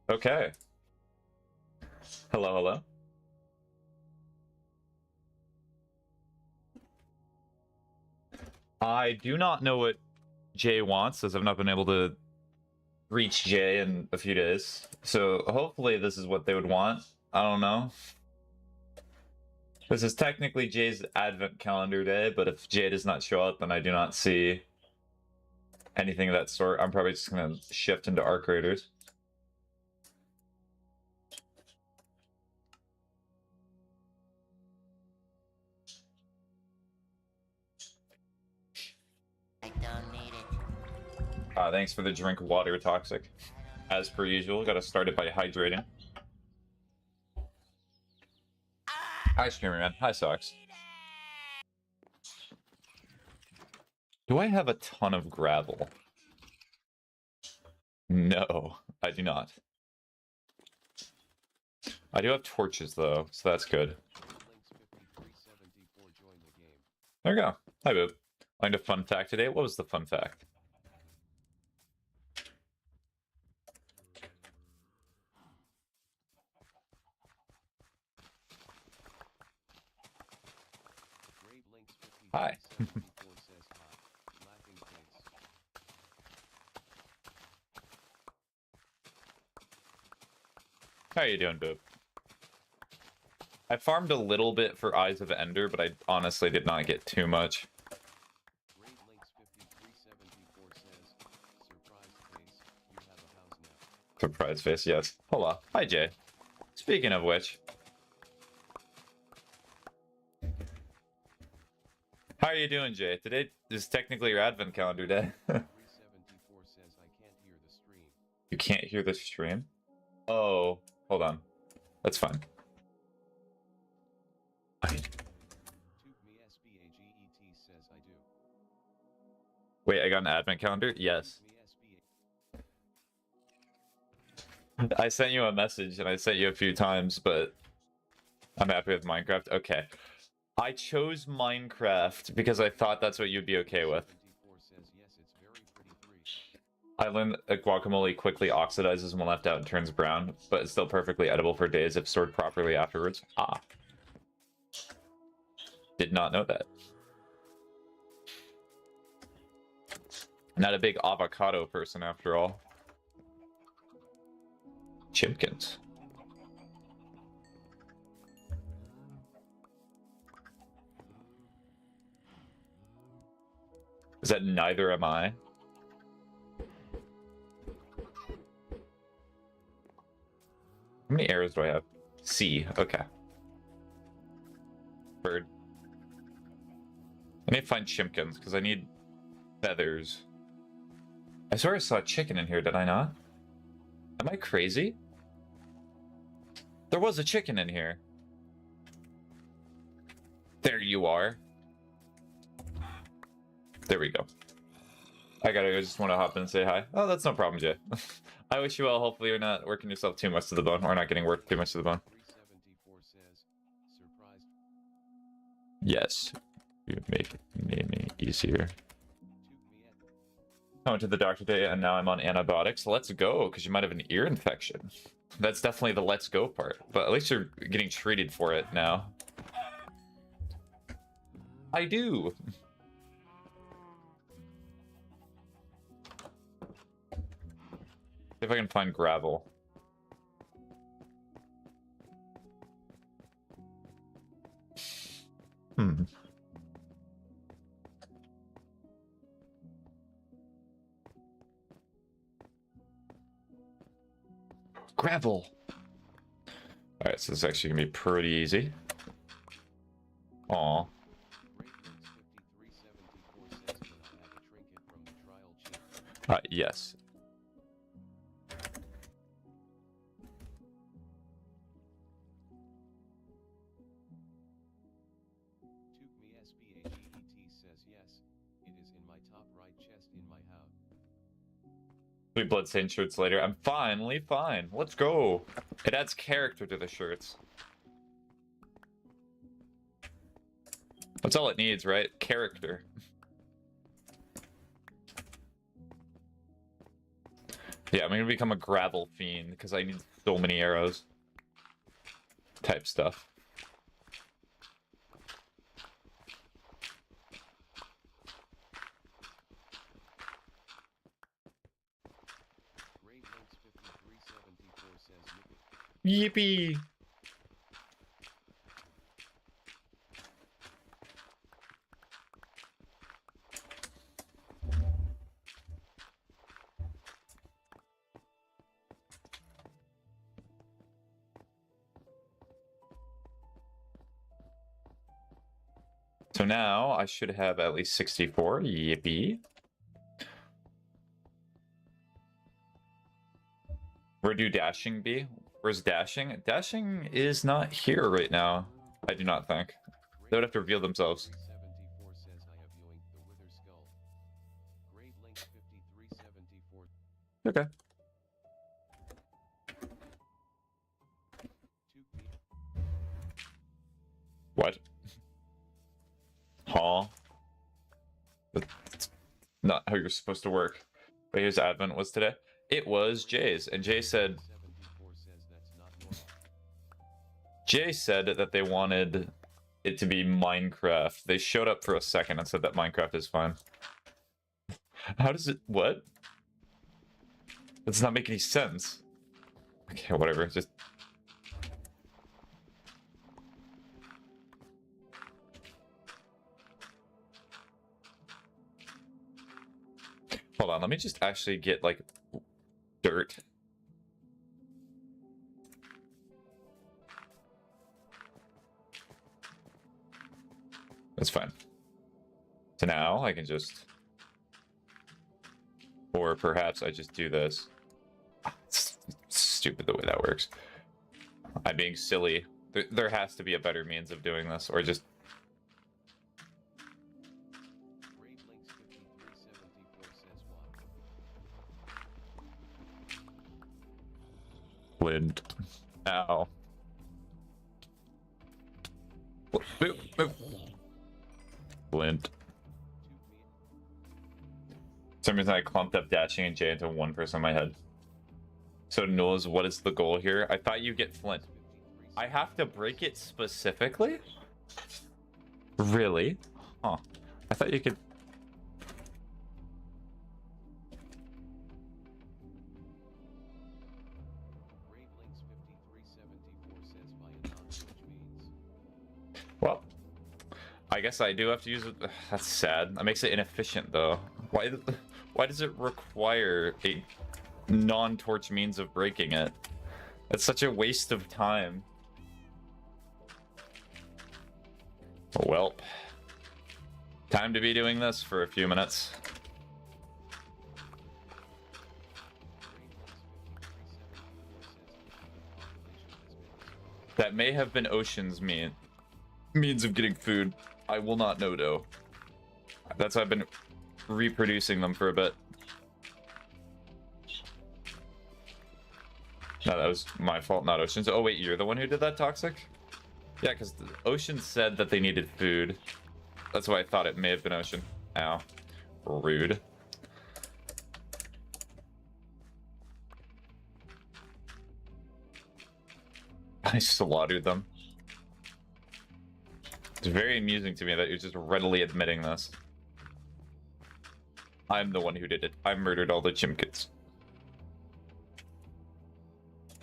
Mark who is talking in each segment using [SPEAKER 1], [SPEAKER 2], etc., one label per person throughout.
[SPEAKER 1] Okay. Hello, hello. I do not know what Jay wants, as I've not been able to reach Jay in a few days. So hopefully this is what they would want. I don't know. This is technically Jay's advent calendar day, but if Jay does not show up, then I do not see anything of that sort. I'm probably just going to shift into Arc Raiders.
[SPEAKER 2] I don't need it.
[SPEAKER 1] Thanks for the drink, Water Toxic. As per usual, gotta start it by hydrating. Hi, Streamer Man. Hi, Socks. Do I have a ton of gravel? No, I do not. I do have torches, though, so that's good. There we go. Hi, Boob. Learned a fun fact today. What was the fun fact? Hi. How you doing, Boob? I farmed a little bit for Eyes of Ender, but I honestly did not get too much. Surprise face, yes. Hola. Hi, Jay. Speaking of which. How are you doing, Jay? Today is technically your advent calendar day. You can't hear the stream? Oh, hold on. That's fine. Wait, I got an advent calendar? Yes. I sent you a message, and I sent you a few times, but I'm happy with Minecraft. Okay. I chose Minecraft because I thought that's what you'd be okay with. I learned that guacamole quickly oxidizes when left out and turns brown, but it's still perfectly edible for days if stored properly afterwards. Ah. Did not know that. Not a big avocado person after all. Chimkins. Is that neither am I? How many arrows do I have? C. Okay. Bird. I need to find chimkins because I need feathers. I swear I saw a chicken in here, did I not? Am I crazy? There was a chicken in here. There you are. There we go. I just want to hop in and say hi. Oh, that's no problem, Jay. I wish you well. Hopefully you're not working yourself too much to the bone, or not getting worked too much to the bone. Yes. You make me easier. I went to the doctor today, and now I'm on antibiotics. Let's go, because you might have an ear infection. That's definitely the let's go part. But at least you're getting treated for it now. I do. See if I can find gravel. Gravel. Alright, so this is actually gonna be pretty easy. Aw. Yes. Bloodstained shirts later. I'm finally fine. Let's go. It adds character to the shirts. That's all it needs, right? Character. Yeah, I'm gonna become a gravel fiend because I need so many arrows. Type stuff. Yippee! So now I should have at least 64. Yippee. Where do dashing be? Where's dashing? Dashing is not here right now. I do not think. They would have to reveal themselves. Okay. What? Huh? That's not how you're supposed to work. But here's Advent was today. It was Jay's, and Jay said that they wanted it to be Minecraft. They showed up for a second and said that Minecraft is fine. How does it... what? That does not make any sense. Okay, whatever, just... Hold on, let me just actually get, like, dirt. That's fine. So now I can just... or perhaps I just do this. It's stupid the way that works. I'm being silly. There has to be a better means of doing this, or just... Flint. Ow. Move, move. Flint. For some reason I clumped up dashing and J into one person in my head. So knows what is the goal here? I thought you get Flint. I have to break it specifically? Really? Huh. I thought you could... Well, I guess I do have to use it. That's sad. That makes it inefficient, though. Why does it require a non-torch means of breaking it? It's such a waste of time. Well, time to be doing this for a few minutes. That may have been Ocean's means of getting food. I will not know, though. That's why I've been reproducing them for a bit. No, that was my fault, not Ocean's. Oh wait, you're the one who did that, Toxic? Yeah, because Ocean said that they needed food. That's why I thought it may have been Ocean. Ow. Rude. I slaughtered them. It's very amusing to me that you're just readily admitting this. I'm the one who did it. I murdered all the chimkits.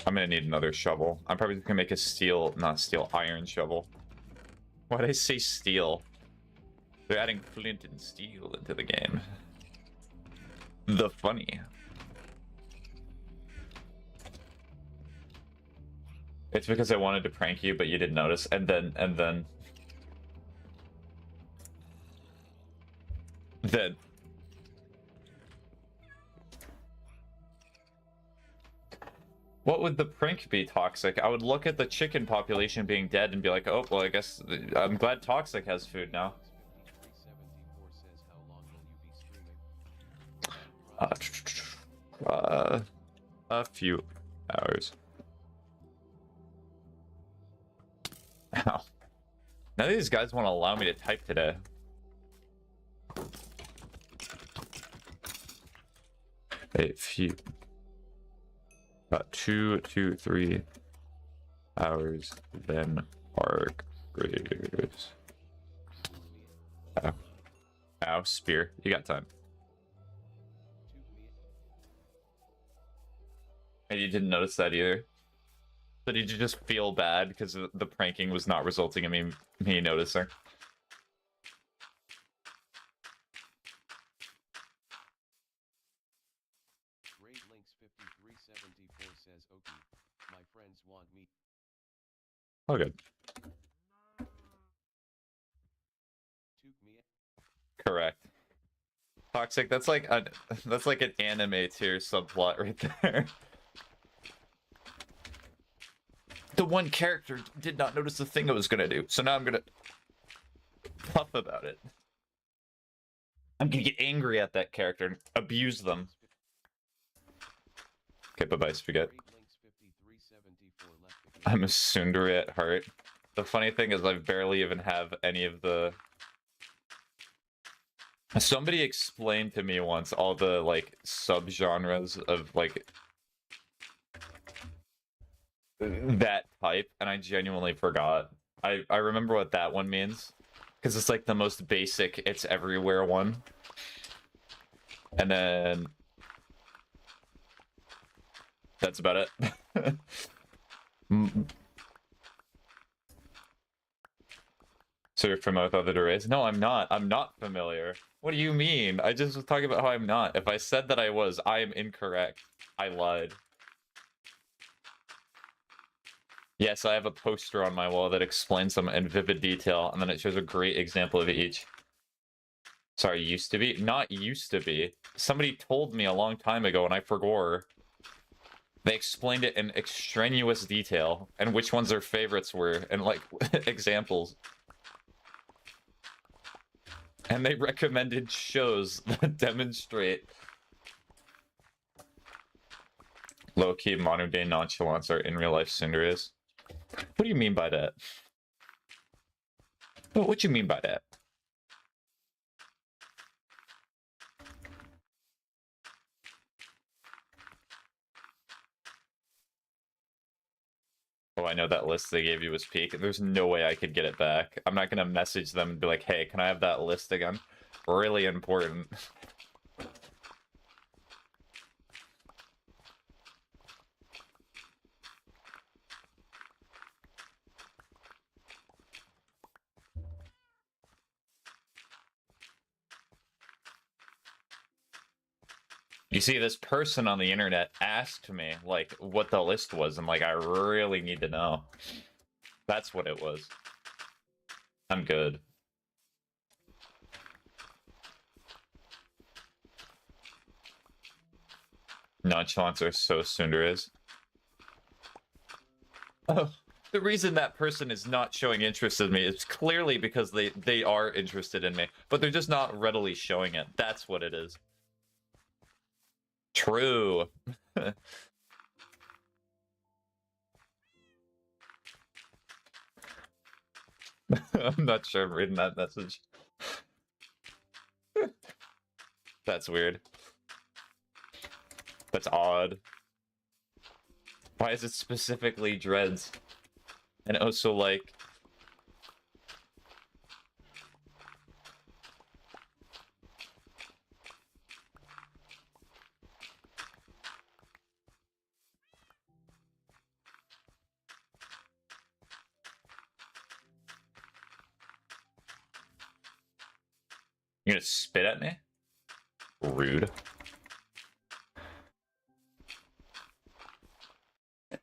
[SPEAKER 1] I'm gonna need another shovel. I'm probably gonna make a steel, not steel, iron shovel. Why did I say steel? They're adding flint and steel into the game. The funny. It's because I wanted to prank you, but you didn't notice, and then... What would the prank be, Toxic? I would look at the chicken population being dead and be like, oh, well, I guess I'm glad Toxic has food now. A few hours. Ow. None of these guys want to allow me to type today. A few About 2 to 3 hours, then arc graves. Ow. Ow, spear. You got time. And you didn't notice that either. So did you just feel bad because the pranking was not resulting in me noticing?
[SPEAKER 3] Great Links 5374 says, "Okay, my friends want me."
[SPEAKER 1] Oh, good.
[SPEAKER 3] Took me.
[SPEAKER 1] Correct. Toxic. That's like an anime tier subplot right there. The one character did not notice the thing I was gonna do, so now I'm gonna puff about it. I'm gonna get angry at that character and abuse them. Okay, bye-bye, Spaghetti.
[SPEAKER 3] Great Links 5374 left again.
[SPEAKER 1] I'm a tsundere at heart. The funny thing is I barely even have any of the... Somebody explained to me once all the, like, subgenres of, like, that type, and I genuinely forgot. I remember what that one means, because it's like the most basic, it's everywhere one. And then that's about it. So you're familiar with other arrays? No, I'm not. I'm not familiar. What do you mean? I just was talking about how I'm not. If I said that I was, I am incorrect. I lied. Yes, I have a poster on my wall that explains them in vivid detail, and then it shows a great example of each. Sorry, used to be? Not used to be. Somebody told me a long time ago, and I forgot. They explained it in extraneous detail, and which ones their favorites were, and, like, examples. And they recommended shows that demonstrate low-key modern-day nonchalance are in real-life synderes. What do you mean by that? What do you mean by that? Oh, I know that list they gave you was peak. There's no way I could get it back. I'm not gonna message them and be like, hey, can I have that list again? Really important. You see, this person on the internet asked me, like, what the list was, and, like, I really need to know. That's what it was. I'm good. Nonchalants are so sunderes. Oh, the reason that person is not showing interest in me is clearly because they are interested in me, but they're just not readily showing it. That's what it is. True. I'm not sure I'm reading that message. That's weird. That's odd. Why is it specifically dreads? And also, like... You're gonna spit at me? Rude.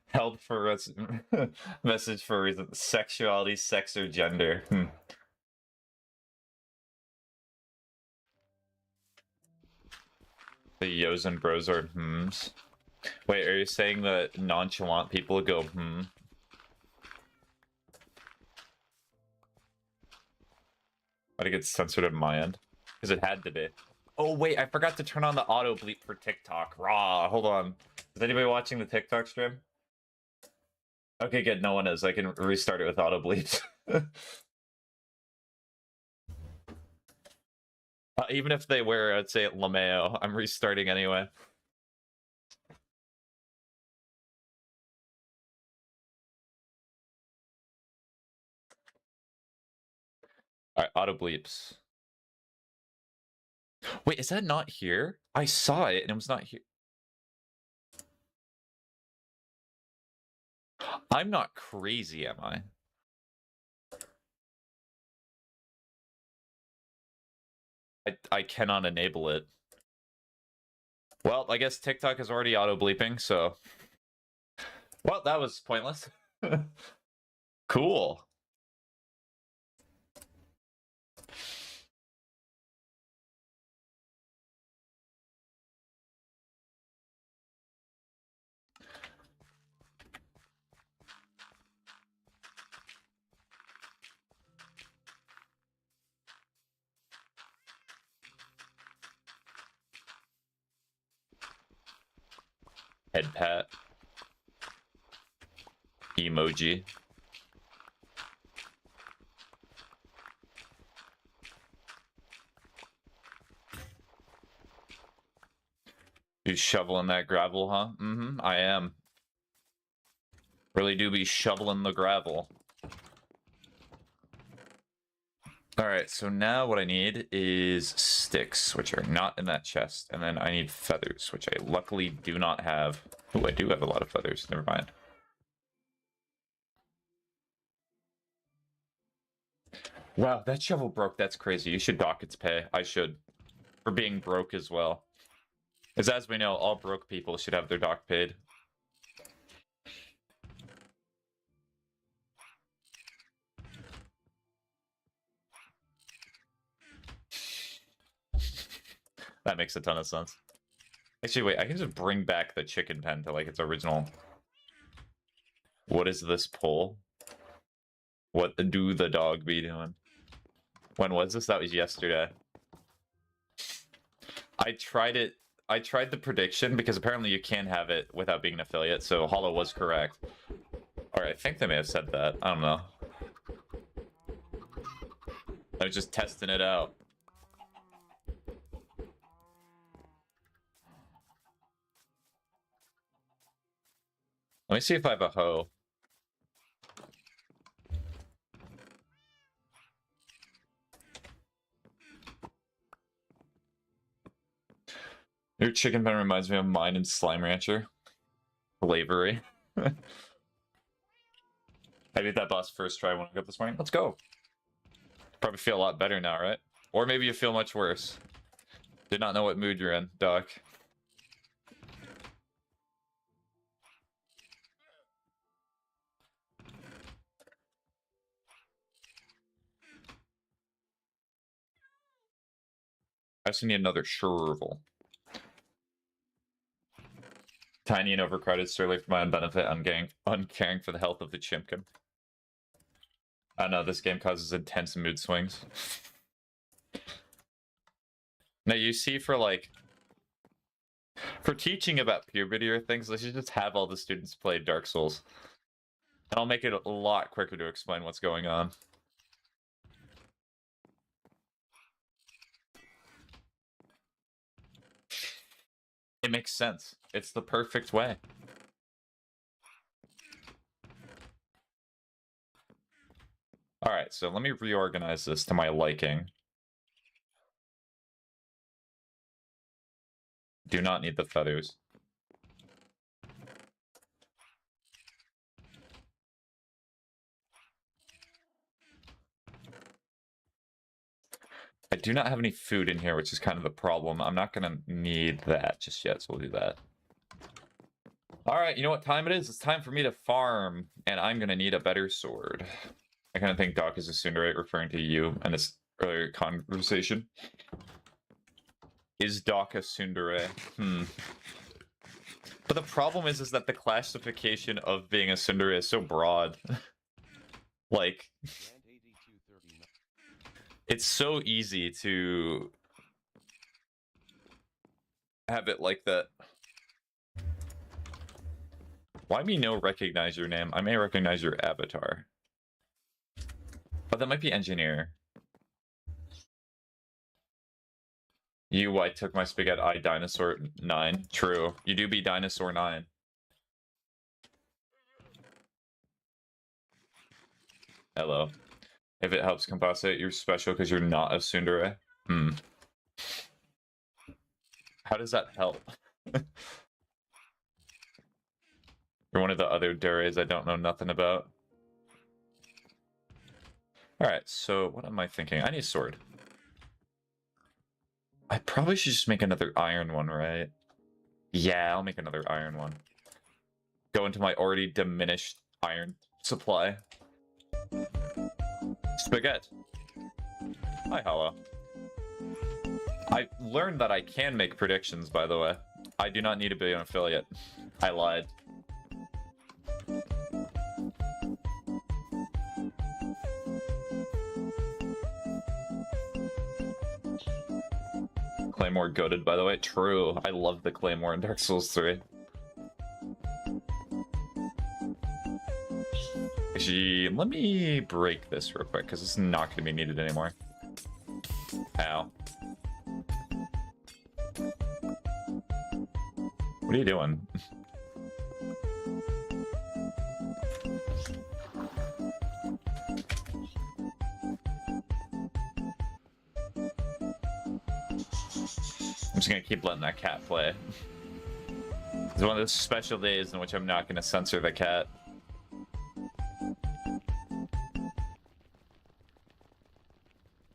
[SPEAKER 1] Held for message for a reason. Sexuality, sex, or gender. The yos and bros are hmms. Wait, are you saying that nonchalant people go hmm? Why'd it get censored at my end? Because it had to be. Oh wait, I forgot to turn on the auto bleep for TikTok. Raw, hold on. Is anybody watching the TikTok stream? Okay, good, no one is. I can restart it with auto bleeps. Even if they were, I'd say LMAO. I'm restarting anyway. Alright, auto bleeps. Wait, is that not here? I saw it and it was not here. I'm not crazy, am I? I cannot enable it. Well, I guess TikTok is already auto bleeping, so. Well, that was pointless. Cool. Head pat. Emoji. You shoveling that gravel, huh? Mm-hmm, I am. Really do be shoveling the gravel. Alright, so now what I need is sticks, which are not in that chest. And then I need feathers, which I luckily do not have. Oh, I do have a lot of feathers. Never mind. Wow, that shovel broke. That's crazy. You should dock its pay. I should. For being broke as well. As we know, all broke people should have their dock paid. That makes a ton of sense. Actually, wait, I can just bring back the chicken pen to, like, its original. What is this pole? What do the dog be doing? When was this? That was yesterday. I tried it. I tried the prediction because apparently you can have it without being an affiliate, so Hollow was correct. Alright, I think they may have said that. I don't know. I was just testing it out. Let me see if I have a hoe. Your chicken pen reminds me of mine and Slime Rancher. Slavery. I beat that boss first try when I got up this morning. Let's go. Probably feel a lot better now, right? Or maybe you feel much worse. Did not know what mood you're in, Doc. I also need another shovel. Tiny and overcrowded, surely for my own benefit, uncaring for the health of the chimkin. I know, this game causes intense mood swings. Now, you see, for teaching about puberty or things, let's just have all the students play Dark Souls. And I'll make it a lot quicker to explain what's going on. It makes sense. It's the perfect way. Alright, so let me reorganize this to my liking. Do not need the feathers. I do not have any food in here, which is kind of the problem. I'm not going to need that just yet, so we'll do that. Alright, you know what time it is? It's time for me to farm, and I'm going to need a better sword. I kind of think Doc is a tsundere, referring to you in this earlier conversation. Is Doc a tsundere? But the problem is that the classification of being a tsundere is so broad. Like... It's so easy to have it like that. Why me no recognize your name? I may recognize your avatar. But that might be engineer. I took my spaghetti, I dinosaur 9. True. You do be dinosaur 9. Hello. If it helps compensate, you're special because you're not a tsundere. Hmm. How does that help? You're one of the other dures I don't know nothing about. Alright, so what am I thinking? I need a sword. I probably should just make another iron one, right? Yeah, I'll make another iron one. Go into my already diminished iron supply. Spaghetti. Hi, hello. I learned that I can make predictions, by the way. I do not need to be an affiliate. I lied. Claymore goated, by the way. True. I love the Claymore in Dark Souls 3. Actually, let me break this real quick, because it's not going to be needed anymore. Ow. What are you doing? I'm just gonna keep letting that cat play. It's one of those special days in which I'm not gonna censor the cat.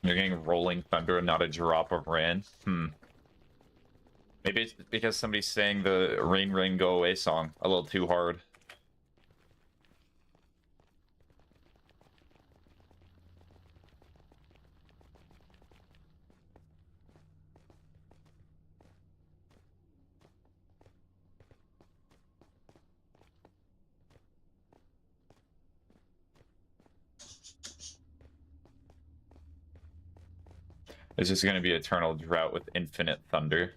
[SPEAKER 1] You're getting rolling thunder and not a drop of rain. Maybe it's because somebody's saying the Rain Rain Go Away song a little too hard. It's just gonna be eternal drought with infinite thunder.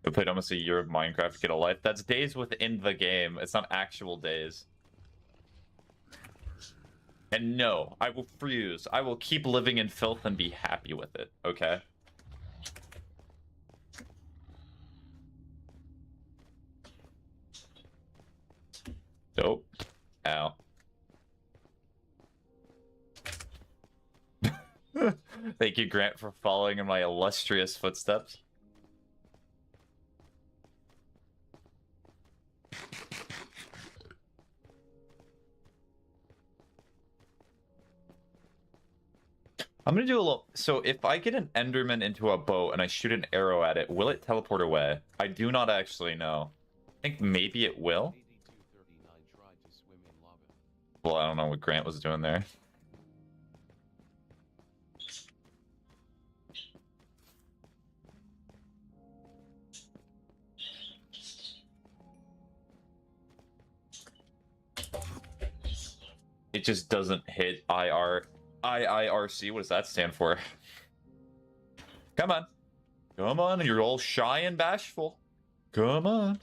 [SPEAKER 1] I played almost a year of Minecraft to get a life. That's days within the game. It's not actual days. And no, I will refuse. I will keep living in filth and be happy with it, okay? Dope. Ow. Thank you, Grant, for following in my illustrious footsteps. I'm gonna do a little... So if I get an Enderman into a boat and I shoot an arrow at it, will it teleport away? I do not actually know. I think maybe it will. Well, I don't know what Grant was doing there. It just doesn't hit IIRC. What does that stand for? Come on. Come on, you're all shy and bashful. Come on.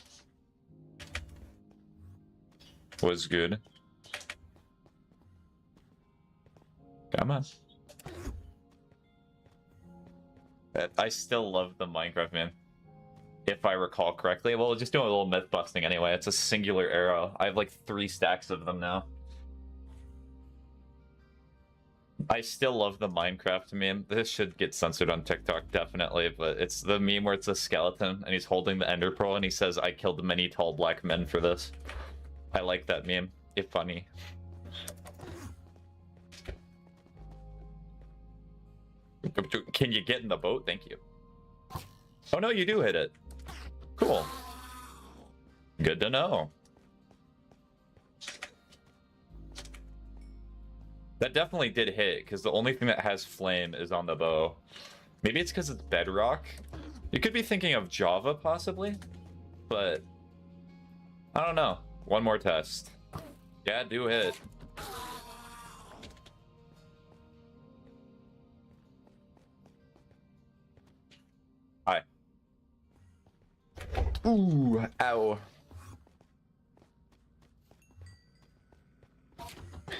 [SPEAKER 1] Was good. Come on. I still love the Minecraft, man. If I recall correctly. Well, just doing a little myth busting anyway. It's a singular arrow. I have like 3 stacks of them now. I still love the Minecraft meme. This should get censored on TikTok, definitely, but it's the meme where it's a skeleton and he's holding the ender pearl and he says, "I killed many tall black men for this." I like that meme. It's funny. Can you get in the boat? Thank you. Oh no, you do hit it. Cool. Good to know. That definitely did hit, because the only thing that has flame is on the bow. Maybe it's because it's bedrock. You could be thinking of Java, possibly. But I don't know. One more test. Yeah, do hit. Hi. Ooh, ow.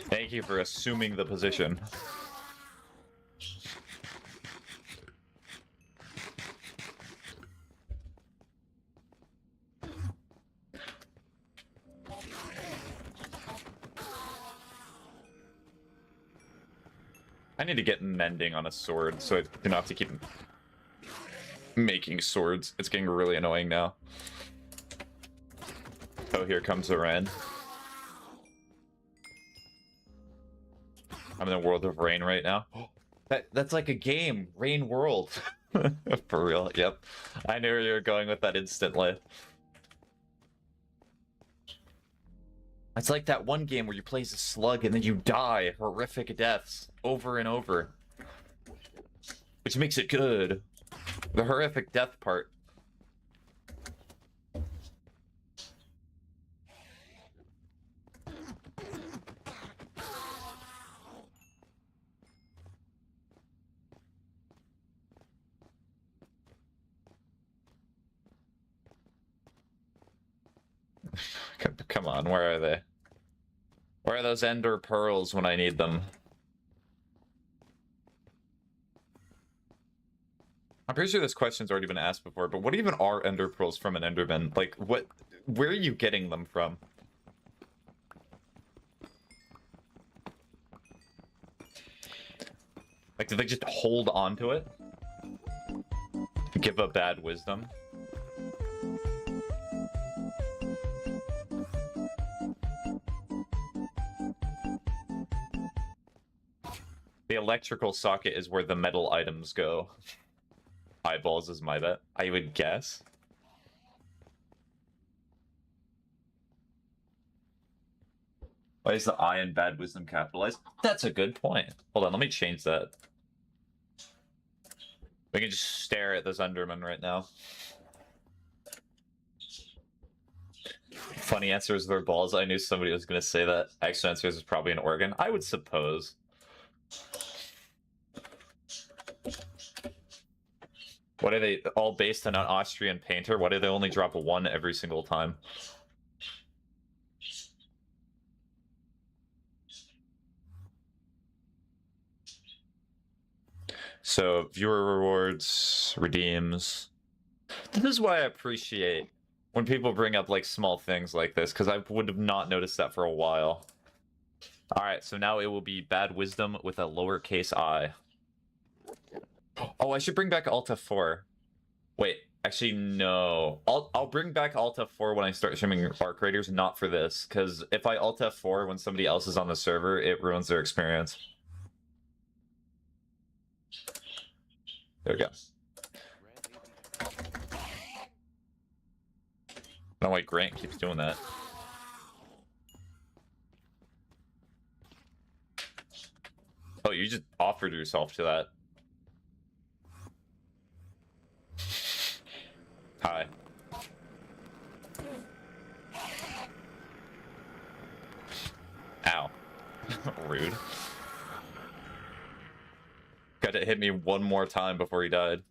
[SPEAKER 1] Thank you for assuming the position. I need to get mending on a sword so I don't have to keep making swords. It's getting really annoying now. Oh, here comes the rain. I'm in the world of rain right now. That's like a game. Rain World. For real, yep. I knew you were going with that instantly. It's like that one game where you play as a slug and then you die horrific deaths over and over. Which makes it good. The horrific death part. Come on, where are they? Where are those ender pearls when I need them? I'm pretty sure this question's already been asked before, but what even are ender pearls from an enderman? Like, where are you getting them from? Like, do they just hold on to it? Give a bad wisdom? The electrical socket is where the metal items go. Eyeballs is my bet, I would guess. Why is the I in bad wisdom capitalized? That's a good point. Hold on, let me change that. We can just stare at this Enderman right now. Funny answers, their balls. I knew somebody was going to say that. Actual answers is probably an organ. I would suppose. What are they all based on an Austrian painter? Why do they only drop one every single time? So viewer rewards, redeems. This is why I appreciate when people bring up like small things like this, because I would have not noticed that for a while. All right, so now it will be bad wisdom with a lowercase I. Oh, I should bring back Alt F4. Wait, actually, no. I'll bring back Alt F4 when I start streaming Arc Raiders, not for this, because if I Alt F4 when somebody else is on the server, it ruins their experience. There we go. I don't know why Grant keeps doing that. Oh, you just offered yourself to that. Hi. Ow. Rude. Got to hit me one more time before he died.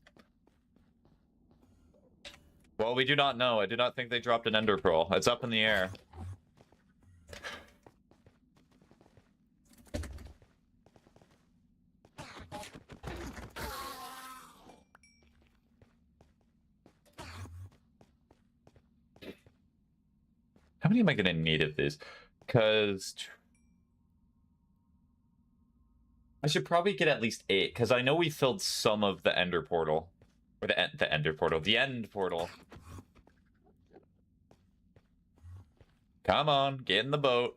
[SPEAKER 1] Well, we do not know. I do not think they dropped an ender pearl. It's up in the air. How many am I going to need of these? Because I should probably get at least 8, because I know we filled some of the ender portal. Or the ender portal. The end portal. Come on, get in the boat.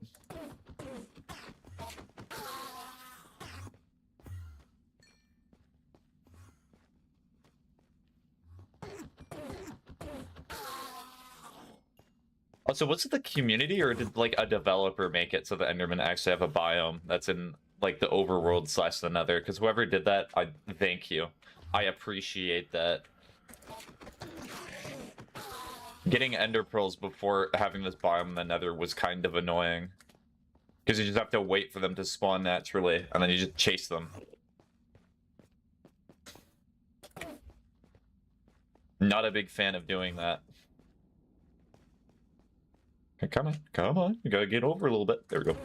[SPEAKER 1] Also, was it the community, or did like a developer make it so the Endermen actually have a biome that's in like the overworld / the Nether? Because whoever did that, I thank you. I appreciate that. Getting ender pearls before having this biome in the Nether was kind of annoying. Because you just have to wait for them to spawn naturally, and then you just chase them. Not a big fan of doing that. Okay, come on. You gotta get over a little bit. There we go.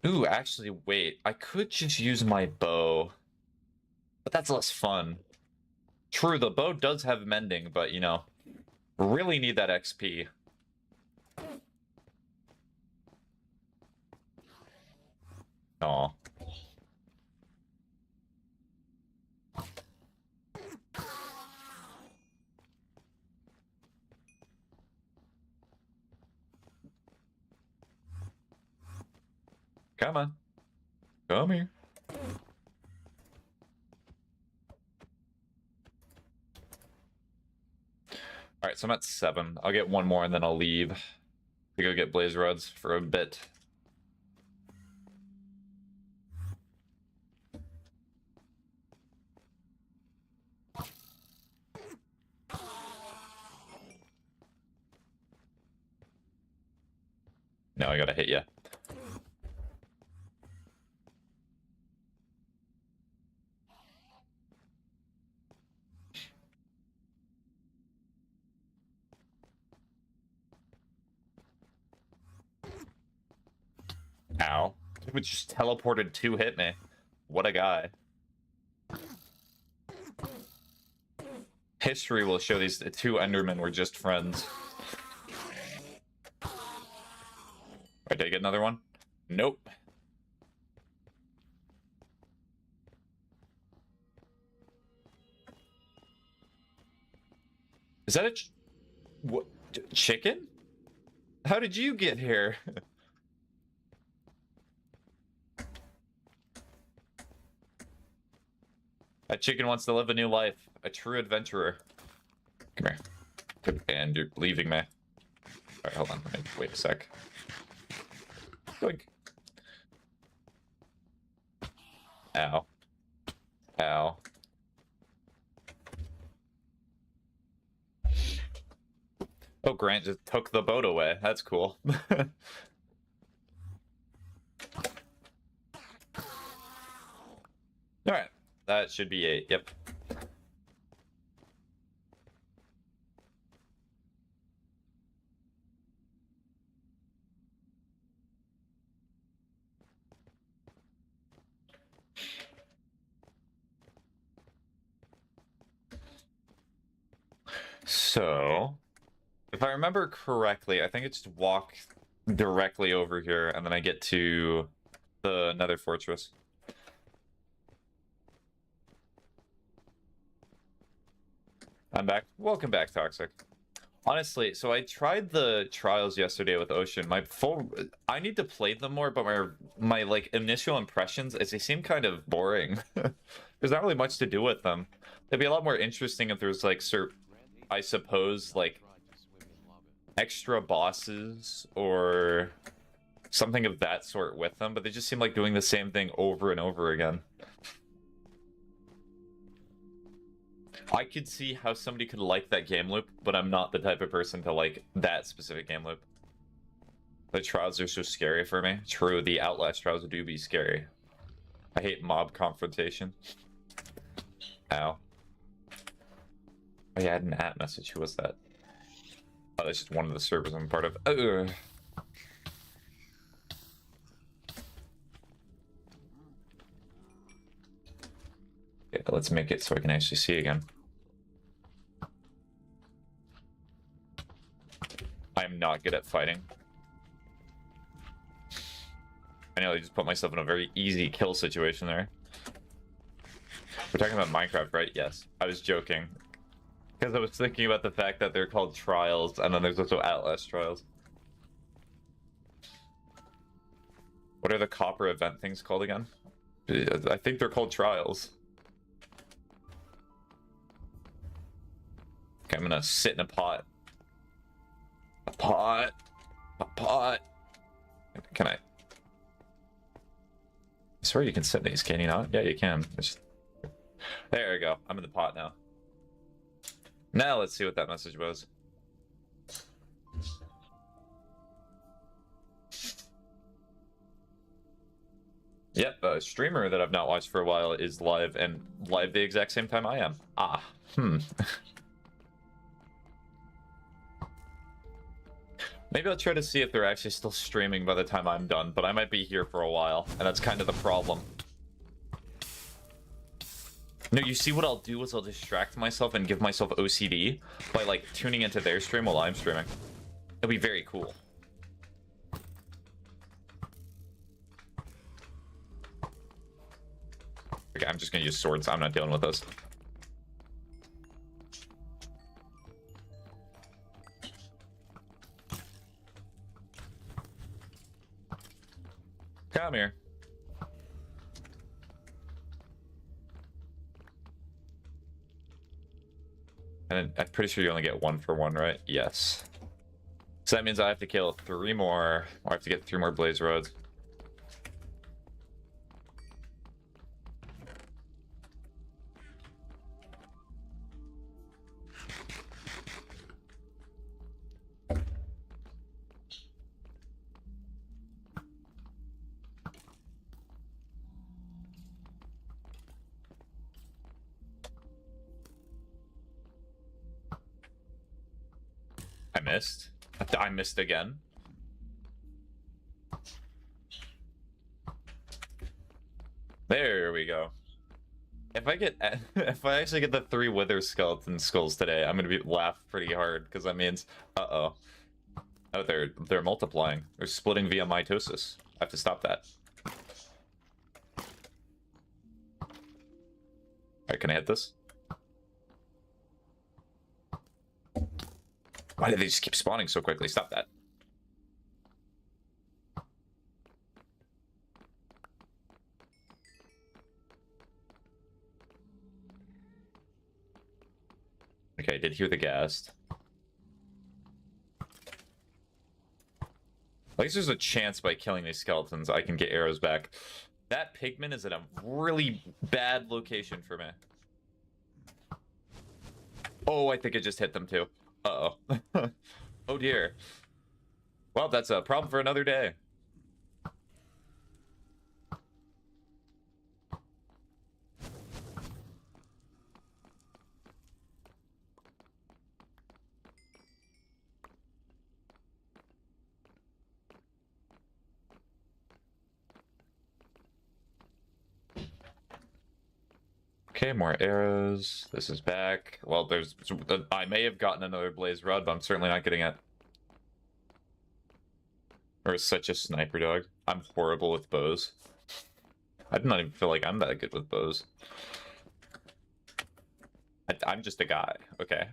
[SPEAKER 1] Ooh, actually, wait. I could just use my bow. But that's less fun. True, the bow does have mending, but, you know, really need that XP. Come on. Come here. Alright, so I'm at 7. I'll get one more and then I'll leave to go get blaze rods for a bit. No, I gotta hit you. Ow. It just teleported to hit me. What a guy. History will show these two Endermen were just friends. Right, did I get another one? Nope. Is that a what, chicken? How did you get here? That chicken wants to live a new life. A true adventurer. Come here. And you're leaving me. Alright, hold on. Wait a sec. Doink. Ow. Ow. Oh, Grant just took the boat away. That's cool. Alright. That should be 8. Yep. So, if I remember correctly, I think it's just walk directly over here, and then I get to the Nether Fortress. I'm back. Welcome back, Toxic. Honestly, so I tried the trials yesterday with Ocean. I need to play them more, but my like initial impressions is they seem kind of boring. There's not really much to do with them. It'd be a lot more interesting if there's like I suppose like extra bosses or something of that sort with them, but they just seem like doing the same thing over and over again. I could see how somebody could like that game loop, but I'm not the type of person to like that specific game loop. The trials are so scary for me. True, the Outlast trials do be scary. I hate mob confrontation. Ow. Oh yeah, I had an at message. Who was that? Oh, that's just one of the servers I'm part of. Ugh. Yeah, let's make it so I can actually see again. I'm not good at fighting. I nearly just put myself in a very easy kill situation there. We're talking about Minecraft, right? Yes. I was joking. Because I was thinking about the fact that they're called trials, and then there's also Outlast trials. What are the copper event things called again? I think they're called trials. Okay, I'm gonna sit in a pot. A pot. A pot. Can I? I swear you can sit in these, can you not? Yeah, you can. There we go. I'm in the pot now. Now let's see what that message was. Yep, a streamer that I've not watched for a while is live, and live the exact same time I am. Ah, Maybe I'll try to see if they're actually still streaming by the time I'm done, but I might be here for a while, and that's kind of the problem. No, you see what I'll do is I'll distract myself and give myself OCD by, like, tuning into their stream while I'm streaming. It'll be very cool. Okay, I'm just gonna use swords. I'm not dealing with this. Come here. And I'm pretty sure you only get 1 for 1, right? Yes. So that means I have to kill 3 more, or I have to get 3 more blaze rods. I missed. I missed again. There we go. If I get, if I actually get the 3 wither skeleton skulls today, I'm gonna laugh pretty hard because that means, oh, they're multiplying. They're splitting via mitosis. I have to stop that. Alright, can I hit this? Why did they just keep spawning so quickly? Stop that. Okay, I did hear the ghast. At least there's a chance by killing these skeletons I can get arrows back. That pigman is in a really bad location for me. Oh, I think it just hit them too. Uh-oh. Oh dear. Well, that's a problem for another day. Okay, more arrows. This is back. Well, I may have gotten another blaze rod, but I'm certainly not getting it. Or such a sniper dog. I'm horrible with bows. I do not even feel like I'm that good with bows. I'm just a guy, okay?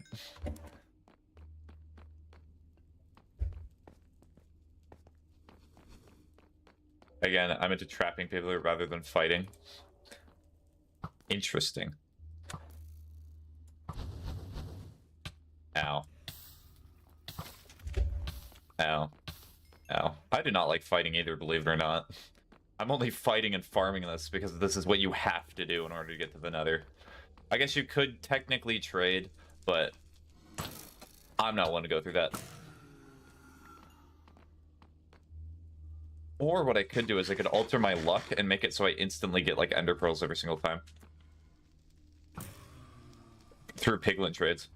[SPEAKER 1] Again, I'm into trapping people rather than fighting. Interesting. Ow. Ow. Ow. I do not like fighting either, believe it or not. I'm only fighting and farming this because this is what you have to do in order to get to the nether. I guess you could technically trade, but I'm not one to go through that. Or what I could do is I could alter my luck and make it so I instantly get like ender pearls every single time. Through piglin trades.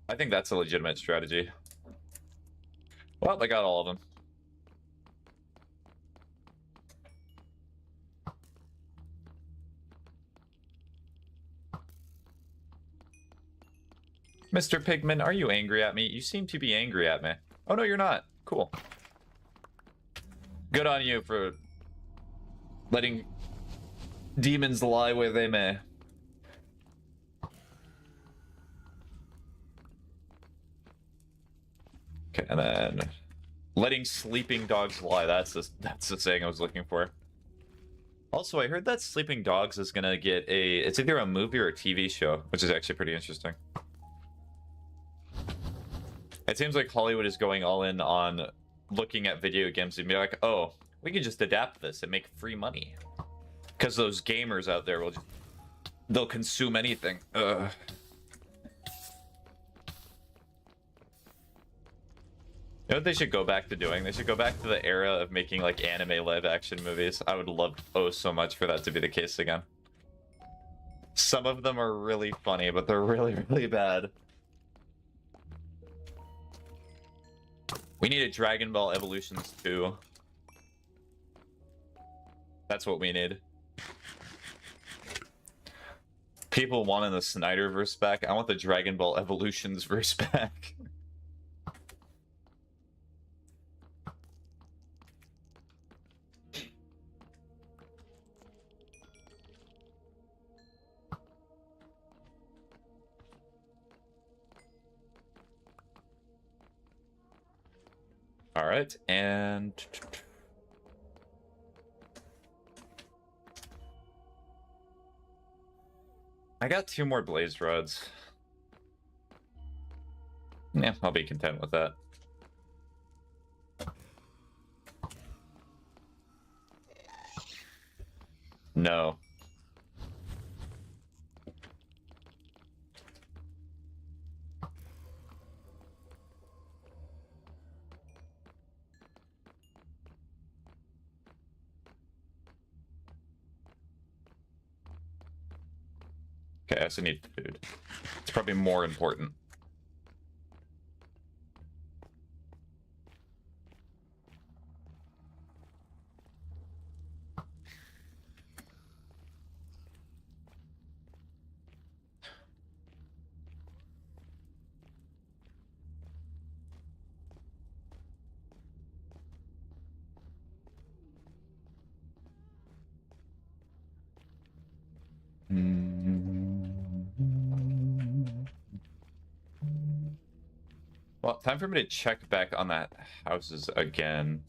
[SPEAKER 1] I think that's a legitimate strategy. Well, I got all of them. Mr. Pigman, are you angry at me? You seem to be angry at me. Oh no, you're not. Cool. Good on you for letting demons lie where they may. Okay, and then letting sleeping dogs lie. That's the saying I was looking for. Also, I heard that Sleeping Dogs is gonna get it's either a movie or a TV show, which is actually pretty interesting. It seems like Hollywood is going all in on looking at video games and be like, oh, we can just adapt this and make free money. Because those gamers out there they'll consume anything. Ugh. You know what they should go back to doing? They should go back to the era of making like anime live action movies. I would love so much for that to be the case again. Some of them are really funny, but they're really, really bad. We need a Dragon Ball Evolutions 2. That's what we need. People wanting the Snyderverse back. I want the Dragon Ball Evolutions verse back. All right, and I got 2 more blaze rods. Yeah, I'll be content with that. No. Okay, I also need food. It's probably more important. Well, time for me to check back on that houses again.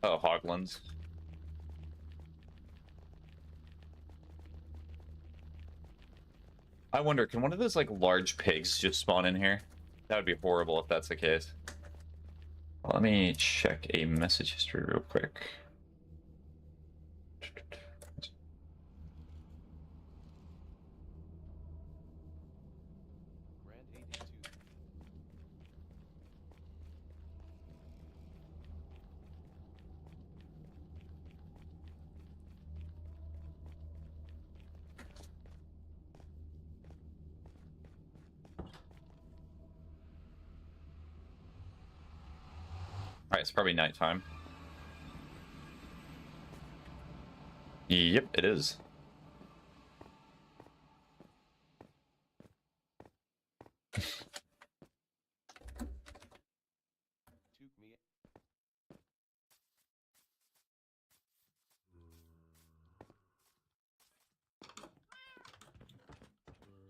[SPEAKER 1] Oh, Hoglands. I wonder, can one of those, like, large pigs just spawn in here? That would be horrible if that's the case. Let me check a message history real quick.
[SPEAKER 3] Grand 82.
[SPEAKER 1] Alright, it's probably nighttime. Yep, it is.
[SPEAKER 3] Took me.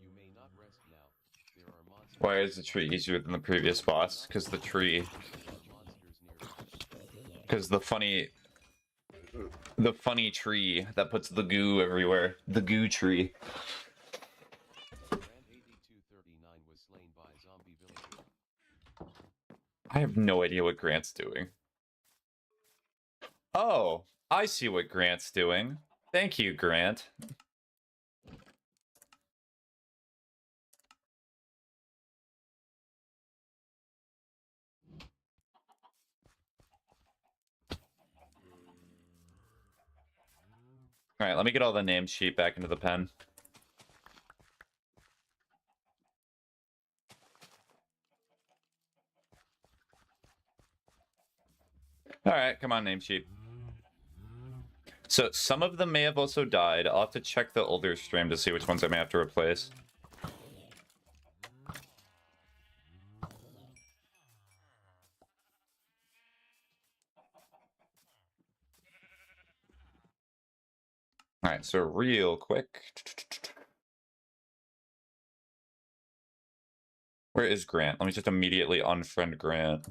[SPEAKER 3] You may not rest now. There are monsters.
[SPEAKER 1] Why is the tree easier than the previous boss? Because the tree...
[SPEAKER 3] Monsters near.
[SPEAKER 1] Because the funny tree that puts the goo everywhere. The goo tree.
[SPEAKER 3] Grand 8239 was slain by zombie villager.
[SPEAKER 1] I have no idea what Grant's doing. Oh, I see what Grant's doing. Thank you, Grant. Alright, let me get all the name sheet back into the pen. Alright, come on, name sheet. So, some of them may have also died. I'll have to check the older stream to see which ones I may have to replace. Alright, so real quick. Where is Grant? Let me just immediately unfriend Grant.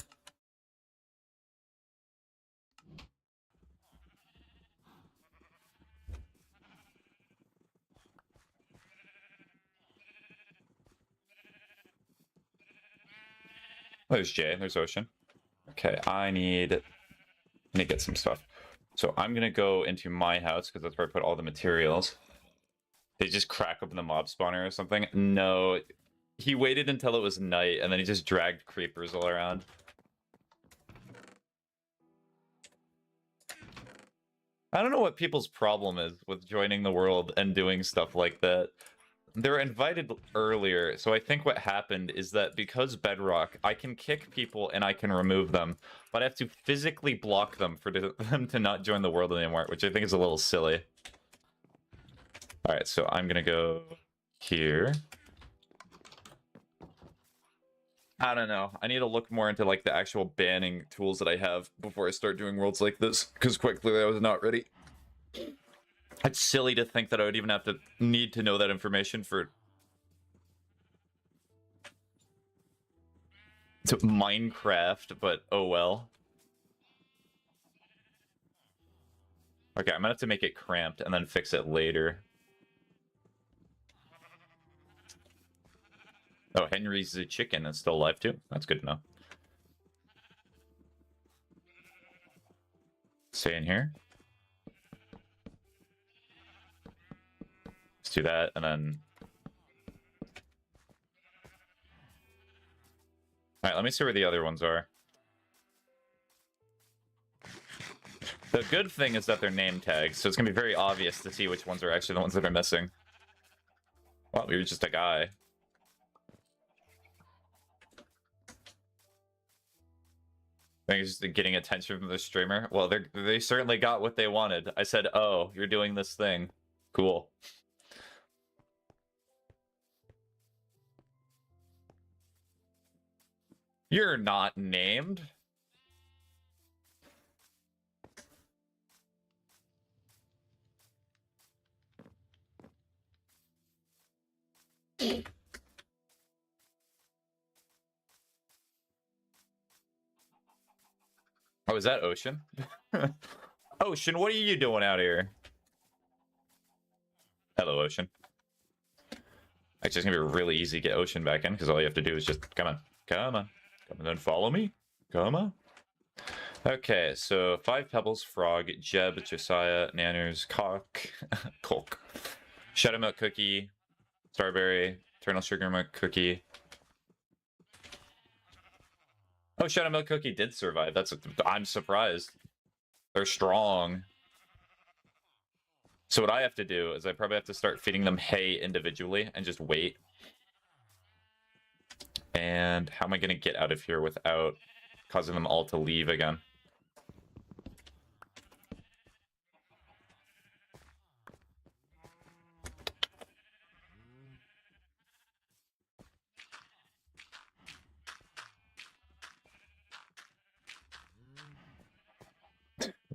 [SPEAKER 1] There's Jay, there's Ocean. Okay, I need to get some stuff. So I'm gonna go into my house because that's where I put all the materials. They just crack open the mob spawner or something? No, he waited until it was night and then he just dragged creepers all around. I don't know what people's problem is with joining the world and doing stuff like that. They were invited earlier, so I think what happened is that because Bedrock, I can kick people and I can remove them, but I have to physically block them for them to not join the world anymore, which I think is a little silly. Alright, so I'm gonna go here. I don't know. I need to look more into like the actual banning tools that I have before I start doing worlds like this, because quite clearly I was not ready. It's silly to think that I would even have to need to know that information for It's Minecraft, but oh well. Okay, I'm gonna have to make it cramped and then fix it later. Oh, Henry's the chicken is still alive too. That's good to know. Stay in here. Let's do that, and then... Alright, let me see where the other ones are. The good thing is that they're name tags, so it's gonna be very obvious to see which ones are actually the ones that are missing. Well, we were just a guy. I think it's just getting attention from the streamer. Well, they certainly got what they wanted. I said, oh, you're doing this thing. Cool. You're not named. Oh, is that Ocean? Ocean, what are you doing out here? Hello, Ocean. Actually, it's gonna be really easy to get Ocean back in, because all you have to do is just, come on, come on, come on, and follow me. Come on. Okay, so 5 Pebbles, Frog, Jeb, Josiah, Nanners, Cock, Colk, Shadow Milk Cookie, Starberry, Eternal Sugar Milk Cookie. Oh, Shadow Milk Cookie did survive. I'm surprised. They're strong. So what I have to do is I probably have to start feeding them hay individually and just wait. And how am I going to get out of here without causing them all to leave again?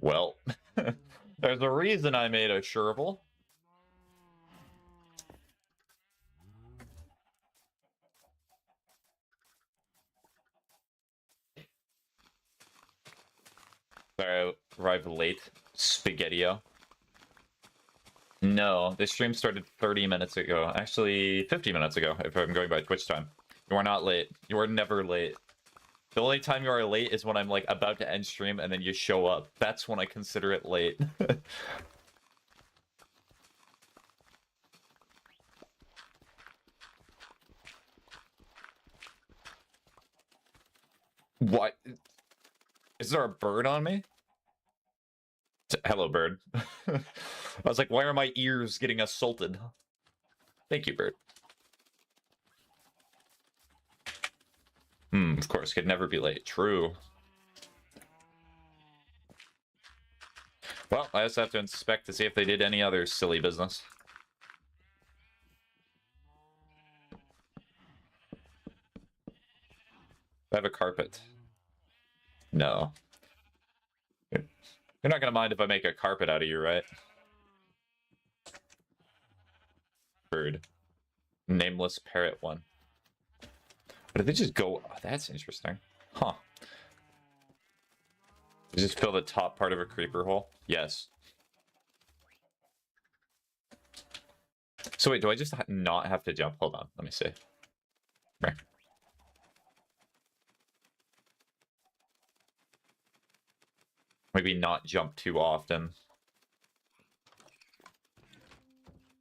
[SPEAKER 1] Well, there's a reason I made a Shervil. Sorry, I arrived late. Spaghetti-o. No, this stream started 30 minutes ago. Actually, 50 minutes ago, if I'm going by Twitch time. You are not late. You are never late. The only time you are late is when I'm, like, about to end stream and then you show up. That's when I consider it late. What? Is there a bird on me? Hello, bird. I was like, why are my ears getting assaulted? Thank you, bird. Of course, could never be late. True. Well, I also have to inspect to see if they did any other silly business. I have a carpet. No. You're not gonna mind if I make a carpet out of you, right? Bird. Nameless parrot one. But did they just go... Oh, that's interesting. Huh. Did you just fill the top part of a creeper hole? Yes. So wait, do I just not have to jump? Hold on, let me see. Right. Maybe not jump too often.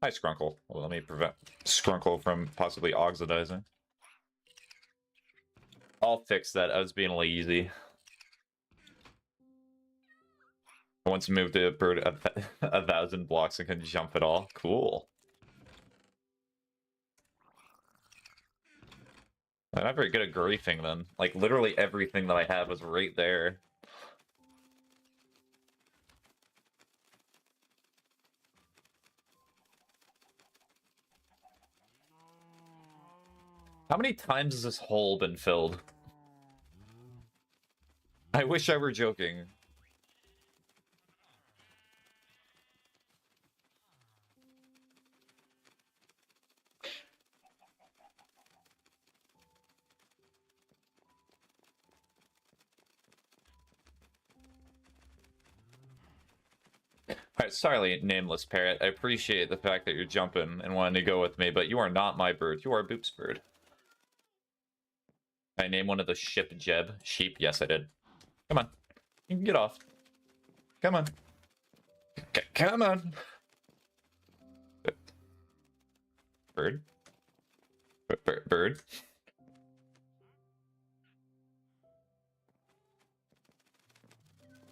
[SPEAKER 1] Hi, Skrunkle. Well, let me prevent Skrunkle from possibly oxidizing. I'll fix that. I was being lazy. I once moved the bird 1,000 blocks and can jump at all. Cool. I'm not very good at griefing then. Like, literally everything that I had was right there. How many times has this hole been filled? I wish I were joking. Alright, sorry, nameless parrot. I appreciate the fact that you're jumping and wanting to go with me, but you are not my bird. You are Boop's bird. I name one of the ship Jeb. Sheep? Yes, I did. Come on. You can get off. Come on. Come on. Bird? Bird?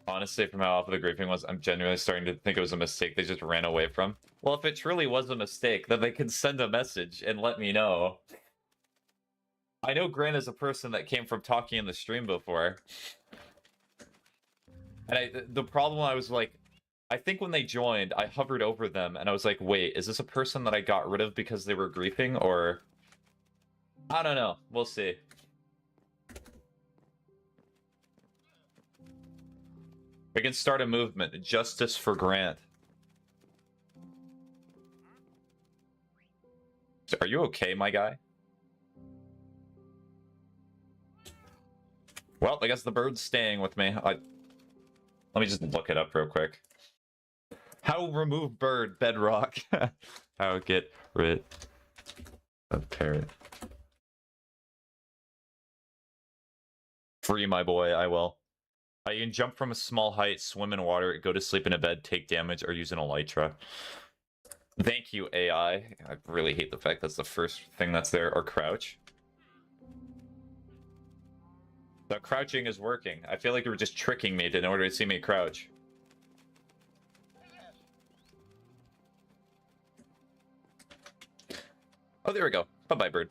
[SPEAKER 1] Honestly, from how awful the griefing was, I'm genuinely starting to think it was a mistake they just ran away from. Well, if it truly was a mistake, then they can send a message and let me know. I know Grant is a person that came from talking in the stream before. And the problem, I was like, I think when they joined, I hovered over them and I was like, wait, is this a person that I got rid of because they were griefing, or... I don't know. We'll see. We can start a movement. Justice for Grant. Are you okay, my guy? Well, I guess the bird's staying with me. Let me just look it up real quick. How remove bird bedrock. How get rid of parrot. Free my boy, I will. You can jump from a small height, swim in water, go to sleep in a bed, take damage, or use an elytra. Thank you, AI. I really hate the fact that's the first thing that's there, or crouch. The crouching is working. I feel like you were just tricking me in order to see me crouch. Oh, there we go. Bye-bye, bird.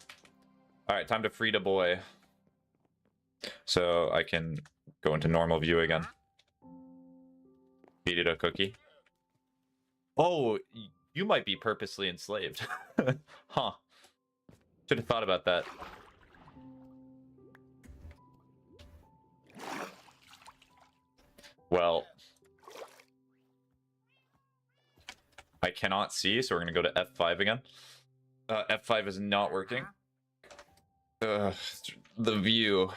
[SPEAKER 1] Alright, time to free the boy. So I can go into normal view again. Feed it a cookie. Oh, you might be purposely enslaved. Huh. Should have thought about that. Well, I cannot see, so we're going to go to F5 again. F5 is not working. The view.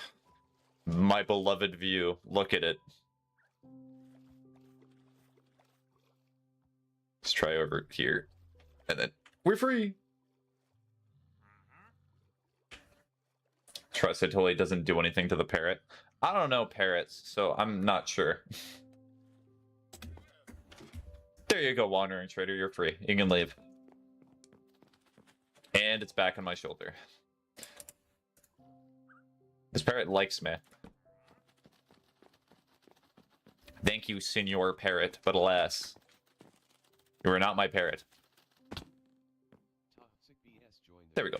[SPEAKER 1] My beloved view. Look at it. Let's try over here. And then we're free. Trust it totally doesn't do anything to the parrot. I don't know parrots, so I'm not sure. There you go, Wandering Trader. You're free. You can leave. And it's back on my shoulder. This parrot likes me. Thank you, Senor Parrot, but alas, you are not my parrot. There we go.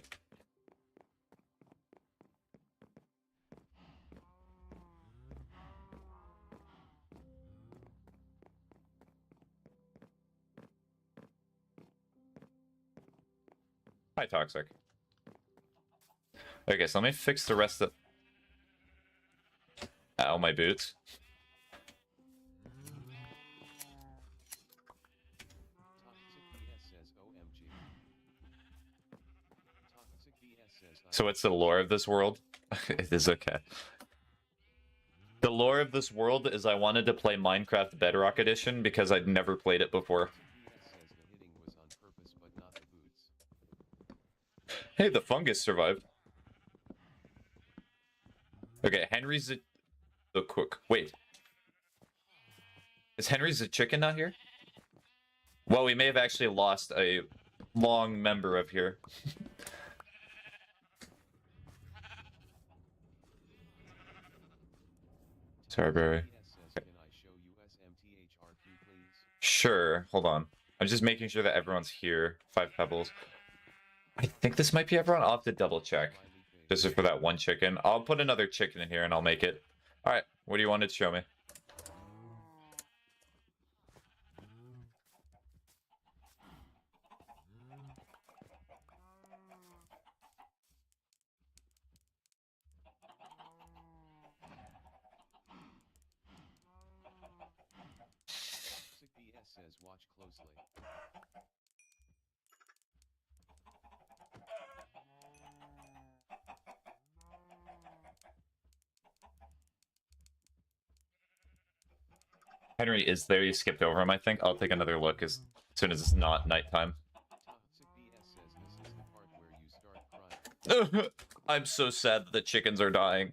[SPEAKER 1] Hi, Toxic. Okay, so let me fix the rest of... Ow, my boots. So what's the lore of this world? It is okay. The lore of this world is I wanted to play Minecraft Bedrock Edition because I'd never played it before. Hey, the fungus survived. Okay, Henry's the cook. Wait. Is Henry's the chicken not here? Well, we may have actually lost a long member of here. Sorry, Barry. Okay. Sure, hold on. I'm just making sure that everyone's here. 5 pebbles. I think this might be everyone. I'll have to double check. Just for that one chicken. I'll put another chicken in here and I'll make it. Alright, what do you want to show me?
[SPEAKER 3] Says watch closely.
[SPEAKER 1] Henry is there. You skipped over him, I think. I'll take another look as soon as it's not nighttime.
[SPEAKER 3] Toxic BS says this is the part where you start crying.
[SPEAKER 1] I'm so sad that the chickens are dying.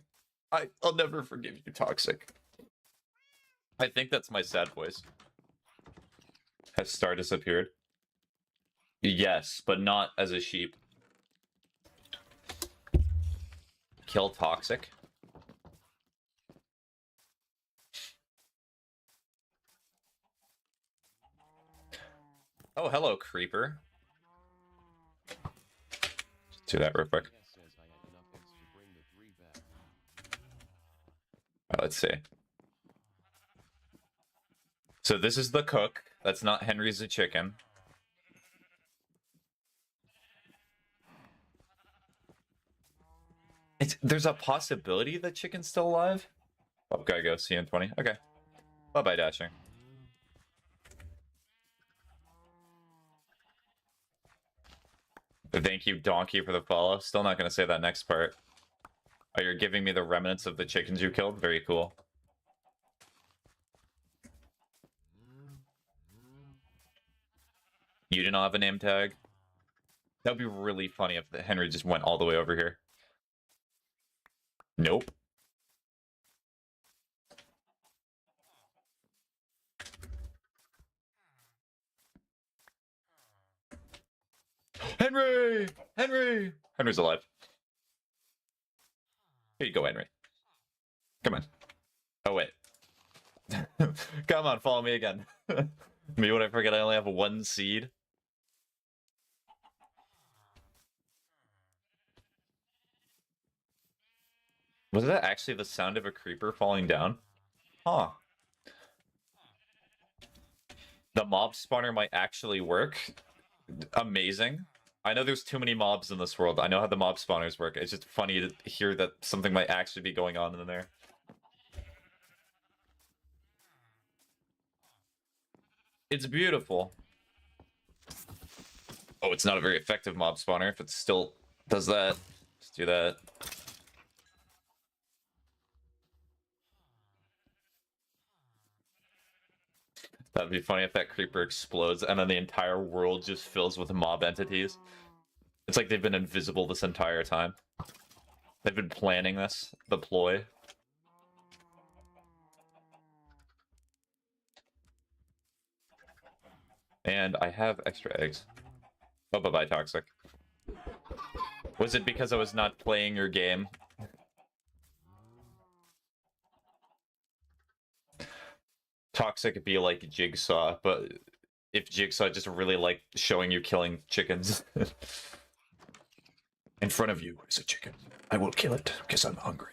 [SPEAKER 1] I'll never forgive you, Toxic. I think that's my sad voice. Has Star disappeared? Yes, but not as a sheep. Kill Toxic? Oh, hello, Creeper. Just do that real quick.
[SPEAKER 3] BS says I had enough eggs to bring the 3 back.
[SPEAKER 1] Alright, let's see. So this is the cook. That's not Henry's the chicken. There's a possibility that chicken's still alive? Oh, gotta go. See you in 20. Okay. Bye-bye, Dashing. Thank you, Donkey, for the follow. Still not gonna say that next part. Oh, you're giving me the remnants of the chickens you killed? Very cool. You do not have a name tag? That would be really funny if Henry just went all the way over here. Nope. Henry! Henry! Henry's alive. Here you go, Henry. Come on. Oh, wait. Come on, follow me again. Me when I forget I only have 1 seed. Was that actually the sound of a creeper falling down? Huh. The mob spawner might actually work. Amazing. I know there's too many mobs in this world. I know how the mob spawners work. It's just funny to hear that something might actually be going on in there. It's beautiful. Oh, it's not a very effective mob spawner if it still does that. Let's do that. That'd be funny if that creeper explodes and then the entire world just fills with mob entities. It's like they've been invisible this entire time. They've been planning this, the ploy. And I have extra eggs. Oh, bye-bye, Toxic. Was it because I was not playing your game? Toxic be like Jigsaw, but if Jigsaw just really liked showing you killing chickens. In front of you is a chicken. I will kill it because I'm hungry.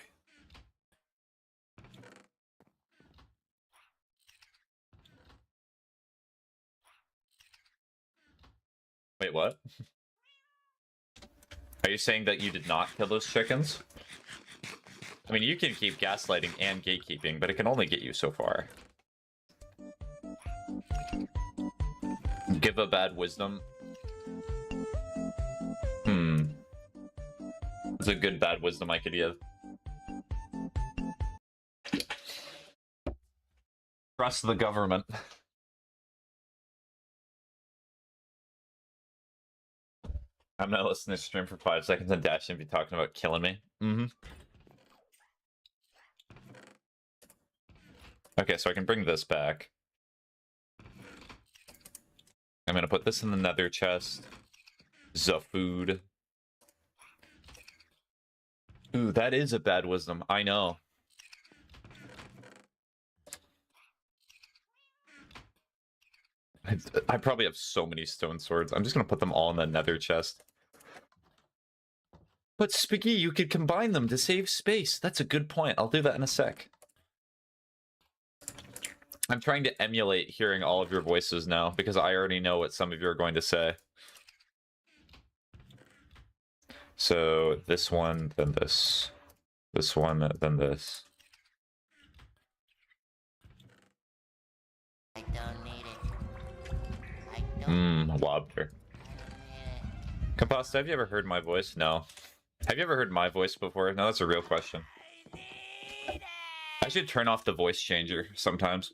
[SPEAKER 1] Wait, what? Are you saying that you did not kill those chickens? I mean, you can keep gaslighting and gatekeeping, but it can only get you so far. Give a bad wisdom. That's a good bad wisdom I could give. Trust the government. I'm not listening to stream for 5 seconds and Dash and be talking about killing me. Okay, so I can bring this back. I'm gonna put this in the nether chest. The food. Ooh, that is a bad wisdom. I know. I probably have so many stone swords. I'm just gonna put them all in the nether chest. But Spiggy, you could combine them to save space. That's a good point. I'll do that in a sec. I'm trying to emulate hearing all of your voices now, because I already know what some of you are going to say. So, this one, then this. This one, then this.
[SPEAKER 2] I don't need it. I don't
[SPEAKER 1] Lobster. Compasta, have you ever heard my voice? No. Have you ever heard my voice before? No, that's a real question. I should turn off the voice changer sometimes.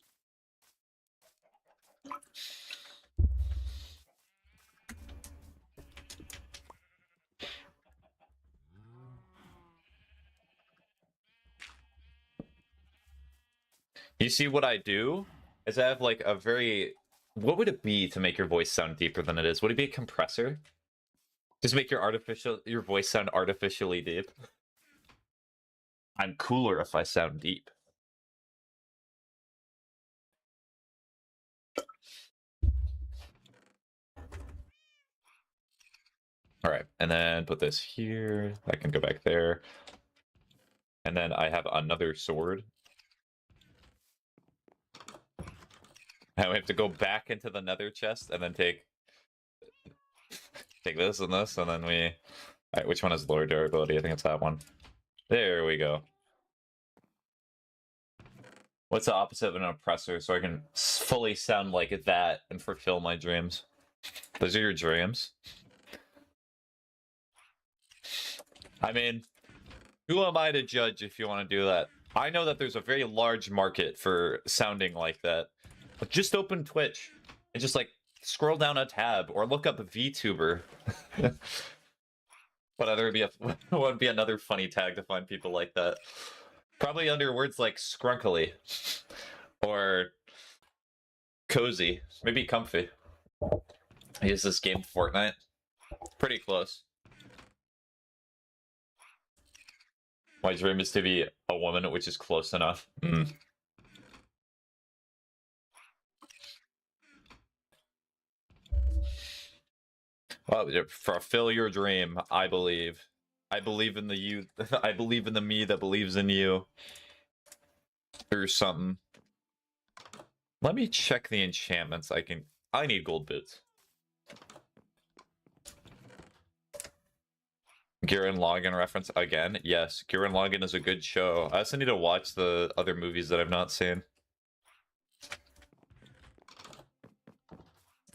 [SPEAKER 1] You see what I do is I have like a very... What would it be to make your voice sound deeper than it is? Would it be a compressor? Just make your voice sound artificially deep. I'm cooler if I sound deep. All right, and then put this here. I can go back there. And then I have another sword. And we have to go back into the nether chest and then take this and this, and then we... All right, which one has lower durability? I think it's that one. There we go. What's the opposite of an oppressor so I can fully sound like that and fulfill my dreams? Those are your dreams? I mean, who am I to judge if you want to do that? I know that there's a very large market for sounding like that. But just open Twitch and just like scroll down a tab or look up VTuber. What would be another funny tag to find people like that? Probably under words like scrunkily or cozy, maybe comfy. I use this game Fortnite. Pretty close. My dream is to be a woman, which is close enough. Well, fulfill your dream. I believe. I believe in the you. I believe in the me that believes in you. Or something. Let me check the enchantments. I need gold boots. Gurren Lagann reference again. Yes, Gurren Lagann is a good show. I also need to watch the other movies that I've not seen.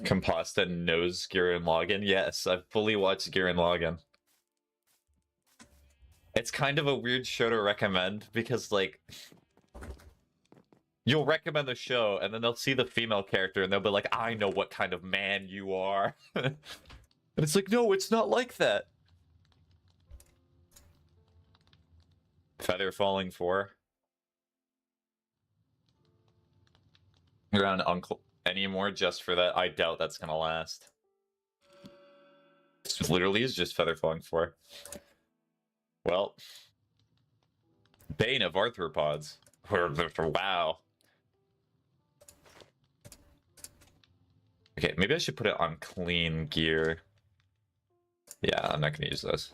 [SPEAKER 1] Composta knows Gurren Lagann. Yes, I've fully watched Gurren Lagann. It's kind of a weird show to recommend because, like, you'll recommend the show and then they'll see the female character and they'll be like, I know what kind of man you are. And it's like, no, it's not like that. Feather Falling 4. Around Uncle anymore just for that. I doubt that's gonna last. It literally is just Feather Falling 4. Well, Bane of Arthropods. Wow. Okay, maybe I should put it on clean gear. Yeah, I'm not gonna use this.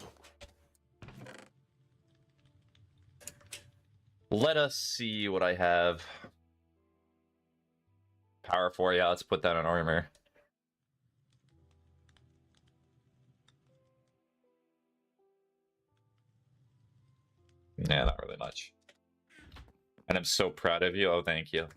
[SPEAKER 1] Let us see what I have. Power 4, yeah, let's put that on armor. Nah, not really much. And I'm so proud of you. Oh, thank you.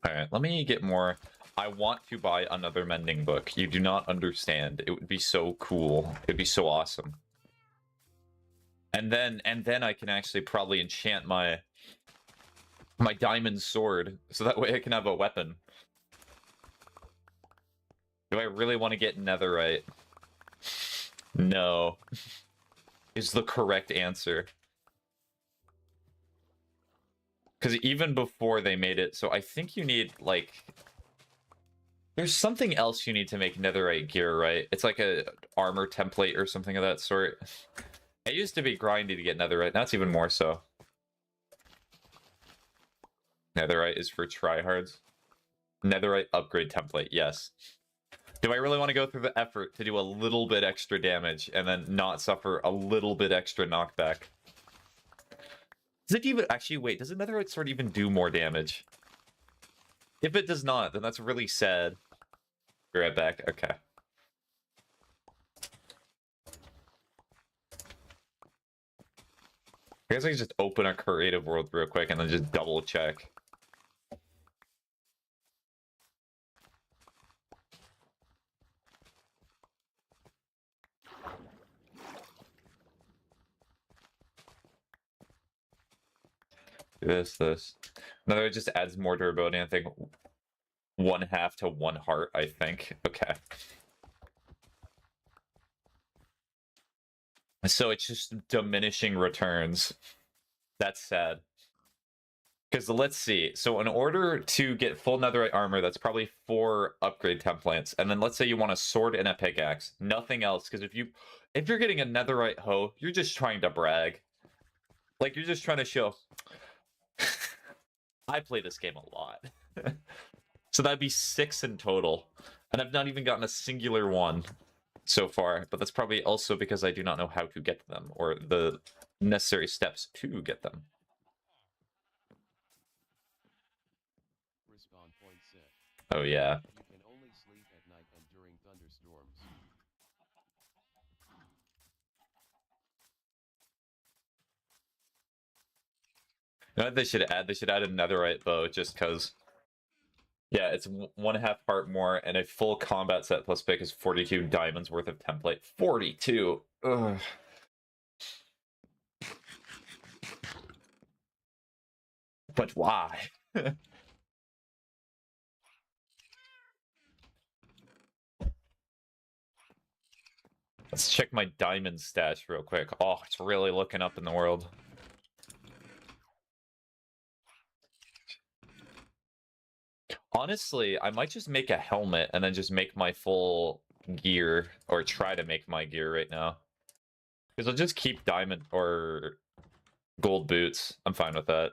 [SPEAKER 1] Alright, let me get more. I want to buy another mending book. You do not understand. It would be so cool. It would be so awesome. And then I can actually probably enchant my diamond sword, so that way I can have a weapon. Do I really want to get netherite? No. Is the correct answer. Because even before they made it, so I think you need, like... There's something else you need to make netherite gear, right? It's like a armor template or something of that sort. It used to be grindy to get netherite, now it's even more so. Netherite is for tryhards. Netherite upgrade template, yes. Do I really want to go through the effort to do a little bit extra damage and then not suffer a little bit extra knockback? Does it even... Actually, wait, does a netherite sword even do more damage? If it does not, then that's really sad. Be right back. Okay. I guess I can just open a creative world real quick and then just double check. This. Another, it just adds more durability. I think 1/2 to 1 heart, I think. Okay. So it's just diminishing returns. That's sad. Because let's see. So in order to get full netherite armor, that's probably 4 upgrade templates. And then let's say you want a sword and a pickaxe. Nothing else. Because if you're getting a netherite hoe, you're just trying to brag. Like, you're just trying to show... I play this game a lot. So that'd be 6 in total. And I've not even gotten a singular one so far. But that's probably also because I do not know how to get them. Or the necessary steps to get them.
[SPEAKER 3] Respawn point set.
[SPEAKER 1] Oh, yeah.
[SPEAKER 3] You can only sleep at night and during thunderstorms.
[SPEAKER 1] You know what they should add? They should add a netherite bow just because. Yeah, it's 1/2 heart more, and a full combat set plus pick is 42 diamonds worth of template. 42! Ugh. But why? Let's check my diamond stash real quick. Oh, it's really looking up in the world. Honestly, I might just make a helmet and then just make my full gear, or try to make my gear right now. Because I'll just keep diamond or gold boots. I'm fine with that.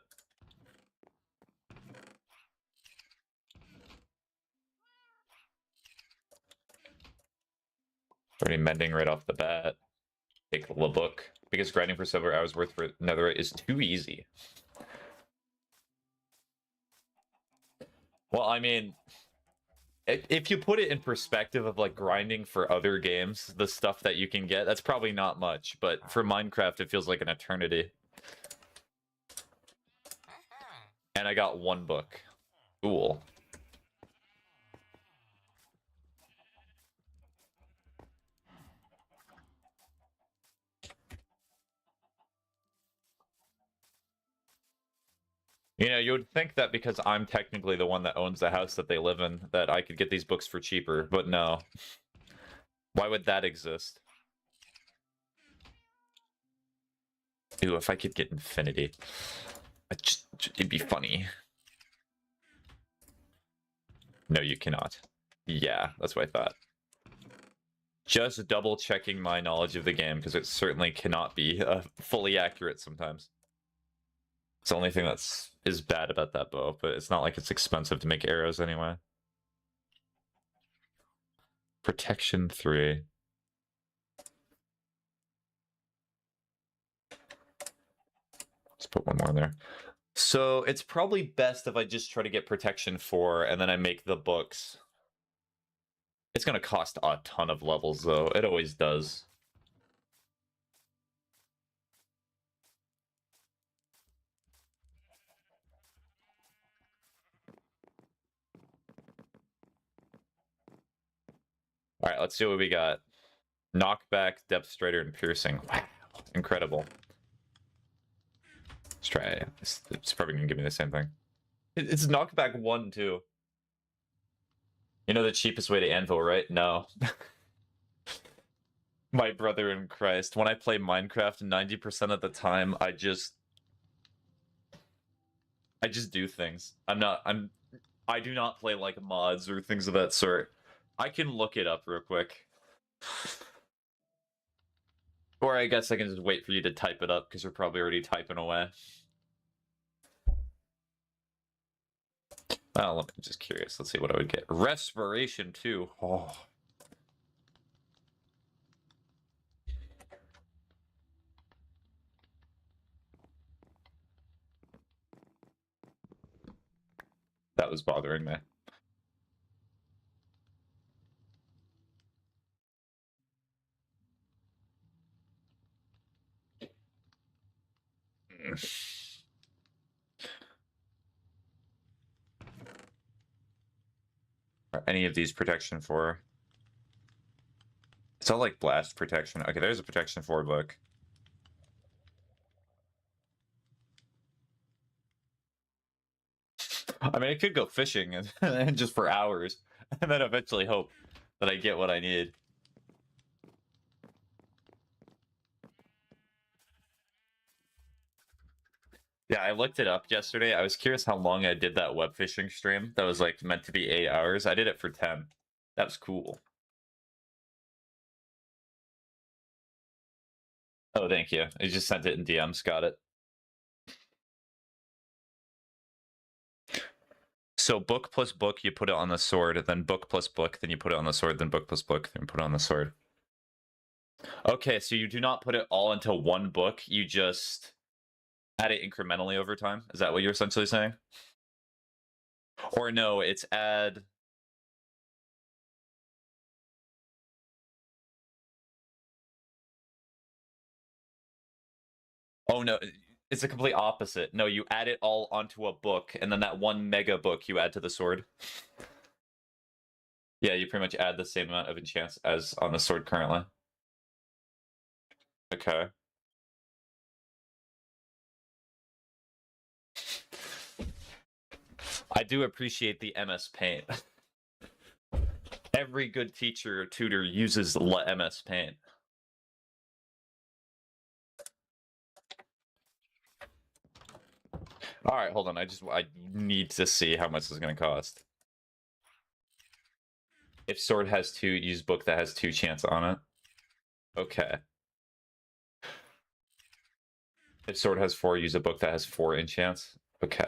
[SPEAKER 1] Already mending right off the bat. Take the book. Because grinding for several hours worth for netherite is too easy. Well, I mean, if you put it in perspective of like grinding for other games, the stuff that you can get, that's probably not much. But for Minecraft, it feels like an eternity. And I got 1 book. Cool. You know, you would think that because I'm technically the one that owns the house that they live in, that I could get these books for cheaper, but no. Why would that exist? Ooh, if I could get infinity. It'd be funny. No, you cannot. Yeah, that's what I thought. Just double checking my knowledge of the game, because it certainly cannot be fully accurate sometimes. It's the only thing is bad about that bow, but it's not like it's expensive to make arrows anyway. Protection 3. Let's put 1 more in there. So it's probably best if I just try to get protection 4 and then I make the books. It's going to cost a ton of levels though. It always does. All right, let's see what we got. Knockback, depth strider, and piercing. Wow, incredible. Let's try it. It's probably gonna give me the same thing. It's knockback 1 too. You know the cheapest way to anvil, right? No. My brother in Christ. When I play Minecraft, 90% of the time I just do things. I do not play like mods or things of that sort. I can look it up real quick. Or I guess I can just wait for you to type it up, because you're probably already typing away. Well, I'm just curious. Let's see what I would get. Respiration 2. Oh. That was bothering me. Are any of these protection 4? It's all like blast protection. Okay, there's a protection 4 book. I mean, I could go fishing and just for hours, and then eventually hope that I get what I need. Yeah, I looked it up yesterday. I was curious how long I did that web fishing stream. That was like meant to be 8 hours. I did it for 10. That was cool. Oh, thank you. I just sent it in DMs. Got it. So book plus book, you put it on the sword, then book plus book, then you put it on the sword, then book plus book, then put it on the sword. Okay, so you do not put it all into one book. You just add it incrementally over time. Is that what you're essentially saying? Or no, it's add... Oh, no. It's the complete opposite. No, you add it all onto a book, and then that one mega book you add to the sword. Yeah, you pretty much add the same amount of enchants as on the sword currently. Okay. I do appreciate the MS Paint. Every good teacher or tutor uses MS Paint. All right, hold on. I need to see how much this is going to cost. If sword has 2, use book that has 2 chance on it. Okay. If sword has 4, use a book that has 4 enchants. Okay.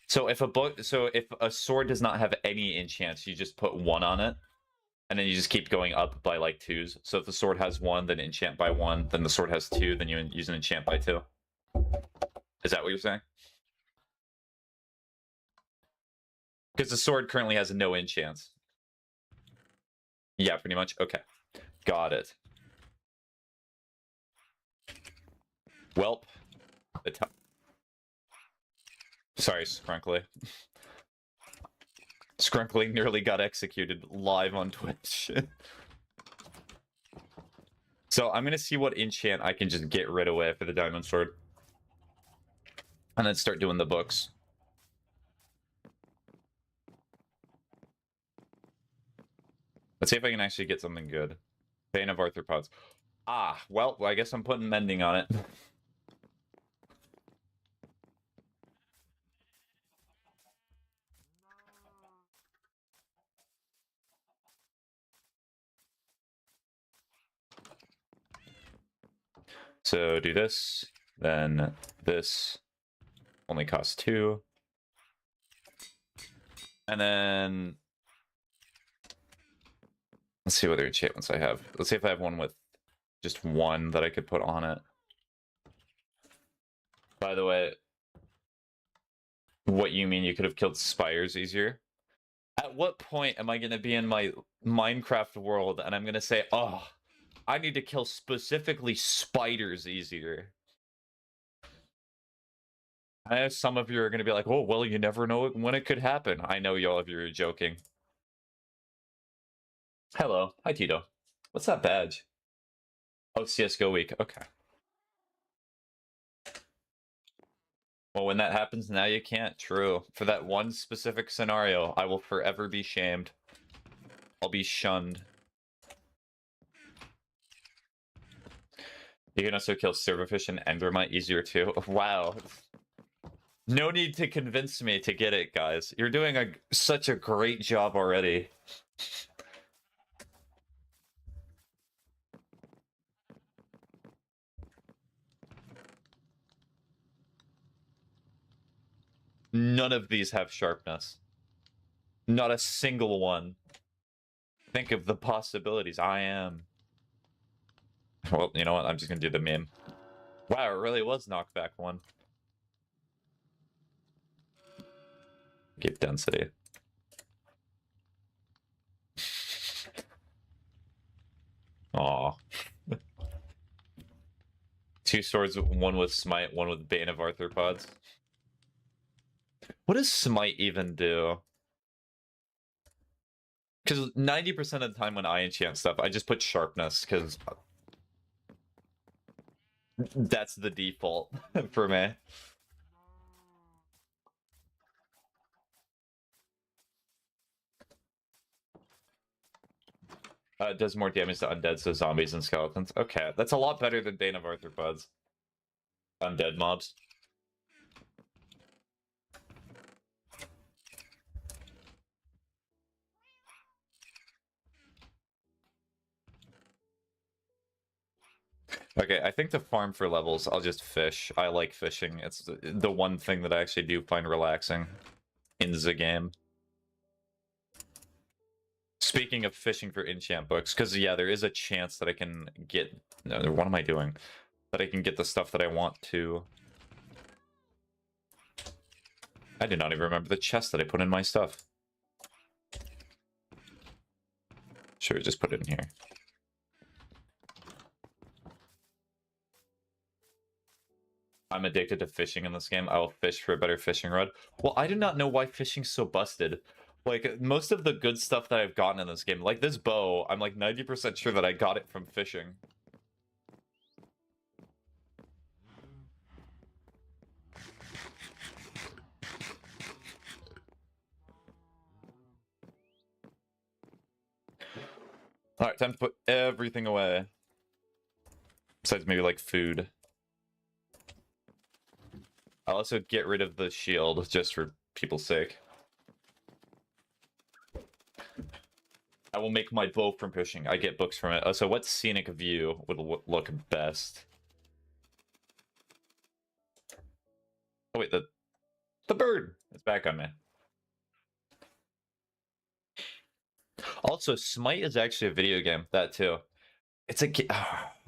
[SPEAKER 1] So if a sword does not have any enchants, you just put 1 on it, and then you just keep going up by like 2s. So if the sword has 1, then enchant by 1. Then the sword has 2, then you use an enchant by 2. Is that what you're saying? Because the sword currently has no enchants. Yeah, pretty much. Okay. Got it. Welp. Sorry, Scrunkly. Scrunkly nearly got executed live on Twitch. So I'm going to see what enchant I can just get rid of for the diamond sword. And then start doing the books. Let's see if I can actually get something good. Bane of Arthropods. Ah, well, I guess I'm putting mending on it. So do this, then this only costs 2. And then let's see what other enchantments I have. Let's see if I have one with just 1 that I could put on it. By the way, what you mean you could have killed spires easier? At what point am I going to be in my Minecraft world and I'm going to say, oh, I need to kill specifically spiders easier? I know some of you are going to be like, oh, well, you never know when it could happen. I know y'all of you are joking. Hello. Hi, Tito. What's that badge? Oh, CSGO week. Okay. Well, when that happens, now you can't. True. For that one specific scenario, I will forever be shamed. I'll be shunned. You can also kill silverfish and endermite easier too. Wow. No need to convince me to get it, guys. You're doing such a great job already. None of these have sharpness. Not a single one. Think of the possibilities. I am. Well, you know what? I'm just gonna do the meme. Wow, it really was knockback 1. Give density. Aw. 2 swords, 1 with smite, 1 with Bane of Arthropods. What does smite even do? Because 90% of the time when I enchant stuff, I just put sharpness, because that's the default for me. Does more damage to undead, so zombies and skeletons. Okay, that's a lot better than Bane of Arthropods. Undead mobs. Okay, I think to farm for levels, I'll just fish. I like fishing. It's the one thing that I actually do find relaxing in the game. Speaking of fishing for enchant books, because yeah, there is a chance that I can get... No, what am I doing? That I can get the stuff that I want to. I did not even remember the chest that I put in my stuff. Sure, just put it in here. I'm addicted to fishing in this game. I will fish for a better fishing rod. Well, I do not know why fishing's so busted. Like, most of the good stuff that I've gotten in this game, like this bow, I'm like 90% sure that I got it from fishing. Alright, time to put everything away. Besides maybe like food. I'll also get rid of the shield just for people's sake. I will make my bow from fishing. I get books from it. So what scenic view would look best? Oh wait, the bird is back on me. Also, Smite is actually a video game. That too. It's a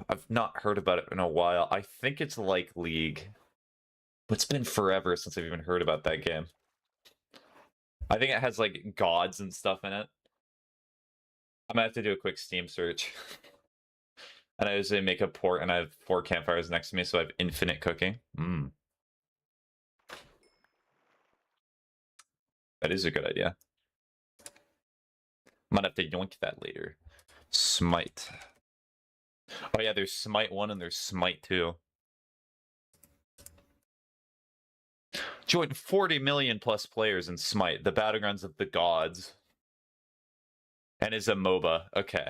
[SPEAKER 1] I've not heard about it in a while. I think it's like League. But it's been forever since I've even heard about that game. I think it has like gods and stuff in it. I'm gonna have to do a quick Steam search. And I usually make a port and I have 4 campfires next to me, so I have infinite cooking. That is a good idea. Might have to yoink that later. Smite. Oh yeah, there's Smite 1 and there's Smite 2. Joined 40 million plus players in Smite, the battlegrounds of the gods. And is a MOBA. Okay.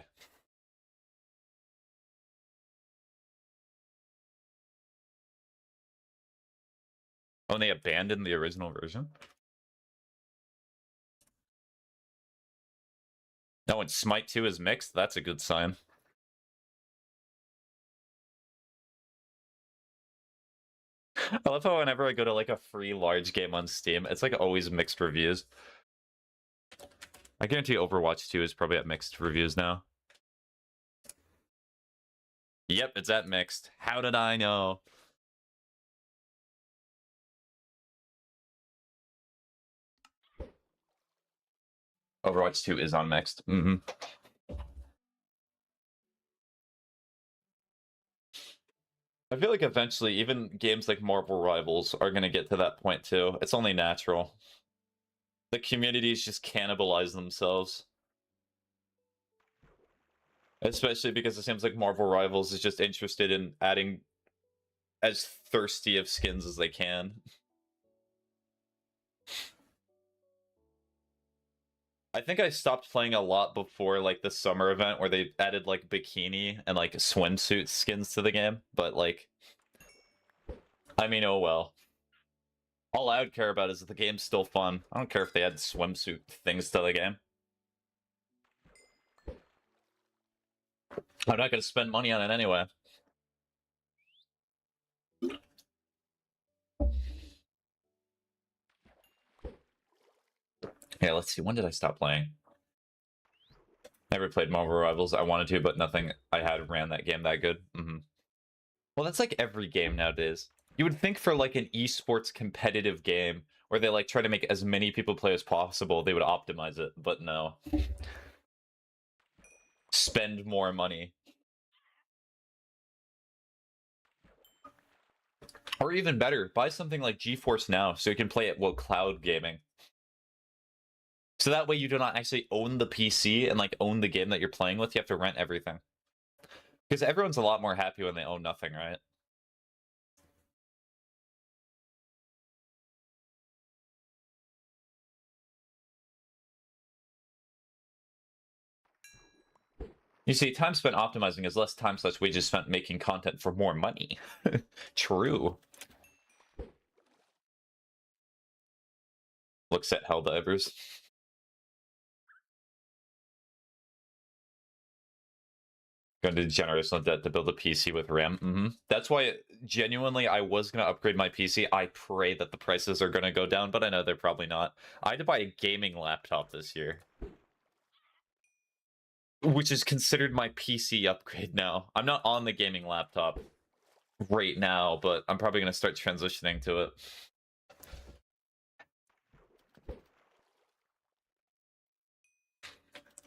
[SPEAKER 1] Oh, and they abandoned the original version? No, and Smite 2 is mixed? That's a good sign. I love how whenever I go to like a free large game on Steam, it's like always mixed reviews. I guarantee Overwatch 2 is probably at mixed reviews now. Yep, it's at mixed. How did I know? Overwatch 2 is on mixed. I feel like eventually even games like Marvel Rivals are going to get to that point too. It's only natural. The communities just cannibalize themselves. Especially because it seems like Marvel Rivals is just interested in adding as thirsty of skins as they can. I think I stopped playing a lot before like the summer event where they added like bikini and like swimsuit skins to the game, but like, I mean, oh well. All I would care about is that the game's still fun. I don't care if they add swimsuit things to the game. I'm not going to spend money on it anyway. Yeah, let's see. When did I stop playing? Never played Marvel Rivals. I wanted to, but nothing I had ran that game that good. Well, that's like every game nowadays. You would think for like an esports competitive game where they like try to make as many people play as possible, they would optimize it, but no. Spend more money. Or even better, buy something like GeForce Now so you can play it while cloud gaming. So that way you do not actually own the PC and like own the game that you're playing with. You have to rent everything. Because everyone's a lot more happy when they own nothing, right? You see, time spent optimizing is less time / wages spent making content for more money. True. Looks at Helldivers. Going to generational debt to build a PC with RAM. That's why, genuinely, I was going to upgrade my PC. I pray that the prices are going to go down, but I know they're probably not. I had to buy a gaming laptop this year, which is considered my PC upgrade now. I'm not on the gaming laptop right now, but I'm probably going to start transitioning to it.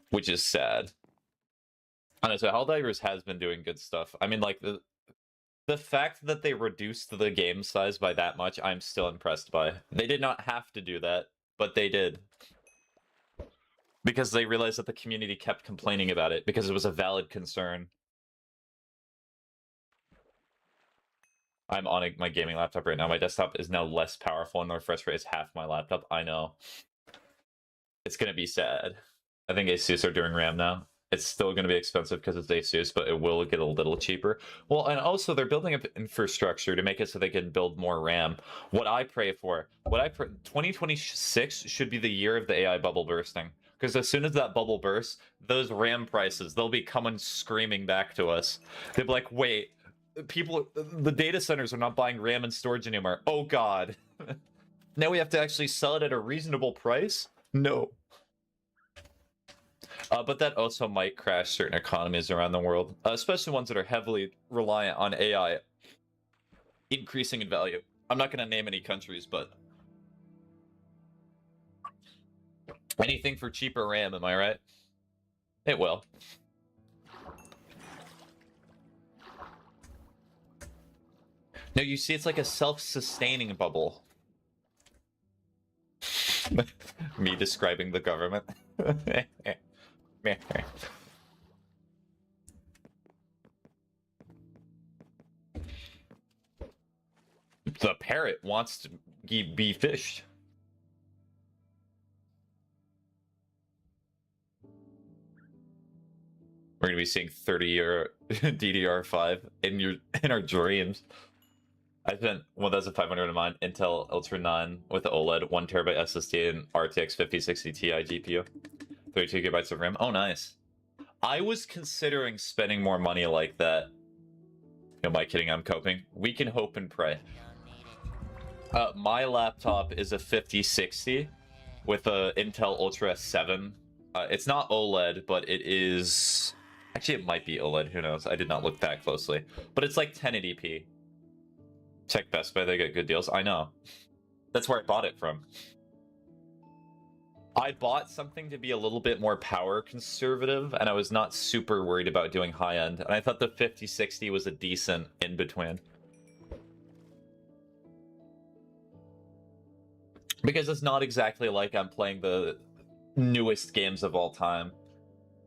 [SPEAKER 1] Which is sad. I know, so Helldivers has been doing good stuff. I mean, like, the fact that they reduced the game size by that much, I'm still impressed by. They did not have to do that, but they did. Because they realized that the community kept complaining about it, because it was a valid concern. I'm on my gaming laptop right now. My desktop is now less powerful and the refresh rate is half my laptop. I know. It's going to be sad. I think Asus are doing RAM now. It's still going to be expensive because it's Asus, but it will get a little cheaper. Well, and also they're building up infrastructure to make it so they can build more RAM. What I pray for, 2026 should be the year of the AI bubble bursting. Because as soon as that bubble bursts, those RAM prices, they'll be coming screaming back to us. They'll be like, wait, the data centers are not buying RAM and storage anymore. Oh god. Now we have to actually sell it at a reasonable price? No. But that also might crash certain economies around the world, especially ones that are heavily reliant on AI increasing in value. I'm not going to name any countries, but anything for cheaper RAM, am I right? It will. No, you see, it's like a self-sustaining bubble. Me describing the government. The parrot wants to be fished. We're gonna be seeing 30-year DDR5 in our dreams. I spent 1,500 of mine Intel Ultra 9 with the OLED, 1TB SSD, and RTX 5060 Ti GPU, 32 GB of RAM. Oh, nice. I was considering spending more money like that. Am I kidding? I'm coping. We can hope and pray. My laptop is a 5060 with a Intel Ultra 7. It's not OLED, but it is... Actually, it might be OLED. Who knows? I did not look that closely. But it's like 1080p. Check Best Buy, they get good deals. I know. That's where I bought it from. I bought something to be a little bit more power conservative, and I was not super worried about doing high-end. And I thought the 5060 was a decent in-between. Because it's not exactly like I'm playing the newest games of all time.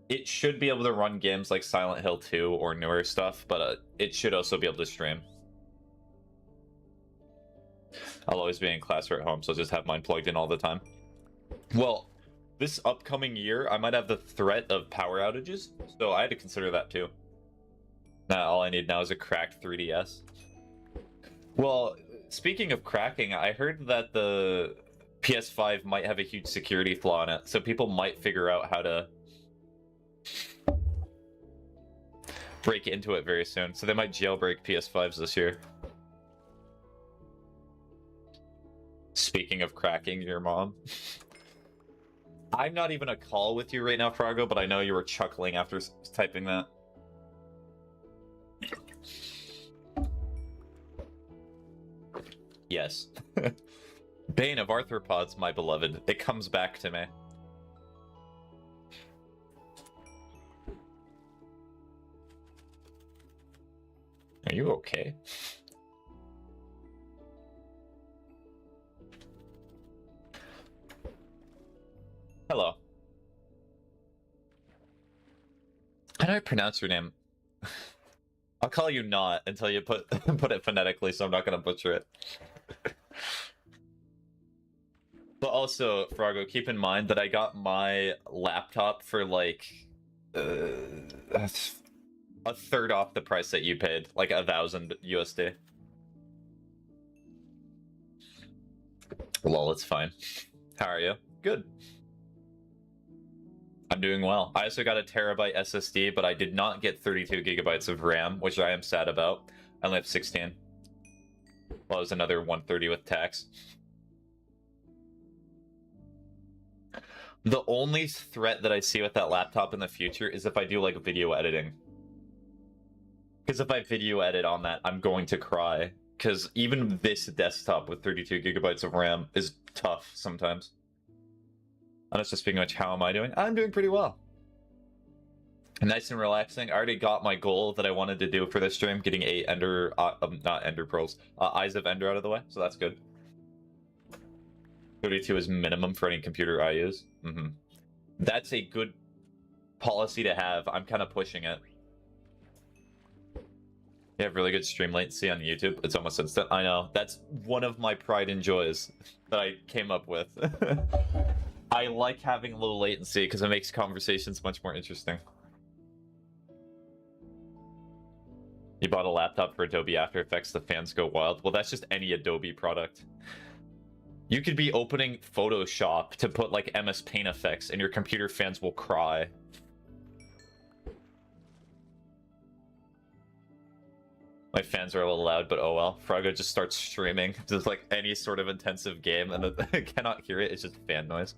[SPEAKER 1] It should be able to run games like Silent Hill 2 or newer stuff, but it should also be able to stream. I'll always be in class or at home, so I'll just have mine plugged in all the time. Well, this upcoming year, I might have the threat of power outages, so I had to consider that too. Now, all I need now is a cracked 3DS. Well, speaking of cracking, I heard that the PS5 might have a huge security flaw in it, so people might figure out how to break into it very soon. So they might jailbreak PS5s this year. Speaking of cracking your mom. I'm not even a call with you right now, Frago, but I know you were chuckling after typing that. Yes. Bane of arthropods, my beloved. It comes back to me. Are you okay? Hello. How do I pronounce your name? I'll call you not until you put it phonetically, so I'm not gonna butcher it. But also, Frago, keep in mind that I got my laptop for like That's a third off the price that you paid, like 1,000 USD. Lol, it's fine. How are you? Good. I'm doing well. I also got a terabyte SSD, but I did not get 32 gigabytes of RAM, which I am sad about. I only have 16. Well, it was another 130 with tax. The only threat that I see with that laptop in the future is if I do like video editing. Because if I video edit on that, I'm going to cry. Because even this desktop with 32 gigabytes of RAM is tough sometimes. And that's just speaking much, how am I doing? I'm doing pretty well. Nice and relaxing. I already got my goal that I wanted to do for this stream, getting 8 Ender, not Ender Pearls, Eyes of Ender out of the way, so that's good. 32 is minimum for any computer I use. That's a good policy to have. I'm kind of pushing it. You have really good stream latency on YouTube. It's almost instant. I know. That's one of my pride and joys that I came up with. I like having low latency because it makes conversations much more interesting. You bought a laptop for Adobe After Effects, the fans go wild. Well, that's just any Adobe product. You could be opening Photoshop to put like MS Paint effects and your computer fans will cry. My fans are a little loud, but oh well. Frago just starts streaming, just like any sort of intensive game, and I cannot hear it. It's just fan noise.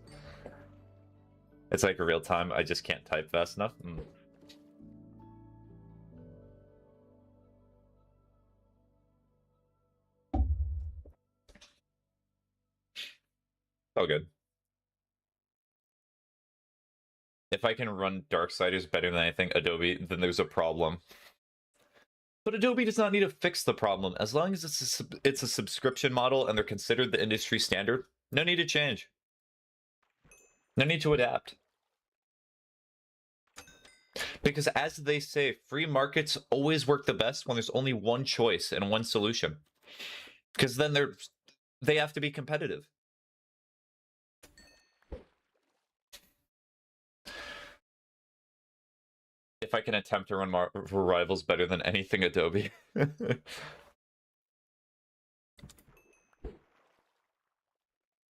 [SPEAKER 1] It's like real time. I just can't type fast enough. Oh, good. If I can run Darksiders better than anything Adobe, then there's a problem. But Adobe does not need to fix the problem. As long as it's a subscription model and they're considered the industry standard, no need to change. No need to adapt. Because as they say, free markets always work the best when there's only one choice and one solution. Because then they have to be competitive. If I can attempt to run Marvel Rivals better than anything Adobe.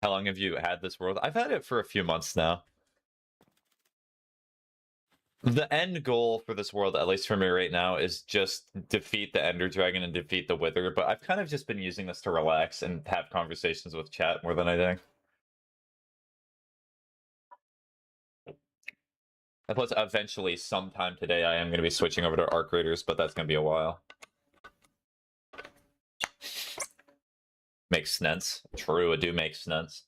[SPEAKER 1] How long have you had this world? I've had it for a few months now. The end goal for this world, at least for me right now, is just defeat the Ender Dragon and defeat the Wither, but I've kind of just been using this to relax and have conversations with chat more than anything. And plus, eventually, sometime today, I am going to be switching over to Arc Raiders, but that's going to be a while. Makes sense. True, it do make sense.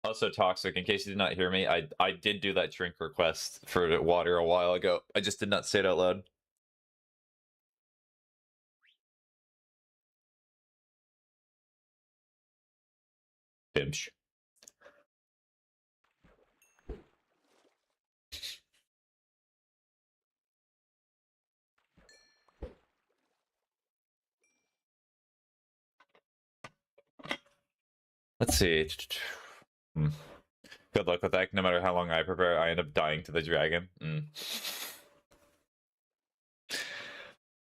[SPEAKER 1] Also, Toxic, in case you did not hear me, I did do that drink request for water a while ago. I just did not say it out loud. Bimsh. Let's see. Good luck with that. No matter how long I prepare, I end up dying to the dragon.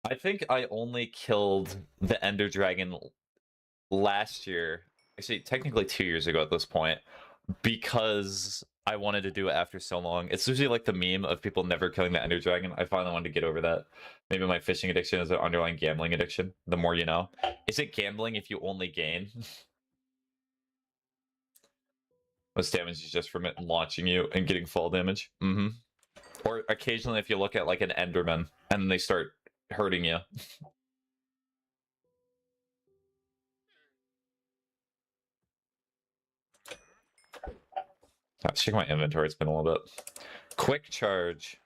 [SPEAKER 1] I think I only killed the Ender Dragon last year. Actually, technically 2 years ago at this point. Because I wanted to do it after so long. It's usually like the meme of people never killing the Ender Dragon. I finally wanted to get over that. Maybe my fishing addiction is an underlying gambling addiction. The more you know. Is it gambling if you only gain? Most damage is just from it launching you and getting fall damage. Or occasionally if you look at like an Enderman and they start hurting you. Let's check my inventory. It's been a little bit. Quick charge.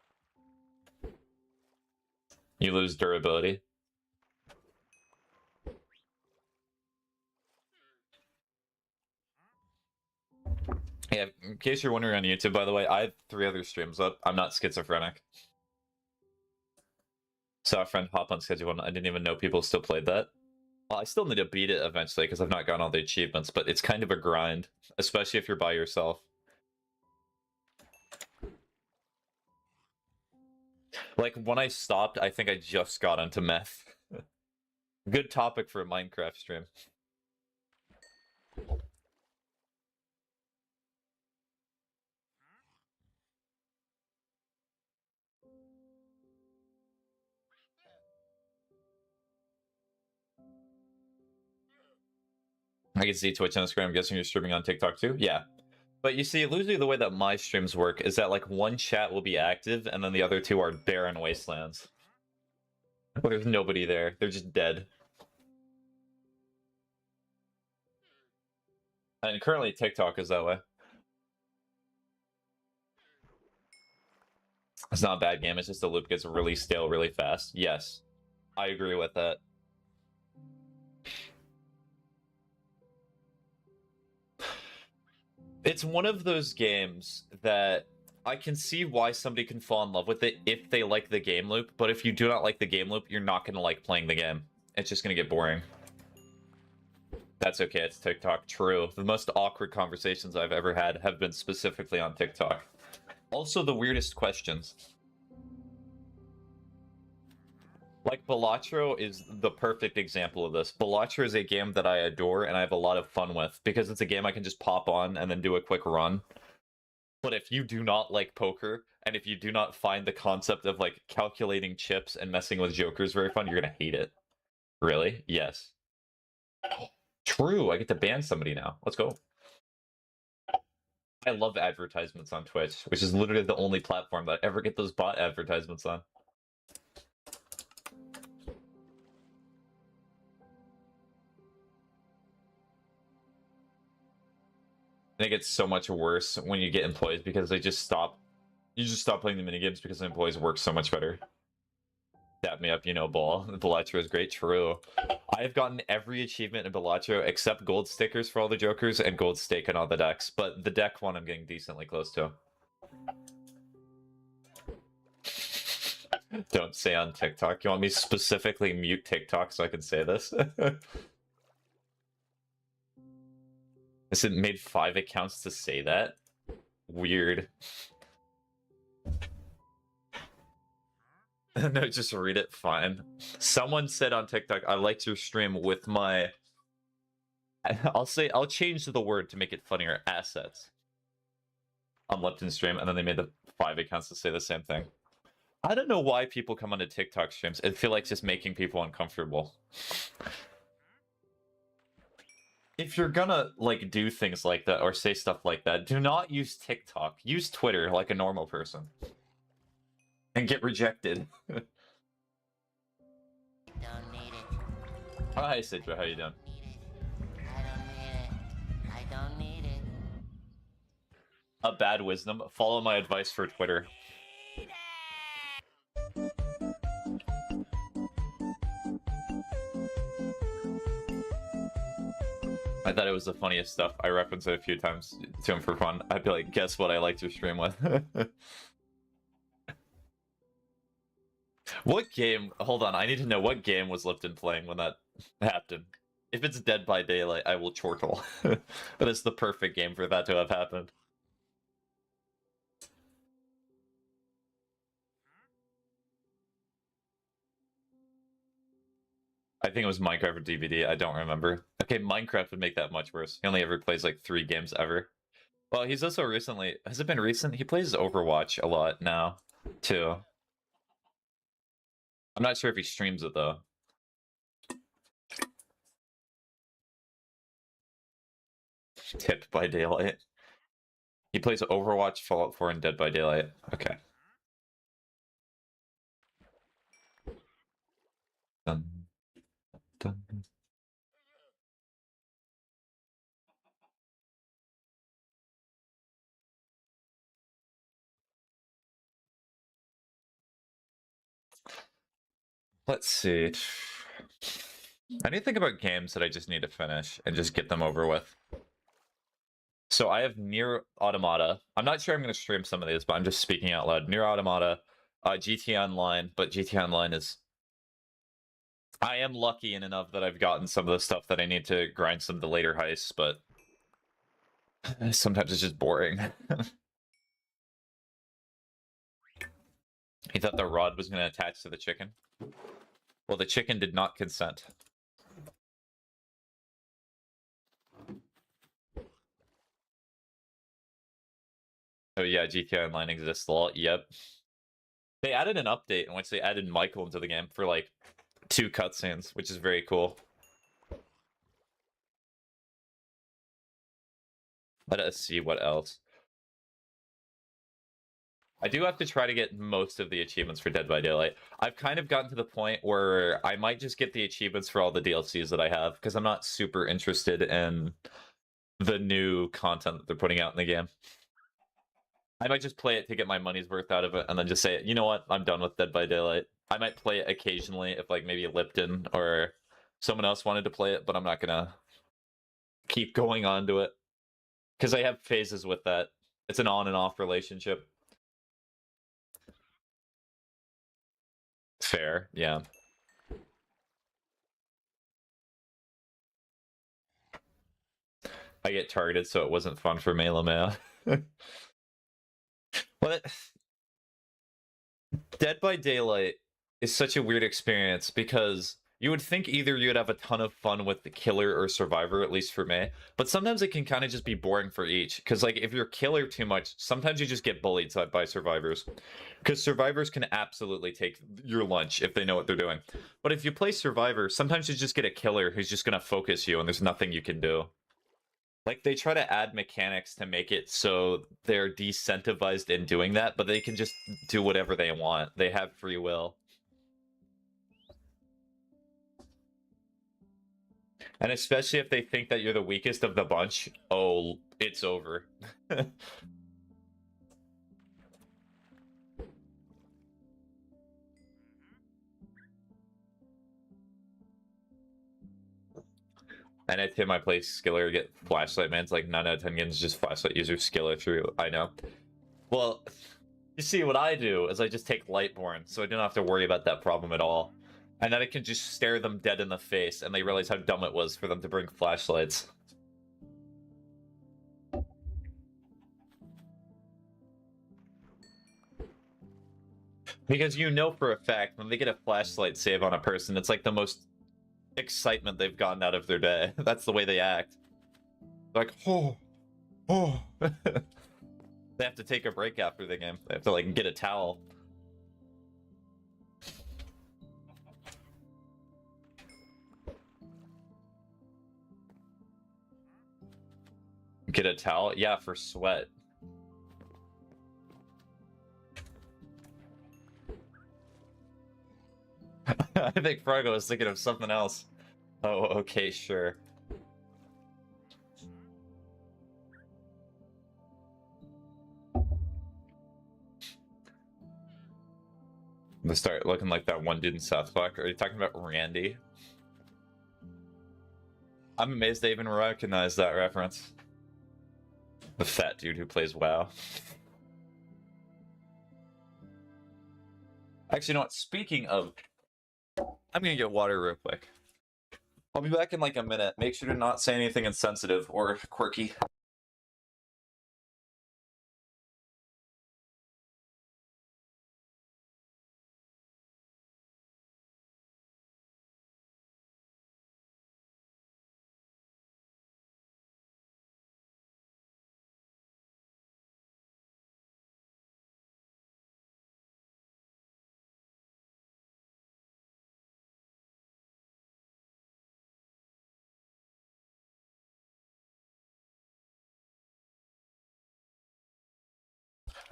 [SPEAKER 1] You lose durability. Yeah, in case you're wondering on YouTube, by the way, I have 3 other streams up. I'm not schizophrenic. Saw a friend hop on schedule one. I didn't even know people still played that. Well, I still need to beat it eventually because I've not gotten all the achievements, but it's kind of a grind, especially if you're by yourself. Like, when I stopped, I think I just got into meth. Good topic for a Minecraft stream. I can see Twitch and Instagram. I'm guessing you're streaming on TikTok too? Yeah. But you see, usually the way that my streams work is that, like, one chat will be active, and then the other two are barren wastelands. There's nobody there. They're just dead. And currently TikTok is that way. It's not a bad game, it's just the loop gets really stale really fast. Yes. I agree with that. It's one of those games that I can see why somebody can fall in love with it if they like the game loop, but if you do not like the game loop, you're not going to like playing the game. It's just going to get boring. That's okay, it's TikTok. True. The most awkward conversations I've ever had have been specifically on TikTok. Also the weirdest questions. Like, Balatro is the perfect example of this. Balatro is a game that I adore and I have a lot of fun with, because it's a game I can just pop on and then do a quick run. But if you do not like poker, and if you do not find the concept of, like, calculating chips and messing with jokers very fun, you're gonna hate it. Really? Yes. True, I get to ban somebody now. Let's go. I love advertisements on Twitch, which is literally the only platform that I ever get those bot advertisements on. I think it's so much worse when you get employees because they just stop. You just stop playing the minigames because the employees work so much better. Dap me up, you know, ball. Balatro is great. True. I've gotten every achievement in Balatro except gold stickers for all the jokers and gold stake on all the decks, but the deck one I'm getting decently close to. Don't say on TikTok. You want me to specifically mute TikTok so I can say this? Is it made 5 accounts to say that? Weird. No, just read it, fine. Someone said on TikTok, I liked your stream with my... I'll change the word to make it funnier, assets. On Lipton's stream, and then they made the 5 accounts to say the same thing. I don't know why people come onto TikTok streams. It feels like just making people uncomfortable. If you're gonna, like, do things like that or say stuff like that, do not use TikTok. Use Twitter like a normal person. And get rejected.
[SPEAKER 2] Don't need it.
[SPEAKER 1] Hi, Sidra, how you doing?
[SPEAKER 2] I don't need it.
[SPEAKER 1] A bad wisdom. Follow my advice for Twitter. I thought it was the funniest stuff. I referenced it a few times to him for fun. I'd be like, guess what I liked your stream with? What game? Hold on, I need to know what game was Lipton playing when that happened. If it's Dead by Daylight, I will chortle. But it's the perfect game for that to have happened. I think it was Minecraft or DVD, I don't remember. Okay, Minecraft would make that much worse. He only ever plays like 3 games ever. Well, he's also recently... Has it been recent? He plays Overwatch a lot now, too. I'm not sure if he streams it, though. Tipped by Daylight. He plays Overwatch, Fallout 4, and Dead by Daylight. Okay. Dun, dun. Let's see. I need to think about games that I just need to finish and just get them over with. So I have Nier Automata. I'm not sure I'm going to stream some of these, but I'm just speaking out loud. Nier Automata, GTA Online, but GTA Online is... I am lucky in enough that I've gotten some of the stuff that I need to grind some of the later heists, but sometimes it's just boring. He thought the rod was going to attach to the chicken. Well, the chicken did not consent. Oh yeah, GTA Online exists, lol. Yep. They added an update in which they added Michael into the game for like 2 cutscenes, which is very cool. Let us see what else. I do have to try to get most of the achievements for Dead by Daylight. I've kind of gotten to the point where I might just get the achievements for all the DLCs that I have, because I'm not super interested in the new content that they're putting out in the game. I might just play it to get my money's worth out of it, and then just say, you know what, I'm done with Dead by Daylight. I might play it occasionally if like maybe Lipton or someone else wanted to play it, but I'm not gonna keep going on to it. Because I have phases with that. It's an on and off relationship. Fair, yeah. I get targeted, so it wasn't fun for me, Lamea. But Dead by Daylight is such a weird experience because you would think either you'd have a ton of fun with the killer or survivor, at least for me, but sometimes it can kind of just be boring for each. Because like if you're killer too much, sometimes you just get bullied by survivors. Because survivors can absolutely take your lunch if they know what they're doing. But if you play survivor, sometimes you just get a killer who's just going to focus you and there's nothing you can do. Like, they try to add mechanics to make it so they're decentivized in doing that, but they can just do whatever they want. They have free will. And especially if they think that you're the weakest of the bunch, oh, it's over. And at Tim, I play Skiller, get Flashlight Man's like 9 out of 10 games just Flashlight user Skiller through. I know. Well, you see, what I do is I just take Lightborn, so I don't have to worry about that problem at all. And then I can just stare them dead in the face, and they realize how dumb it was for them to bring flashlights. Because you know for a fact, when they get a flashlight save on a person, it's like the most excitement they've gotten out of their day. That's the way they act. Like, oh. They have to take a break after the game. They have to like get a towel. Get a towel? Yeah, for sweat. I think Frago was thinking of something else. Oh, okay, sure. They start looking like that one dude in South Park. Are you talking about Randy? I'm amazed they even recognize that reference. The fat dude who plays WoW. Actually, you know what? Speaking of... I'm gonna get water real quick. I'll be back in like a minute. Make sure to not say anything insensitive or quirky.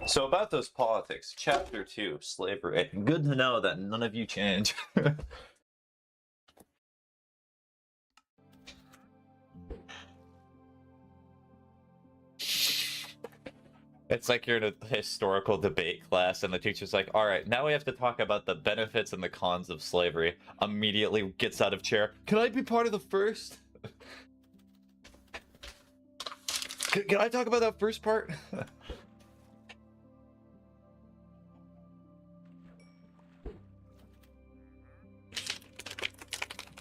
[SPEAKER 1] So about those politics, chapter 2, slavery. Good to know that none of you change. It's like you're in a historical debate class and the teacher's like, all right, now we have to talk about the benefits and the cons of slavery. Immediately gets out of chair. Can I be part of the first? Can I talk about that first part?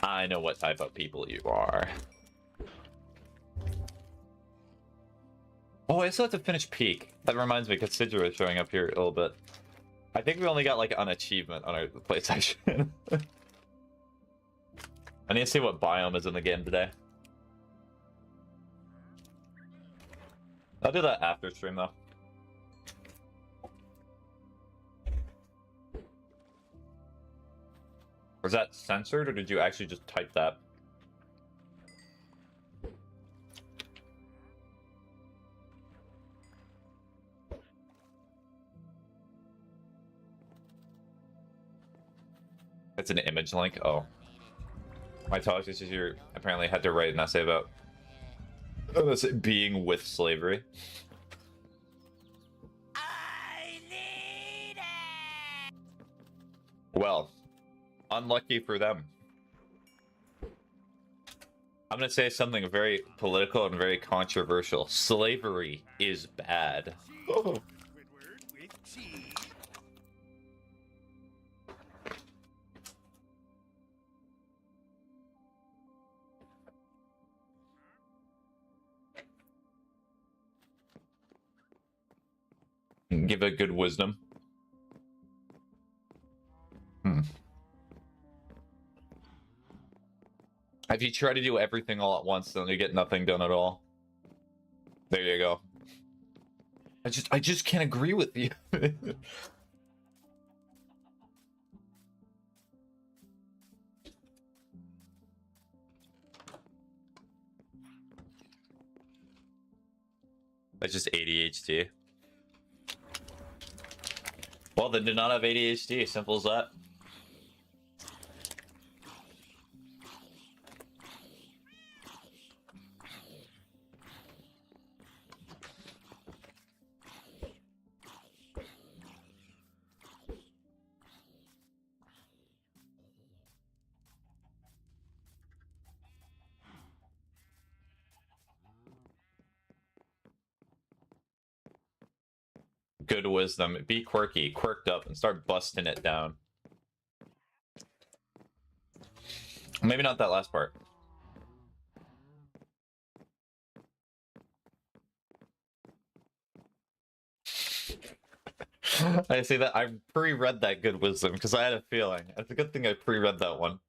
[SPEAKER 1] I know what type of people you are. Oh, I still have to finish Peak. That reminds me, Considera is showing up here a little bit. I think we only got like an achievement on our play section. I need to see what biome is in the game today. I'll do that after stream though. Was that censored or did you actually just type that? It's an image link? Oh. My talk this year apparently had to write an essay about this being with slavery.
[SPEAKER 2] I need it.
[SPEAKER 1] Well, unlucky for them. I'm gonna say something very political and very controversial. Slavery is bad. Oh. Give it good wisdom. If you try to do everything all at once, then you get nothing done at all. There you go. I just can't agree with you. That's just ADHD. Well, then do not have ADHD. Simple as that. Good wisdom. Be quirky, quirked up, and start busting it down. Maybe not that last part. I see that. I pre-read that good wisdom because I had a feeling. It's a good thing I pre-read that one.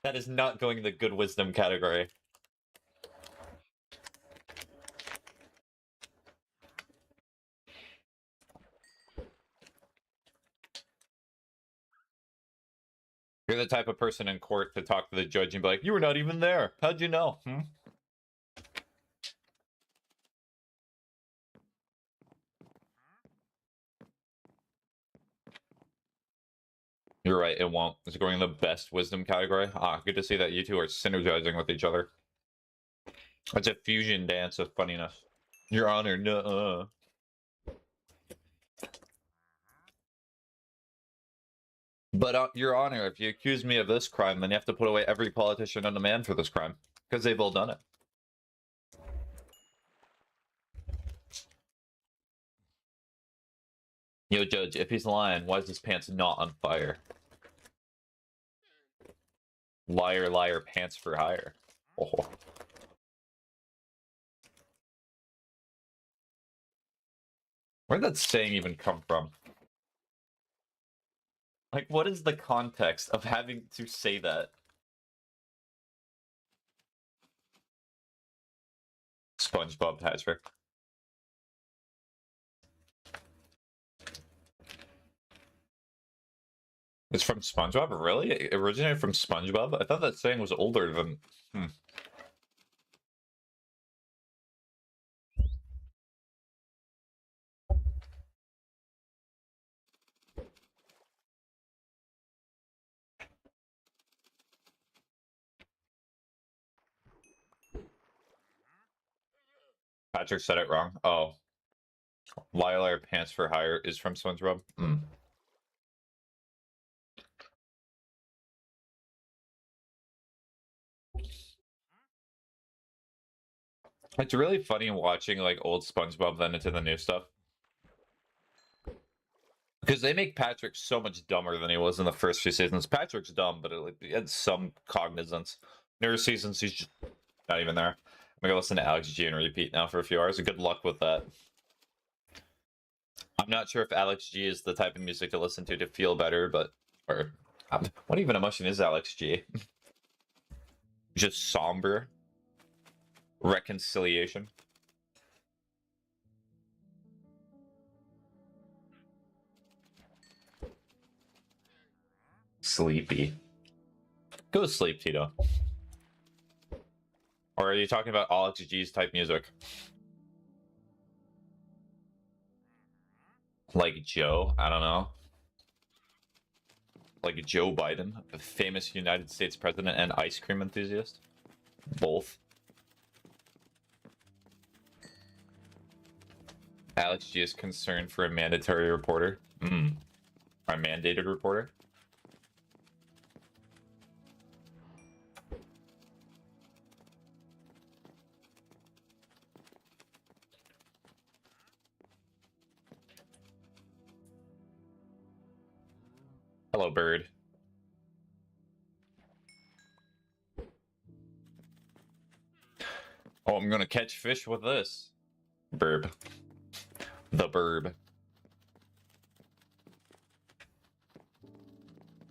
[SPEAKER 1] That is not going in the good wisdom category. You're the type of person in court to talk to the judge and be like, "You were not even there. How'd you know?" You're right, it won't. It's going in the best wisdom category. Ah, good to see that you two are synergizing with each other. It's a fusion dance of funniness. Your Honor, nuh-uh. But, Your Honor, if you accuse me of this crime, then you have to put away every politician and a man for this crime. Because they've all done it. Yo, Judge, if he's lying, why is his pants not on fire? Liar, liar, pants for hire. Oh. Where'd that saying even come from? Like, what is the context of having to say that? SpongeBob Patrick. It's from SpongeBob? Really? It originated from SpongeBob? I thought that saying was older than... Patrick said it wrong. Oh. Liar, liar, pants for hire is from SpongeBob? It's really funny watching like old SpongeBob then into the new stuff. Because they make Patrick so much dumber than he was in the first few seasons. Patrick's dumb, but he had some cognizance. Newer seasons, he's just not even there. I'm gonna go listen to Alex G and repeat now for a few hours. Good luck with that. I'm not sure if Alex G is the type of music to listen to feel better, but what even emotion is Alex G? Just somber reconciliation. Sleepy. Go to sleep, Tito. Or are you talking about Alex G's type music? Like Joe? I don't know. Like Joe Biden, a famous United States president and ice cream enthusiast? Both. Alex G is concerned for a mandatory reporter. A mandated reporter? Hello, bird. Oh, I'm gonna catch fish with this. Burb. The burb.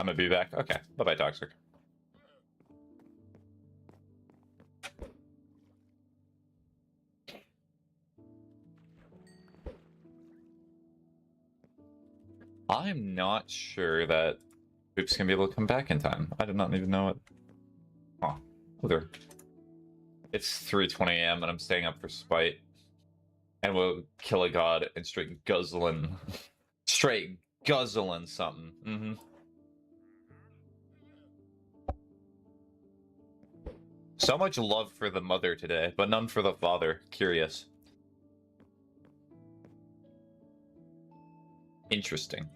[SPEAKER 1] I'm gonna be back. Okay. Bye-bye, Toxic. I'm not sure that Boop's gonna be able to come back in time. I did not even know it. Huh. Other. It's 3:20 a.m. and I'm staying up for spite. And we'll kill a god and straight guzzling. Straight guzzling something. So much love for the mother today, but none for the father. Curious. Interesting.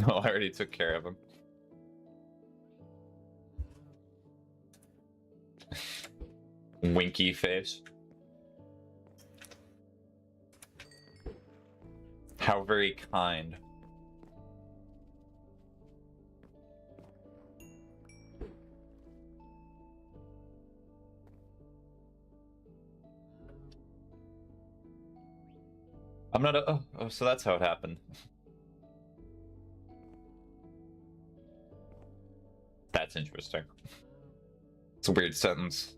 [SPEAKER 1] Oh, I already took care of him. Winky face. How very kind. I'm not a... Oh, so that's how it happened. That's interesting. It's a weird sentence.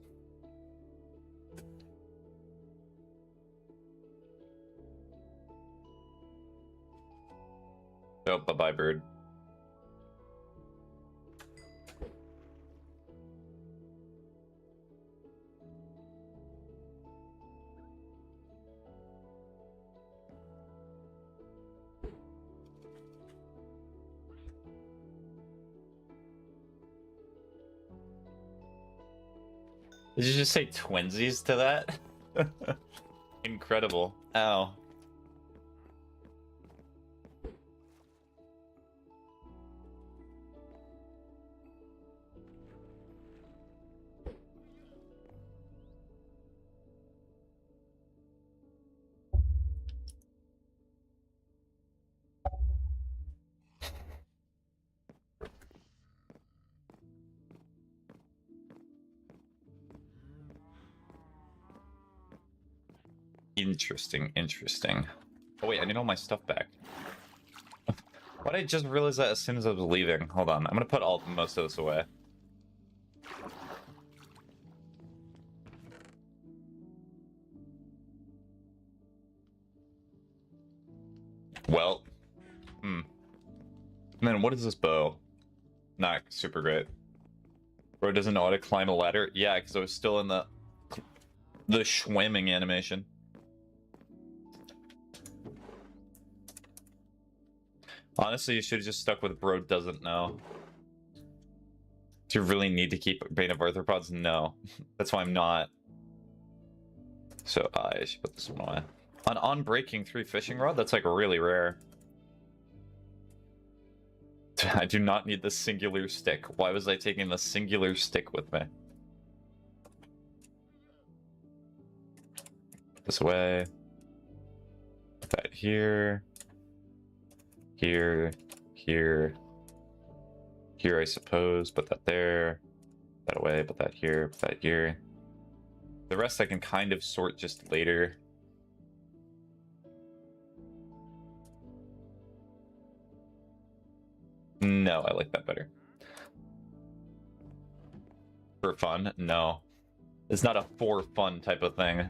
[SPEAKER 1] Oh, bye-bye, bird. Did you just say twinsies to that? Incredible. Ow. Interesting. Oh wait, I need all my stuff back. Why did I just realize that as soon as I was leaving? Hold on, I'm gonna put most of this away. Well, Man, what is this bow? Not super great. Bro doesn't know how to climb a ladder? Yeah, because I was still in the swimming animation. Honestly, you should have just stuck with bro doesn't know. Do you really need to keep Bane of Arthropods? No. That's why I'm not. So I should put this one away. An on-breaking 3 fishing rod? That's like really rare. I do not need the singular stick. Why was I taking the singular stick with me? This way. Put that here. Here, I suppose. Put that there. That away, put that here, put that here. The rest I can kind of sort just later. No, I like that better. For fun? No. It's not a for fun type of thing.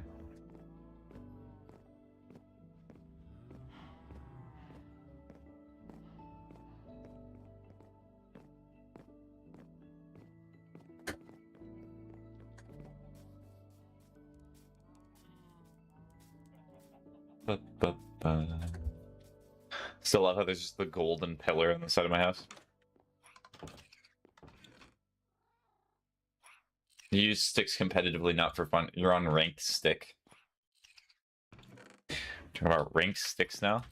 [SPEAKER 1] Still love how there's just the golden pillar on the side of my house. You use sticks competitively, not for fun. You're on ranked stick. Talking about ranked sticks now.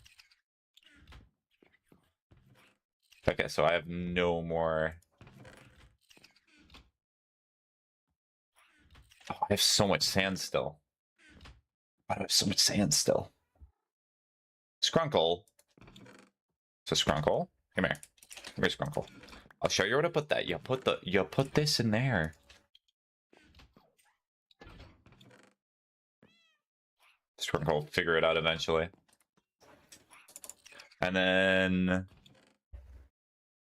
[SPEAKER 1] Okay, so I have no more. Oh, I have so much sand still. Why do I have so much sand still? Scrunkle. So Scrunkle, come here. Come here, Scrunkle. I'll show you where to put that. You put this in there. Scrunkle, figure it out eventually. And then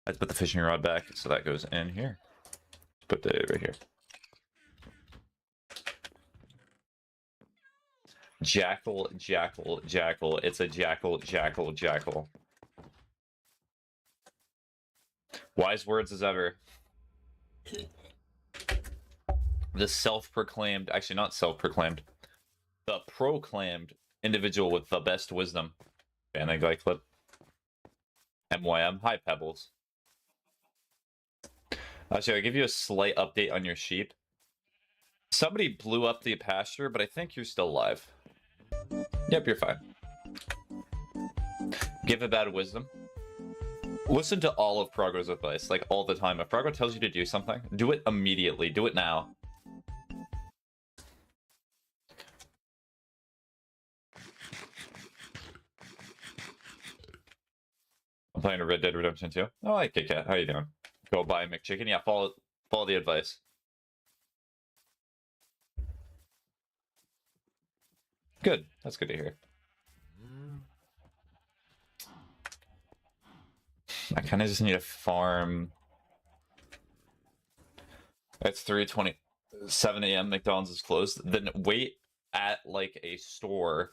[SPEAKER 1] let's put the fishing rod back, so that goes in here. Put it right here. Jackal, jackal, jackal. It's a jackal, jackal, jackal. Wise words as ever. The self-proclaimed, actually not self-proclaimed, the proclaimed individual with the best wisdom. And I like clip. MYM. Hi, Pebbles. Actually, I'll give you a slight update on your sheep. Somebody blew up the pasture, but I think you're still alive. Yep, you're fine. Give a bad wisdom. Listen to all of Prago's advice, like all the time. If Prago tells you to do something, do it immediately. Do it now. I'm playing Red Dead Redemption 2. Oh, hi, Kit Kat. How you doing? Go buy McChicken. Yeah, follow the advice. Good. That's good to hear. I kind of just need to farm. It's 3:27 a.m. McDonald's is closed. Then wait at like a store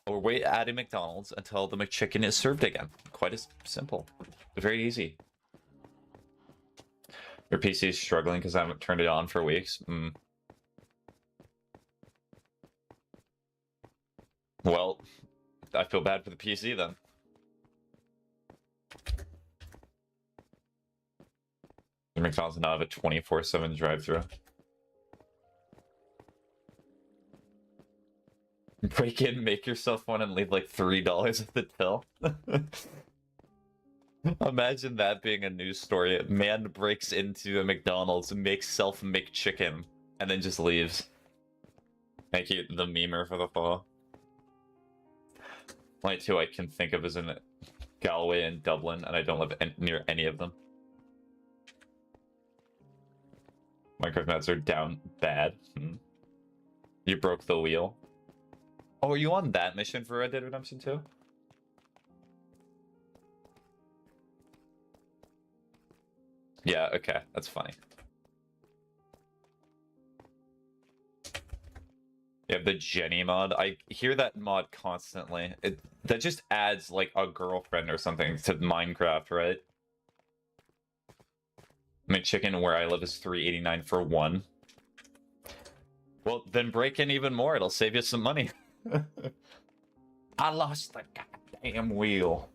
[SPEAKER 1] or wait at a McDonald's until the McChicken is served again. Quite as simple. Very easy. Your PC is struggling because I haven't turned it on for weeks. Well, I feel bad for the PC then. The McDonald's now have a 24/7 drive-thru. Break in, make yourself one, and leave like $3 at the till. Imagine that being a news story. A man breaks into a McDonald's, makes self-McChicken, and then just leaves. Thank you, the memer, for the follow. Only two I can think of is in Galway and Dublin, and I don't live near any of them. Minecraft mats are down bad. You broke the wheel. Oh, are you on that mission for Red Dead Redemption 2? Yeah, okay, that's funny. You have the Jenny mod. I hear that mod constantly. That just adds like a girlfriend or something to Minecraft, right? McChicken where I live is $3.89 for one. Well, then break in even more. It'll save you some money. I lost the goddamn wheel.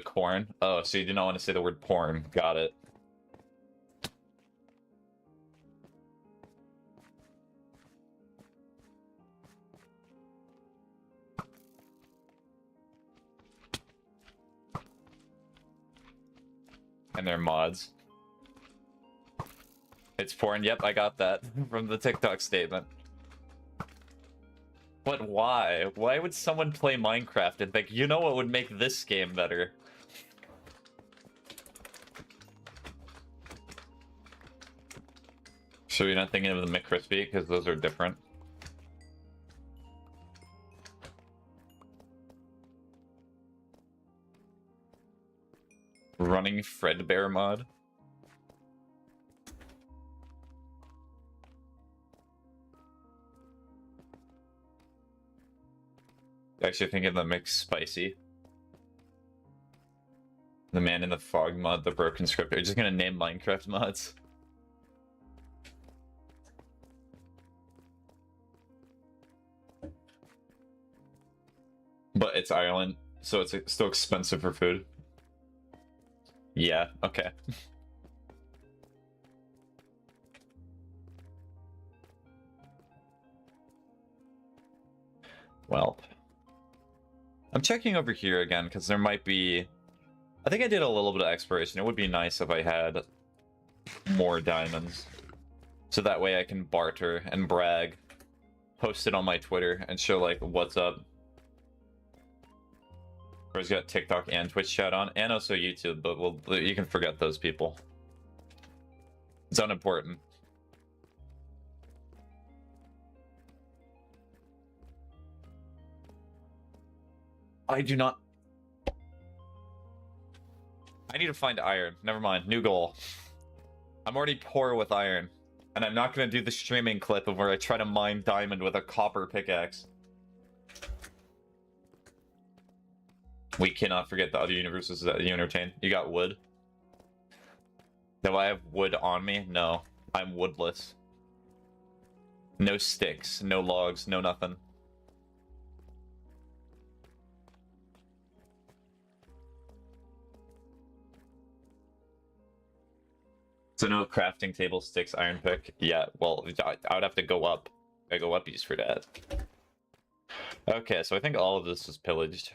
[SPEAKER 1] Corn. Oh, so you did not want to say the word porn. Got it. And their mods. It's porn. Yep, I got that from the TikTok statement. But why? Why would someone play Minecraft and think, you know what would make this game better? So you're not thinking of the McCrispy because those are different. Running Fredbear mod. Actually thinking of the McSpicy. The Man in the Fog mod, the Broken Script. Are you just gonna name Minecraft mods? But it's Ireland, so it's still expensive for food. Yeah, okay. Well. I'm checking over here again, because there might be... I think I did a little bit of exploration. It would be nice if I had more diamonds. So that way I can barter and brag. Post it on my Twitter and show, like, what's up. He's got TikTok and Twitch chat on, and also YouTube, but you can forget those people. It's unimportant. I do not... I need to find iron. Never mind. New goal. I'm already poor with iron. And I'm not going to do the streaming clip of where I try to mine diamond with a copper pickaxe. We cannot forget the other universes that you entertain. You got wood. Do I have wood on me? No. I'm woodless. No sticks, no logs, no nothing. So no crafting table, sticks, iron pick. Yeah, well, I would have to go up. I go up for that. Okay, so I think all of this is pillaged.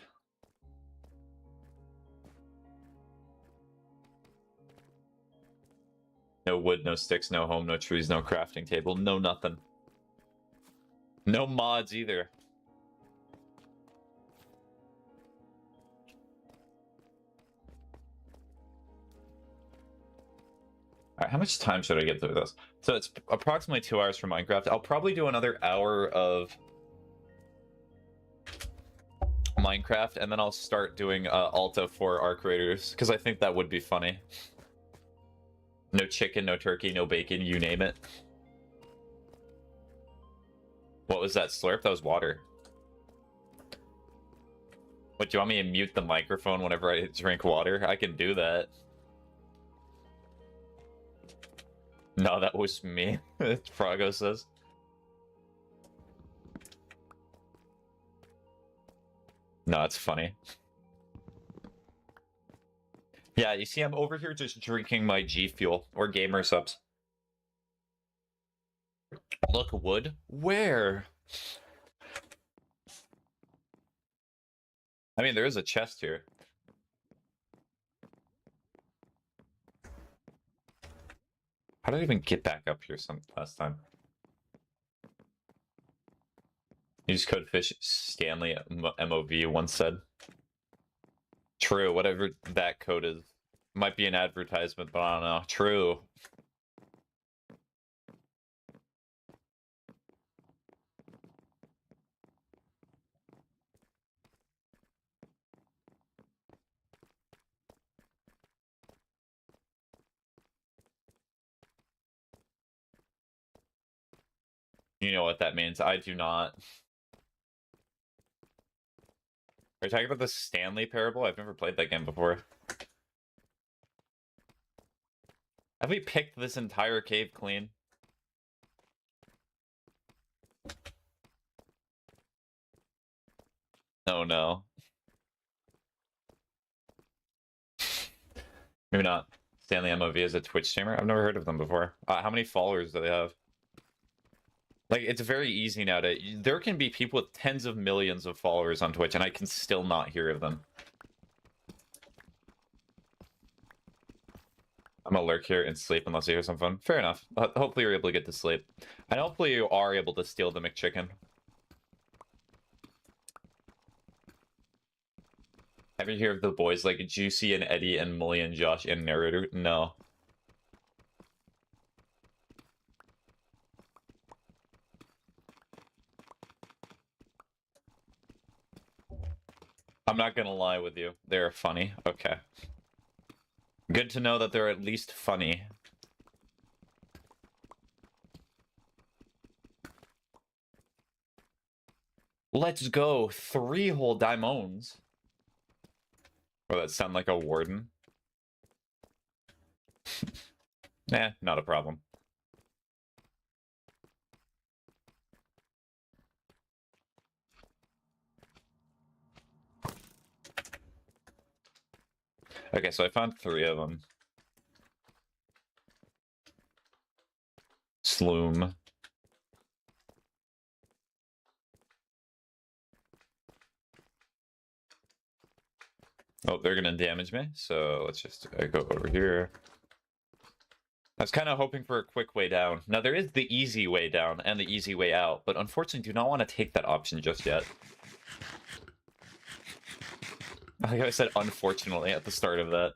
[SPEAKER 1] No wood, no sticks, no home, no trees, no crafting table, no nothing. No mods either. Alright, how much time should I get through this? So it's approximately 2 hours for Minecraft. I'll probably do another hour of Minecraft, and then I'll start doing Alta for our creators, because I think that would be funny. No chicken, no turkey, no bacon, you name it. What was that slurp? That was water. What, do you want me to mute the microphone whenever I drink water? I can do that. No, that was me. Frago says. No, it's funny. Yeah, you see, I'm over here just drinking my G Fuel, or Gamer Subs. Look, wood? Where? I mean, there is a chest here. How did I even get back up here last time? Use code fish Stanley MOV once said. True, whatever that code is. Might be an advertisement, but I don't know. True. You know what that means. I do not. Are you talking about the Stanley Parable? I've never played that game before. Have we picked this entire cave clean? Oh no. Maybe not. Stanley MOV is a Twitch streamer? I've never heard of them before. How many followers do they have? Like, it's very easy now to... There can be people with tens of millions of followers on Twitch, and I can still not hear of them. I'm gonna lurk here and sleep unless you hear something. Fair enough. Hopefully you're able to get to sleep. And hopefully you are able to steal the McChicken. Ever hear of the boys like Juicy and Eddie and Mully and Josh and Narrator? No. I'm not gonna lie with you. They're funny. Okay. Good to know that they're at least funny. Let's go. 3 whole diamonds. Oh, that sound like a warden? Nah, not a problem. Okay, so I found 3 of them. Sloom. Oh, they're gonna damage me, so let's just go over here. I was kind of hoping for a quick way down. Now, there is the easy way down and the easy way out, but unfortunately do not want to take that option just yet. Like I said, unfortunately, at the start of that.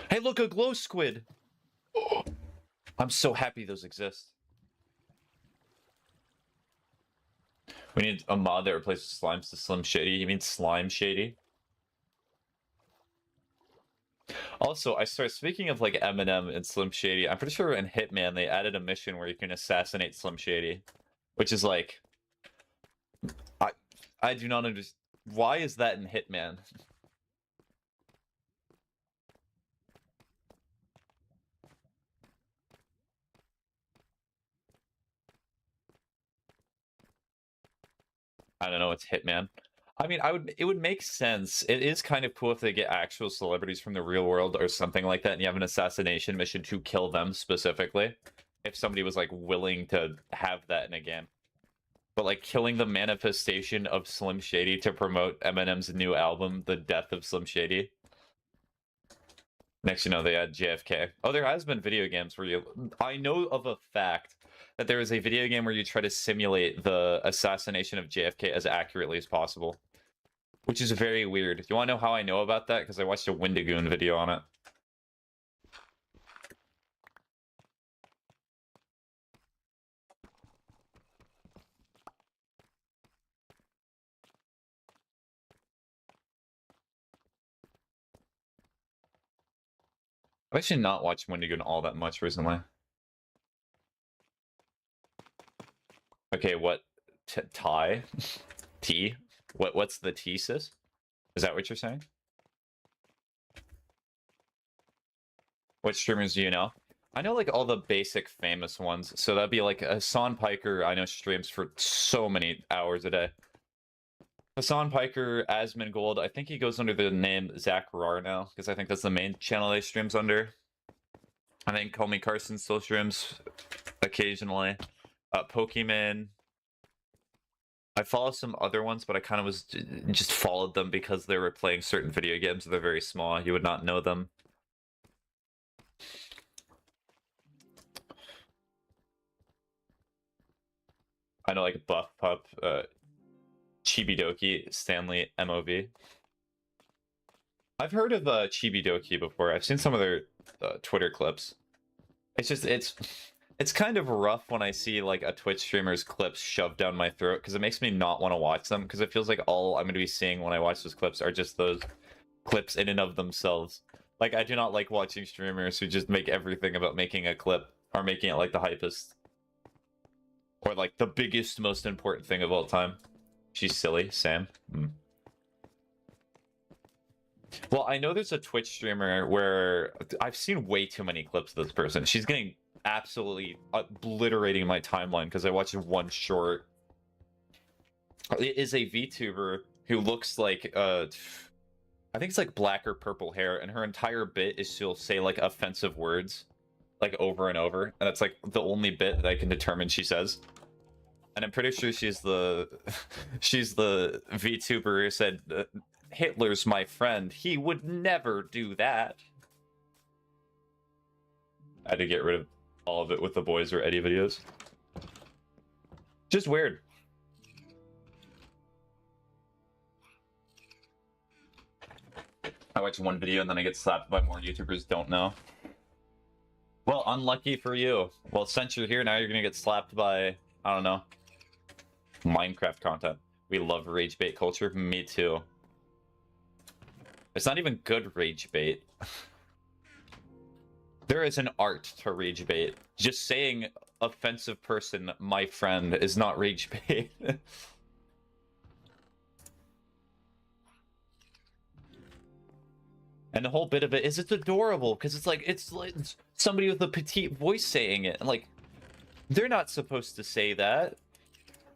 [SPEAKER 1] Hey, look, a glow squid! Oh, I'm so happy those exist. We need a mod that replaces slimes to Slim Shady. You mean Slime Shady? Also, speaking of like Eminem and Slim Shady, I'm pretty sure in Hitman they added a mission where you can assassinate Slim Shady, which is like, I do not understand. Why is that in Hitman? I don't know, it's Hitman. I mean, it would make sense. It is kind of cool if they get actual celebrities from the real world or something like that, and you have an assassination mission to kill them specifically. If somebody was like willing to have that in a game. But like killing the manifestation of Slim Shady to promote Eminem's new album, The Death of Slim Shady. Next, you know, they add JFK. Oh, there has been video games where I know of a fact that there is a video game where you try to simulate the assassination of JFK as accurately as possible. Which is very weird. Do you want to know how I know about that? Because I watched a Wendigoon video on it. I've actually not watched Wendigoon all that much recently. Okay, what? Tie? T? What's the T, sis? Is that what you're saying? What streamers do you know? I know like all the basic famous ones. So that'd be like Hassan Piker. I know streams for so many hours a day. Hassan Piker, Asmongold. I think he goes under the name Zach Rar now because I think that's the main channel they streams under. I think Call Me Carson still streams occasionally. Pokemon. I follow some other ones, but I kind of was just followed them because they were playing certain video games. They're very small. You would not know them. I know like Buff Pup, Chibidoki, Stanley, MOV. I've heard of Chibidoki before. I've seen some of their Twitter clips. It's just it's kind of rough when I see like a Twitch streamer's clips shoved down my throat because it makes me not want to watch them because it feels like all I'm going to be seeing when I watch those clips are just those clips in and of themselves. Like I do not like watching streamers who just make everything about making a clip or making it like the hypest or like the biggest, most important thing of all time. She's silly, Sam. Well, I know there's a Twitch streamer where I've seen way too many clips of this person. She's getting absolutely obliterating my timeline because I watched one short. It is a VTuber who looks like I think it's like black or purple hair, and her entire bit is she'll say like offensive words like over and over, and that's like the only bit that I can determine she says. And I'm pretty sure she's the she's the VTuber who said Hitler's my friend. He would never do that. I had to get rid of all of it with the Boys or Eddie videos. Just weird. I watch one video and then I get slapped by more YouTubers don't know. Well, unlucky for you. Well, since you're here now, you're gonna get slapped by, I don't know, Minecraft content. We love rage bait culture. Me too. It's not even good rage bait. There is an art to rage bait. Just saying offensive person, my friend, is not rage bait. And the whole bit of it is it's adorable because it's like it's somebody with a petite voice saying it. And like they're not supposed to say that.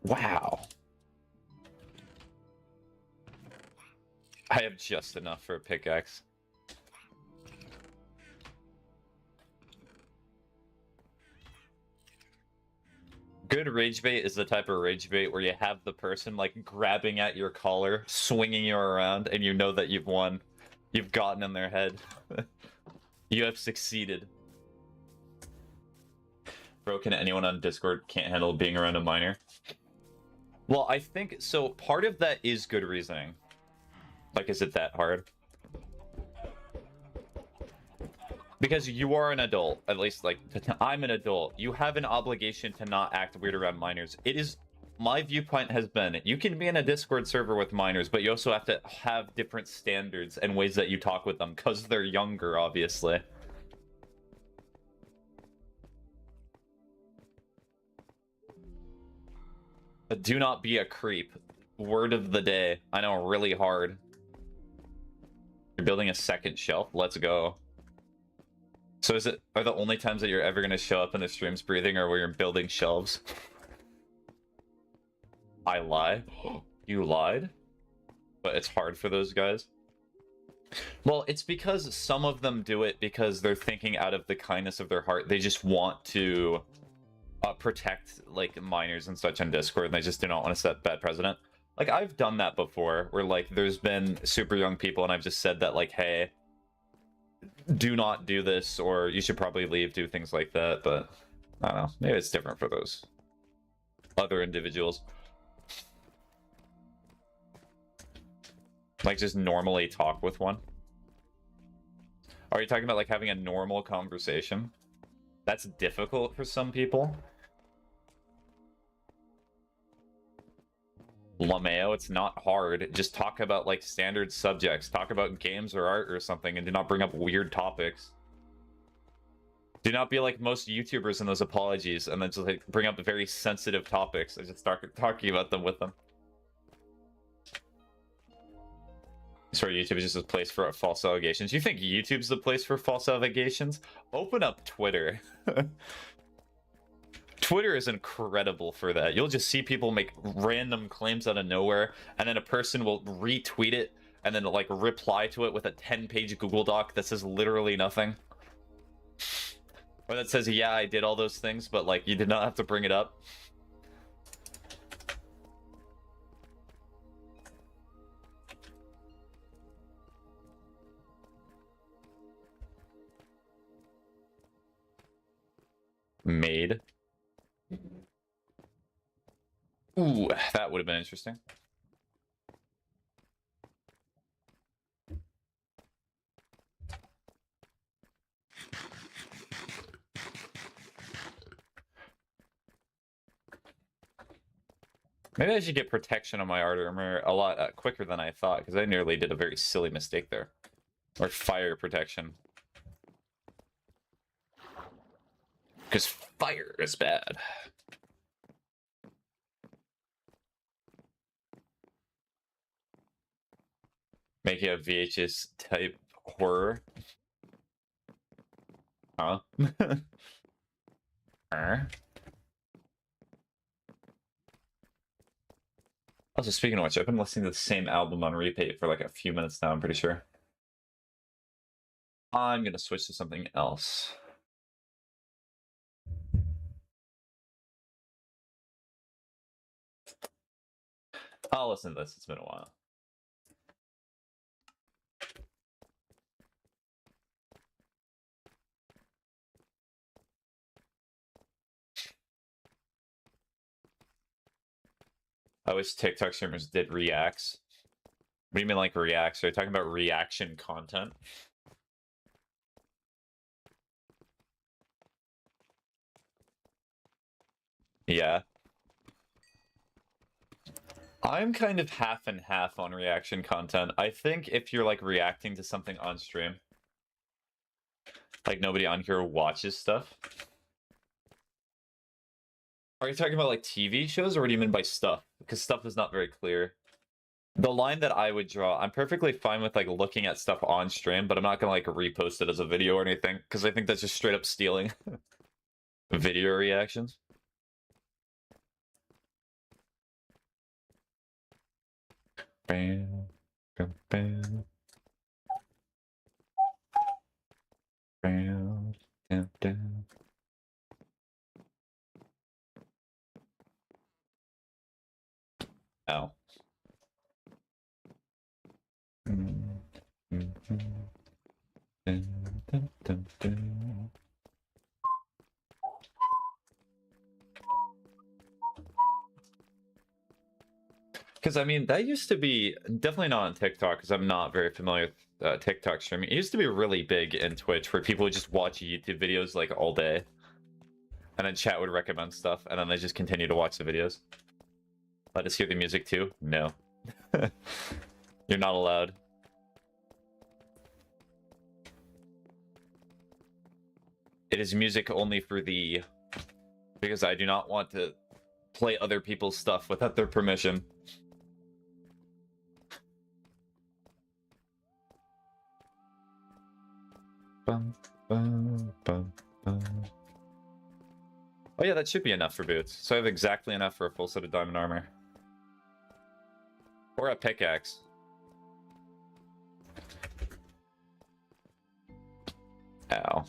[SPEAKER 1] Wow. I have just enough for a pickaxe. Good rage bait is the type of rage bait where you have the person like grabbing at your collar, swinging you around, and you know that you've won. You've gotten in their head. You have succeeded. Bro, can anyone on Discord can't handle being around a minor? Well, I think so. Part of that is good reasoning. Like, is it that hard? Because you are an adult, at least, like, I'm an adult. You have an obligation to not act weird around minors. It is, my viewpoint has been, you can be in a Discord server with minors, but you also have to have different standards and ways that you talk with them, because they're younger, obviously. But do not be a creep. Word of the day. I know, really hard. You're building a second shelf? Let's go. So are the only times that you're ever going to show up in the streams breathing or where you're building shelves? I lie? You lied? But it's hard for those guys? Well, it's because some of them do it because they're thinking out of the kindness of their heart. They just want to protect, like, minors and such on Discord, and they just do not want to set bad precedent. Like, I've done that before, where, like, there's been super young people, and I've just said that, like, hey, do not do this, or you should probably leave, do things like that, but I don't know. Maybe it's different for those other individuals. Like, just normally talk with one. Are you talking about, like, having a normal conversation? That's difficult for some people. Lameo, it's not hard. Just talk about, like, standard subjects. Talk about games or art or something, and do not bring up weird topics. Do not be like most YouTubers in those apologies, and then just, like, bring up very sensitive topics and just start talking about them with them. Sorry, YouTube is just a place for false allegations. You think YouTube's the place for false allegations? Open up Twitter. Twitter is incredible for that. You'll just see people make random claims out of nowhere, and then a person will retweet it, and then like reply to it with a 10-page Google Doc that says literally nothing. Or that says, yeah, I did all those things, but like you did not have to bring it up. Made. Ooh, that would have been interesting. Maybe I should get protection on my art armor a lot quicker than I thought, because I nearly did a very silly mistake there. Or fire protection. Because fire is bad. Making a VHS type horror. Huh? Also, speaking of which, I've been listening to the same album on repeat for like a few minutes now, I'm pretty sure. I'm gonna switch to something else. I'll listen to this, it's been a while. I wish TikTok streamers did reacts. What do you mean like reacts? Are you talking about reaction content? Yeah. I'm kind of half and half on reaction content. I think if you're like reacting to something on stream, like nobody on here watches stuff. Are you talking about like TV shows, or what do you mean by stuff? Because stuff is not very clear. The line that I would draw, I'm perfectly fine with like looking at stuff on stream, but I'm not gonna like repost it as a video or anything, because I think that's just straight up stealing video reactions. Bam, bam, bam. Bam, down, down. Ow. Because I mean, that used to be definitely not on TikTok, because I'm not very familiar with TikTok streaming. It used to be really big in Twitch, where people would just watch YouTube videos like all day, and then chat would recommend stuff, and then they just continue to watch the videos. Let us hear the music too? No. You're not allowed. It is music only for thee, because I do not want to play other people's stuff without their permission. Bum, bum, bum, bum. Oh yeah, that should be enough for boots. So I have exactly enough for a full set of diamond armor. Or a pickaxe. Ow.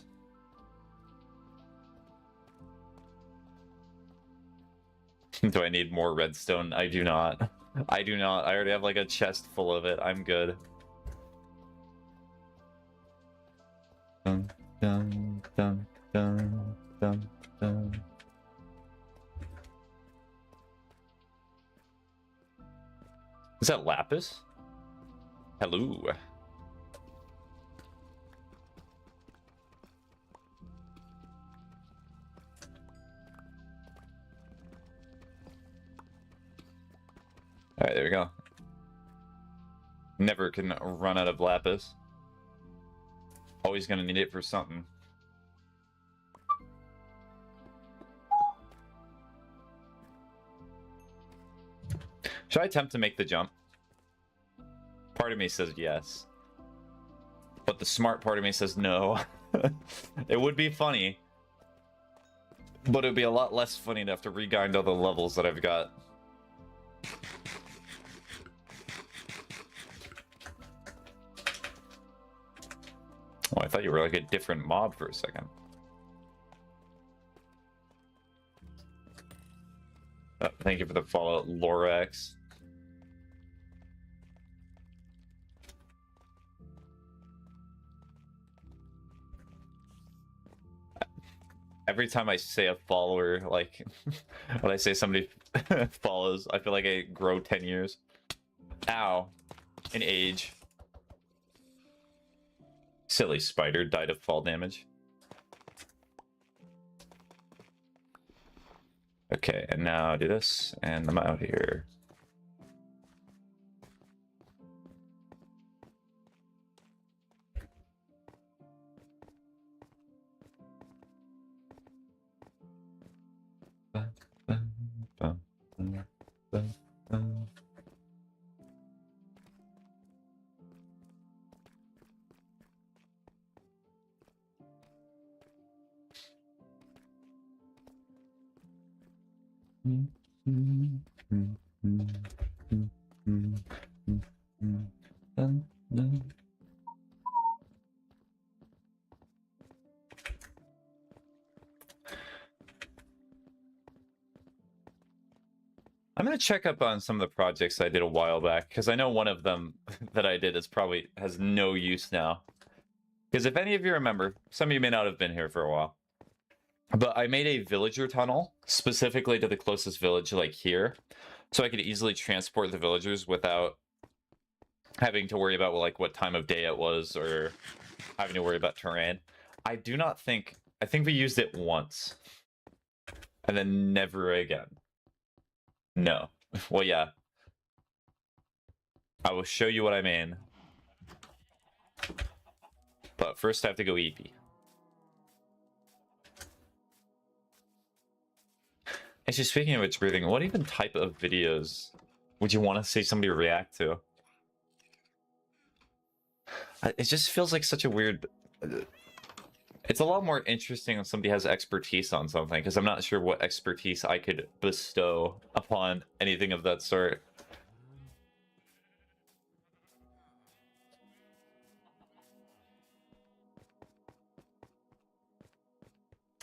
[SPEAKER 1] Do I need more redstone? I do not. I do not. I already have like a chest full of it. I'm good. Dun, dun, dun, dun, dun, dun. Is that lapis? Hello. Alright, there we go. Never can run out of lapis. Always gonna need it for something. Should I attempt to make the jump? Part of me says yes. But the smart part of me says no. It would be funny. But it would be a lot less funny to have to regrind all the levels that I've got. Oh, I thought you were like a different mob for a second. Oh, thank you for the follow, Lorax. Every time I say a follower, like, when I say somebody follows, I feel like I grow 10 years. Ow. In age. Silly spider died of fall damage. Okay, and now do this, and I'm out here. I'm gonna check up on some of the projects I did a while back, because I know one of them that I did is probably has no use now. Because if any of you remember, some of you may not have been here for a while, but I made a villager tunnel specifically to the closest village, like here, so I could easily transport the villagers without having to worry about like what time of day it was or having to worry about terrain. I think we used it once. And then never again. No. Well, yeah. I will show you what I mean. But first I have to go EP. Actually, speaking of which, breathing, what even type of videos would you want to see somebody react to? It just feels like such a weird... It's a lot more interesting when somebody has expertise on something, because I'm not sure what expertise I could bestow upon anything of that sort.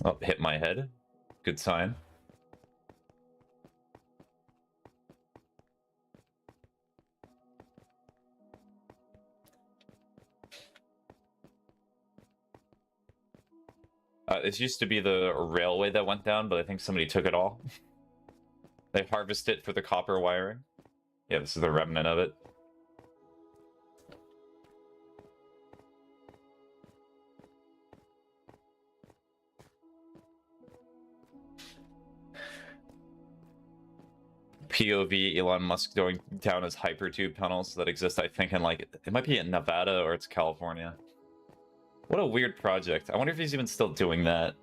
[SPEAKER 1] Oh, hit my head. Good sign. This used to be the railway that went down, but I think somebody took it all. They harvested it for the copper wiring. Yeah, this is the remnant of it. POV Elon Musk going down his hypertube tunnels that exist, I think, in like, it might be in Nevada or it's California. What a weird project. I wonder if he's even still doing that.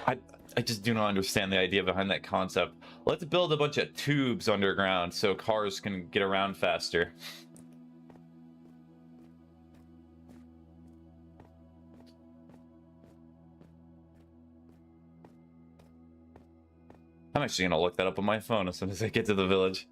[SPEAKER 1] I just do not understand the idea behind that concept. Let's build a bunch of tubes underground so cars can get around faster. I'm actually gonna look that up on my phone as soon as I get to the village.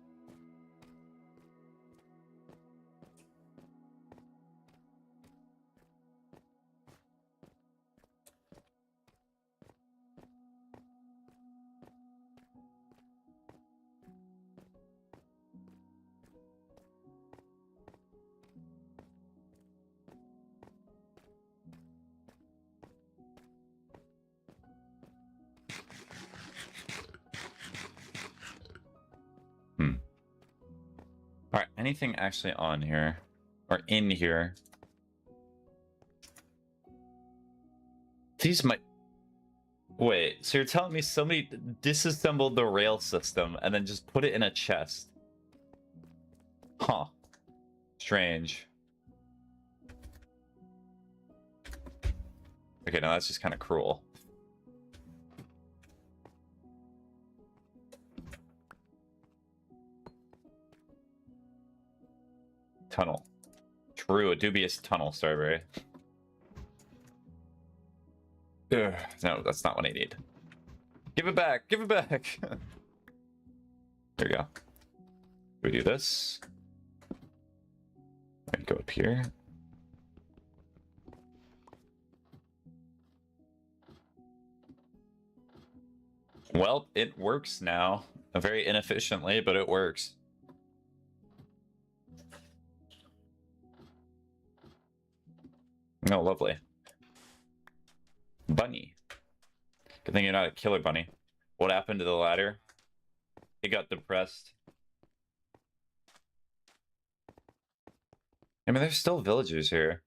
[SPEAKER 1] Alright, anything actually on here? Or in here? These might... Wait, so you're telling me somebody disassembled the rail system and then just put it in a chest? Huh. Strange. Okay, now that's just kind of cruel. Tunnel. True, a dubious tunnel, Starberry. Ugh, no, that's not what I need. Give it back! Give it back! There you go. We do this. And go up here. Well, it works now. Very inefficiently, but it works. Oh, lovely. Bunny. Good thing you're not a killer bunny. What happened to the ladder? It got depressed. I mean, there's still villagers here.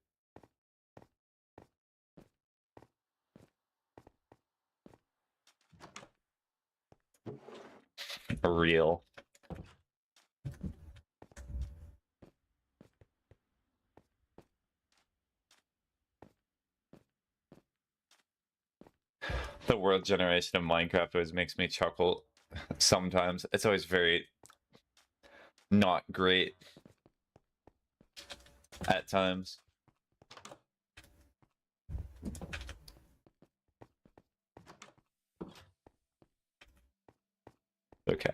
[SPEAKER 1] Real. The world generation of Minecraft always makes me chuckle sometimes. It's always very not great at times. Okay.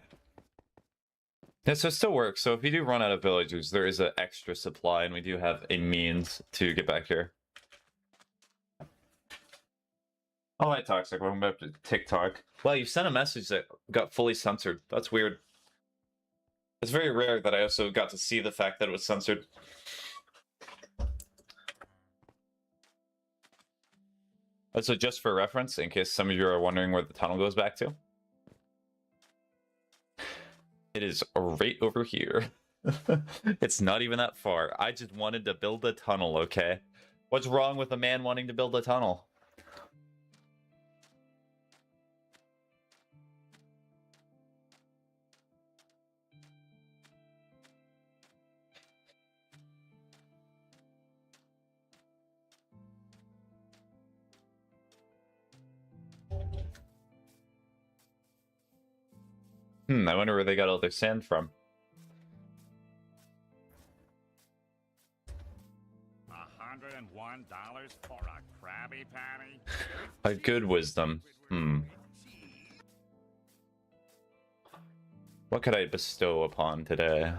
[SPEAKER 1] Yeah, so it still works. So if we do run out of villagers, there is an extra supply and we do have a means to get back here. Oh, hi, Toxic. Welcome back to TikTok. Well, you sent a message that got fully censored. That's weird. It's very rare that I also got to see the fact that it was censored. So just for reference, in case some of you are wondering where the tunnel goes back to, it is right over here. It's not even that far. I just wanted to build a tunnel, okay? What's wrong with a man wanting to build a tunnel? I wonder where they got all their sand from.
[SPEAKER 4] $101 for a Krabby Patty?
[SPEAKER 1] A good wisdom. What could I bestow upon today?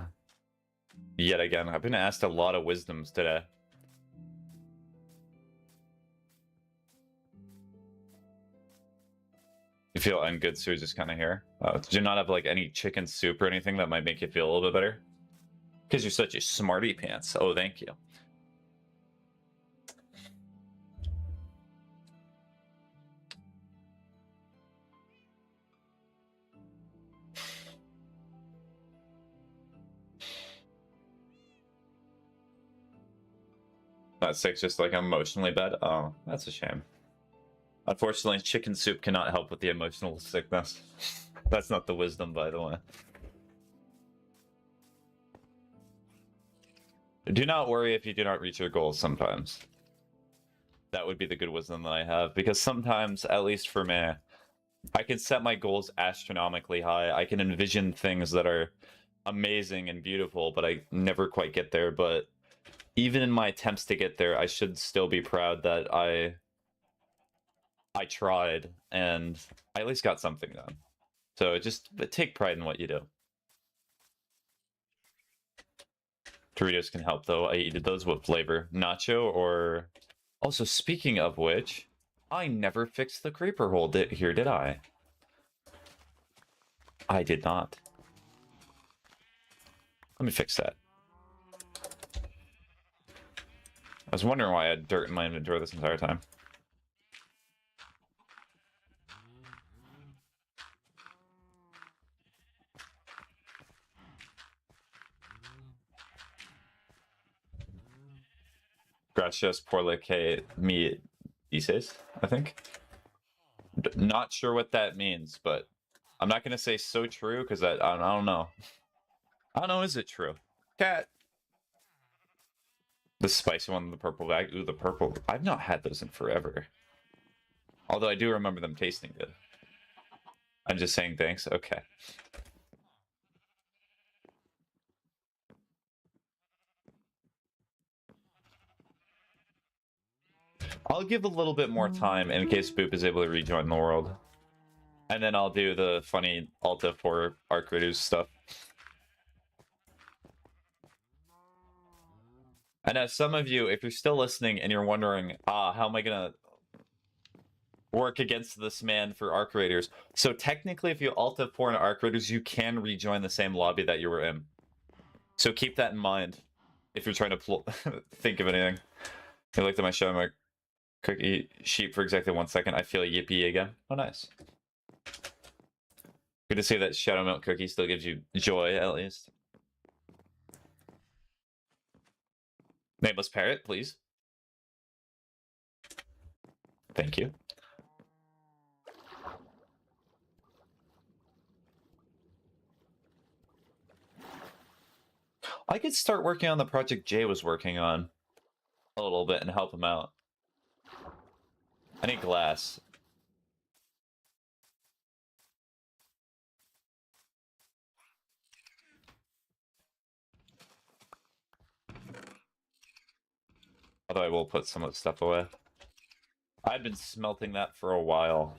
[SPEAKER 1] Yet again, I've been asked a lot of wisdoms today. You feel ungood, so you're just kind of here. Did you not have like any chicken soup or anything that might make you feel a little bit better? Because you're such a smarty pants. Oh, thank you. That sick's just like emotionally bad. Oh, that's a shame. Unfortunately, chicken soup cannot help with the emotional sickness. That's not the wisdom, by the way. Do not worry if you do not reach your goals sometimes. That would be the good wisdom that I have, because sometimes, at least for me, I can set my goals astronomically high. I can envision things that are amazing and beautiful, but I never quite get there. But even in my attempts to get there, I should still be proud that I tried and I at least got something done. So just take pride in what you do. Doritos can help though. I eat those with flavor. Nacho or... Also, speaking of which, I never fixed the creeper hole here, did I? I did not. Let me fix that. I was wondering why I had dirt in my inventory this entire time. Gracias por lo que me dices, I think. Not sure what that means, but I'm not going to say so true because I don't know. I don't know, is it true? Cat. The spicy one, the purple bag. Ooh, the purple. I've not had those in forever. Although I do remember them tasting good. I'm just saying thanks. Okay. I'll give a little bit more time in case Boop is able to rejoin the world. And then I'll do the funny Alta for Arc Raiders stuff. And as some of you, if you're still listening and you're wondering, how am I gonna work against this man for Arc Raiders? So technically, if you Alt F4 in Arc Raiders, you can rejoin the same lobby that you were in. So keep that in mind if you're trying to think of anything. I looked at my show, my cookie sheep for exactly 1 second. I feel yippee again. Oh, nice. Good to see that Shadow Milk cookie still gives you joy, at least. Nameless parrot, please. Thank you. I could start working on the project Jay was working on a little bit and help him out. I need glass. Although I will put some of the stuff away. I've been smelting that for a while.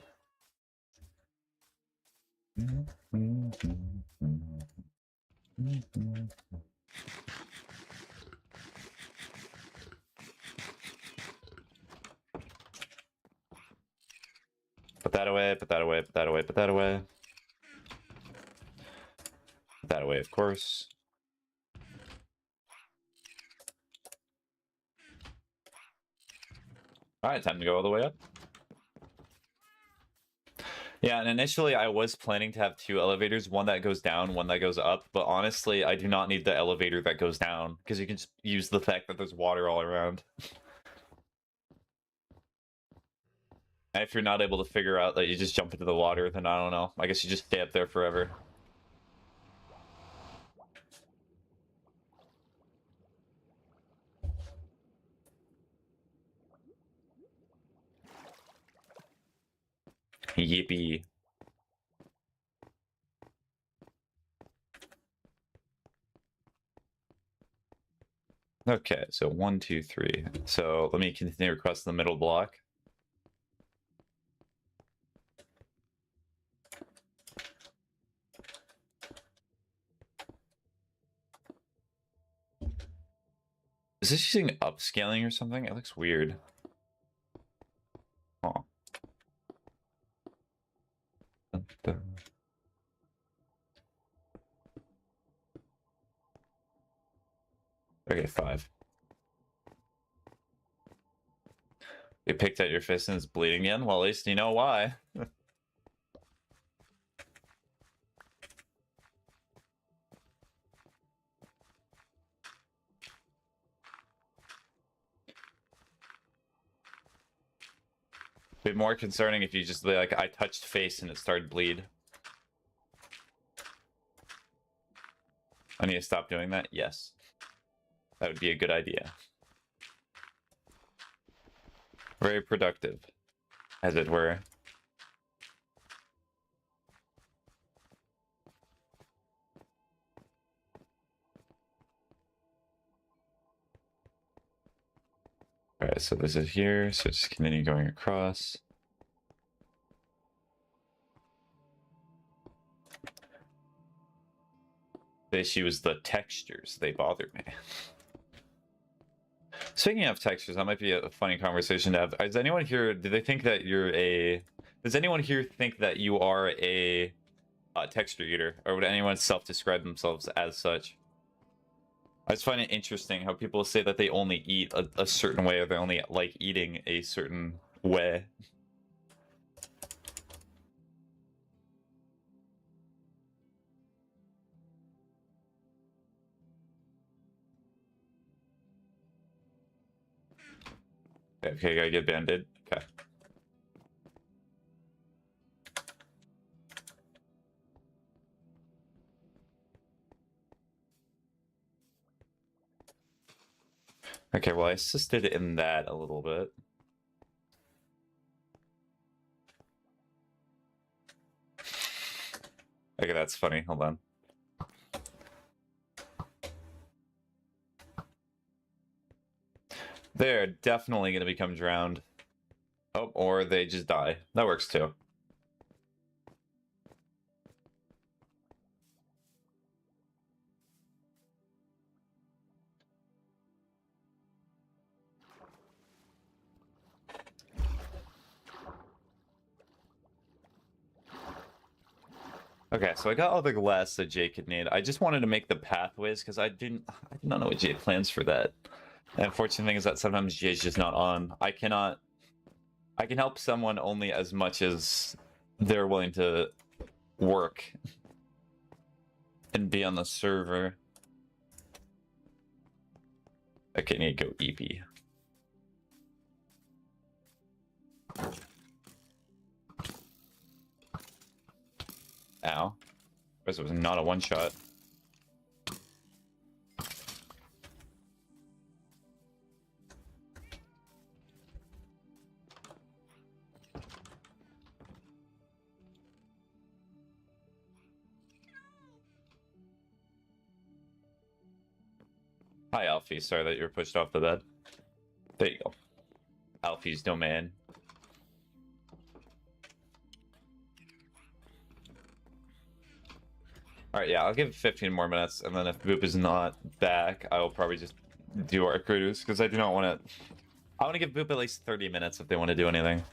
[SPEAKER 1] Put that away, put that away, put that away, put that away. Put that away, of course. Alright, time to go all the way up. Yeah, and initially I was planning to have 2 elevators, one that goes down, one that goes up, but honestly, I do not need the elevator that goes down, because you can just use the fact that there's water all around. And if you're not able to figure out that you just jump into the water, then I don't know. I guess you just stay up there forever. Yippee. Okay, so 1, 2, 3. So let me continue across the middle block. Is this using upscaling or something? It looks weird. Huh. Okay, 5. You picked at your fist and it's bleeding again? Well, at least you know why. Be more concerning if you just like I touched face and it started bleed. I need to stop doing that? Yes. That would be a good idea. Very productive, as it were. Alright, so this is here, so just continue going across. The issue is the textures, they bother me. Speaking of textures, that might be a funny conversation to have. Does anyone here, do they think that you're a... Does anyone here think that you are a texture eater? Or would anyone self-describe themselves as such? I just find it interesting how people say that they only eat a certain way, or they only like eating a certain way. Okay, gotta get banded. Okay. Okay, well, I assisted in that a little bit. Okay, that's funny. Hold on. They're definitely going to become drowned. Oh, or they just die. That works too. Okay, so I got all the glass that Jake could need. I just wanted to make the pathways because I did not know what Jake plans for that. And unfortunate thing is that sometimes Jay's just not on. I can help someone only as much as they're willing to work and be on the server. Okay, need to go EP. Ow. This was not a one-shot. Hi, Alfie. Sorry that you were pushed off the bed. There you go. Alfie's domain. Alright, yeah, I'll give it 15 more minutes, and then if Boop is not back, I will probably just do our critters, because I do not want to... I want to give Boop at least 30 minutes if they want to do anything.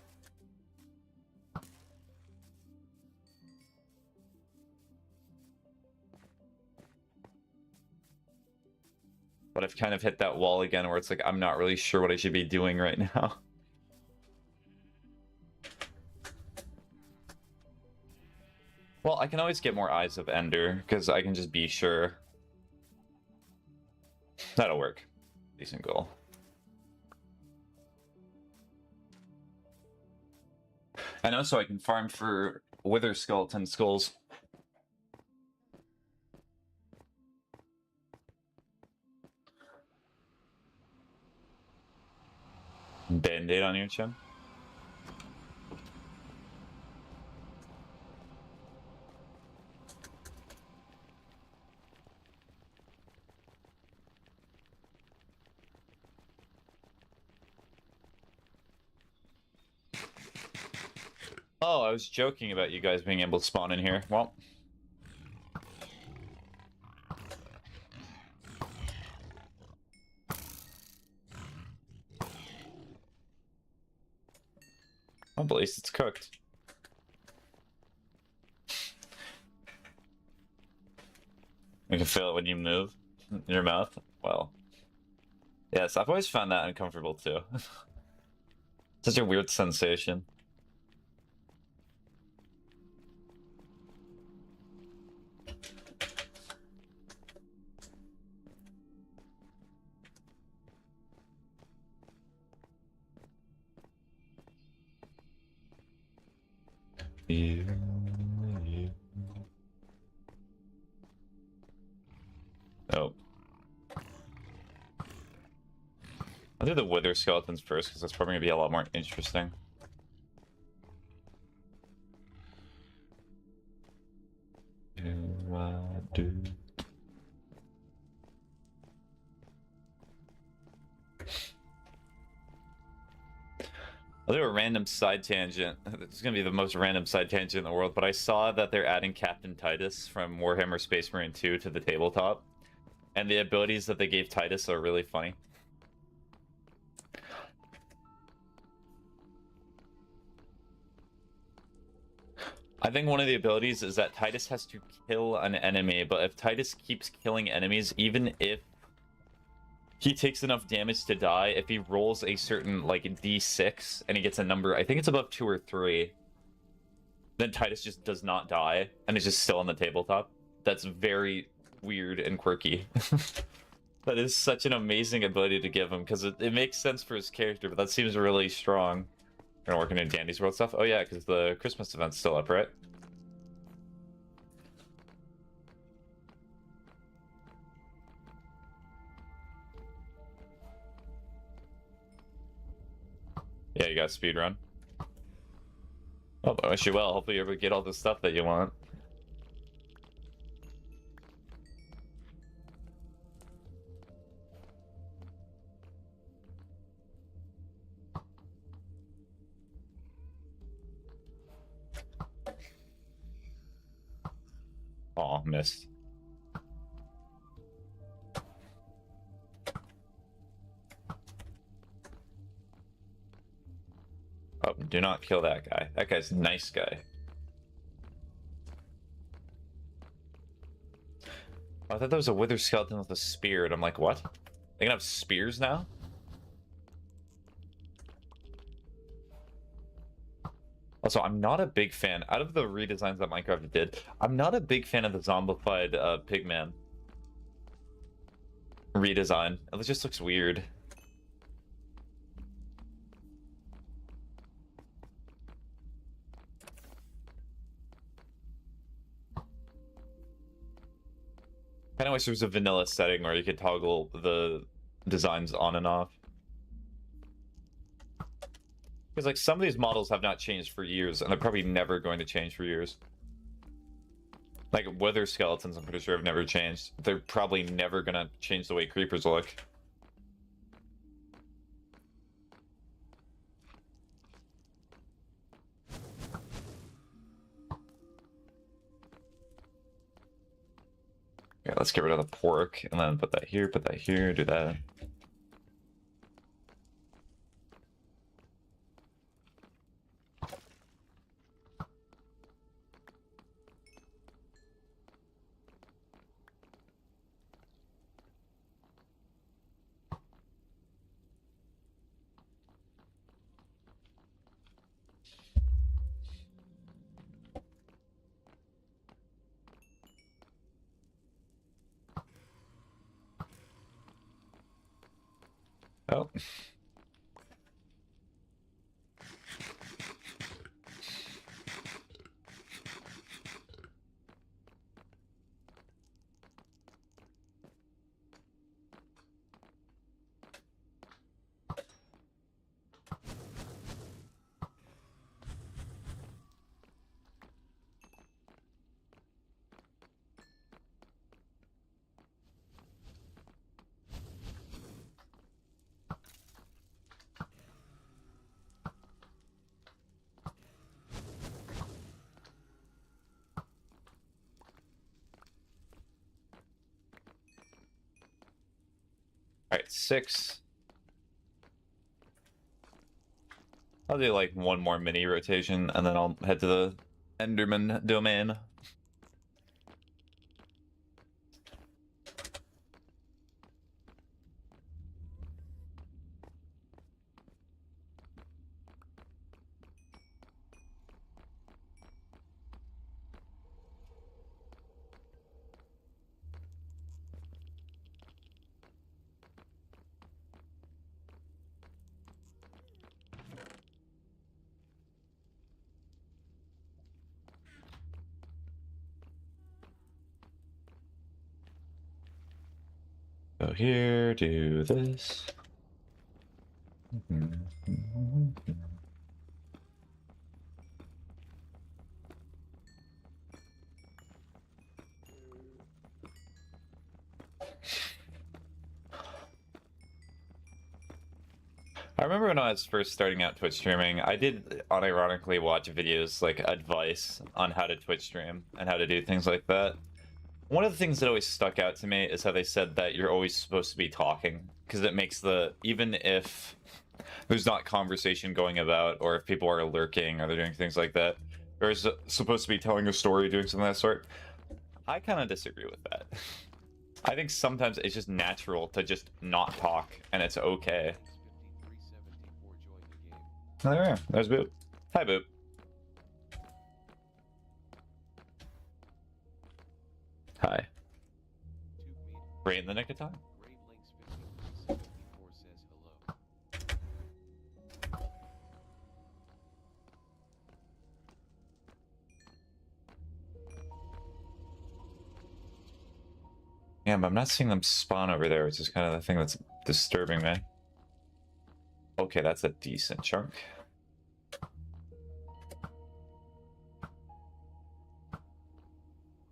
[SPEAKER 1] But I've kind of hit that wall again where it's like, I'm not really sure what I should be doing right now. Well, I can always get more Eyes of Ender, because I can just be sure. That'll work. Decent goal. I know, so I can farm for wither skeleton skulls. Band-aid on your chin. Oh, I was joking about you guys being able to spawn in here. Well. Well, at least it's cooked. You can feel it when you move in your mouth. Well. Yes, I've always found that uncomfortable too. Such a weird sensation. Oh. I'll do the wither skeletons first because that's probably gonna be a lot more interesting. Do. I'll do a random side tangent. It's gonna be the most random side tangent in the world, but I saw that they're adding Captain Titus from Warhammer Space Marine 2 to the tabletop. And the abilities that they gave Titus are really funny. I think one of the abilities is that Titus has to kill an enemy, but if Titus keeps killing enemies, even if he takes enough damage to die, if he rolls a certain, like, d6, and he gets a number, I think it's above 2 or 3, then Titus just does not die, and is just still on the tabletop. That's very weird and quirky. That is such an amazing ability to give him, because it makes sense for his character, but that seems really strong. We're gonna work in Dandy's World stuff? Oh yeah, because the Christmas event's still up, right? Yeah, you got speedrun. Oh, I wish you well. Hopefully you ever get all the stuff that you want. Aw, missed. Oh, do not kill that guy. That guy's a nice guy. Oh, I thought that was a wither skeleton with a spear, and I'm like, what? They can have spears now? Also, I'm not a big fan, out of the redesigns that Minecraft did, I'm not a big fan of the zombified pigman redesign. It just looks weird. Kinda wish there was a vanilla setting where you could toggle the designs on and off. Because, like, some of these models have not changed for years, and they're probably never going to change for years. Like, wither skeletons, I'm pretty sure have never changed. They're probably never gonna change the way creepers look. Yeah, let's get rid of the pork, and then put that here, do that. Oh. Alright, 6. I'll do like one more mini rotation and then I'll head to the Enderman domain. Go here, do this. I remember when I was first starting out Twitch streaming, I did unironically watch videos like advice on how to Twitch stream and how to do things like that. One of the things that always stuck out to me is how they said that you're always supposed to be talking, because it makes even if there's not conversation going about, or if people are lurking or they're doing things like that, there's supposed to be telling a story, doing something of that sort. I kind of disagree with that. I think sometimes it's just natural to just not talk, and it's okay. Oh, there we are. There's Boop. Hi, Boop. Hi. Right in the nick of time. Yeah, but I'm not seeing them spawn over there, which is kind of the thing that's disturbing me. Okay, that's a decent chunk.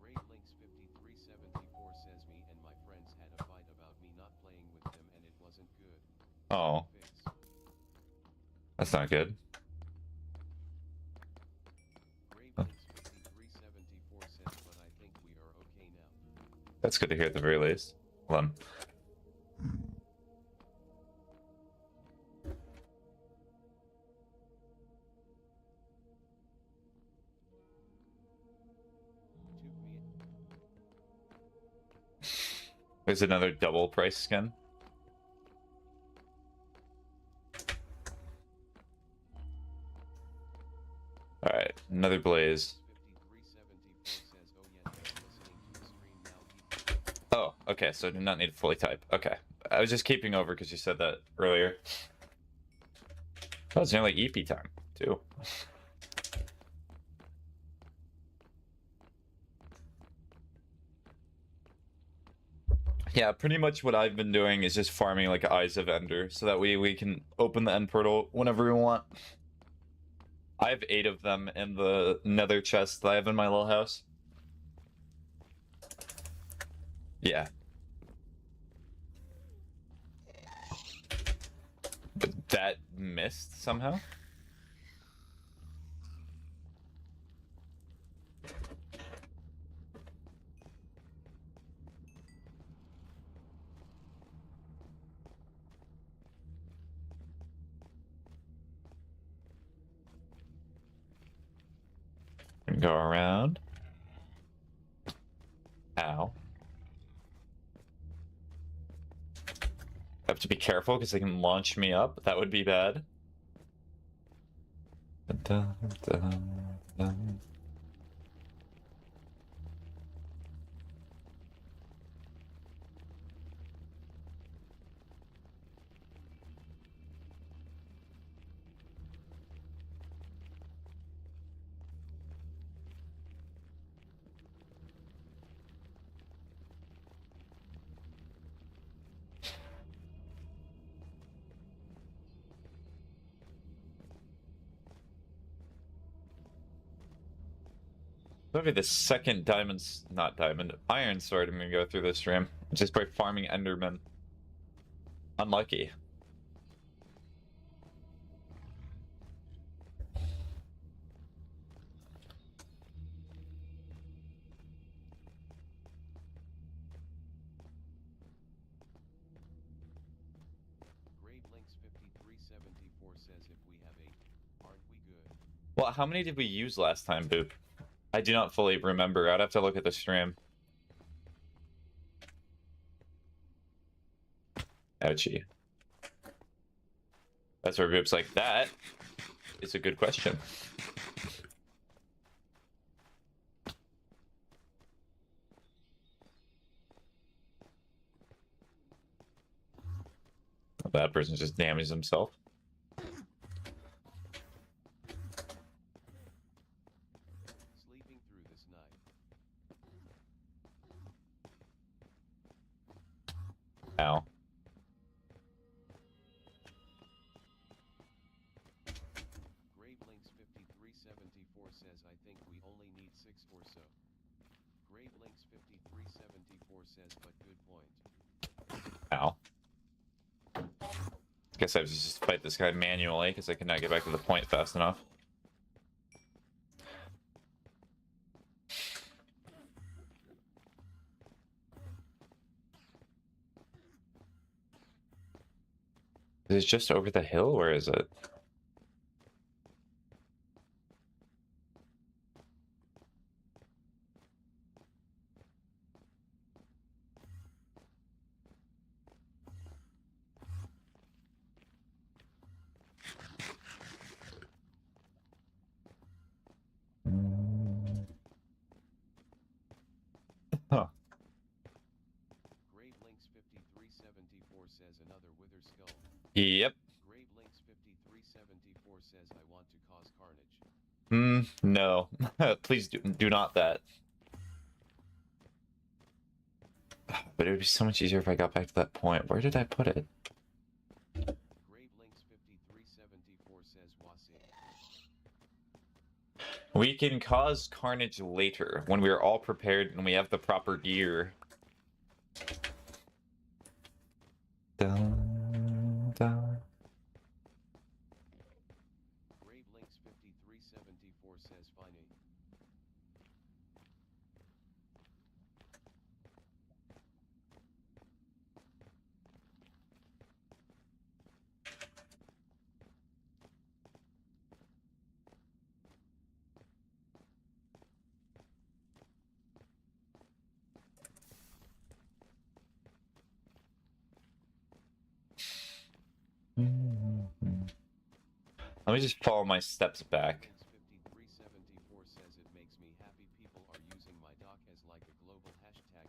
[SPEAKER 3] Great Links 5374 says me and my friends had a fight about me not playing with them and it wasn't good.
[SPEAKER 1] Oh. That's not good.
[SPEAKER 3] Great Links 5374 says but I think we are okay now.
[SPEAKER 1] That's good to hear at the very least. Hold on. There's another double price skin. Alright, another blaze. Oh, okay, so do not need to fully type. Okay. I was just keeping over because you said that earlier. Oh, it's nearly EP time, too. Yeah, pretty much what I've been doing is just farming like Eyes of Ender, so that we can open the end portal whenever we want. I have 8 of them in the nether chest that I have in my little house. Yeah. But that missed somehow? Go around. Ow. I have to be careful because they can launch me up. That would be bad. Dun, dun, dun. Maybe the second iron sword I'm gonna go through this stream. Just by farming Enderman. Unlucky.
[SPEAKER 3] 374 says if we have 8, aren't we good?
[SPEAKER 1] Well, how many did we use last time, Boop? I do not fully remember. I'd have to look at the stream. Ouchie. That's where Boop's like, that is a good question. That person just damaged himself.
[SPEAKER 3] Sleeping through this night.
[SPEAKER 1] Ow.
[SPEAKER 3] Gravelinks 5374 says I think we only need 6 or so. Gravelinks 5374 says but good point.
[SPEAKER 1] Ow. Guess I have to just fight this guy manually because I could not get back to the point fast enough. Is it just over the hill? Where is it? Huh.
[SPEAKER 3] Gravelinks 5374 says another wither skull.
[SPEAKER 1] Yep.
[SPEAKER 3] Gravelinks 5374 says I want to cause carnage.
[SPEAKER 1] No. Please do not that. But it would be so much easier if I got back to that point. Where did I put it?
[SPEAKER 3] Gravelinks 5374 says Wasi.
[SPEAKER 1] We can cause carnage later when we are all prepared and we have the proper gear. Dun, dun.
[SPEAKER 3] Gravelinks 5374 says Finey.
[SPEAKER 1] Let me just follow my steps back.
[SPEAKER 3] Gravelinks 5374 says it makes me happy people are using my doc as like a global hashtag.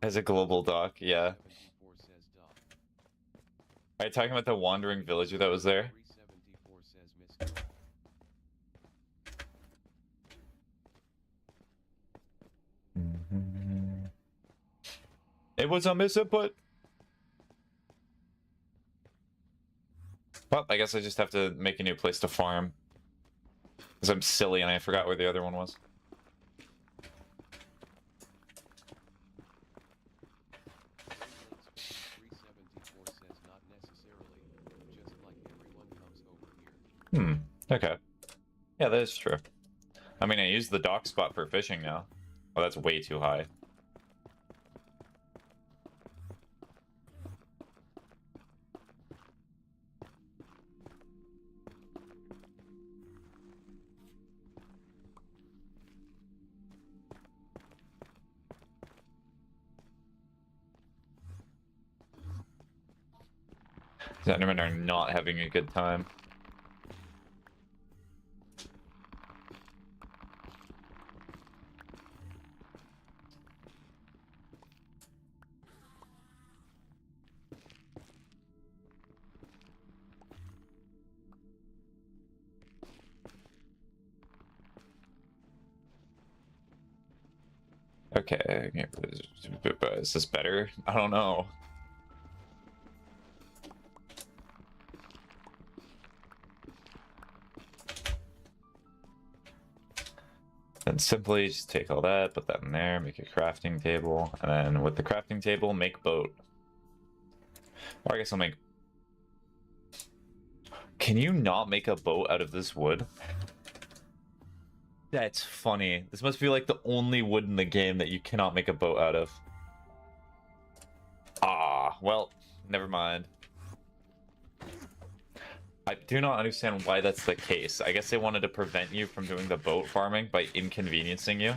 [SPEAKER 1] As a global doc, yeah.
[SPEAKER 3] 74 says doc.
[SPEAKER 1] Are you talking about the wandering villager that was there?
[SPEAKER 3] 374 says Miss Girl.
[SPEAKER 1] It was a misinput. Well, I guess I just have to make a new place to farm. Because I'm silly and I forgot where the other one was.
[SPEAKER 3] Gravelinks 5374 says not necessarily, just like everyone comes over here.
[SPEAKER 1] Okay. Yeah, that is true. I mean, I use the dock spot for fishing now. Oh, that's way too high. Zendermen are not having a good time. Okay, is this better? I don't know. Then simply just take all that, put that in there, make a crafting table, and then with the crafting table, make boat. Or I guess I'll make... Can you not make a boat out of this wood? That's funny. This must be like the only wood in the game that you cannot make a boat out of. Ah, well, never mind. I do not understand why that's the case. I guess they wanted to prevent you from doing the boat farming by inconveniencing you.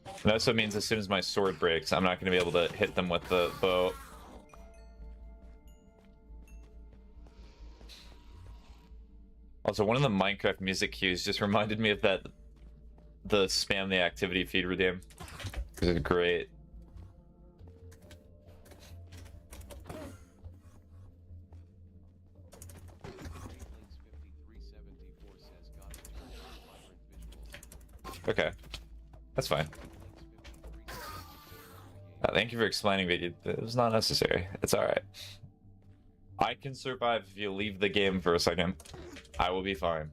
[SPEAKER 1] And that also means as soon as my sword breaks, I'm not going to be able to hit them with the bow. Also, one of the Minecraft music cues just reminded me of the spam the activity feed redeem. This is great. Okay, that's fine. Thank you for explaining, but it was not necessary. It's alright. I can survive if you leave the game for a second. I will be fine.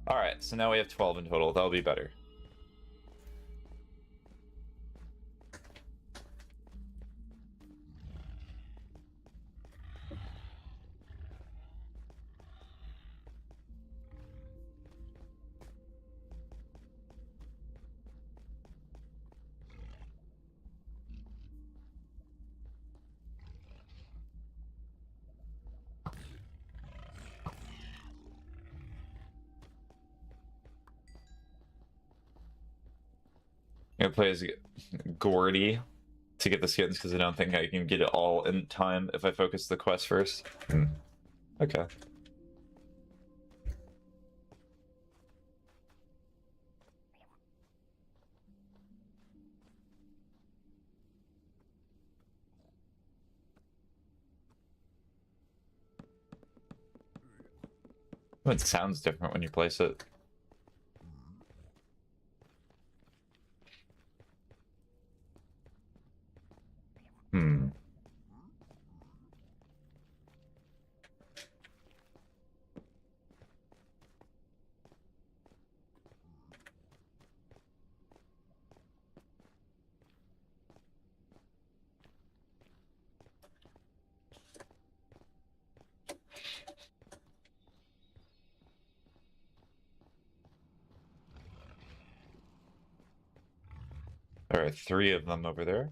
[SPEAKER 1] Alright, so now we have 12 in total. That'll be better. I'm gonna play as Gordy to get the skins because I don't think I can get it all in time if I focus the quest first. Okay. It sounds different when you place it. There are 3 of them over there.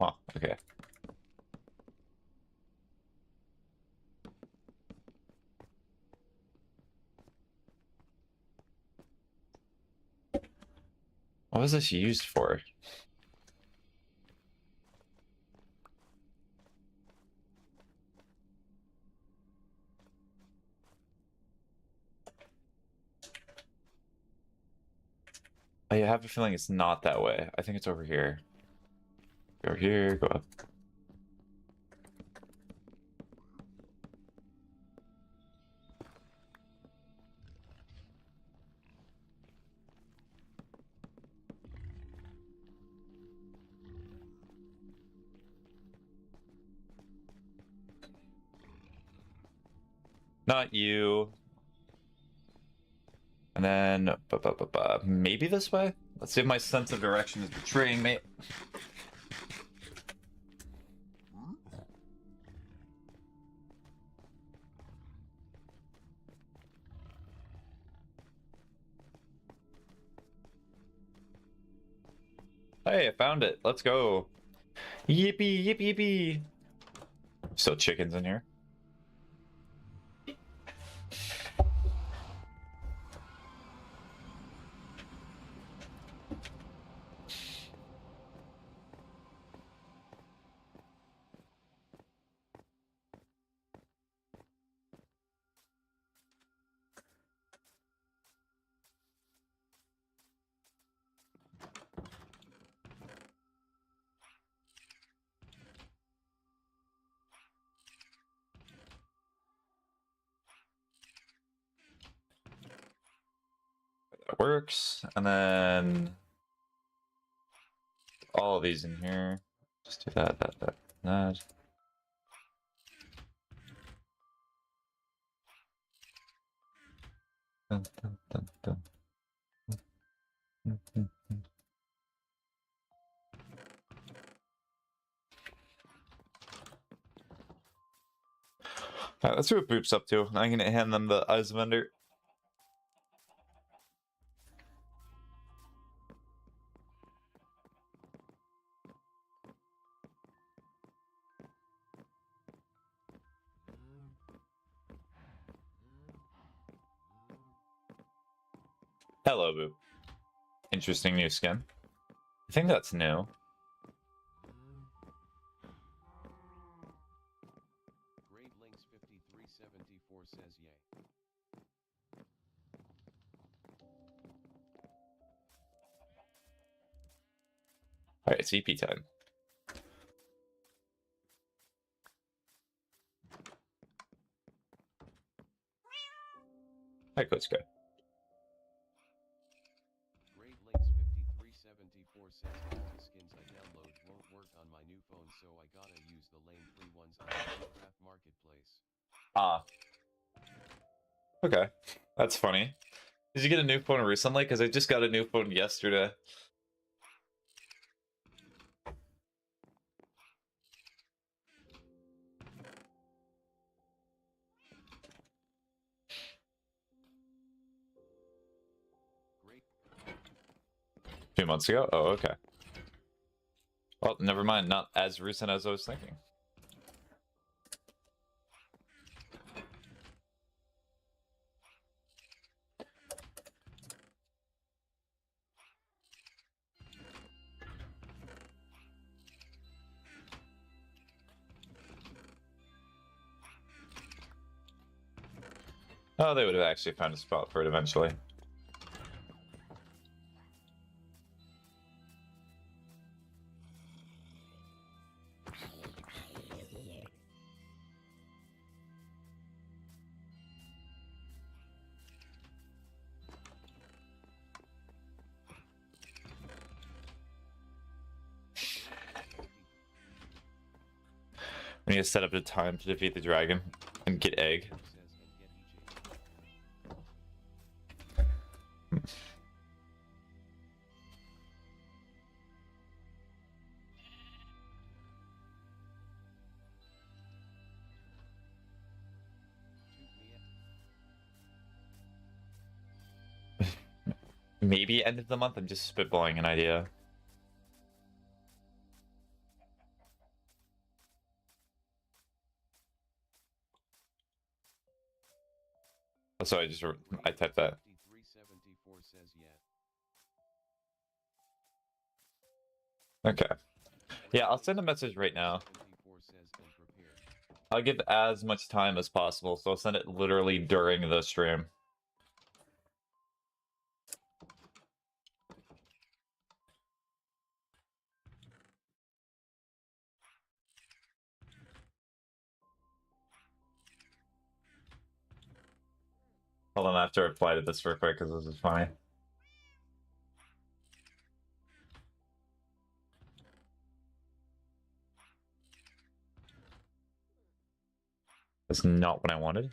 [SPEAKER 1] Oh, okay. What was this used for? I have a feeling it's not that way. I think it's over here. Go here, go up. Not you. And then, maybe this way? Let's see if my sense of direction is betraying me. Hey, I found it. Let's go. Yippee, yippee, yippee. Still chickens in here. That works. And then all of these in here. Just do that, that. Dun, dun, dun, dun. Alright, let's see what Boop's up to. I'm gonna hand them the eyes vendor. Hello, Boop. Interesting new skin. I think that's new.
[SPEAKER 3] Great Links 5374 says yay.
[SPEAKER 1] Alright, it's EP time. Alright, Coach, go.
[SPEAKER 3] Great Links 5374 says all the skins I download won't work on my new phone, so I gotta use the lame free ones on the Minecraft marketplace.
[SPEAKER 1] Ah. Okay. That's funny. Did you get a new phone recently? Because I just got a new phone yesterday.
[SPEAKER 3] Great.
[SPEAKER 1] 2 months ago? Oh, okay. Well, never mind. Not as recent as I was thinking. Oh, they would have actually found a spot for it eventually. We need to set up a time to defeat the dragon and get egg. Maybe end of the month. I'm just spitballing an idea. Oh, sorry, I typed that.
[SPEAKER 3] 5374 says
[SPEAKER 1] Okay. Yeah, I'll send a message right now.
[SPEAKER 3] 74 says and prepare.
[SPEAKER 1] I'll give as much time as possible, so I'll send it literally during the stream. Hold on, I have to reply to this real quick because this is funny. That's not what I wanted.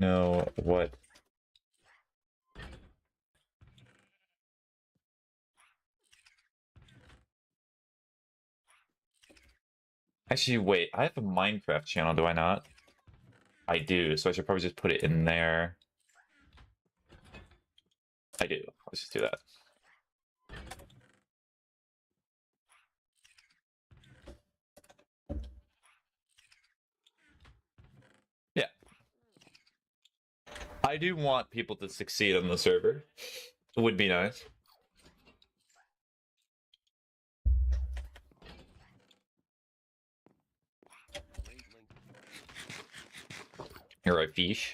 [SPEAKER 1] No, what? Actually, wait, I have a Minecraft channel, do I not? I do, so I should probably just put it in there. I do. Let's just do that. Yeah. I do want people to succeed on the server. It would be nice. You're a fish.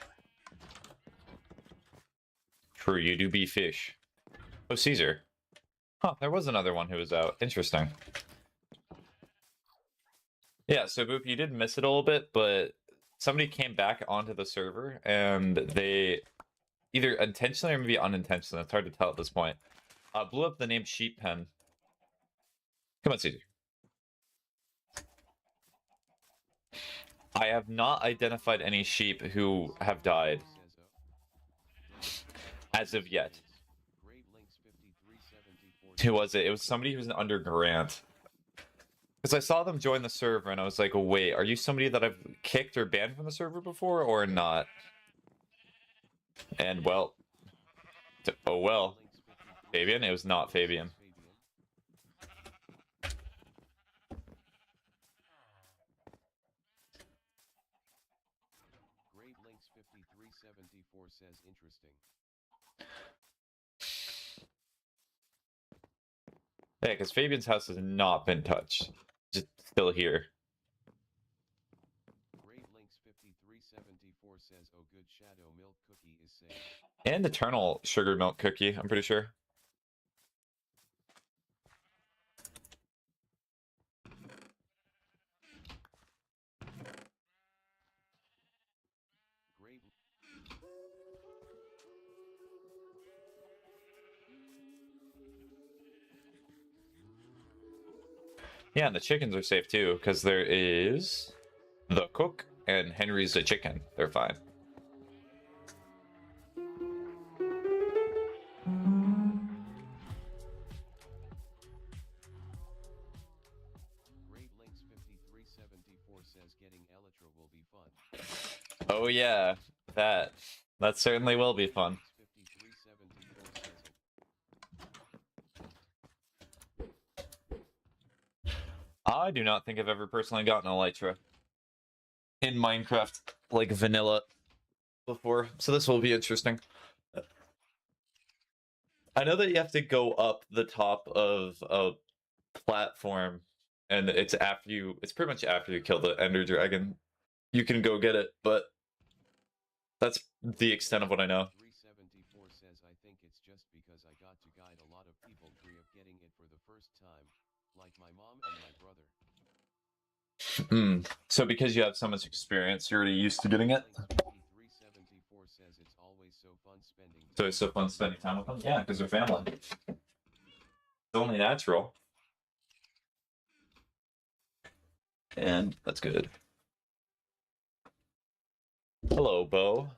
[SPEAKER 1] True, you do be fish. Oh, Caesar. Huh, there was another one who was out. Interesting. Yeah, so Boop, you did miss it a little bit, but somebody came back onto the server and they either intentionally or maybe unintentionally, it's hard to tell at this point, blew up the name Sheep Pen. Come on, Caesar. I have not identified any sheep who have died as of yet. Who was it? It was somebody who was under Grant. Because I saw them join the server and I was like, oh, wait, are you somebody that I've kicked or banned from the server before or not? And well, oh well. Fabian? It was not Fabian.
[SPEAKER 3] Great Links 5374 says interesting.
[SPEAKER 1] Yeah, because Fabian's house has not been touched. Just still here.
[SPEAKER 3] Great Links 5374 says, oh good, Shadow Milk Cookie is safe.
[SPEAKER 1] And Eternal Sugar Milk Cookie, I'm pretty sure.
[SPEAKER 3] Great.
[SPEAKER 1] Yeah, and the chickens are safe too, because there is the cook and Henry's the chicken. They're fine.
[SPEAKER 3] Great Links 5374 says getting Elytra will be fun.
[SPEAKER 1] Oh yeah, that certainly will be fun.
[SPEAKER 3] 5374 says
[SPEAKER 1] I do not think I've ever personally gotten Elytra in Minecraft, like vanilla, before, so this will be interesting. I know that you have to go up the top of a platform, and it's pretty much after you kill the Ender Dragon. You can go get it, but that's the extent of what I know.
[SPEAKER 3] 374 says I think it's just because I got to guide a lot of people free of getting it for the first time, like my mom and my brother.
[SPEAKER 1] So because you have so much experience, you're already used to getting it?
[SPEAKER 3] 374 says it's always so fun spending time.
[SPEAKER 1] So it's so fun spending time with them? Yeah, because they're family. It's only natural. And that's good. Hello, Bo.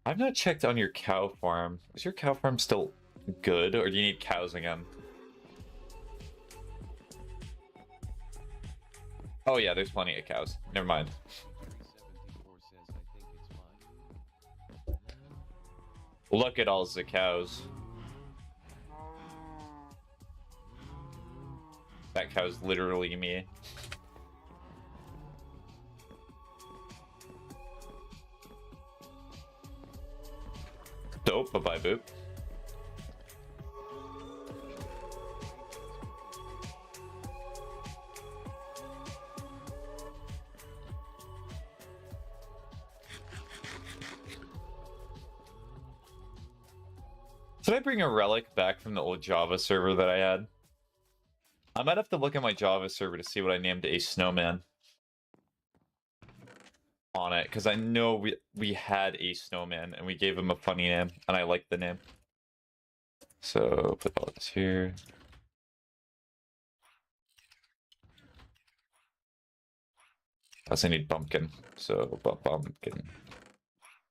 [SPEAKER 1] I've not checked on your cow farm. Is your cow farm still good, or do you need cows again? Oh yeah, there's plenty of cows. Never mind.
[SPEAKER 3] 374 says I think it's fine.
[SPEAKER 1] Look at all the cows. That cow's literally me. Dope, bye-bye, Boop. Did I bring a relic back from the old Java server that I had? I might have to look at my Java server to see what I named a snowman on it, because I know we had a snowman and we gave him a funny name, and I like the name. So put all this here. I also need pumpkin. So pumpkin.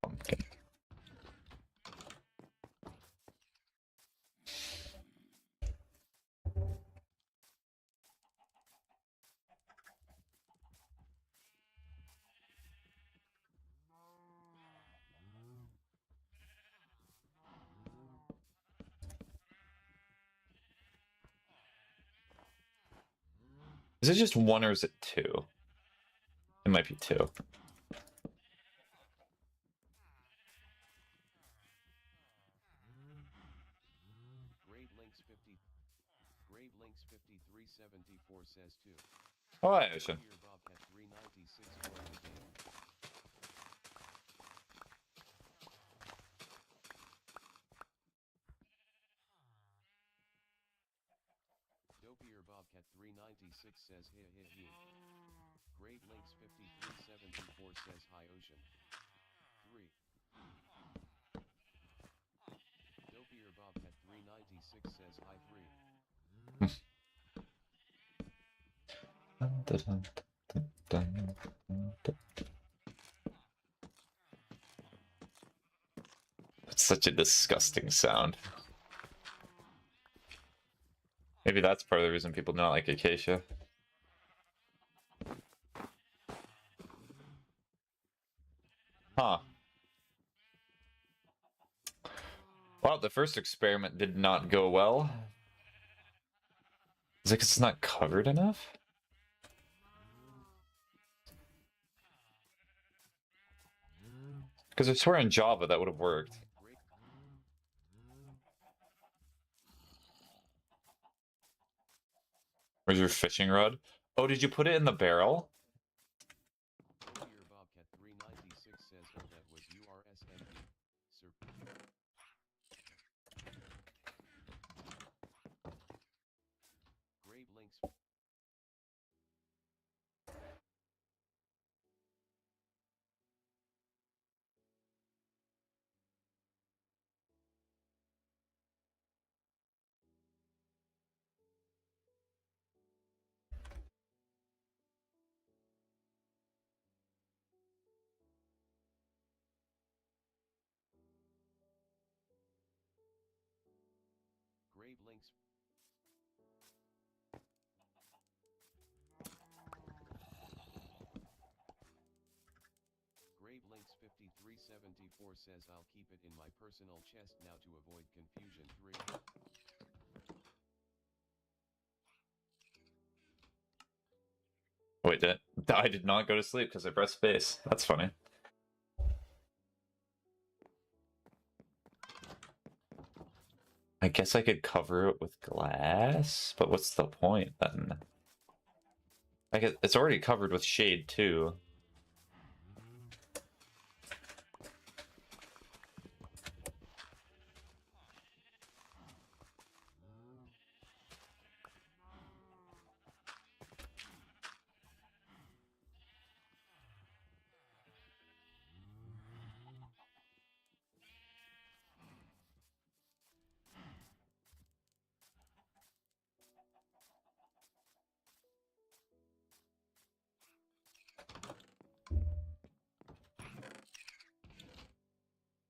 [SPEAKER 1] Pumpkin. Is it just one or is it two? It might be two.
[SPEAKER 3] Grave Links 5374 says 2.
[SPEAKER 1] Oh, hi, Ocean.
[SPEAKER 3] Dopier Bobcat 396 joined the game. Dopier Bobcat 396 says he. Grave Links 5374 says hi Ocean. 3. Dopier Bobcat 396 says hi 3.
[SPEAKER 1] That's such a disgusting sound. Maybe that's part of the reason people don't like Acacia. Huh. Well, the first experiment did not go well. Is it 'cause it's not covered enough? Because I swear in Java that would have worked. Where's your fishing rod? Oh, did you put it in the barrel?
[SPEAKER 3] Dopier Bobcat 396 says oh that was URSMP. Grave Links. Grave Links. Grave Links 5374 says I'll keep it in my personal chest now to avoid confusion 3.
[SPEAKER 1] Wait, I did not go to sleep because I pressed space. That's funny. I guess I could cover it with glass, but what's the point then? Like it's already covered with shade too.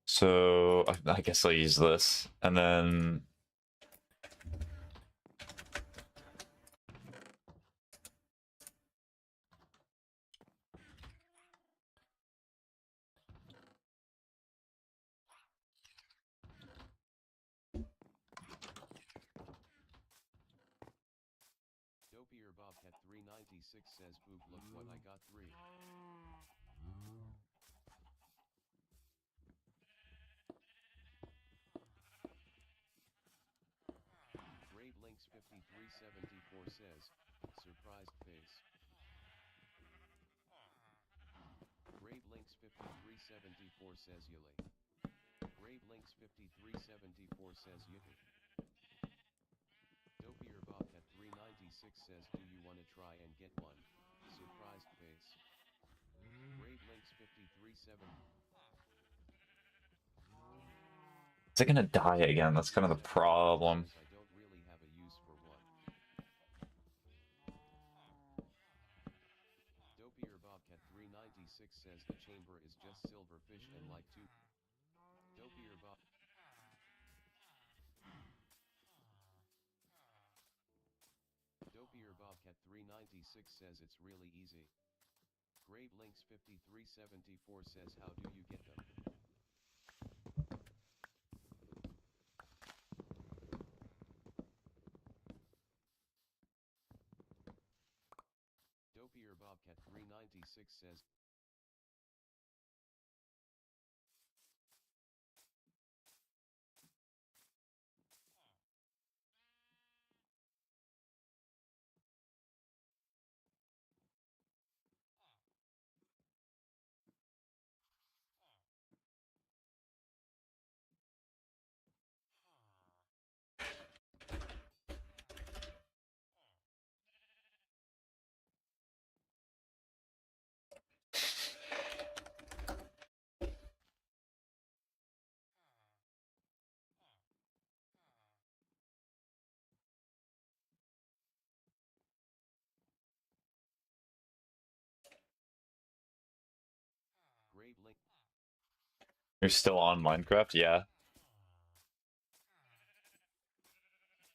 [SPEAKER 1] So I guess I'll use this, and then
[SPEAKER 3] Dopier Bobcat 396 says boop look what I got 3. Grave Links 5374 says, surprised face. Grave Links 5374 says Yuli. Grave Links 5374 says Yuki. Dopier Bobcat 396 says do you wanna try and get one? Surprised face. Grave Links 537.
[SPEAKER 1] is it gonna die again? That's kind of the problem.
[SPEAKER 3] I don't really have a use for one. Dopier Bobcat 396 says the chamber is just silverfish and like to. Dopier Bobcat 396 says it's really easy. Grave Links 5374 says how do you get them? Dopier Bobcat 396 says
[SPEAKER 1] You're still on Minecraft? Yeah.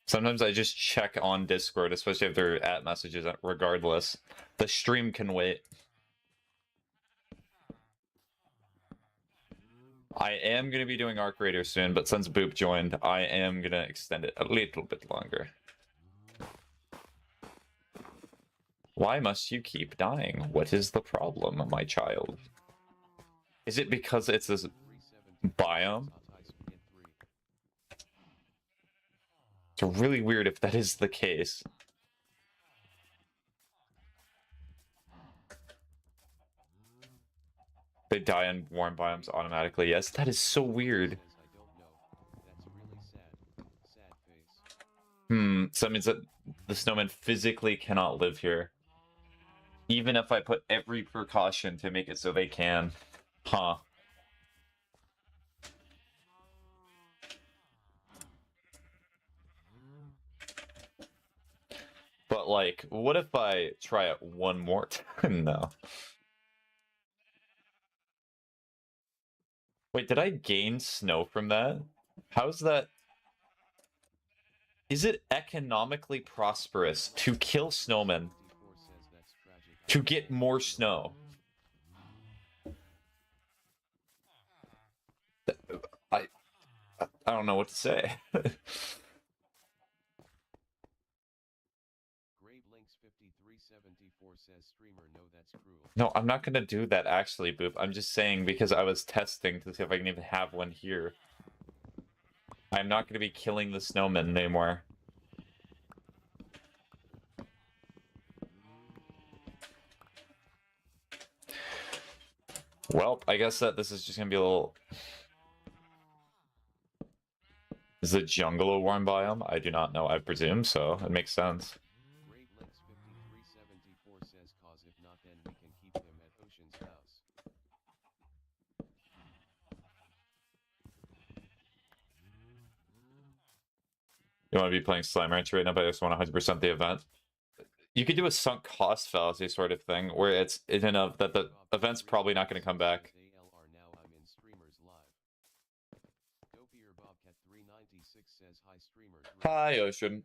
[SPEAKER 1] Sometimes I just check on Discord, especially if they're at messages, regardless. The stream can wait. I am going to be doing Arc Raider soon, but since Boop joined, I am going to extend it a little bit longer. Why must you keep dying? What is the problem, my child? Is it because it's this biome? It's really weird if that is the case. They die in warm biomes automatically. Yes, that is so weird. So that means that the snowman physically cannot live here. Even if I put every precaution to make it so they can. Huh. But, like, what if I try it one more time? No. Wait, did I gain snow from that? How's that? Is it economically prosperous to kill snowmen to get more snow? I don't know what to say. No, I'm not gonna do that actually, Boop. I'm just saying because I was testing to see if I can even have one here. I'm not gonna be killing the snowmen anymore. Well, I guess that this is just gonna be a little... Is the jungle a warm biome? I do not know. I presume so. It makes sense. You want to be playing Slime Ranch right now, but I just want to 100% the event. You could do a sunk cost fallacy sort of thing, where it's enough that the event's probably not going to come back. Hi, Ocean.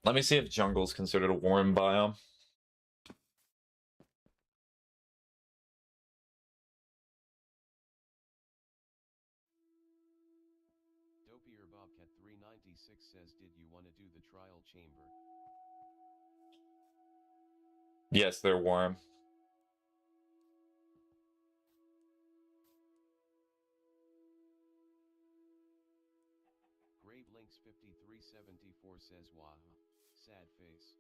[SPEAKER 1] Let me see if jungle's considered a warm biome.
[SPEAKER 3] Says, did you want to do the trial chamber?
[SPEAKER 1] Yes, they're warm.
[SPEAKER 3] Grave Links 5374 says, wah, sad face.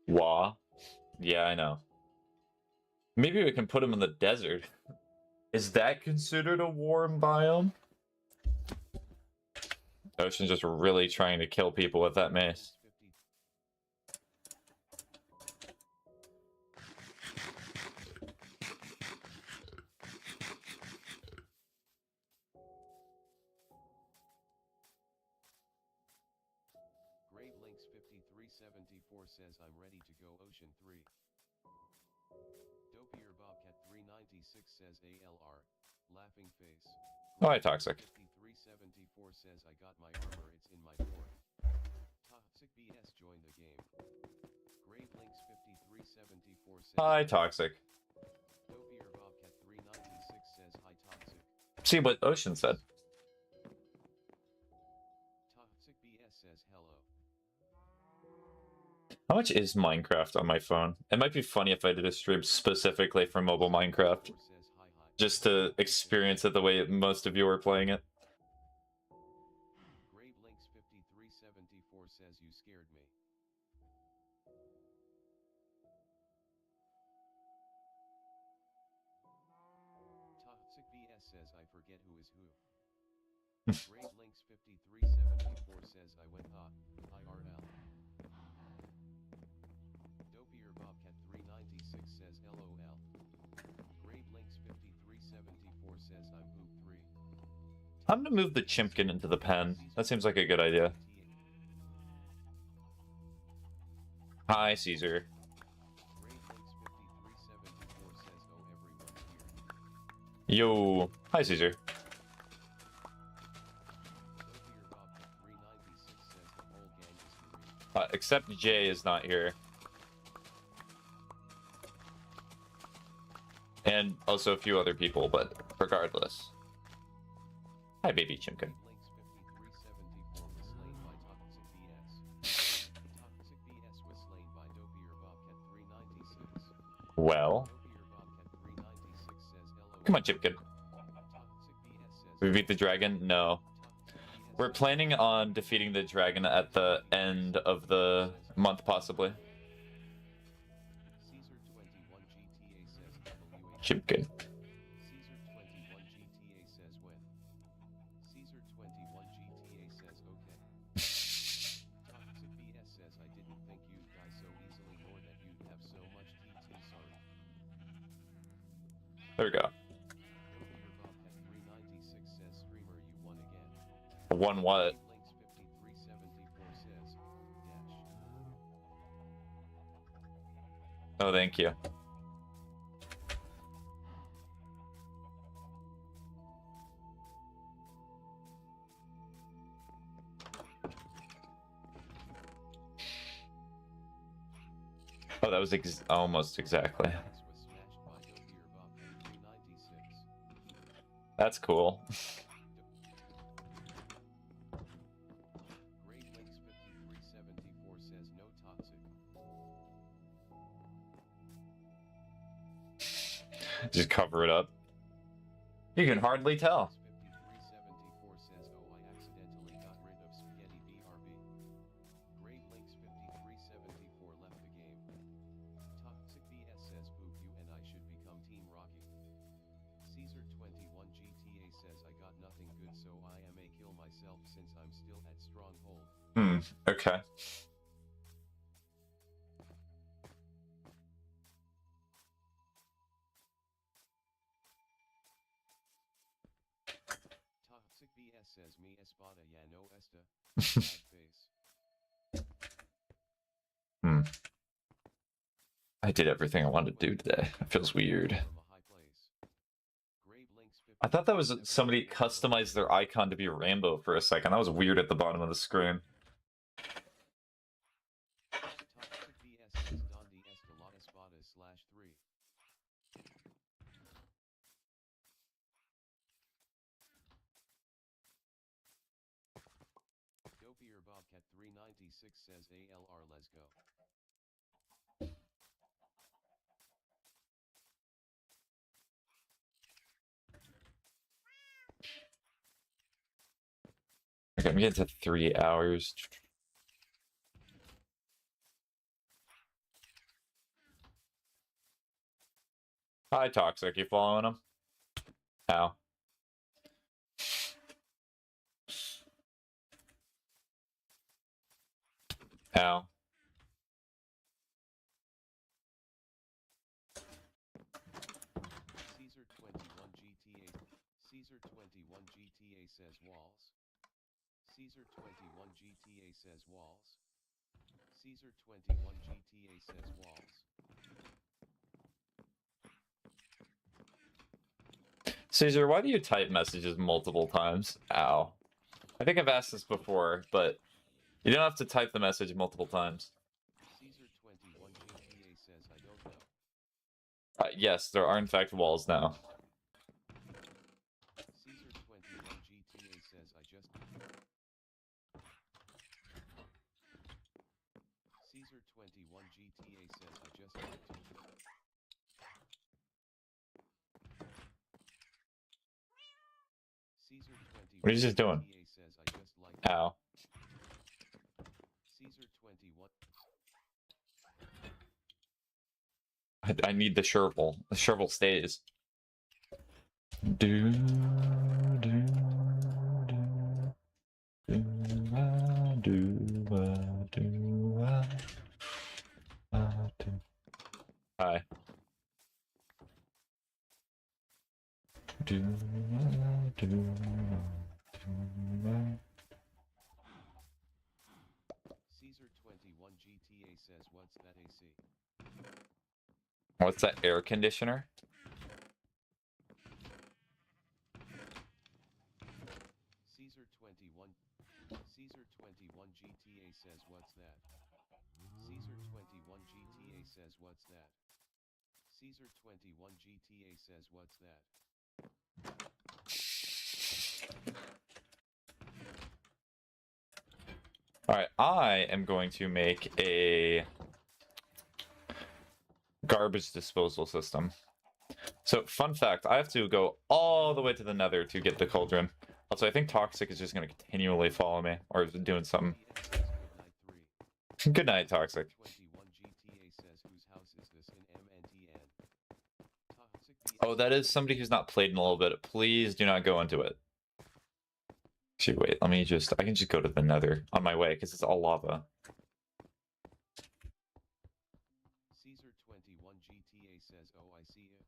[SPEAKER 1] Wah. Yeah, I know. Maybe we can put him in the desert. Is that considered a warm biome? Ocean's just really trying to kill people with that mace.
[SPEAKER 3] Grave Links 5374 says, I'm ready to go Ocean 3. Dopier Bobcat 396 says ALR, laughing face.
[SPEAKER 1] Oh, hi, Toxic.
[SPEAKER 3] 5374 says, I got my armor, it's in my fort. Toxic BS joined the game. Grave Links 5374 says,
[SPEAKER 1] Hi, Toxic.
[SPEAKER 3] Dopier Bobcat 396 says, hi Toxic.
[SPEAKER 1] See what Ocean said.
[SPEAKER 3] Toxic BS says, hello.
[SPEAKER 1] How much is Minecraft on my phone? It might be funny if I did a stream specifically for mobile Minecraft. Just to experience it the way most of you are playing it.
[SPEAKER 3] Grave Links 5374 says, you scared me. Toxic BS says, I forget who is who. Grave Links 5374 says, I went hot, IRL. Dopier Bobcat 396 says, LOL. Grave Links 5374 says, I'm Hoop 3.
[SPEAKER 1] I'm gonna move the Chimpkin into the pen. That seems like a good idea. Hi, Caesar. Yo. Hi, Caesar. Except Jay is not here. And also a few other people, but regardless. Hi, baby Chimkin. Well. Come on, Chimkin. We beat the dragon? No. We're planning on defeating the dragon at the end of the month, possibly. Chimkin. There we go. Won what? Oh, thank you. Oh, that was almost exactly. That's cool. Just cover it up. You can hardly tell. Okay.
[SPEAKER 3] Toxic BS says me espada ya no esta. Sad face.
[SPEAKER 1] I did everything I wanted to do today. It feels weird. I thought that was somebody customized their icon to be rainbow for a second. That was weird at the bottom of the screen.
[SPEAKER 3] Dopier Bobcat 396 says ALR let's go.
[SPEAKER 1] Okay, I'm getting to 3 hours. Hi, Toxic. You following him? How? How?
[SPEAKER 3] Caesar 21 GTA. Caesar 21 GTA says walls. Caesar 21 GTA says walls. Caesar 21 GTA says walls.
[SPEAKER 1] Caesar, why do you type messages multiple times? Ow. I think I've asked this before, but you don't have to type the message multiple times.
[SPEAKER 3] Caesar 21 GTA says I don't know.
[SPEAKER 1] Yes, there are in fact walls now.
[SPEAKER 3] Caesar 21 GTA says I just. Caesar 21 GTA says I just like to. Caesar 21
[SPEAKER 1] What are you just doing?
[SPEAKER 3] GTA says I just like to.
[SPEAKER 1] Ow.
[SPEAKER 3] Caesar 21.
[SPEAKER 1] I need the shovel. The shovel stays. Do, do, do, do, do, do. Hi. Do, do, do.
[SPEAKER 3] Caesar 21 GTA says what's that AC?
[SPEAKER 1] What's that air conditioner?
[SPEAKER 3] that? Caesar 21 GTA says what's that?
[SPEAKER 1] Alright, I am going to make a garbage disposal system. So, fun fact, I have to go all the way to the nether to get the cauldron. Also, I think Toxic is just going to continually follow me, or is doing something. Good night, Toxic.
[SPEAKER 3] 21 GTA says whose house is this in MNTN? Toxic
[SPEAKER 1] Oh, that is somebody who's not played in a little bit. Please do not go into it. Actually, wait, let me just... I can just go to the nether on my way, because it's all lava.
[SPEAKER 3] Caesar 21 GTA says oh I see it.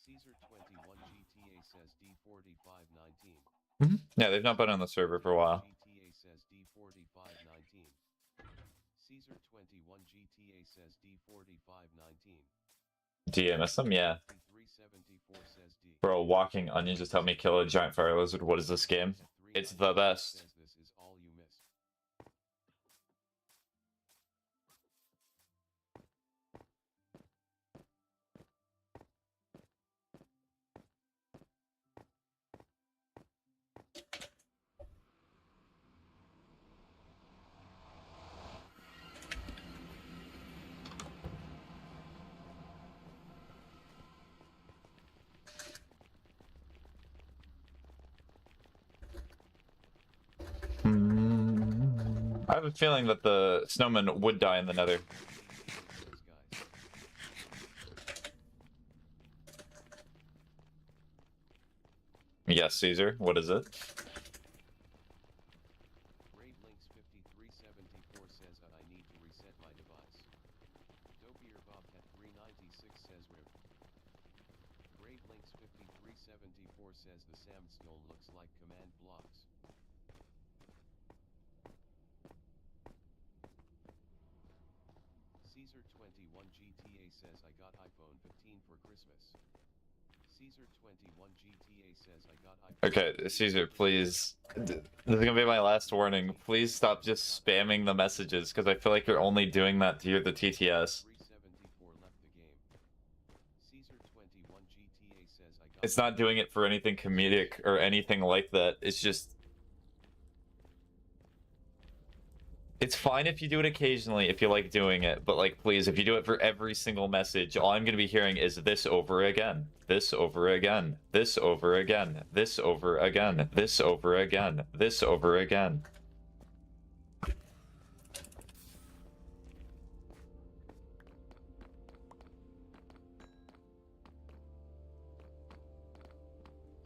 [SPEAKER 3] Caesar 21 GTA says D4519.
[SPEAKER 1] Yeah, they've not been on the server for a while.
[SPEAKER 3] GTA says D4519. Caesar 21 GTA says D4519.
[SPEAKER 1] Do you miss them? Yeah.
[SPEAKER 3] 374 says D.
[SPEAKER 1] Bro, walking onion just helped me kill a giant fire lizard. What is this game? It's the best.
[SPEAKER 3] Says this is all you missed.
[SPEAKER 1] I have a feeling that the snowman would die in the nether. Yes, Caesar, what is it?
[SPEAKER 3] Brave Links 5374 says that I need to reset my device. Dopier Bobcat 396 says rip. Brave Links 5374 says the sandstone looks like command blocks. Caesar 21 GTA says I got iPhone 15 for Christmas. Caesar 21 GTA says I got iPhone.
[SPEAKER 1] Okay, Caesar, please. This is gonna be my last warning. Please stop just spamming the messages, because I feel like you're only doing that to the TTS.
[SPEAKER 3] 374 left the game. Caesar 21 GTA says I got.
[SPEAKER 1] It's not doing it for anything comedic or anything like that. It's just... It's fine if you do it occasionally, if you like doing it, but like, please, if you do it for every single message, all I'm going to be hearing is this over again, this over again, this over again, this over again, this over again, this over again.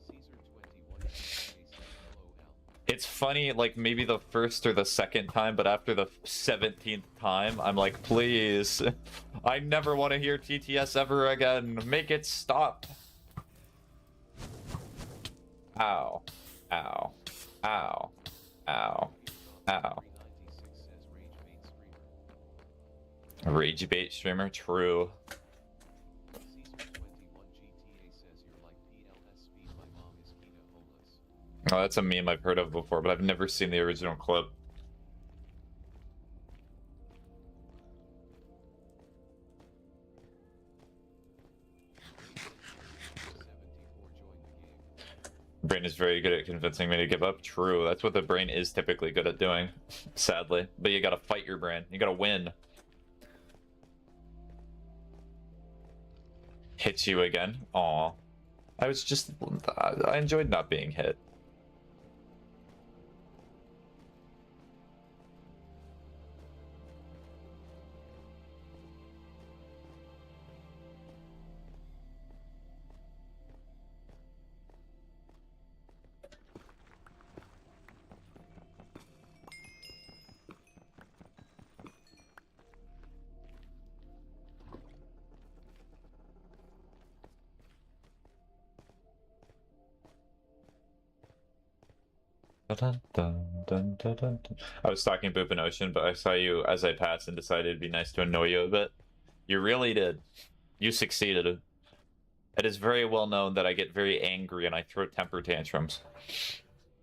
[SPEAKER 3] Caesar 21 GTA says LOL.
[SPEAKER 1] It's funny, like, maybe the first or the second time, but after the 17th time, I'm like, please, I never want to hear TTS ever again. Make it stop. Ow. Ow. Ow. Ow. Ow.
[SPEAKER 3] 396 says rage bait streamer.
[SPEAKER 1] Rage bait streamer? True.
[SPEAKER 3] Caesar 21 GTA says you're like PLS speed. My mom is keto homeless.
[SPEAKER 1] Oh, that's a meme I've heard of before, but I've never seen the original clip. Brain is very good at convincing me to give up. True, that's what the brain is typically good at doing, sadly. But you gotta fight your brain. You gotta win. Hits you again? Aw. I was just... I enjoyed not being hit. Dun, dun, dun, dun, dun, dun. I was talking Boop and Ocean, but I saw you as I passed and decided it'd be nice to annoy you a bit. You really did. You succeeded. It is very well known that I get very angry and I throw temper tantrums.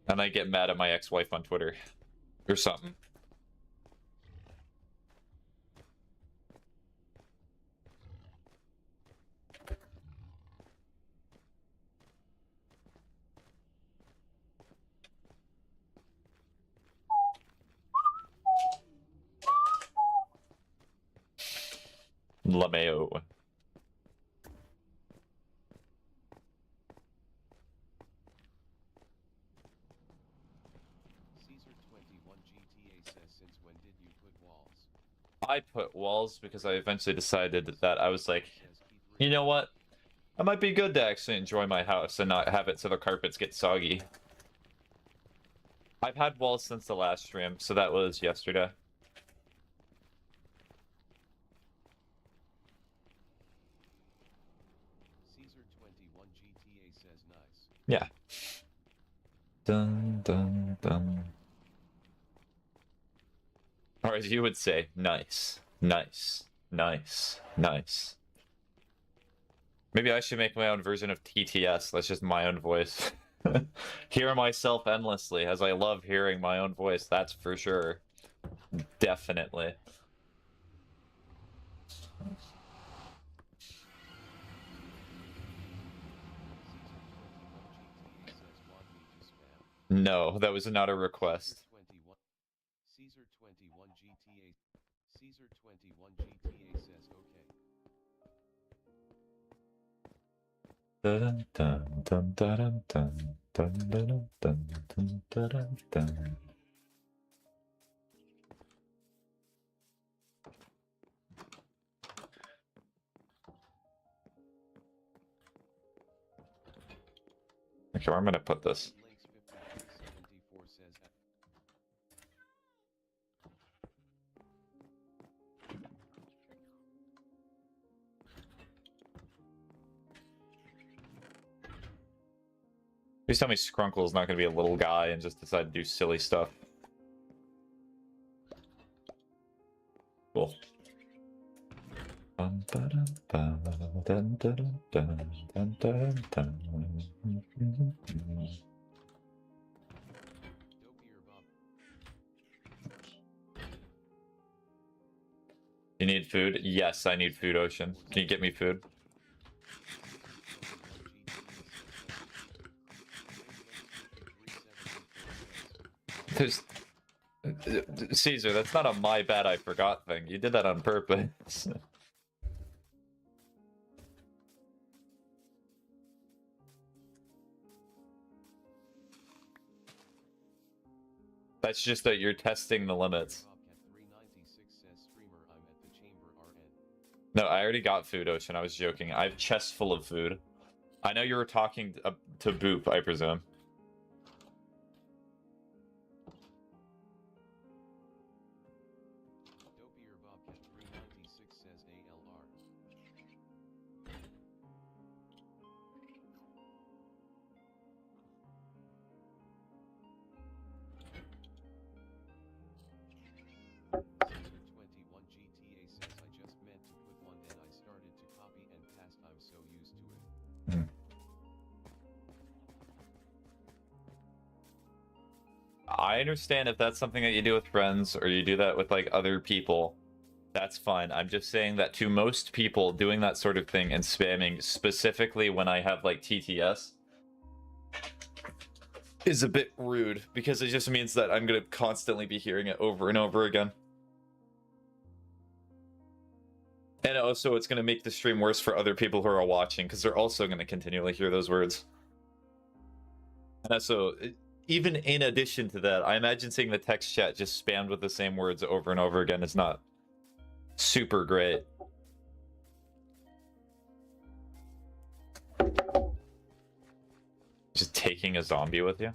[SPEAKER 1] And I get mad at my ex-wife on Twitter. Or something. LMAO.
[SPEAKER 3] Caesar 21 GTA says, since when did you put walls?
[SPEAKER 1] I put walls because I eventually decided that I was like, you know what? It might be good to actually enjoy my house and not have it so the carpets get soggy. I've had walls since the last stream, so that was yesterday.
[SPEAKER 3] Caesar 21 GTA says nice.
[SPEAKER 1] Yeah. Dun dun dun. Or as you would say, nice. Nice. Nice. Nice. Maybe I should make my own version of TTS. That's just my own voice. Hear myself endlessly, as I love hearing my own voice, that's for sure. Definitely. No, that was not a request.
[SPEAKER 3] Caesar 21 GTA. Caesar 21 GTA says okay.
[SPEAKER 1] Dun dun dun dun dun dun dun dun dun dun dun. Okay, where am I gonna put this?
[SPEAKER 3] Links 5374 says that.
[SPEAKER 1] Please tell me Skrunkle's not gonna be a little guy and just decide to do silly stuff. Cool. Dun, dun, dun, dun, dun, dun, dun, dun, dun.
[SPEAKER 3] Dopey or Bob.
[SPEAKER 1] You need food? Yes, I need food, Ocean. Can you get me food? There's... Caesar, that's not a my bad I forgot thing. You did that on purpose. That's just that you're testing the limits. No, I already got food, Ocean. I was joking. I have chests full of food. I know you were talking to Boop, I presume.
[SPEAKER 3] Dopey or Bobcat 396 says ALR. Caesar 21 GTA says I just meant to put one then I started to copy and paste. I'm so used to it.
[SPEAKER 1] I understand if that's something that you do with friends or you do that with like other people. That's fine. I'm just saying that to most people, doing that sort of thing and spamming specifically when I have like TTS is a bit rude because it just means that I'm going to constantly be hearing it over and over again. And also it's going to make the stream worse for other people who are watching because they're also going to continually hear those words. And also, even in addition to that, I imagine seeing the text chat just spammed with the same words over and over again is not super great. Just taking a zombie with you?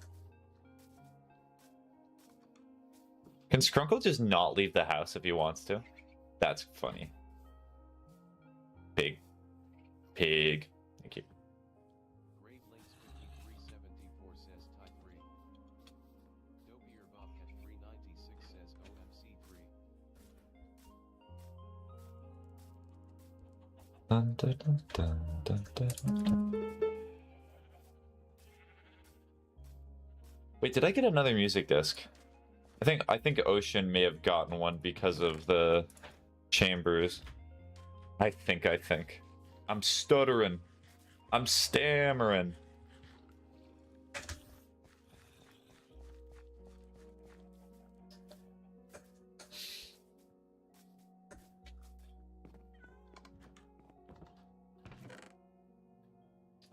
[SPEAKER 1] Can Skrunkle just not leave the house if he wants to? That's funny. Pig. Pig. Thank you.
[SPEAKER 3] Grave Links 5374 says tie 3. Dopey or Bobcat 396 says OMC 3.
[SPEAKER 1] Dun, dun, dun, dun, dun, dun, dun. Wait, did I get another music disc? I think Ocean may have gotten one because of the chambers. I think. I'm stuttering. I'm stammering.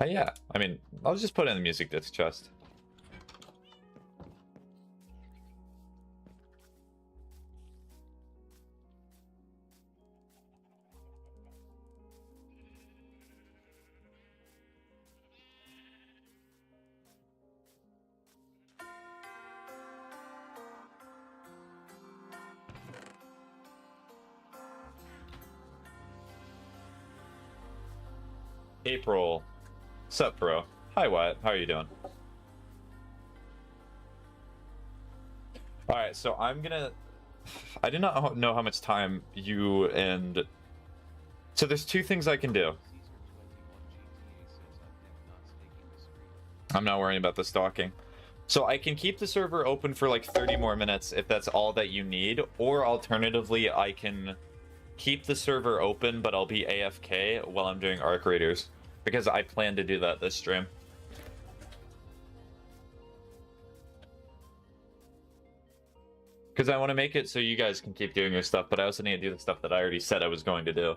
[SPEAKER 1] Yeah, I mean, I'll just put it in the music disc chest. April. Sup, bro? Hi, Wyatt. How are you doing? Alright, so I'm gonna... I do not know how much time you and... So there's two things I can do. I'm not worrying about the stalking. So I can keep the server open for like 30 more minutes if that's all that you need, or alternatively, I can keep the server open, but I'll be AFK while I'm doing Arc Raiders, because I plan to do that this stream. Because I want to make it so you guys can keep doing your stuff, but I also need to do the stuff that I already said I was going to do.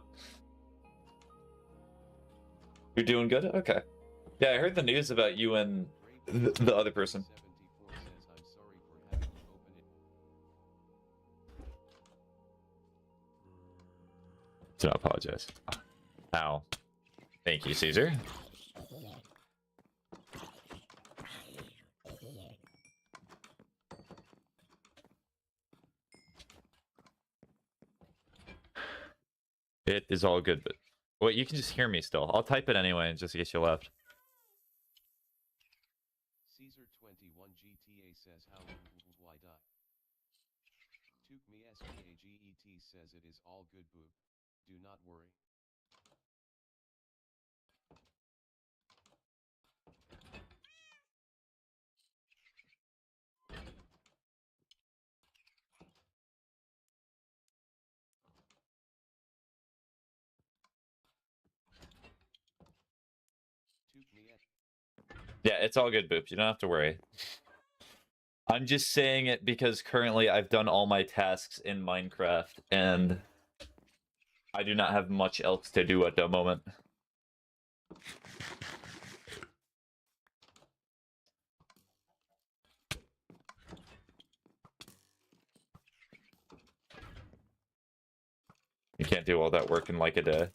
[SPEAKER 1] You're doing good? Okay. Yeah, I heard the news about you and the other person. Do not apologize. Ow. Thank you, Caesar. It is all good, but... Wait, you can just hear me still. I'll type it anyway, just in case you left.
[SPEAKER 3] Caesar 21 GTA says how why die? ytouchamySPAGETT says it is all good boob. Do not worry.
[SPEAKER 1] Yeah, it's all good, Boop. You don't have to worry. I'm just saying it because currently I've done all my tasks in Minecraft, and I do not have much else to do at the moment. You can't do all that work in like a day.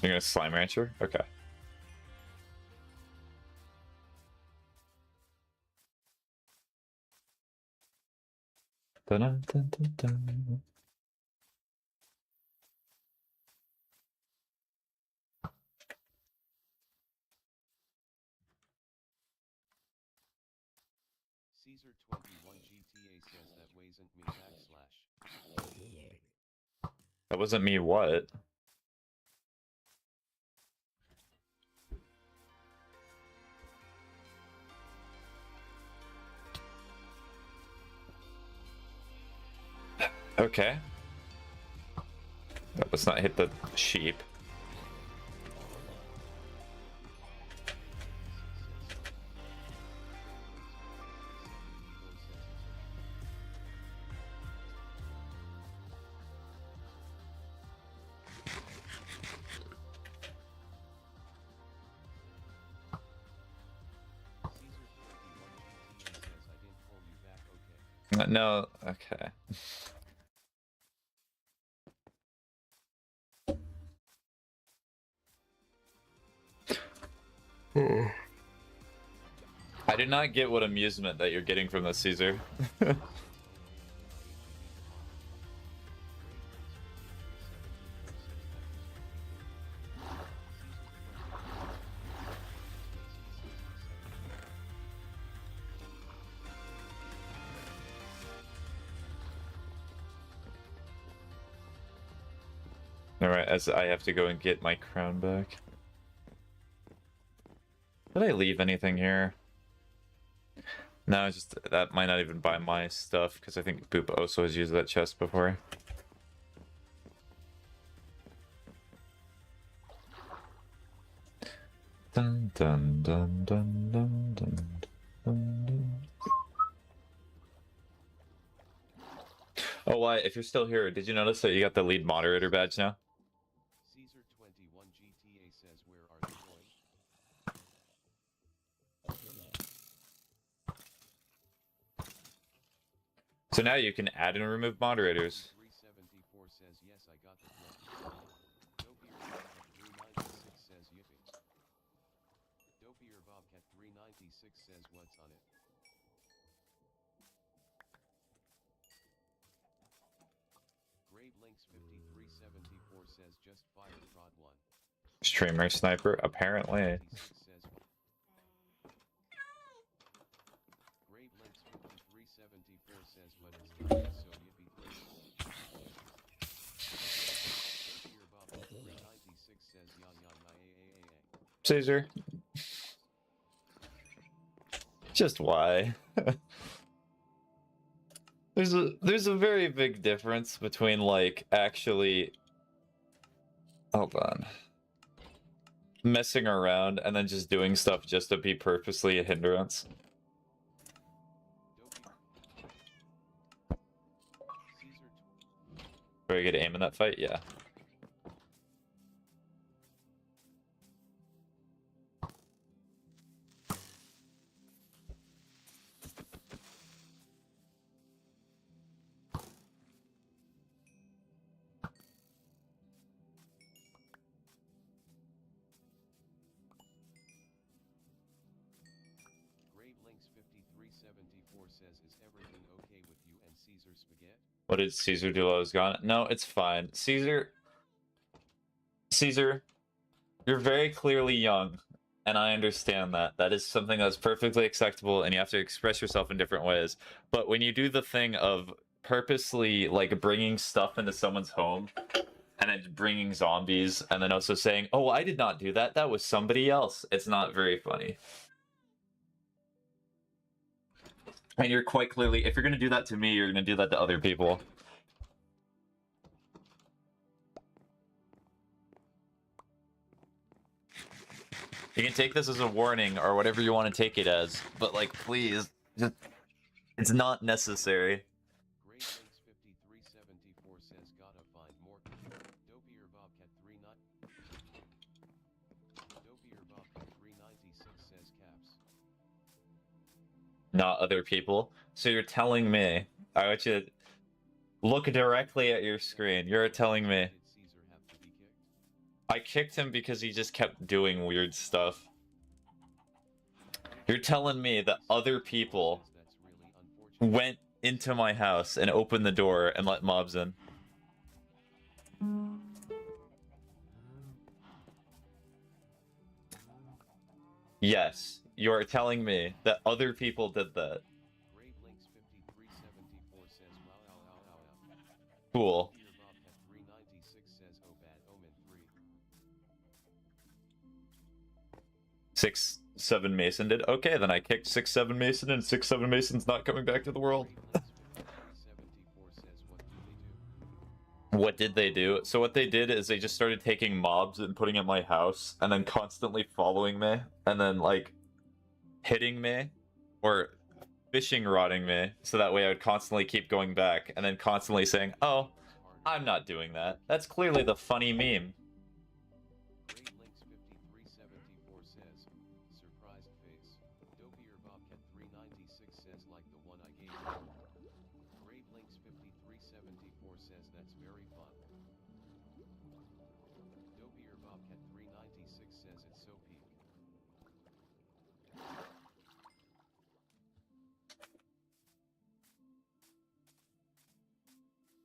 [SPEAKER 1] You're gonna slime rancher? Okay. Dun -dun -dun -dun -dun.
[SPEAKER 3] Caesar 21 GTA says that wasn't me backslash.
[SPEAKER 1] That wasn't me, what? Okay. Let's not hit the sheep. No, okay. I do not get what amusement that you're getting from this, Caesar. Alright, as I have to go and get my crown back. Did I leave anything here? No, it's just that might not even buy my stuff, because I think Boop also has used that chest before. Dun dun dun dun dun dun dun dun. Oh, why? If you're still here, did you notice that you got the lead moderator badge now?
[SPEAKER 3] Caesar 21 GTA says, where are you going?
[SPEAKER 1] So now you can add and remove moderators.
[SPEAKER 3] 374 says, yes, I got the plan. Dopier Bobcat 396 says, yippee. Dopier Bobcat 396 says, what's on it? Grave Links 5374 says, just fire prod 1.
[SPEAKER 1] Streamer sniper, apparently.
[SPEAKER 3] 96 says, Grave Links 5374 says, when it's done, so yippee. Dopier Bobcat 396 says,
[SPEAKER 1] Caesar. Just why? There's a very big difference between like actually hold on. Messing around and then just doing stuff just to be purposely a hindrance. Very good aim in that fight, yeah.
[SPEAKER 3] Grave Links 5374 says, is everything okay with you and Caesar Spaghetti?
[SPEAKER 1] What did Caesar do while I was gone? No, it's fine. Caesar, you're very clearly young, and I understand that. That is something that's perfectly acceptable, and you have to express yourself in different ways. But when you do the thing of purposely, like, bringing stuff into someone's home, and then bringing zombies, and then also saying, oh, I did not do that, that was somebody else, it's not very funny. And you're quite clearly, if you're going to do that to me, you're going to do that to other people. You can take this as a warning or whatever you want to take it as, but like, please, just, it's not necessary.
[SPEAKER 3] Grave Links 5374 says, gotta find more. Dopier Bobcat 396 says, caps.
[SPEAKER 1] Not other people. So you're telling me, I want you to look directly at your screen. You're telling me.
[SPEAKER 3] Did Caesar have to be kicked?
[SPEAKER 1] I kicked him because he just kept doing weird stuff. You're telling me that other people
[SPEAKER 3] That's really unfortunate.
[SPEAKER 1] went into my house and opened the door and let mobs in. Yes, you are telling me that other people did that.
[SPEAKER 3] Grave Links 5374 says, wow, wow, wow, wow, wow.
[SPEAKER 1] Cool.
[SPEAKER 3] Dopier Bobcat 396 says, oh, bad omen 3.
[SPEAKER 1] 6-7 Mason did. Okay, then I kicked 6-7 Mason, and 6-7 Mason's not coming back to the world.
[SPEAKER 3] Grave Links 5374 says, what do they do?
[SPEAKER 1] What did they do? So what they did is they just started taking mobs and putting at my house, and then constantly following me, and then like hitting me or fishing rodding me, so that way I would constantly keep going back, and then constantly saying, "Oh, I'm not doing that. That's clearly the funny meme."
[SPEAKER 3] Grave Links 5374 says, surprised face. Dopier Bobcat 396 says, like the one I gave you. Grave Links 5374 says, that's very fun. Dopier Bobcat 396 says, it's so peak.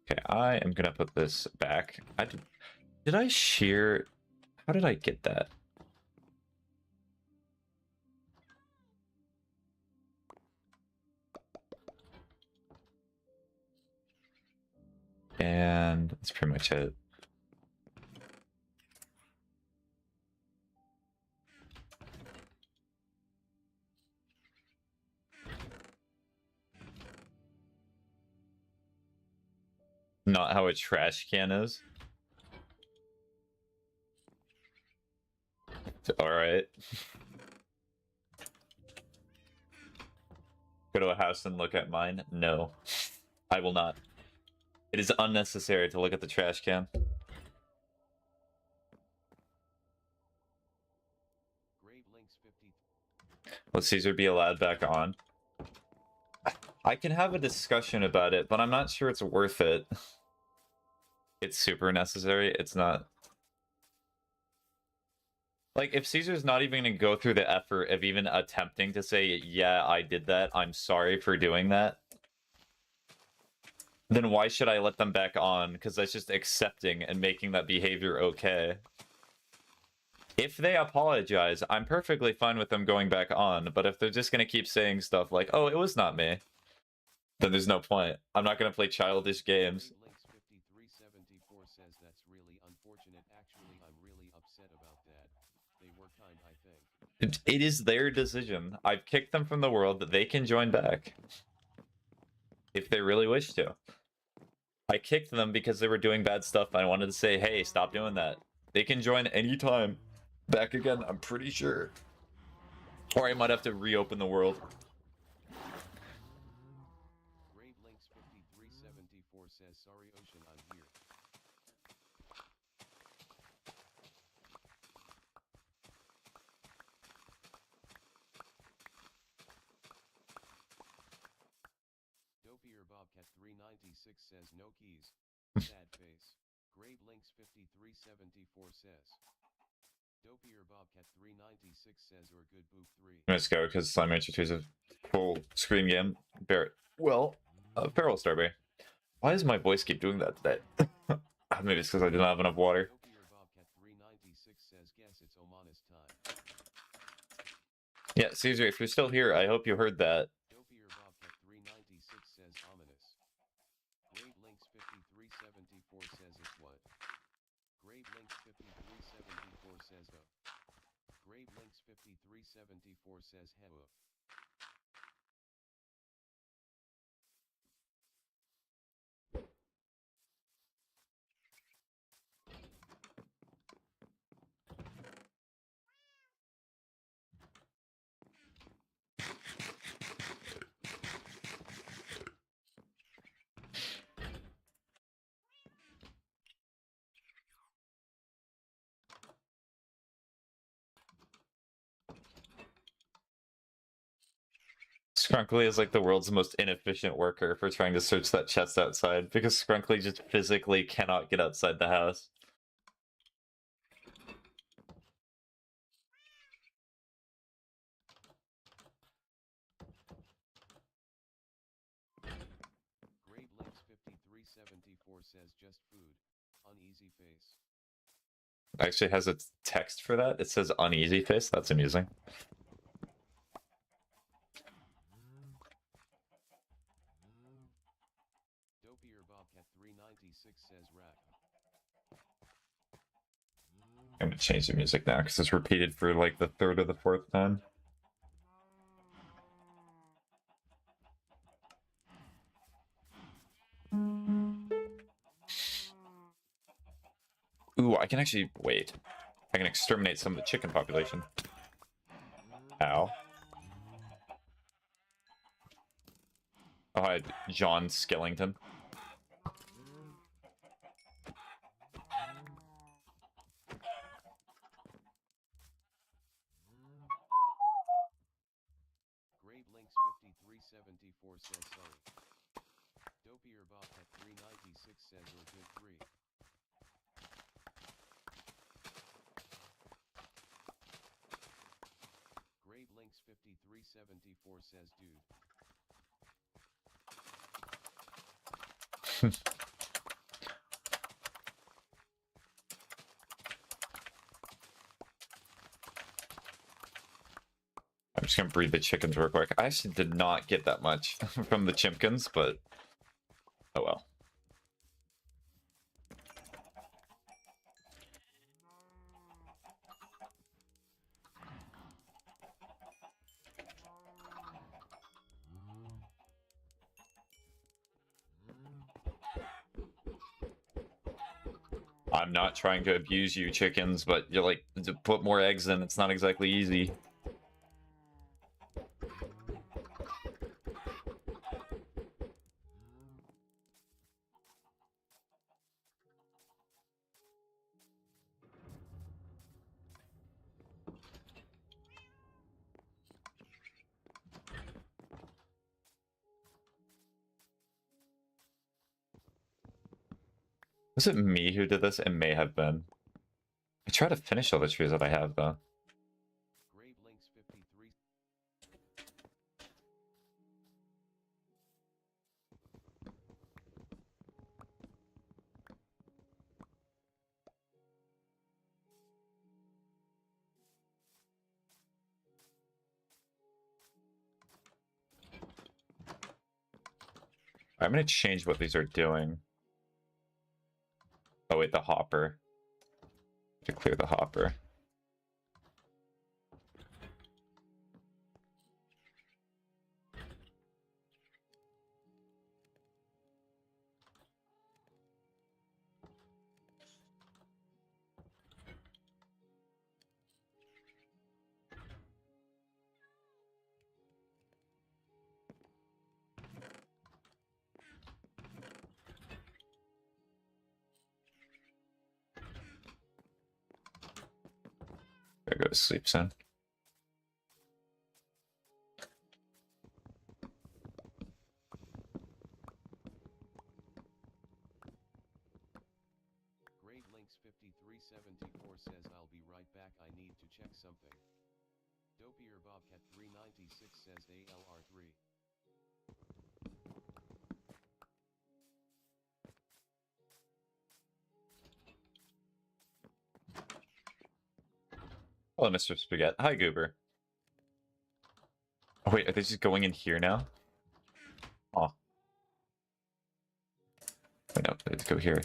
[SPEAKER 1] Okay, I am gonna put this back. Did I shear? How did I get that? And that's pretty much it. Not how a trash can is. All right. Go to a house and look at mine? No, I will not. It is unnecessary to look at the trash can.
[SPEAKER 3] Grave Links 50.
[SPEAKER 1] Will Caesar be allowed back on? I can have a discussion about it, but I'm not sure it's worth it. It's super necessary. It's not. Like, if Caesar's not even gonna go through the effort of even attempting to say, yeah, I did that, I'm sorry for doing that, then why should I let them back on? Because that's just accepting and making that behavior okay. If they apologize, I'm perfectly fine with them going back on, but if they're just gonna keep saying stuff like, oh, it was not me, then there's no point. I'm not gonna play childish games.
[SPEAKER 3] Links 5374 says that's really unfortunate. Actually, I'm really upset about that. They were kind, I think.
[SPEAKER 1] It is their decision. I've kicked them from the world, that they can join back. If they really wish to. I kicked them because they were doing bad stuff, and I wanted to say, hey, stop doing that. They can join anytime. Back again, I'm pretty sure. Or I might have to reopen the world.
[SPEAKER 3] Grave Links 5374 says sorry Ocean, I'm here. Dopier Bobcat 396 says no keys. Sad face. Grave Links 5374 says. Dopier Bobcat 396 says or good boop 3.
[SPEAKER 1] Let's go, because Slime Rancher 2 is a full screen game. Barrett. Well, Feral Starberry. Why does my voice keep doing that today? Maybe it's because I didn't have enough water.
[SPEAKER 3] Dopier Bobcat 396 says guess it's Omanus time.
[SPEAKER 1] Yeah, Caesar, if you're still here, I hope you heard that.
[SPEAKER 3] Dopier Bobcat 396 says ominous. Grave Links 5374 says it's what? Grave Links 5374 says Grave Links 5374 says heo.
[SPEAKER 1] Scrunkly is like the world's most inefficient worker for trying to search that chest outside, because Scrunkly just physically cannot get outside the house.
[SPEAKER 3] Grave Links 5374 says just food. Uneasy face.
[SPEAKER 1] Actually has a text for that. It says uneasy face. That's amusing.
[SPEAKER 3] Dopier Bobcat 396 says rack.
[SPEAKER 1] I'm gonna change the music now because it's repeated for like the third or the fourth time. Ooh, I can actually wait. I can exterminate some of the chicken population. Ow. Oh, hi, John Skellington.
[SPEAKER 3] Grave Links 5374 says sorry. Dopier Bobcat 396 says or good 3. Grave Links 5374 says dude.
[SPEAKER 1] I'm just gonna breed the chickens real quick. I actually did not get that much from the chimkins, but oh well. I'm not trying to abuse you, chickens, but you're like, to put more eggs in, it's not exactly easy. Was it me who did this? It may have been. I try to finish all the trees that I have, though.
[SPEAKER 3] Grave Links 53.
[SPEAKER 1] I'm gonna change what these are doing. Oh wait, the hopper. To clear the hopper. Gotta go to sleep soon.
[SPEAKER 3] Grave Links 5374 says I'll be right back, I need to check something. Dopier Bobcat 396 says ALR3.
[SPEAKER 1] Hello, Mr. Spaghetti. Hi, Goober. Oh wait, are they just going in here now? Oh. Wait, no, let's go here.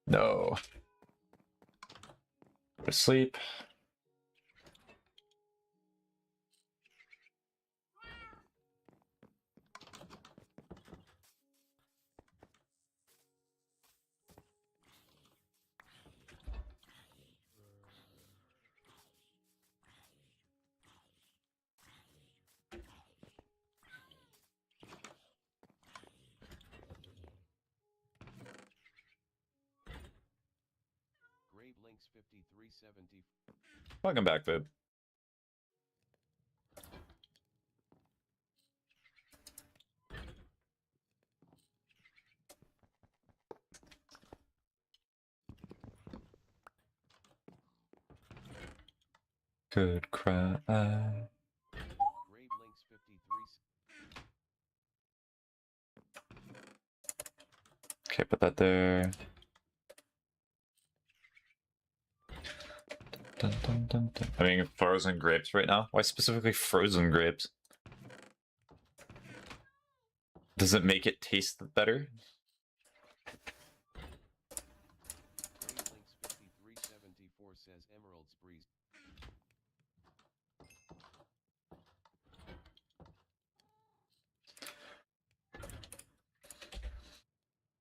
[SPEAKER 1] No. Go to sleep.
[SPEAKER 3] Grave Links 5370.
[SPEAKER 1] Welcome back, babe. Good cry.
[SPEAKER 3] Grave Links 53.
[SPEAKER 1] Okay, put that there. Dun, dun, dun, dun. I mean, frozen grapes right now. Why specifically frozen grapes? Does it make it taste better?
[SPEAKER 3] Grave Links 5374 says Emerald's Breeze.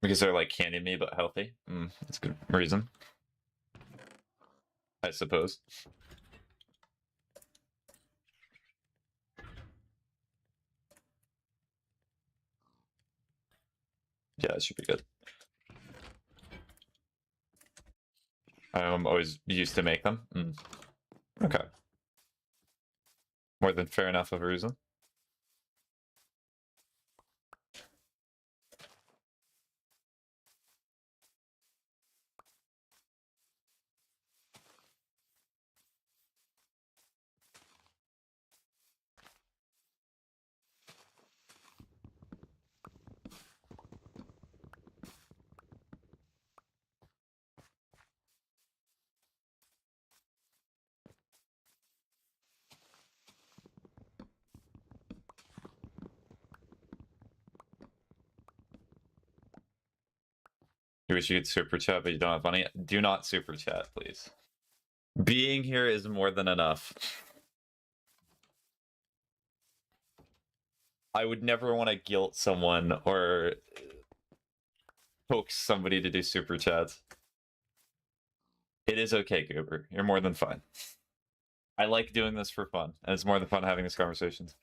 [SPEAKER 1] Because they're like candy me but healthy. That's a good reason. I suppose. Yeah, it should be good. I'm always used to make them. Okay. More than fair enough of a reason. You wish you could super chat, but you don't have money. Do not super chat, please. Being here is more than enough. I would never want to guilt someone or coax somebody to do super chats. It is okay, Goober. You're more than fine. I like doing this for fun, and it's more than fun having these conversations.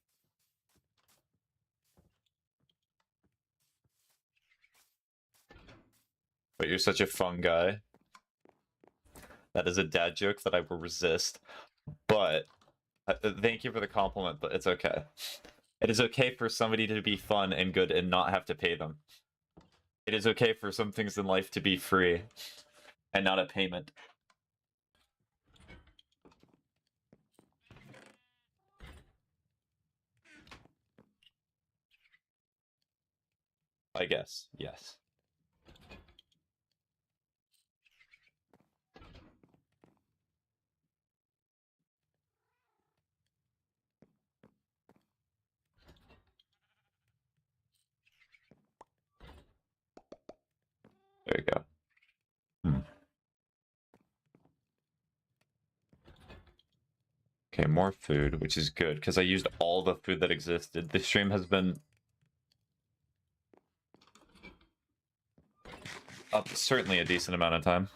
[SPEAKER 1] But you're such a fun guy. That is a dad joke that I will resist. But Thank you for the compliment, but it's okay. It is okay for somebody to be fun and good and not have to pay them. It is okay for some things in life to be free and not a payment. I guess, yes. There you go. Okay, more food, which is good, because I used all the food that existed. This stream has been up certainly a decent amount of time.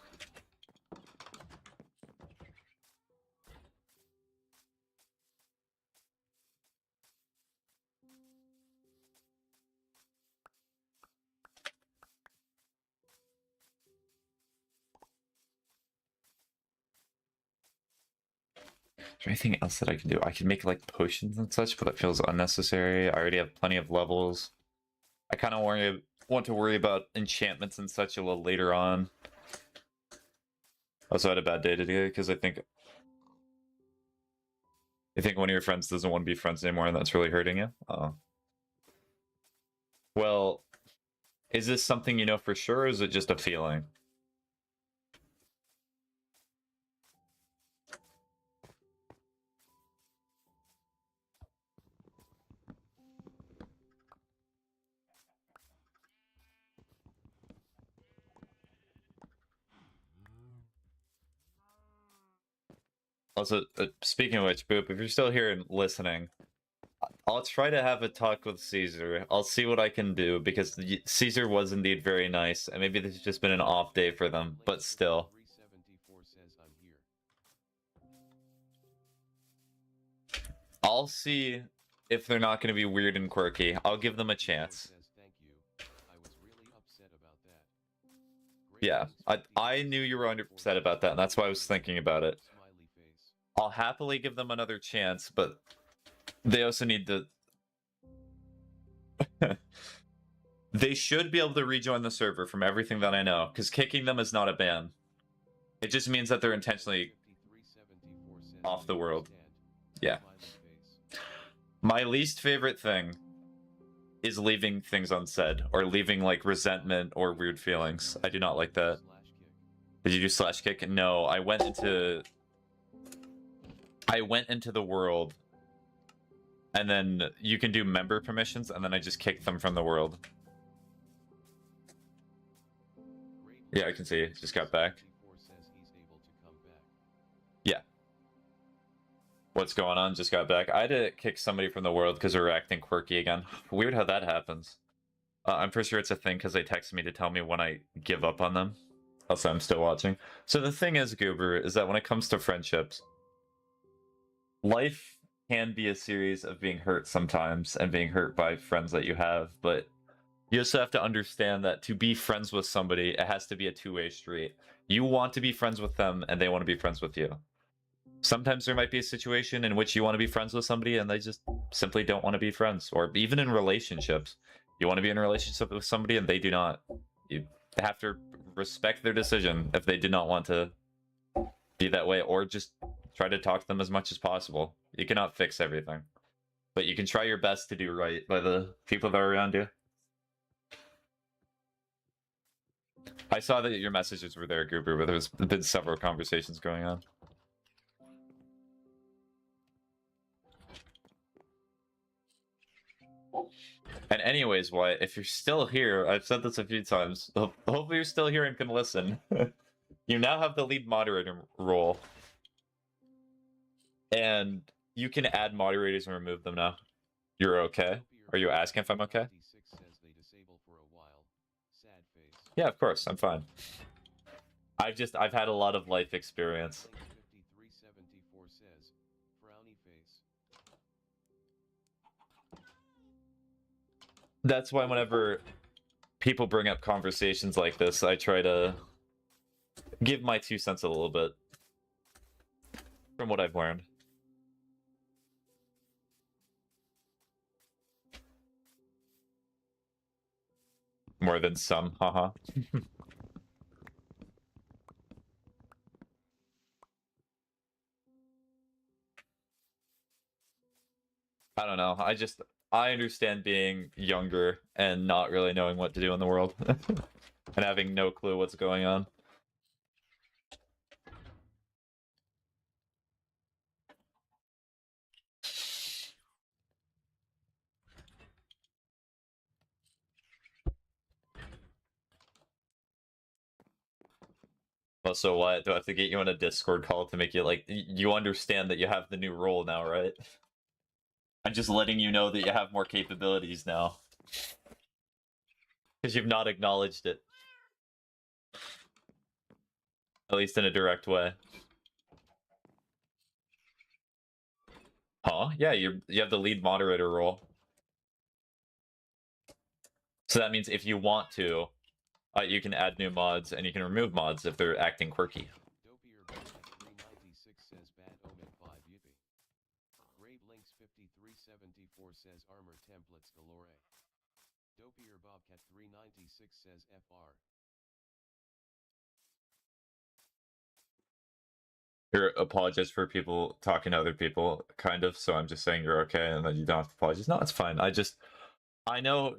[SPEAKER 1] Is there anything else that I can do? I can make like potions and such, but that feels unnecessary. I already have plenty of levels. I kind of want to worry about enchantments and such a little later on. Also had a bad day today because I think one of your friends doesn't want to be friends anymore, and that's really hurting you. Oh. Well, is this something you know for sure, or is it just a feeling? Also, speaking of which, Boop, if you're still here and listening, I'll try to have a talk with Caesar. I'll see what I can do, because Caesar was indeed very nice, and maybe this has just been an off day for them, but still. I'll see if they're not going to be weird and quirky. I'll give them a chance. Yeah, I knew you were upset about that, and that's why I was thinking about it. I'll happily give them another chance, but they also need to... They should be able to rejoin the server from everything that I know, because kicking them is not a ban. It just means that they're intentionally off the world. Yeah. My least favorite thing is leaving things unsaid, or leaving like resentment or weird feelings. I do not like that. Did you do slash kick? No, I went into the world, and then you can do member permissions, and then I just kicked them from the world. Yeah, I can see. Just got back. Yeah. What's going on? Just got back. I had to kick somebody from the world because they were acting quirky again. Weird how that happens. I'm pretty sure it's a thing because they texted me to tell me when I give up on them. Also, I'm still watching. So the thing is, Goober, is that when it comes to friendships, life can be a series of being hurt sometimes and being hurt by friends that you have, but you also have to understand that to be friends with somebody, it has to be a two-way street. You want to be friends with them, and they want to be friends with you. Sometimes there might be a situation in which you want to be friends with somebody, and they just simply don't want to be friends. Or even in relationships, you want to be in a relationship with somebody, and they do not. You have to respect their decision if they do not want to be that way, or just try to talk to them as much as possible. You cannot fix everything, but you can try your best to do right by the people that are around you. I saw that your messages were there, Goober, but there's been several conversations going on. And anyways, Wyatt, if you're still here, I've said this a few times, hopefully you're still here and can listen. You now have the lead moderator role. And you can add moderators and remove them now. You're okay? Are you asking if I'm okay? Yeah, of course, I'm fine. I've had a lot of life experience. That's why whenever people bring up conversations like this, I try to give my 2 cents a little bit from what I've learned. More than some, haha. I don't know. I understand being younger and not really knowing what to do in the world and having no clue what's going on. Well, so what? Do I have to get you on a Discord call to make you like you understand that you have the new role now, right? I'm just letting you know that you have more capabilities now. Because you've not acknowledged it. At least in a direct way. Huh? Yeah, you have the lead moderator role. So that means if you want to, you can add new mods and you can remove mods if they're acting quirky.
[SPEAKER 3] Dopier Bobcat 396 says Bad Omen 5 Yippee. Grave Links 5374 says Armor Templates Galore. Dopier Bobcat 396 says FR.
[SPEAKER 1] You're apologize for people talking to other people, kind of, so I'm just saying you're okay and then you don't have to apologize. No, it's fine. I know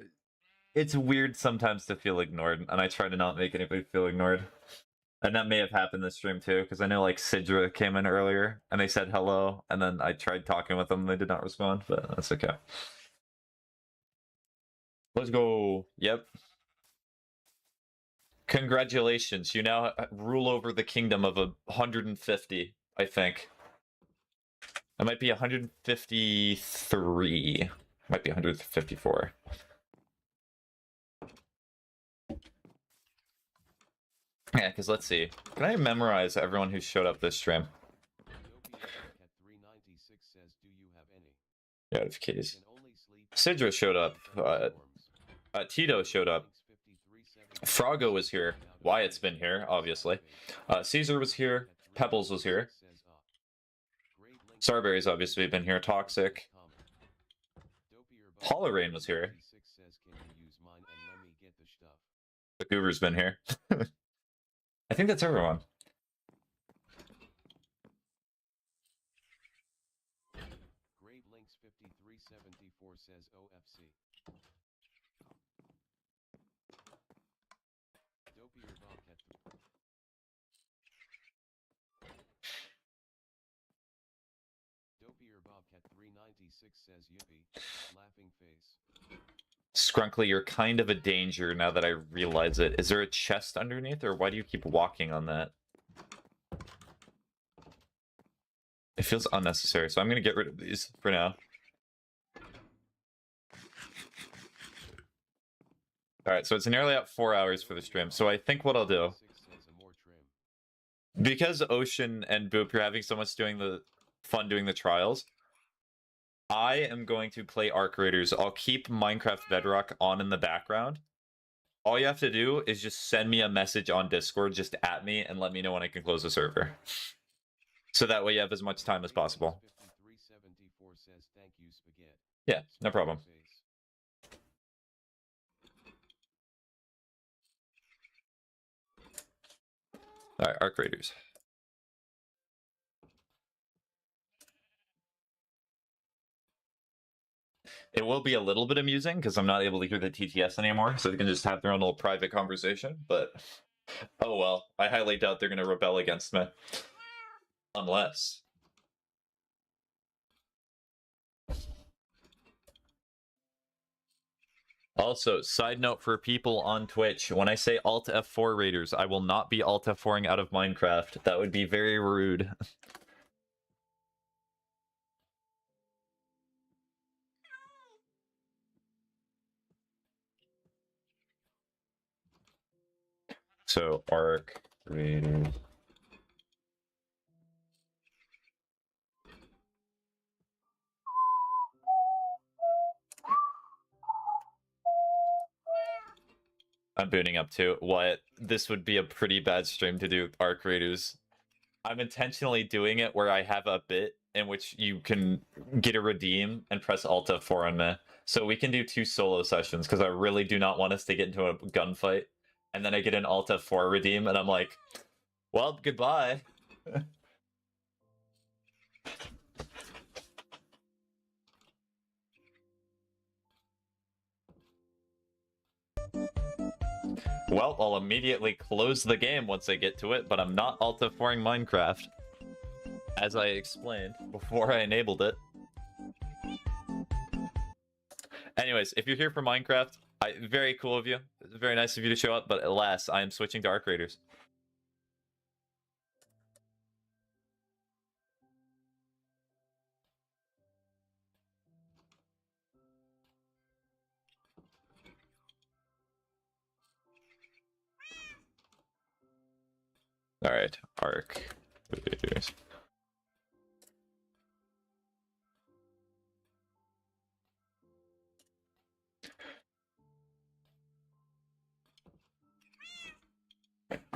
[SPEAKER 1] it's weird sometimes to feel ignored, and I try to not make anybody feel ignored. And that may have happened this stream too, because I know like Sidra came in earlier and they said hello, and then I tried talking with them and they did not respond, but that's okay. Let's go. Yep. Congratulations, you now rule over the kingdom of 150, I think. It might be 153. Might be 154. Yeah, because let's see. Can I memorize everyone who showed up this stream?
[SPEAKER 3] Dopier Bobcat 396 says do you have any?
[SPEAKER 1] Yeah, of keys.
[SPEAKER 3] Can only sleep
[SPEAKER 1] Sidra showed up. Tito showed up. Froggo was here. Wyatt's been here, obviously. Caesar was here. Pebbles was here. Starberry's obviously been here. Toxic. Hollowrain was here. The Goober's been here. I think that's everyone.
[SPEAKER 3] Grave Links 5374 says OFC. Dopier Bobcat. Dopier Bobcat 396 says yippee, laughing face.
[SPEAKER 1] Skrunkly, you're kind of a danger now that I realize it. Is there a chest underneath, or why do you keep walking on that? It feels unnecessary, so I'm going to get rid of these for now. Alright, so it's nearly at 4 hours for the stream, so I think what I'll do, because Ocean and Boop, you're having so much fun doing the trials, I am going to play Arc Raiders. I'll keep Minecraft Bedrock on in the background. All you have to do is just send me a message on Discord, just at me, and let me know when I can close the server. So that way you have as much time as possible. Yeah, no problem. Alright, Arc Raiders. It will be a little bit amusing because I'm not able to hear the TTS anymore, so they can just have their own little private conversation, but oh well. I highly doubt they're going to rebel against me. Unless. Also, side note for people on Twitch, when I say Alt F4 Raiders, I will not be Alt F4ing out of Minecraft. That would be very rude. So, Arc Raiders. I'm booting up too. What? This would be a pretty bad stream to do Arc Raiders. I'm intentionally doing it where I have a bit in which you can get a redeem and press Alt F4 on me. So we can do 2 solo sessions because I really do not want us to get into a gunfight. And then I get an Alt F4 redeem and I'm like, well, goodbye. Well, I'll immediately close the game once I get to it, but I'm not Alt F4ing Minecraft. As I explained before I enabled it. Anyways, if you're here for Minecraft, very cool of you. Very nice of you to show up, but alas, I am switching to Arc Raiders. Alright, Arc Raiders.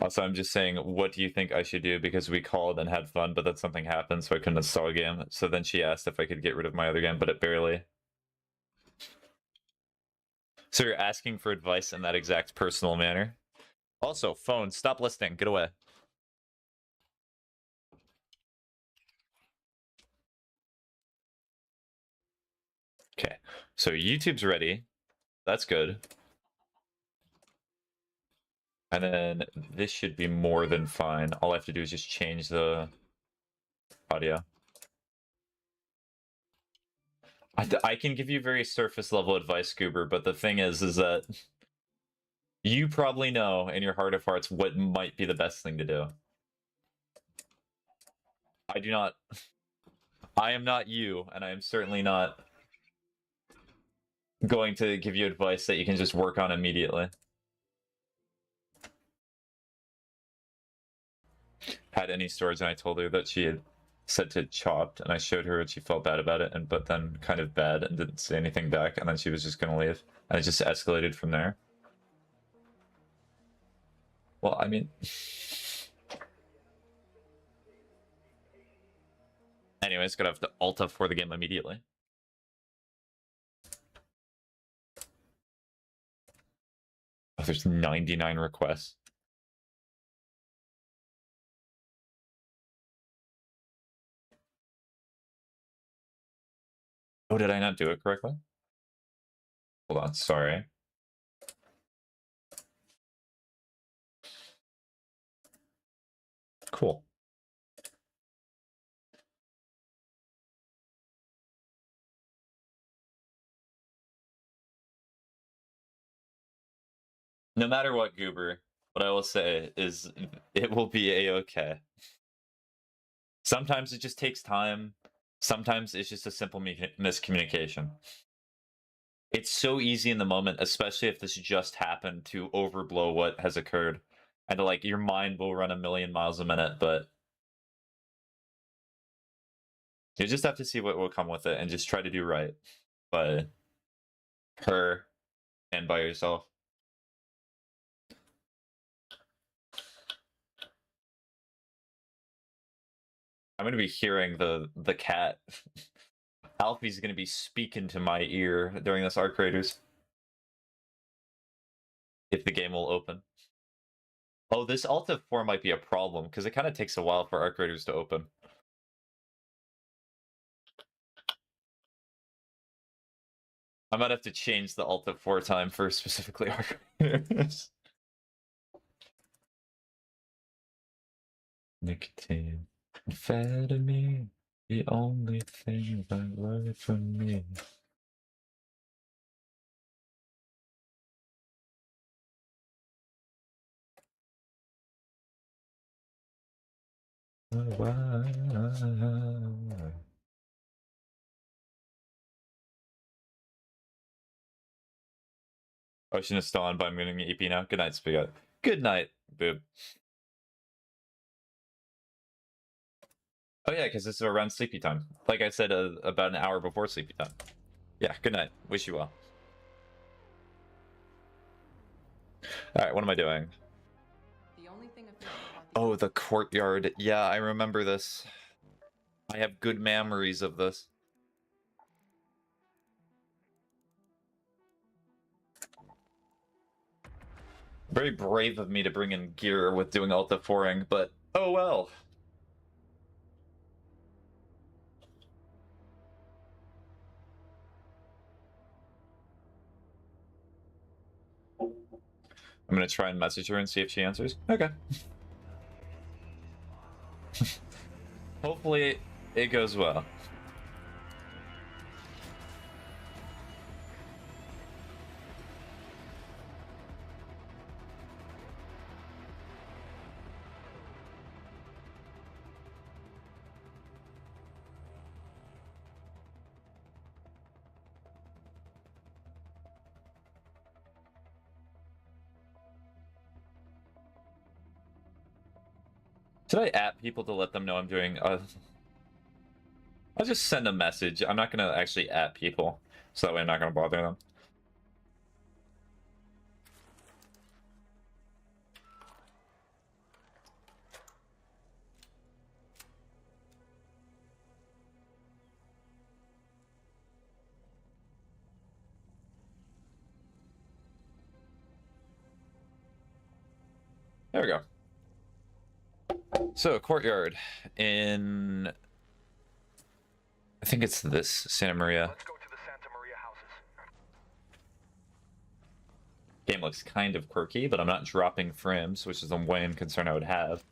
[SPEAKER 1] Also, I'm just saying, what do you think I should do? Because we called and had fun, but then something happened, so I couldn't install a game. So then she asked if I could get rid of my other game, but it barely. So you're asking for advice in that exact personal manner? Also, phone, stop listening, get away. Okay, so YouTube's ready. That's good. And then this should be more than fine. All I have to do is just change the audio. I can give you very surface level advice, Goober, but the thing is that you probably know in your heart of hearts what might be the best thing to do. I do not. I am not you, and I am certainly not going to give you advice that you can just work on immediately. Had any storage, and I told her that she had said to chopped, and I showed her and she felt bad about it, but then kind of bad and didn't say anything back, and then she was just gonna leave, and it just escalated from there. Well, I mean, anyways, gonna have to Alt F4 the game immediately. Oh, there's 99 requests. Oh, did I not do it correctly? Hold on, sorry. Cool. No matter what, Goober, what I will say is it will be a-okay. Sometimes it just takes time. Sometimes it's just a simple miscommunication. It's so easy in the moment, especially if this just happened, to overblow what has occurred. And like, your mind will run a million miles a minute, but you just have to see what will come with it and just try to do right by her and by yourself. I'm gonna be hearing the cat. Alfie's gonna be speaking to my ear during this Arc Raiders. If the game will open. Oh, this Alt F4 might be a problem, because it kind of takes a while for Arc Raiders to open. I might have to change the Alt F4 time for specifically Arc Raiders. Nicotine, amphetamine, the only thing that worked for me. Ocean is still on, but I'm getting EP now. Good night, Spaghetti. Good night, Boob. Oh yeah, because this is around sleepy time. Like I said, about an hour before sleepy time. Yeah, good night. Wish you well. Alright, what am I doing?
[SPEAKER 5] The only thing official about
[SPEAKER 1] Oh, the courtyard. Yeah, I remember this. I have good memories of this. Very brave of me to bring in gear with doing Alta 4ing, but oh well. I'm gonna try and message her and see if she answers. Okay. Hopefully it goes well. Should I at people to let them know I'm doing I'll just send a message. I'm not gonna actually at people, so that way I'm not gonna bother them. There we go. So, courtyard in... I think it's this, Santa Maria.
[SPEAKER 5] Let's go to the Santa Maria houses.
[SPEAKER 1] Game looks kind of quirky, but I'm not dropping frames, which is the one concern I would have.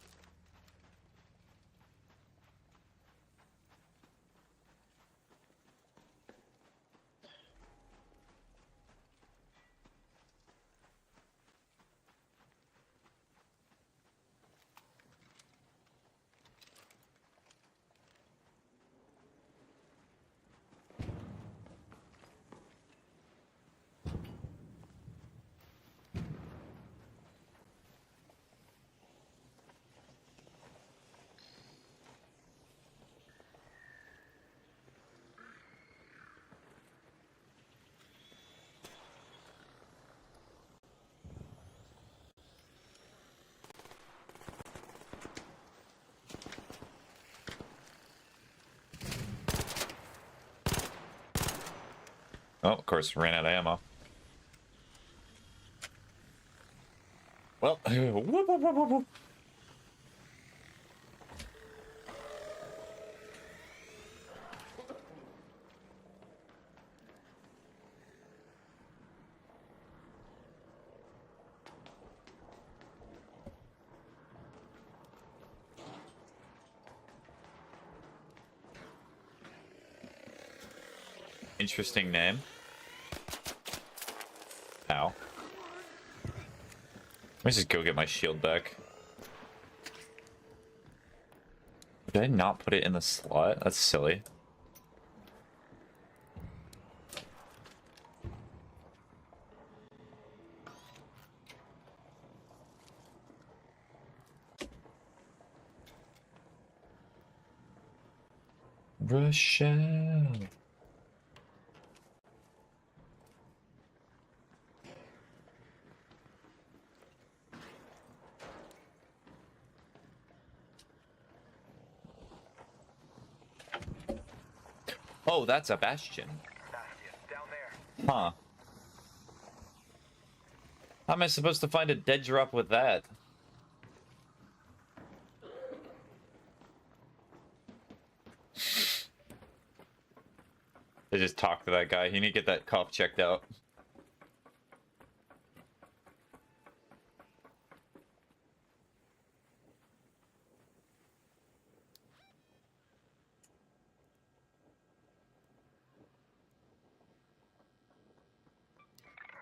[SPEAKER 1] Oh, of course, ran out of ammo. Well, whoop, whoop, whoop, whoop, whoop. Interesting name. Ow. Let me just go get my shield back. Did I not put it in the slot? That's silly. Rochelle. Oh, that's a bastion.
[SPEAKER 5] Bastion, down there.
[SPEAKER 1] Huh. How am I supposed to find a dead drop with that? I just talk to that guy. You need to get that cough checked out.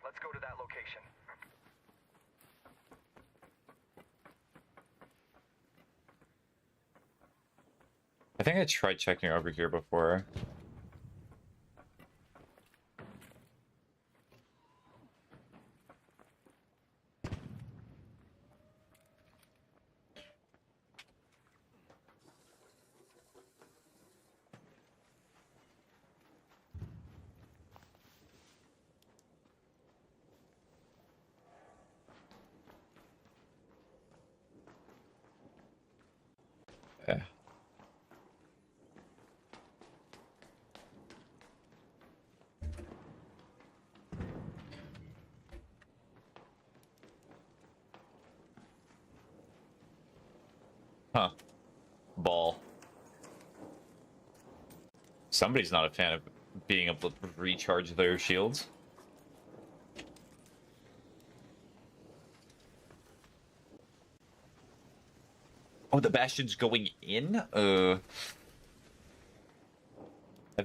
[SPEAKER 5] Let's go to that location.
[SPEAKER 1] I think I tried checking over here before. Huh. Ball. Somebody's not a fan of being able to recharge their shields. Oh, the Bastion's going in? If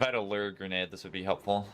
[SPEAKER 1] I had a lure grenade, this would be helpful.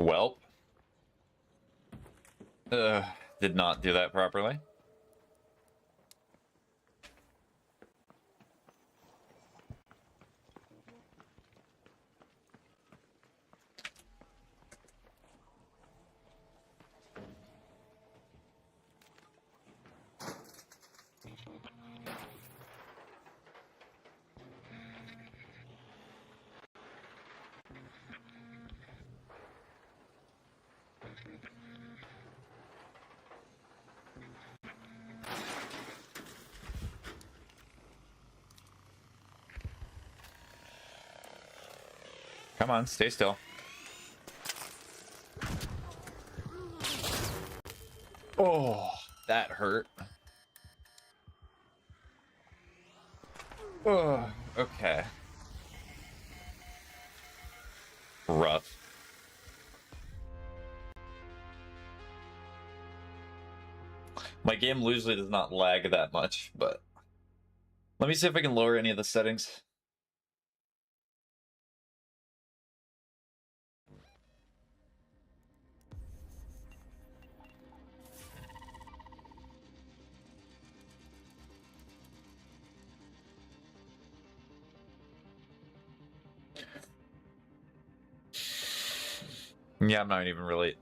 [SPEAKER 1] Welp. Did not do that properly. Come on, stay still. Oh, that hurt. Oh, okay. Rough. My game usually does not lag that much, but let me see if I can lower any of the settings. Yeah, I'm not even really...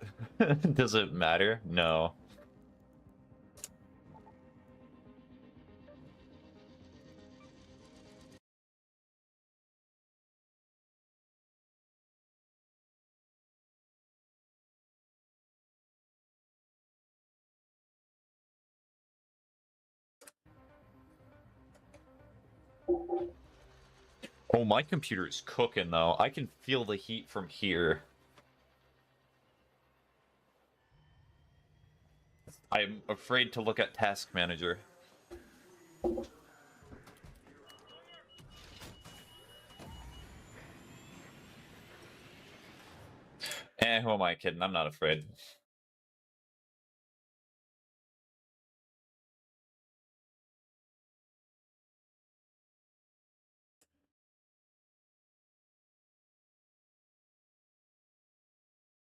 [SPEAKER 1] Does it matter? No. Oh, my computer is cooking, though. I can feel the heat from here. I'm afraid to look at Task Manager. Who am I kidding? I'm not afraid.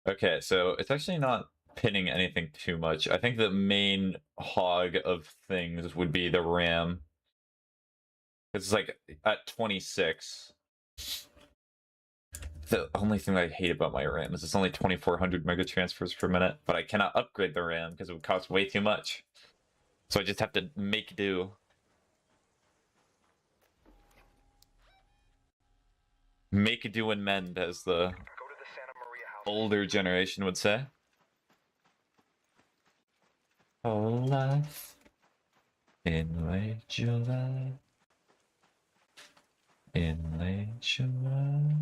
[SPEAKER 1] Okay, so it's actually not pinning anything too much. I think the main hog of things would be the RAM. It's like at 26. The only thing I hate about my RAM is it's only 2400 mega transfers per minute, but I cannot upgrade the RAM because it would cost way too much. So I just have to make do. Make do and mend, as the
[SPEAKER 5] Go to the Santa Maria house.
[SPEAKER 1] older generation would say. Whole life in late July. In late July.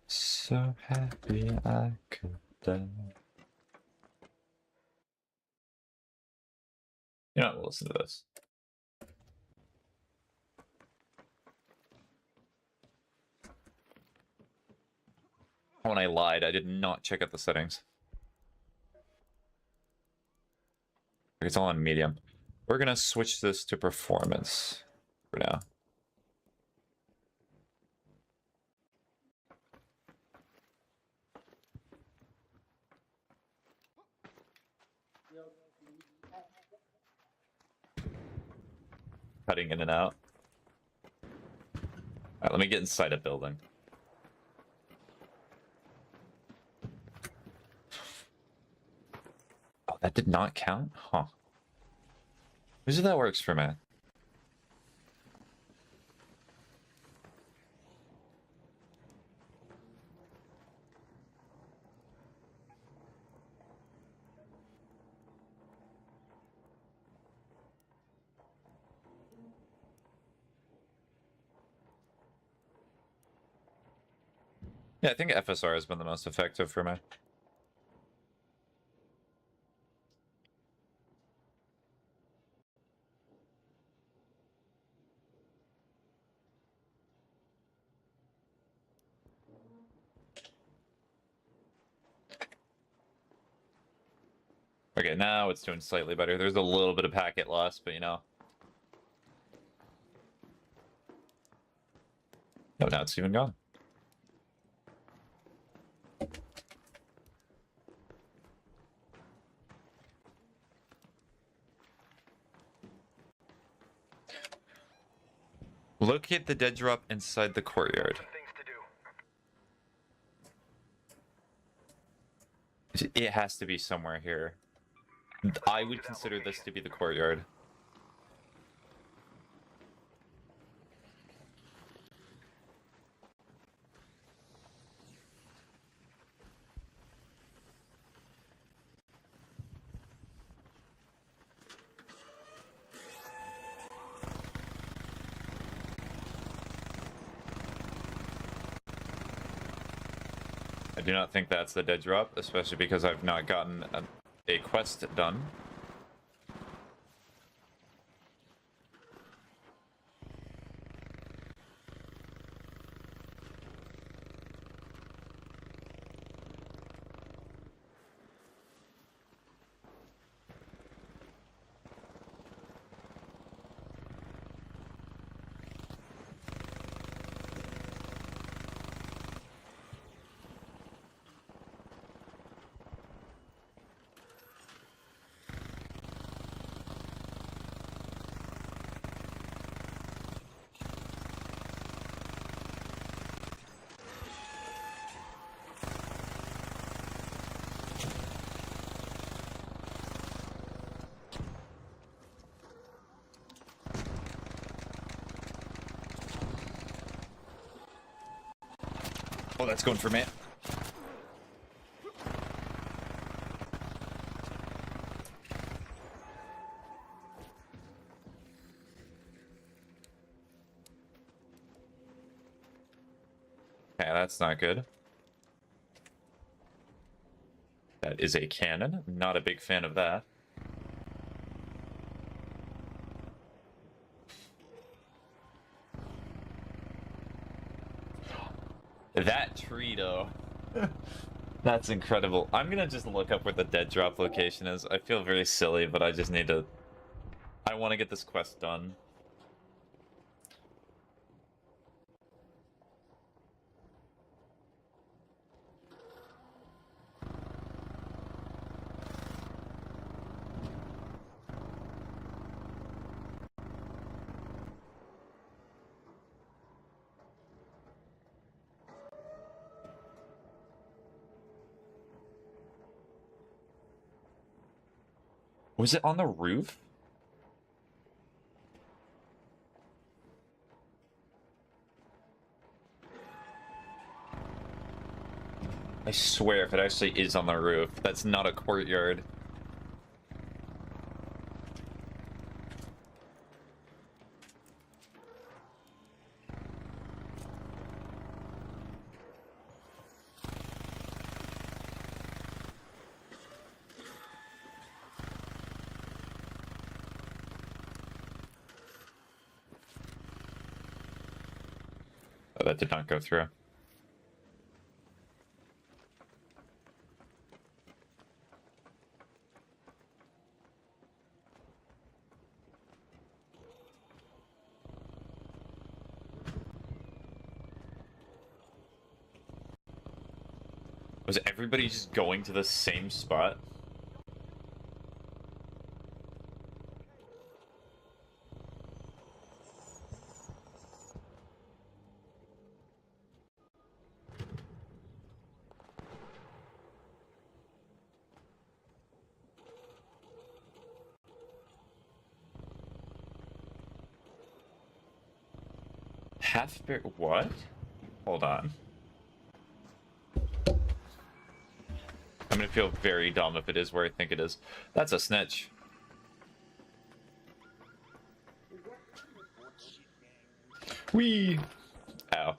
[SPEAKER 1] So happy I could die. You know, we'll listen to this. When I lied, I did not check out the settings. It's all on medium. We're gonna switch this to performance for now. cutting in and out. Alright, let me get inside a building. Oh, that did not count? Huh. Usually that works for me. Yeah, I think FSR has been the most effective for me. Okay, now it's doing slightly better. There's a little bit of packet loss, but you know. No, now it's even gone. Locate the dead drop inside the courtyard.
[SPEAKER 5] Some things to do.
[SPEAKER 1] It has to be somewhere here. I would consider this to be the courtyard. I do not think that's the dead drop, especially because I've not gotten a quest done. Oh, that's going for me. Okay, that's not good. That is a cannon. Not a big fan of that. That tree, though. That's incredible. I'm gonna just look up where the dead drop location is. I feel very silly, but I just need to... I want to get this quest done. Was it on the roof? I swear if it actually is on the roof, that's not a courtyard. Oh, that did not go through. Was everybody just going to the same spot? Half bear. What? Hold on. I'm gonna feel very dumb if it is where I think it is. That's a snitch. Whee! Ow.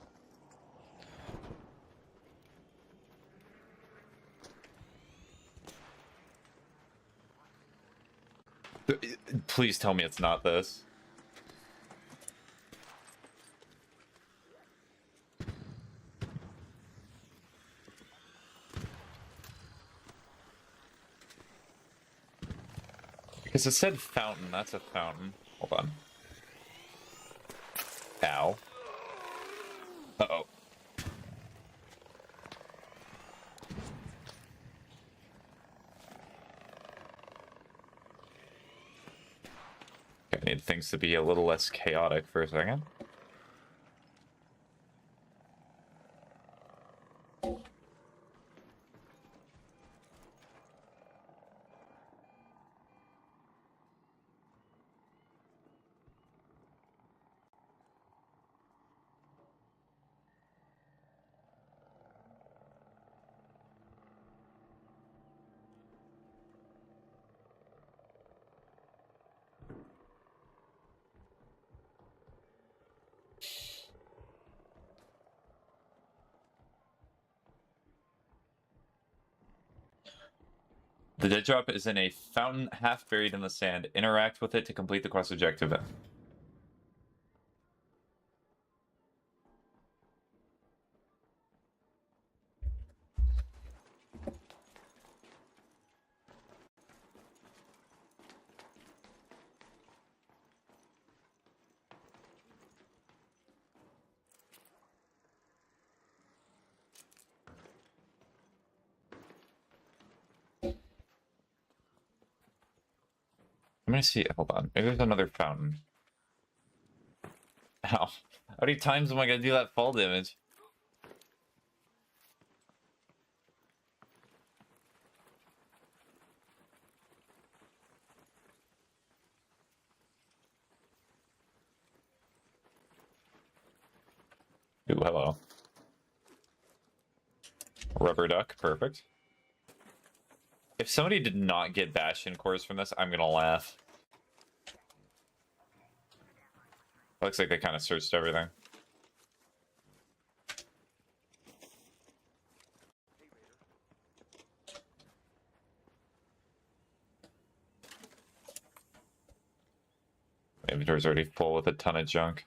[SPEAKER 1] Please tell me it's not this. Because it said fountain, that's a fountain. Hold on. Ow. Uh-oh. I need things to be a little less chaotic for a second. The dead drop is in a fountain half buried in the sand. Interact with it to complete the quest objective. I'm gonna see. Hold on. Maybe there's another fountain. Ow. How many times am I gonna do that fall damage? Ooh, hello. Rubber duck, perfect. If somebody did not get Bastion cores from this, I'm gonna laugh. Looks like they kind of searched everything. My inventory's already full with a ton of junk.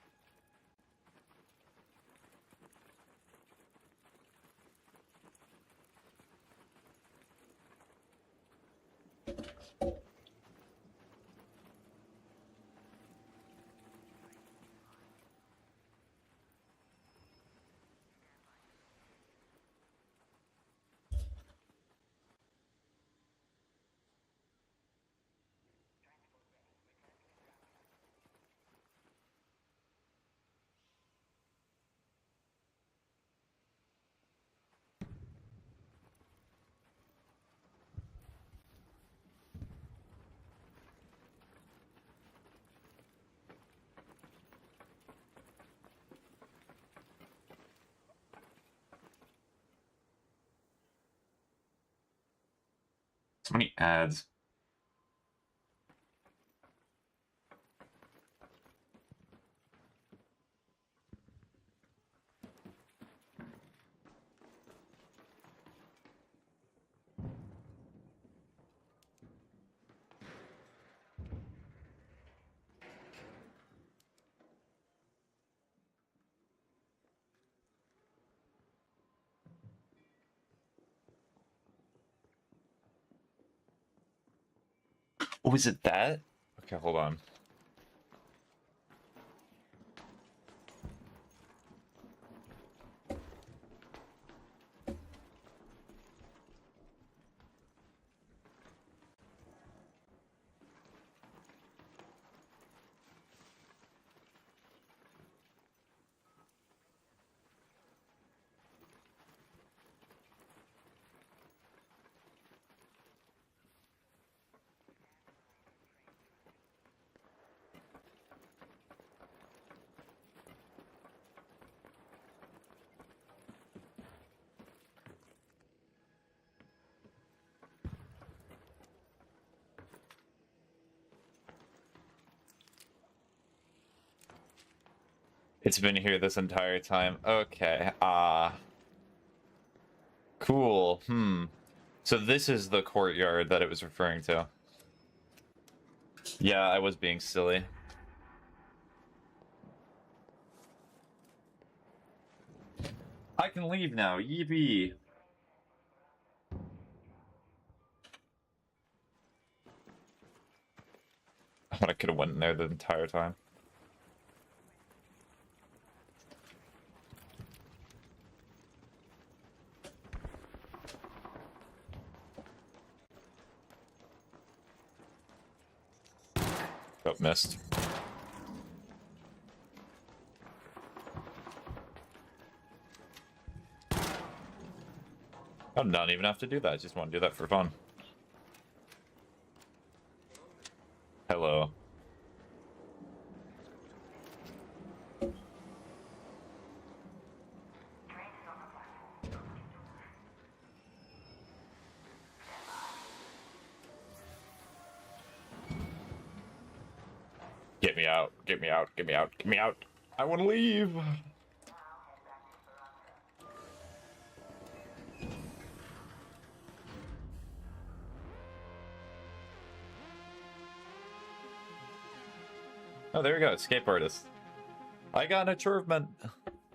[SPEAKER 1] So many ads. Oh, is it that? Okay, hold on. It's been here this entire time. Okay. Cool. So this is the courtyard that it was referring to. Yeah, I was being silly. I can leave now. Yippee. I could have went in there the entire time. Oh, missed. I don't even have to do that. I just want to do that for fun. Hello. Get me out. Get me out. Get me out. Get me out. I want to leave. Oh, there we go. Escape artist. I got an achievement.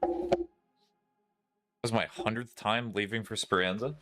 [SPEAKER 1] This was my 100th time leaving for Speranza.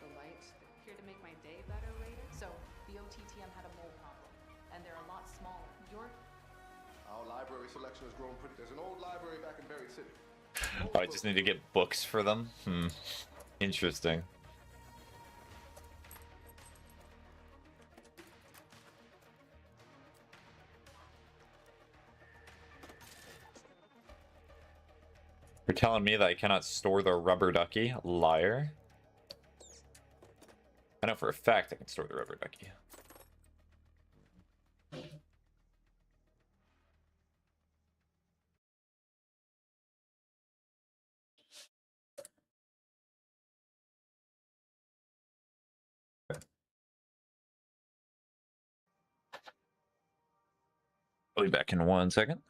[SPEAKER 6] The lights appear to make my day better later. So, the OTTM had a mole problem, and they're a lot smaller.
[SPEAKER 7] Our library selection has grown pretty. There's an old library back in Berry City.
[SPEAKER 1] Oh, I just need to get books for them. Interesting. You're telling me that I cannot store the rubber ducky? Liar. I know for a fact I can store the rubber ducky. I'll be back in 1 second.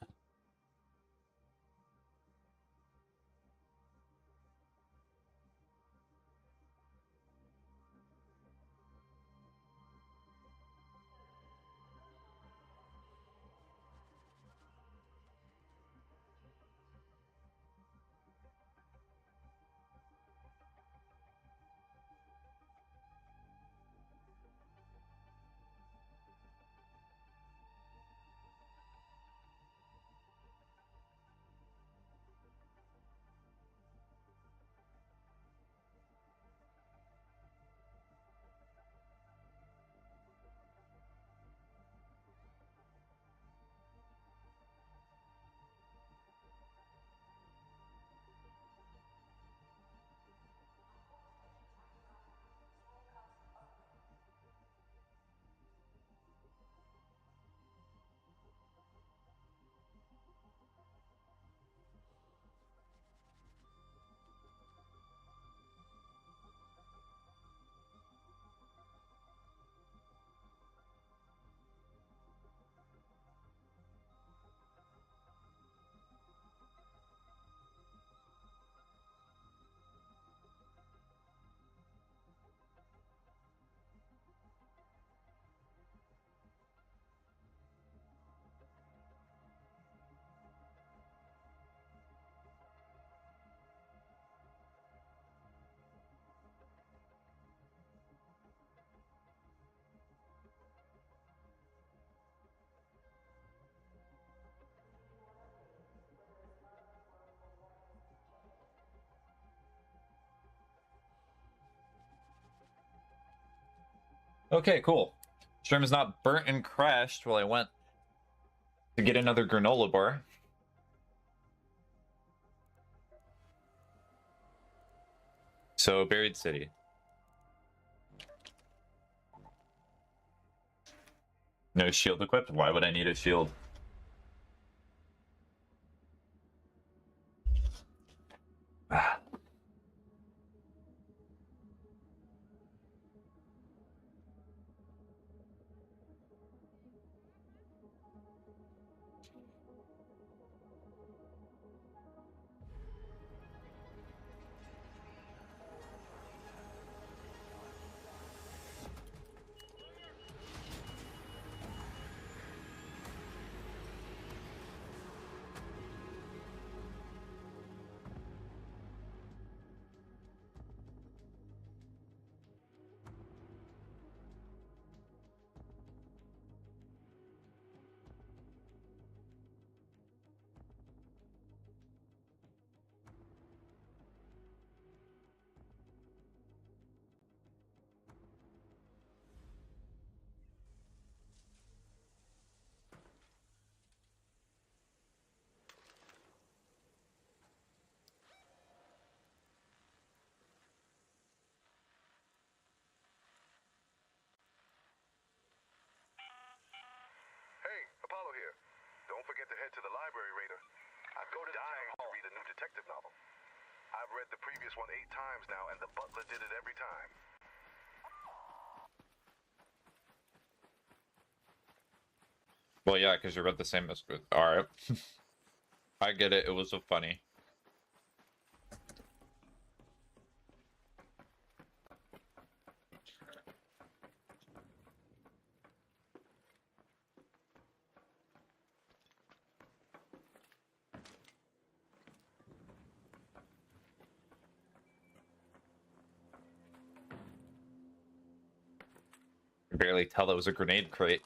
[SPEAKER 1] Okay, cool. Stream is not burnt and crashed while I went to get another granola bar. So, Buried City. No shield equipped? Why would I need a shield? Ah.
[SPEAKER 7] Hey, Apollo here. Don't forget to head to the library, Raider. I'm dying to read a new detective novel. I've read the previous one 8 times now, and the butler did it every time.
[SPEAKER 1] Well, yeah, because you read the same as... Alright. I get it. It was so funny. I could barely tell that was a grenade crate.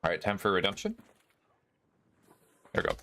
[SPEAKER 1] Alright, time for redemption. There we go.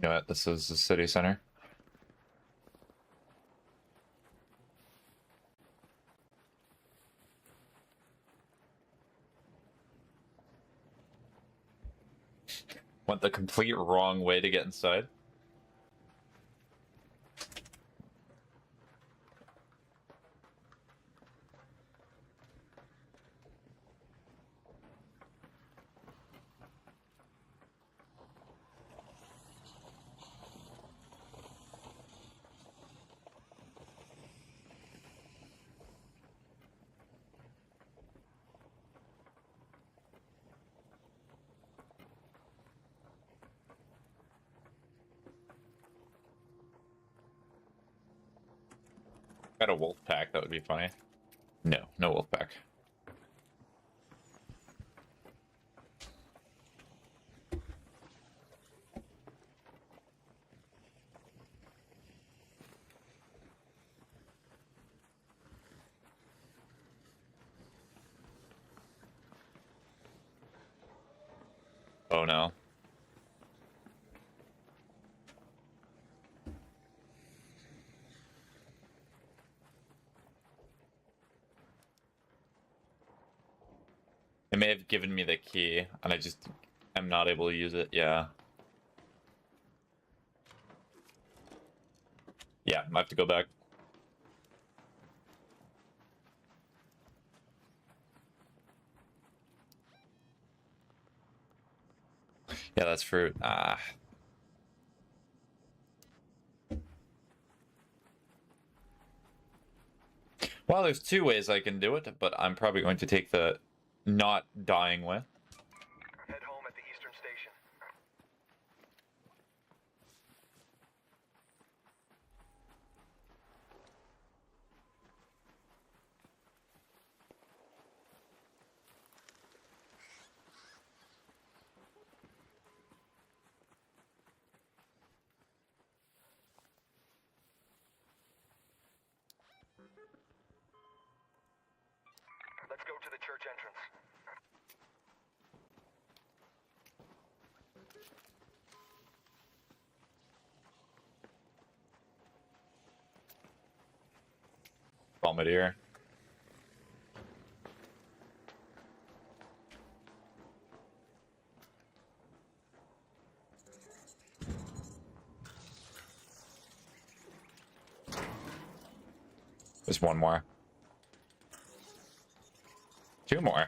[SPEAKER 1] You know what? This is the city center. Went the complete wrong way to get inside. Got a wolf pack, that would be funny. No, no wolf pack. Oh no. It may have given me the key, and I just am not able to use it. Yeah. Yeah, I have to go back. Yeah, that's fruit. Ah. Well, there's 2 ways I can do it, but I'm probably going to take the not dying way.
[SPEAKER 7] Head home at the Eastern Station.
[SPEAKER 5] the church entrance.
[SPEAKER 1] Bombardier. There's one more. Two more.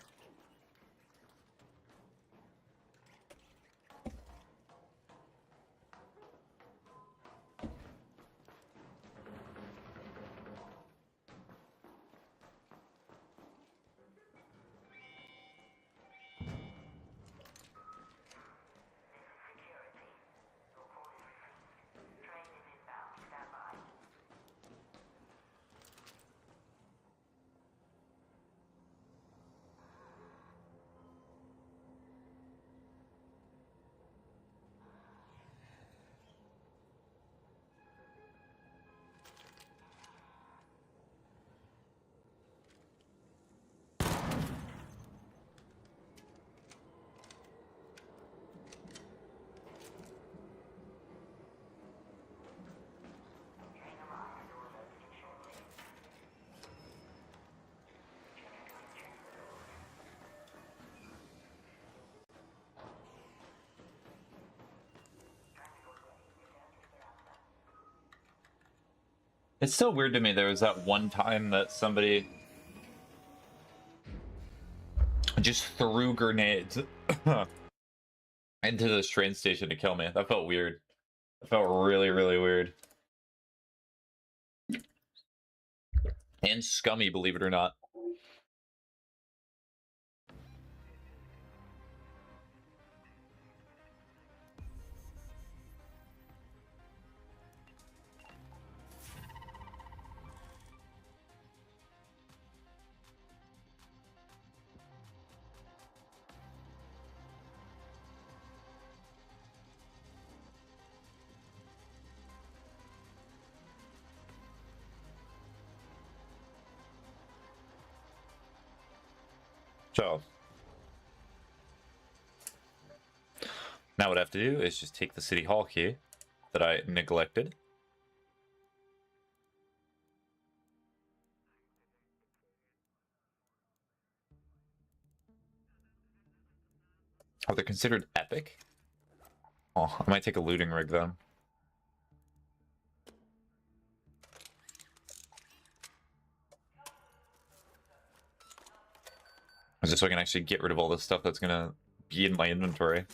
[SPEAKER 1] It's still weird to me there was that one time that somebody just threw grenades into this train station to kill me. That felt weird. That felt really, really weird. And scummy, believe it or not. So now what I have to do is just take the city hall key that I neglected. Oh, they're considered epic? Oh, I might take a looting rig then. Just so I can actually get rid of all this stuff that's gonna be in my inventory.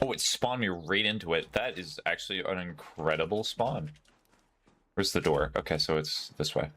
[SPEAKER 1] Oh, it spawned me right into it. That is actually an incredible spawn. Where's the door? Okay, so it's this way.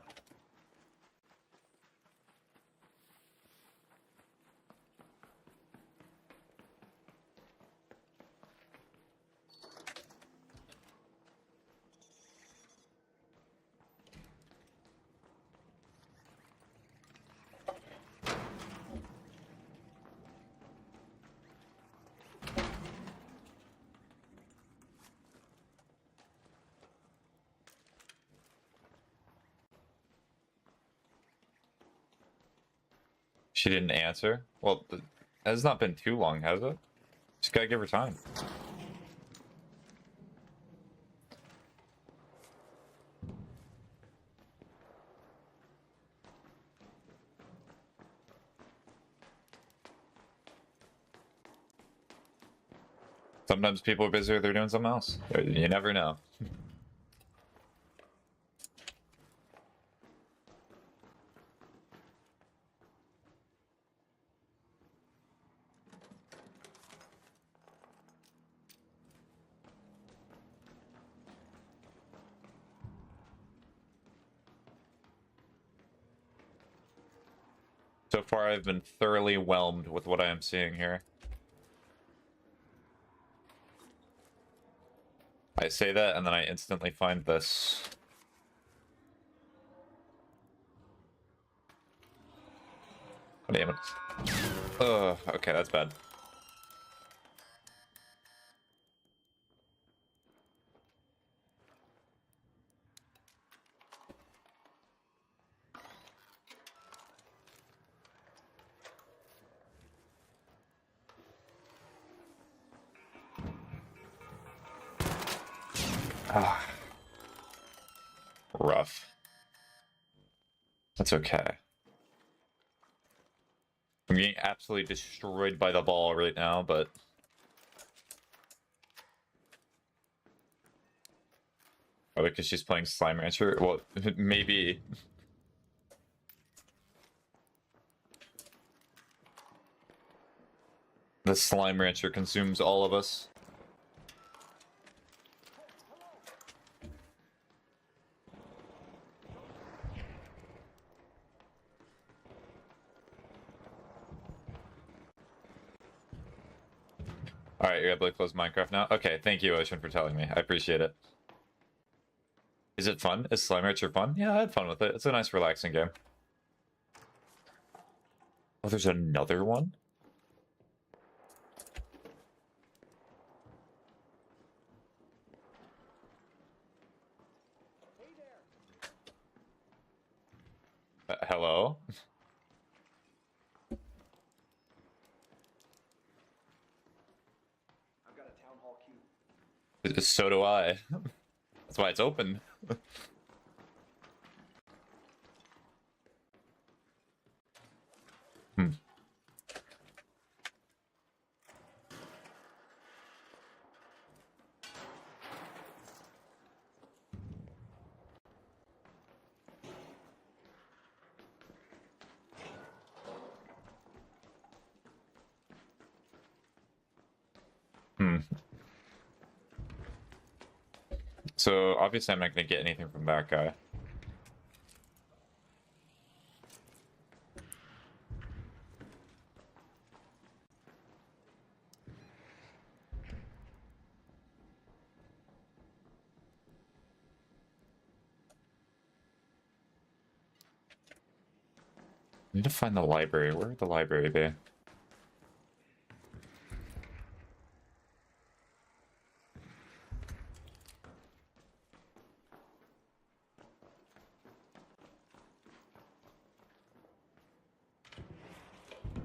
[SPEAKER 1] She didn't answer? Well, it has not been too long, has it? Just gotta give her time. Sometimes people are busy or they're doing something else. You never know. So far, I've been thoroughly whelmed with what I am seeing here. I say that, and then I instantly find this. Oh, damn it. Ugh, okay, that's bad. Ah. Rough. That's okay. I'm getting absolutely destroyed by the ball right now, but... Oh, because she's playing Slime Rancher? Well, maybe... The Slime Rancher consumes all of us. Alright, you're able to close Minecraft now? Okay, thank you, Ocean, for telling me. I appreciate it. Is it fun? Is Slime Rancher fun? Yeah, I had fun with it. It's a nice, relaxing game. Oh, there's another one? Hello?
[SPEAKER 5] I've got a town hall queue.
[SPEAKER 1] So do I. That's why it's open. Hmm. Hmm. So, obviously I'm not going to get anything from that guy. I need to find the library. Where would the library be?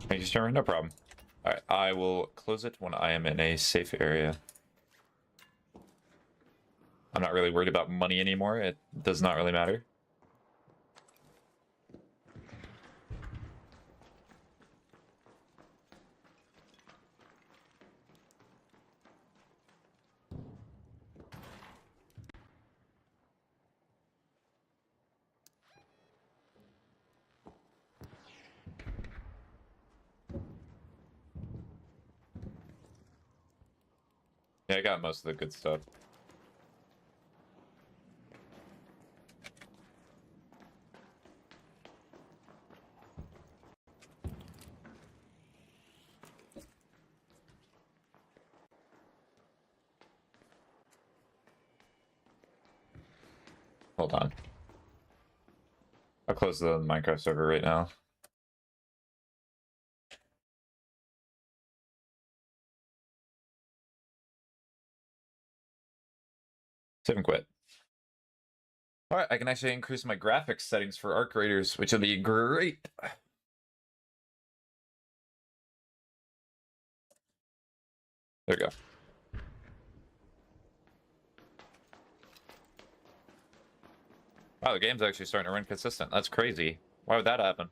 [SPEAKER 1] Thank you, Stormer. No problem. Alright, I will close it when I am in a safe area. I'm not really worried about money anymore. It does not really matter. Yeah, I got most of the good stuff. Hold on. I'll close the Minecraft server right now. Save and quit. Alright, I can actually increase my graphics settings for Arc Raiders, which will be great. There we go. Wow, the game's actually starting to run consistent. That's crazy. Why would that happen?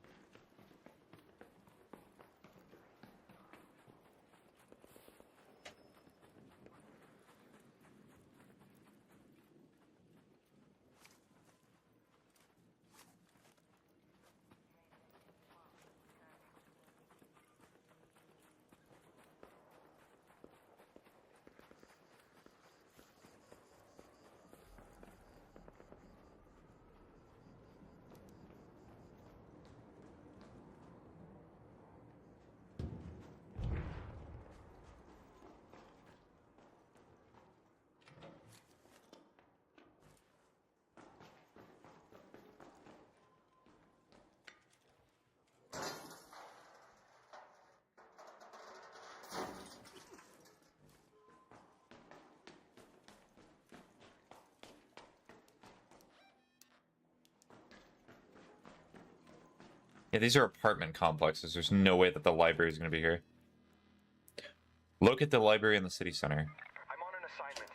[SPEAKER 1] Yeah, these are apartment complexes. There's no way that the library is going to be here. Locate the library in the city center.
[SPEAKER 7] I'm on an assignment.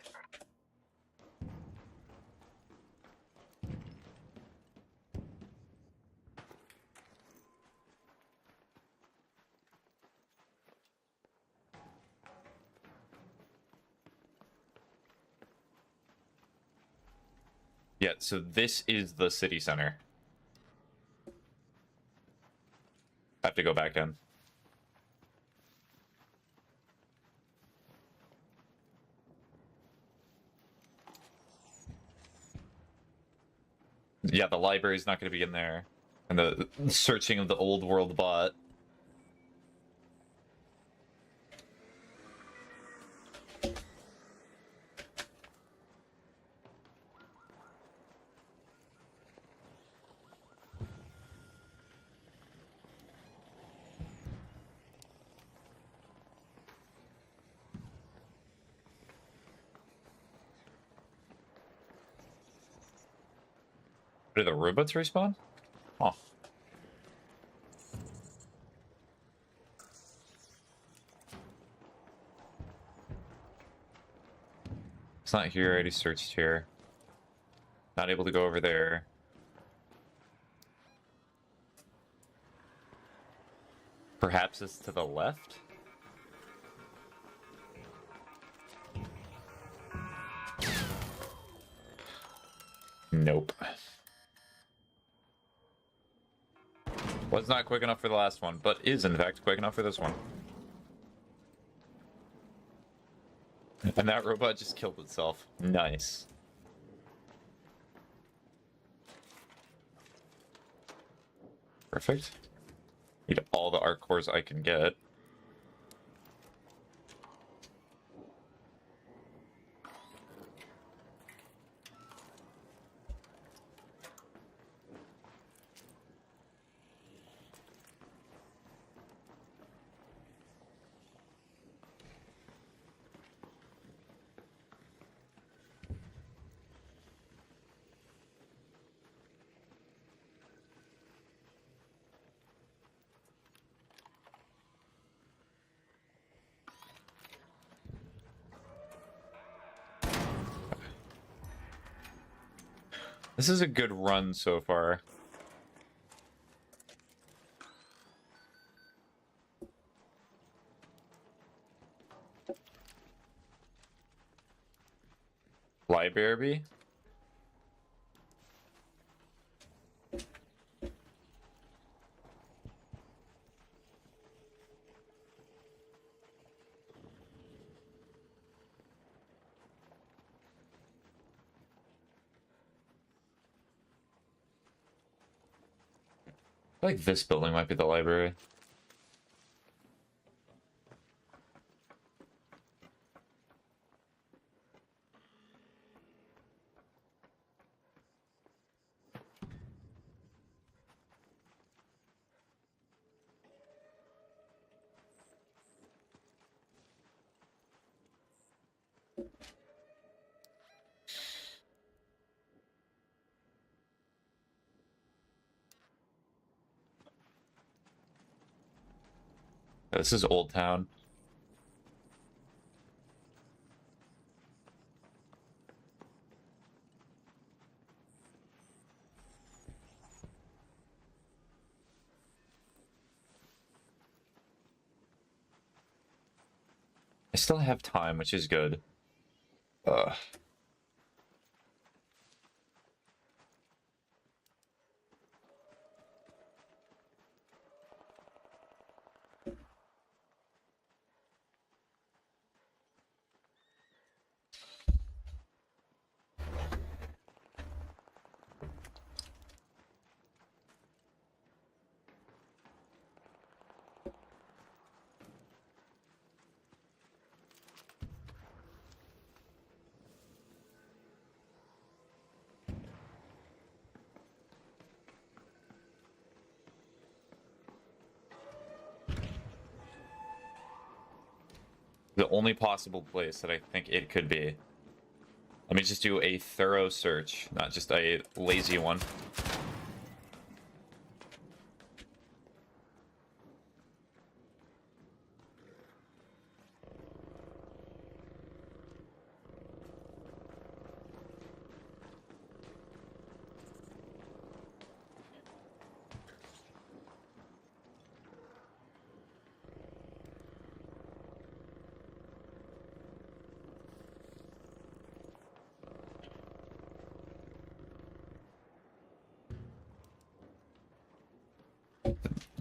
[SPEAKER 1] Yeah, so this is the city center. I have to go back in. Yeah, the library's not going to be in there. And the searching of the old world bot. Did the robots respawn? Oh. It's not here, I already searched here. Not able to go over there. Perhaps it's to the left? Nope. Was not quick enough for the last one, but is in fact quick enough for this one. And that robot just killed itself. Nice. Perfect. Need all the art cores I can get. This is a good run so far. Library? I feel like this building might be the library. This is Old Town. I still have time, which is good. Ugh. The only possible place that I think it could be. Let me just do a thorough search, not just a lazy one.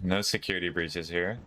[SPEAKER 1] No security breaches here.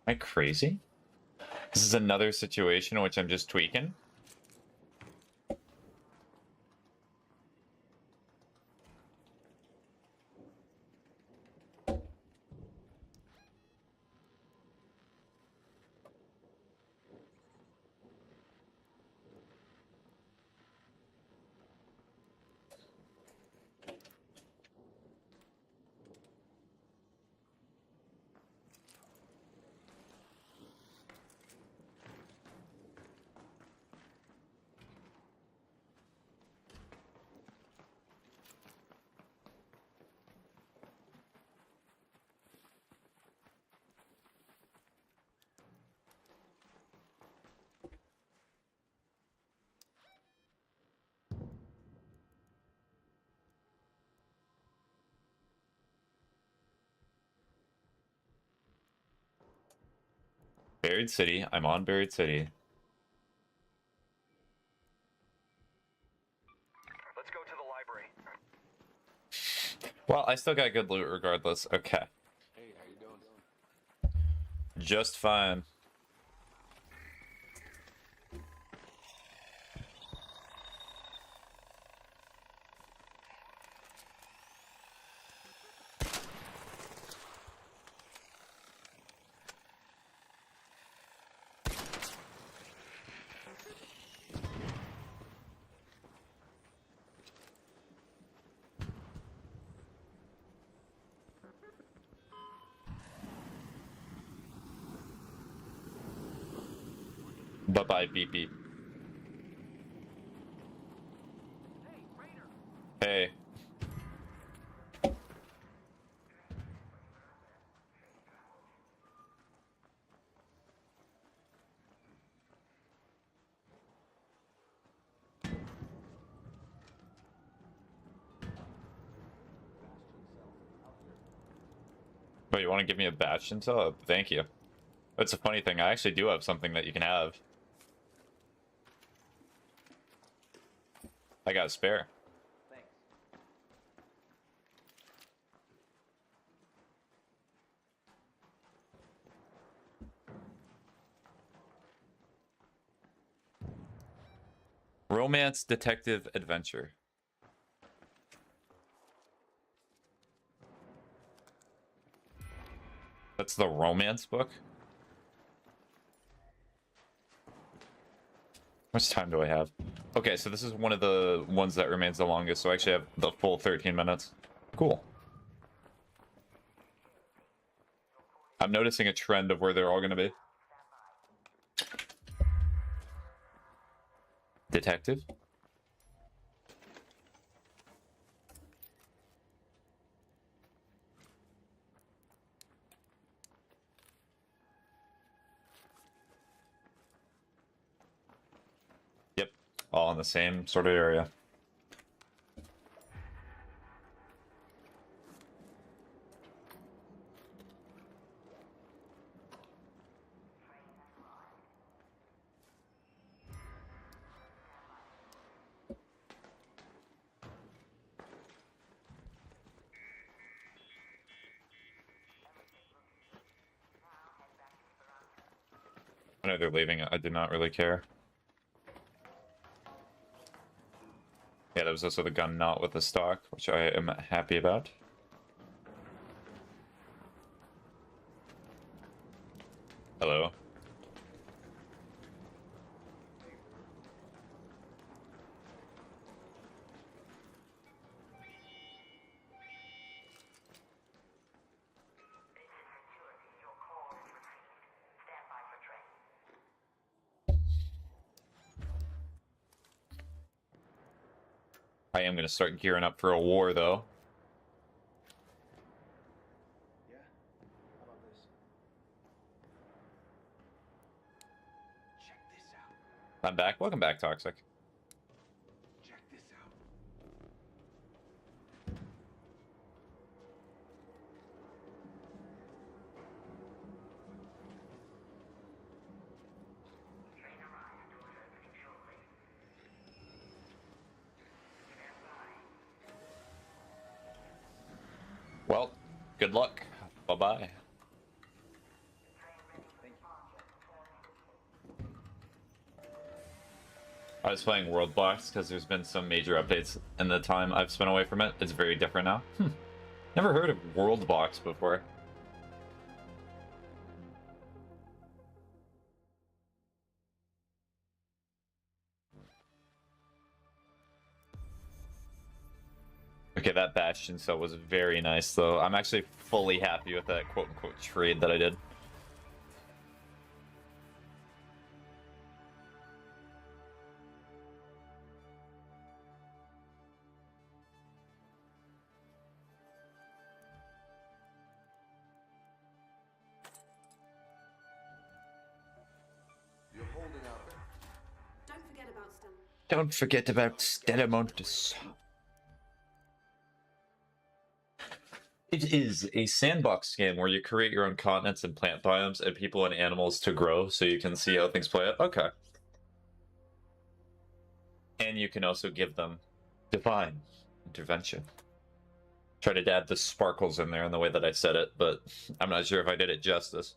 [SPEAKER 1] Am I crazy? This is another situation in which I'm just tweaking. Buried City. I'm on Buried City.
[SPEAKER 7] Let's go to the library.
[SPEAKER 1] Well, I still got good loot regardless. Okay.
[SPEAKER 3] Hey, how you doing?
[SPEAKER 1] Just fine. Bye-bye, beep beep. Hey. But you want to give me a Bastion cell? Thank you. That's a funny thing. I actually do have something that you can have. I got a spare.
[SPEAKER 5] Thanks.
[SPEAKER 1] Romance detective adventure. That's the romance book? How much time do I have? Okay, so this is one of the ones that remains the longest, so I actually have the full 13 minutes. Cool. I'm noticing a trend of where they're all going to be. Detective? Yep, all in the same sort of area. I know they're leaving. I did not really care. Yeah, there was also the gun not with the stock, which I am happy about. Hello. I am going to start gearing up for a war, though.
[SPEAKER 5] Yeah? How about this? Check this out.
[SPEAKER 1] I'm back. Welcome back, Toxic.
[SPEAKER 5] Check this out.
[SPEAKER 1] Well, good luck. Bye-bye.
[SPEAKER 5] Thank you.
[SPEAKER 1] I was playing World Box because there's been some major updates in the time I've spent away from it. It's very different now. Never heard of World Box before. Okay, that Bastion cell was very nice, though. I'm actually fully happy with that quote-unquote trade that I did.
[SPEAKER 3] You're holding out there.
[SPEAKER 6] Don't forget about Stella.
[SPEAKER 1] Don't forget about Stellamontis. It is a sandbox game where you create your own continents and plant biomes and people and animals to grow so you can see how things play out. Okay. And you can also give them divine intervention. Try to add the sparkles in there in the way that I said it, but I'm not sure if I did it justice.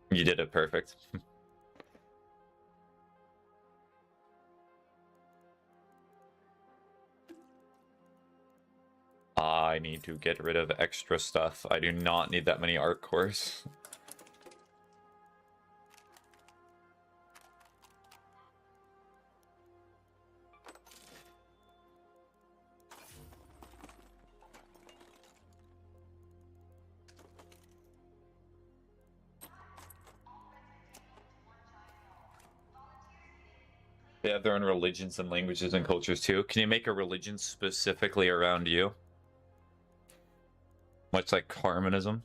[SPEAKER 1] You did it perfect. I need to get rid of extra stuff. I do not need that many art cores. They have their own religions and languages and cultures too. Can you make a religion specifically around you? Much like Carmenism.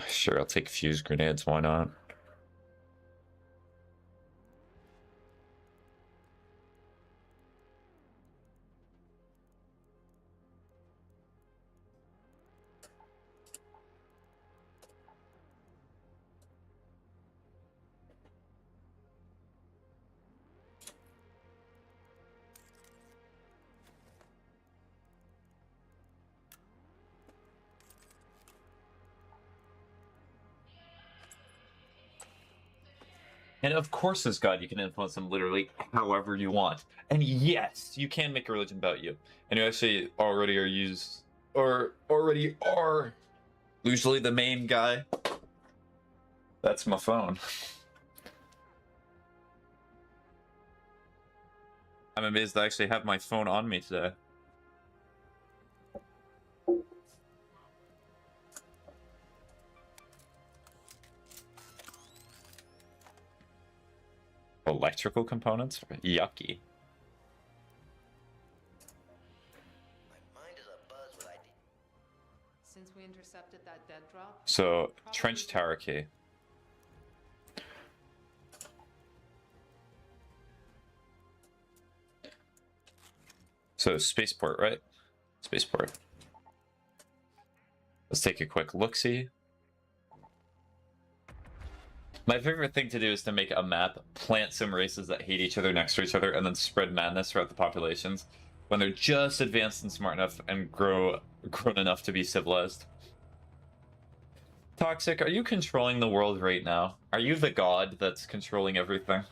[SPEAKER 1] Sure, I'll take fuse grenades, why not? And of course, as God, you can influence them literally however you want. And yes, you can make a religion about you. And you actually already are usually the main guy. That's my phone. I'm amazed I actually have my phone on me today. Electrical components? Yucky.
[SPEAKER 2] My mind is abuzz with ideas.
[SPEAKER 6] Since we intercepted that dead drop.
[SPEAKER 1] So,
[SPEAKER 6] probably
[SPEAKER 1] trench tower key. So, spaceport, right? Spaceport. Let's take a quick look-see. My favorite thing to do is to make a map, plant some races that hate each other next to each other, and then spread madness throughout the populations when they're just advanced and smart enough and grown enough to be civilized. Toxic, are you controlling the world right now? Are you the god that's controlling everything?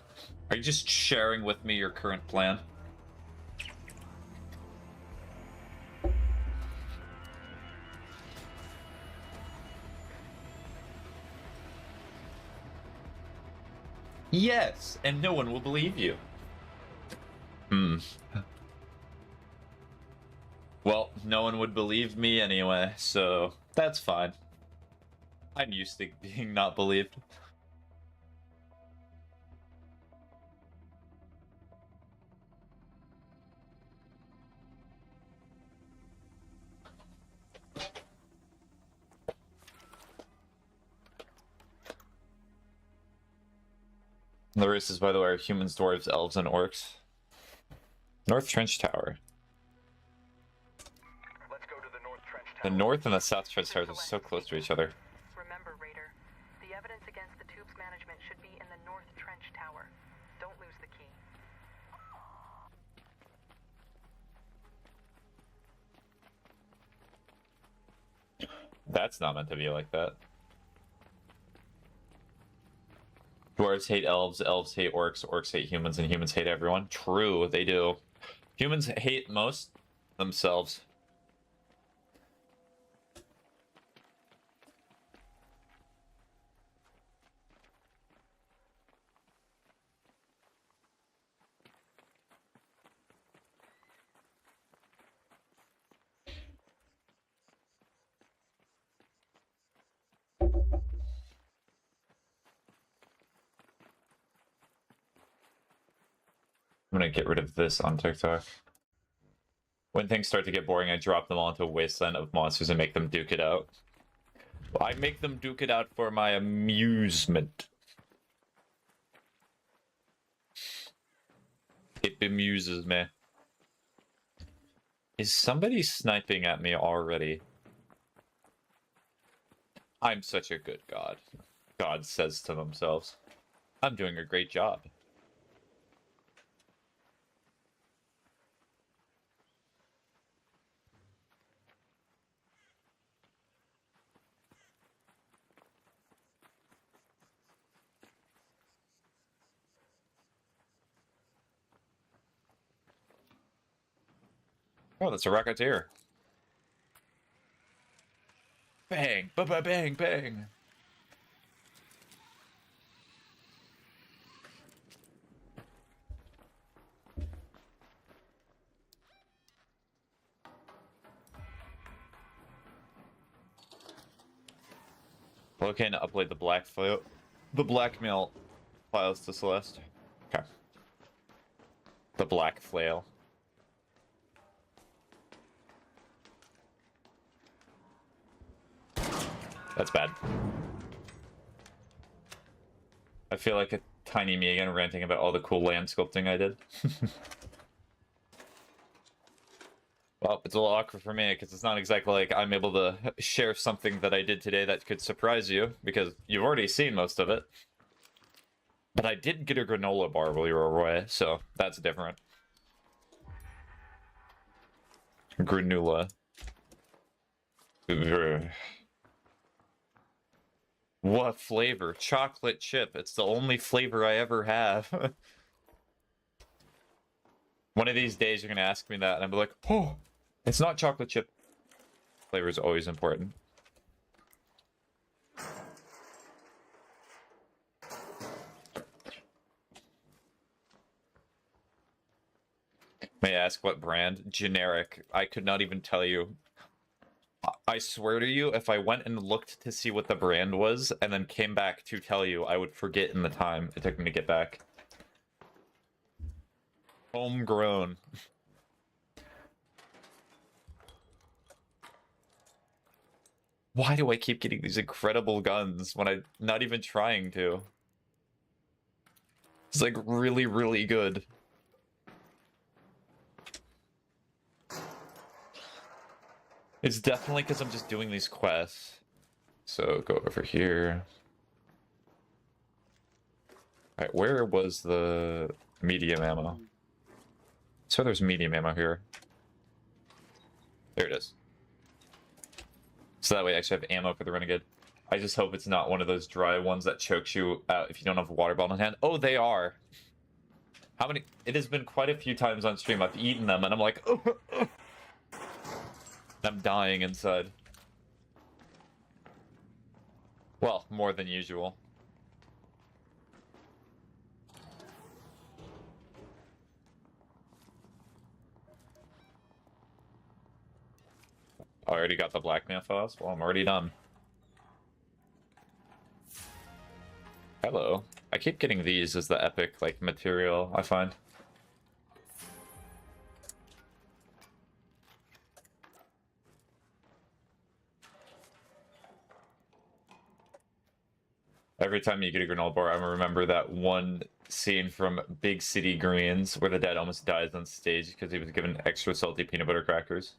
[SPEAKER 1] Are you just sharing with me your current plan? Yes, and no one will believe you. Well, no one would believe me anyway, so that's fine. I'm used to being not believed. The races, by the way, are humans, dwarves, elves, and orcs. North Trench Tower.
[SPEAKER 7] Let's go to the North Trench
[SPEAKER 1] The
[SPEAKER 7] Tower.
[SPEAKER 1] North and the South Trench Towers are so close to each other.
[SPEAKER 8] Remember, Raider, the evidence against the tube's management should be in the North Trench Tower. Don't lose the key.
[SPEAKER 1] That's not meant to be like that. Dwarves hate elves, elves hate orcs, orcs hate humans, and humans hate everyone. True, they do. Humans hate most themselves. I'm gonna get rid of this on TikTok. When things start to get boring, I drop them all into a wasteland of monsters and make them duke it out. I make them duke it out for my amusement. It bemuses me. Is somebody sniping at me already? I'm such a good god. God says to themselves. I'm doing a great job. Oh, that's a rocketeer. Bang, bang, bang. Okay, to upload the blackmail files to Celeste. Okay. The black flail. That's bad. I feel like a tiny me again ranting about all the cool land sculpting I did. Well, it's a little awkward for me because it's not exactly like I'm able to share something that I did today that could surprise you because you've already seen most of it. But I did get a granola bar while you were away, so that's different. Granola. What flavor? Chocolate chip. It's the only flavor I ever have. One of these days you're gonna ask me that and I'll be like, oh, it's not chocolate chip. Flavor is always important. May I ask what brand? Generic. I could not even tell you. I swear to you, if I went and looked to see what the brand was and then came back to tell you, I would forget in the time it took me to get back. Homegrown. Why do I keep getting these incredible guns when I'm not even trying to? It's like really, really good. It's definitely because I'm just doing these quests. So go over here. Alright, where was the medium ammo? So there's medium ammo here. There it is. So that way I actually have ammo for the Renegade. I just hope it's not one of those dry ones that chokes you out if you don't have a water bottle in hand. Oh, they are. How many? It has been quite a few times on stream I've eaten them and I'm like, oh. I'm dying inside. Well, more than usual. I already got the blackmail files? Well, I'm already done. Hello. I keep getting these as the epic, like, material, I find. Every time you get a granola bar, I remember that one scene from Big City Greens where the dad almost dies on stage because he was given extra salty peanut butter crackers.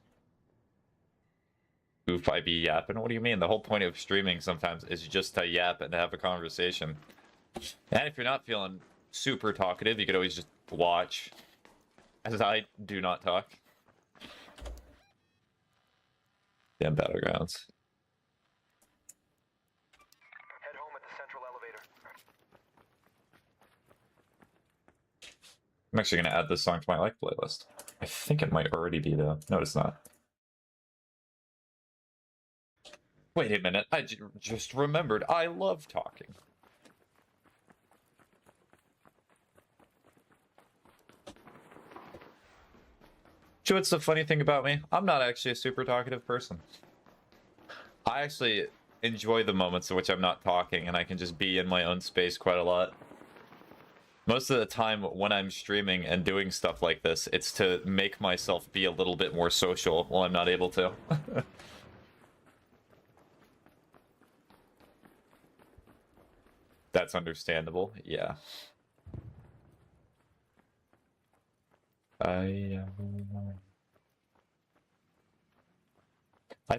[SPEAKER 1] Oof, I be yapping? What do you mean? The whole point of streaming sometimes is just to yap and have a conversation. And if you're not feeling super talkative, you could always just watch. As I do not talk. Damn battlegrounds.
[SPEAKER 7] Head home at the central elevator.
[SPEAKER 1] I'm actually going to add this song to my like playlist. I think it might already be though. No, it's not. Wait a minute, I just remembered I love talking. So what's the funny thing about me? I'm not actually a super talkative person. I actually enjoy the moments in which I'm not talking and I can just be in my own space quite a lot. Most of the time when I'm streaming and doing stuff like this, it's to make myself be a little bit more social while I'm not able to. That's understandable, yeah. I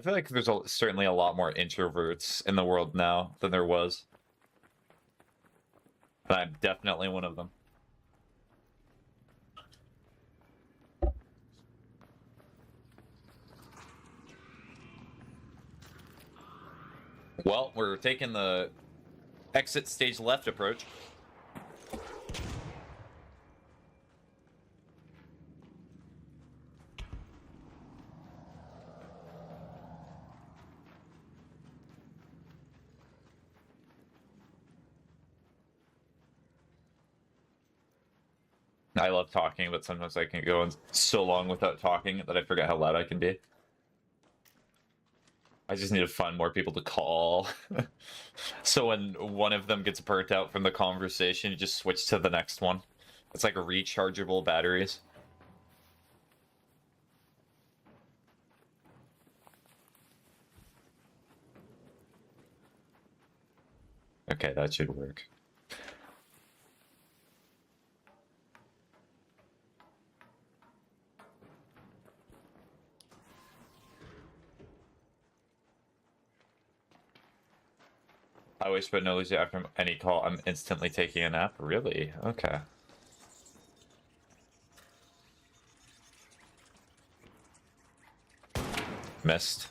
[SPEAKER 1] feel like there's certainly a lot more introverts in the world now than there was. And I'm definitely one of them. Well, we're taking the exit stage left approach. I love talking, but sometimes I can go on so long without talking that I forget how loud I can be. I just need to find more people to call. So when one of them gets burnt out from the conversation, you just switch to the next one. It's like rechargeable batteries. Okay, that should work. I always put no lazy after any call. I'm instantly taking a nap. Really? Okay. Missed.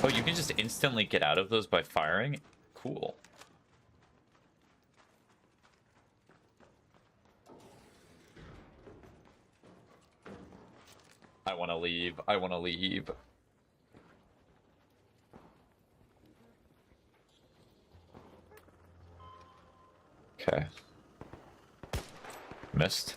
[SPEAKER 1] Oh, you can just instantly get out of those by firing? Cool. I want to leave. I want to leave. Okay. Missed.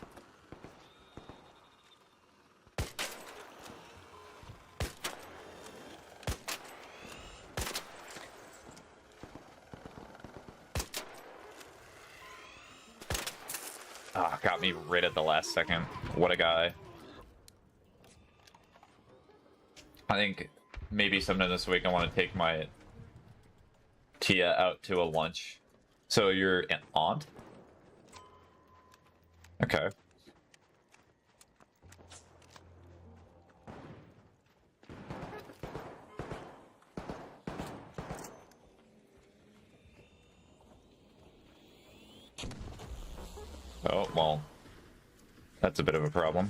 [SPEAKER 1] Ah, got me right at the last second. What a guy. I think maybe sometime this week I want to take my Tia out to a lunch. So you're an aunt? Okay. Oh, well. That's a bit of a problem.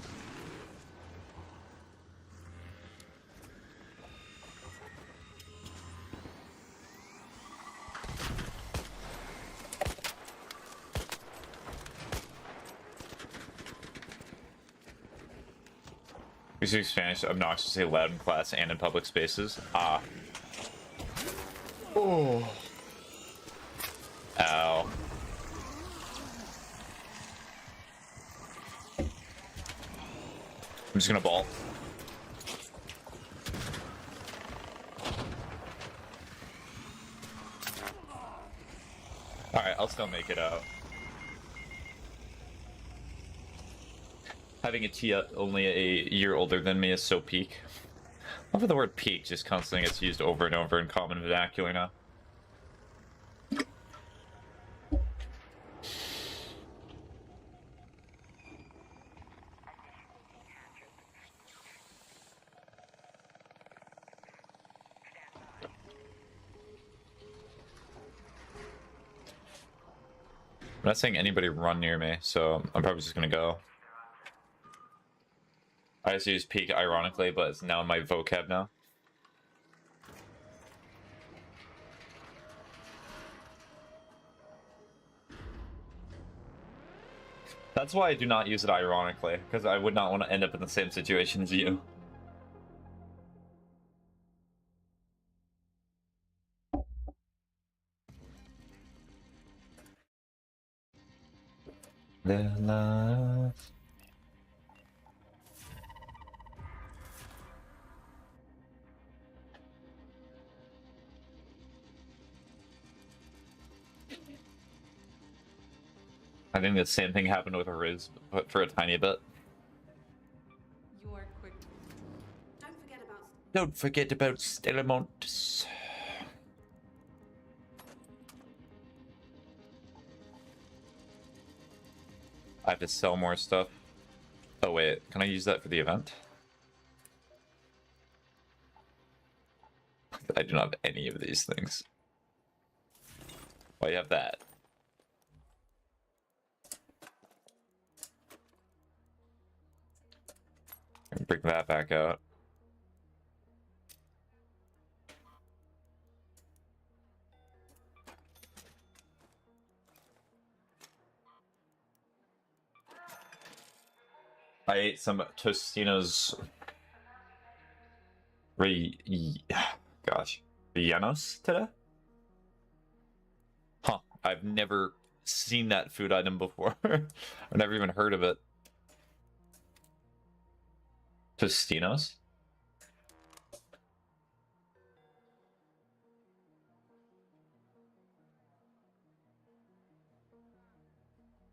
[SPEAKER 1] We speak Spanish obnoxiously loud in class and in public spaces. Ah. Oh. Ow. I'm just gonna ball. Alright, I'll still make it out. Having a Tia only a year older than me is so peak. I love the word peak just constantly gets used over and over in common vernacular now. I'm not saying anybody run near me, so I'm probably just gonna go. I just use peak ironically, but it's now in my vocab now. That's why I do not use it ironically, because I would not want to end up in the same situation as you. I think the same thing happened with Riz, but for a tiny bit.
[SPEAKER 6] You are quick.
[SPEAKER 1] Don't forget about Stellamontes. I have to sell more stuff. Oh wait, can I use that for the event? I do not have any of these things. Why you have that? Bring that back out. I ate some Tostinos. Gosh, rellenos today? Huh, I've never seen that food item before. I've never even heard of it. Tostinos?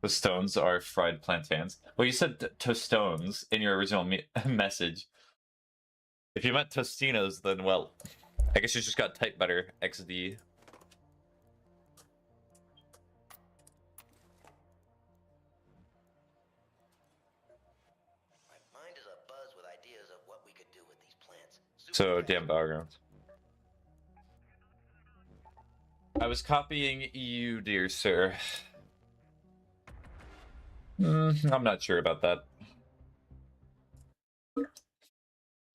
[SPEAKER 1] The stones are fried plantains. Well, you said tostones in your original message. If you meant Tostinos, then, well, I guess you just got type better, XD.
[SPEAKER 2] My mind is abuzz with ideas of what we could do with these plants.
[SPEAKER 1] So, damn backgrounds. I was copying you, dear sir. I'm not sure about that.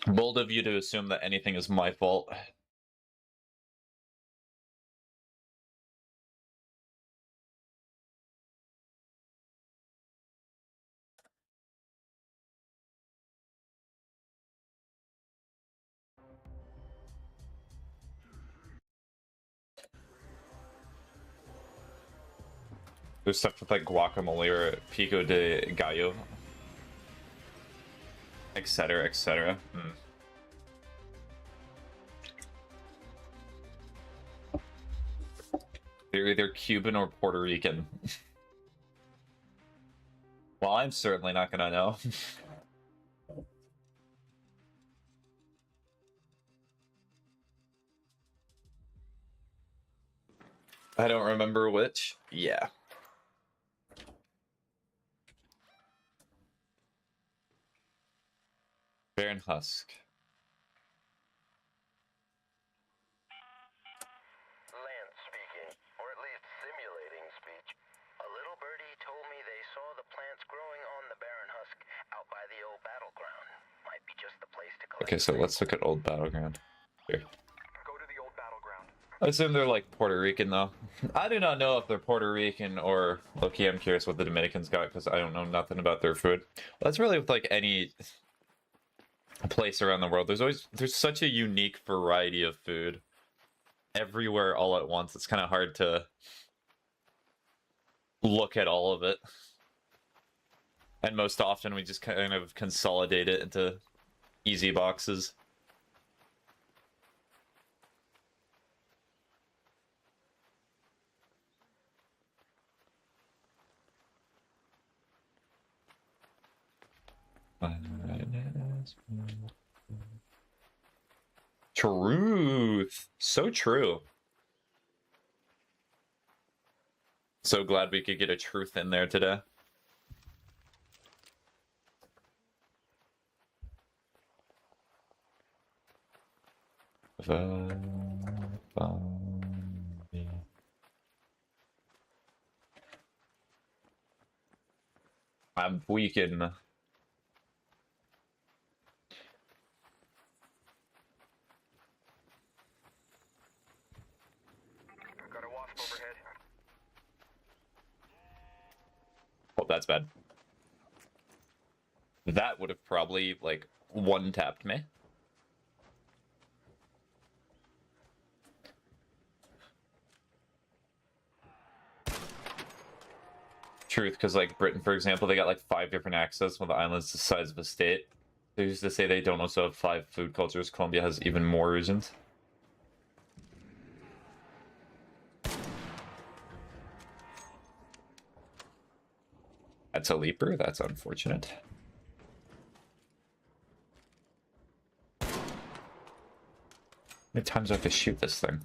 [SPEAKER 1] Bold of you to assume that anything is my fault. There's stuff with like guacamole or pico de gallo, etc., etc. They're either Cuban or Puerto Rican. Well, I'm certainly not gonna know. I don't remember which. Yeah. Baron Husk.
[SPEAKER 7] Lance speaking, or at least simulating speech. A little birdie told me they saw the plants growing on the barren husk out by the old battleground. Might be just the place to collect.
[SPEAKER 1] Okay, so let's look at Old Battleground. Here.
[SPEAKER 5] Go to the old battleground.
[SPEAKER 1] I assume they're like Puerto Rican though. I do not know if they're Puerto Rican or low-key. I'm curious what the Dominicans got because I don't know nothing about their food. Well, that's really with like any place around the world. There's such a unique variety of food everywhere all at once. It's kind of hard to look at all of it. And most often we just kind of consolidate it into easy boxes. Truth. So true. So glad we could get a truth in there today. I'm weakened.
[SPEAKER 7] Got a wasp overhead.
[SPEAKER 1] Oh, that's bad. That would have probably, like, one-tapped me. Truth, because, like, Britain, for example, they got, like, 5 different accents when the island's the size of a state. They used to say they don't also have 5 food cultures. Colombia has even more regions. That's a leaper. That's unfortunate. How many times do I have to shoot this thing?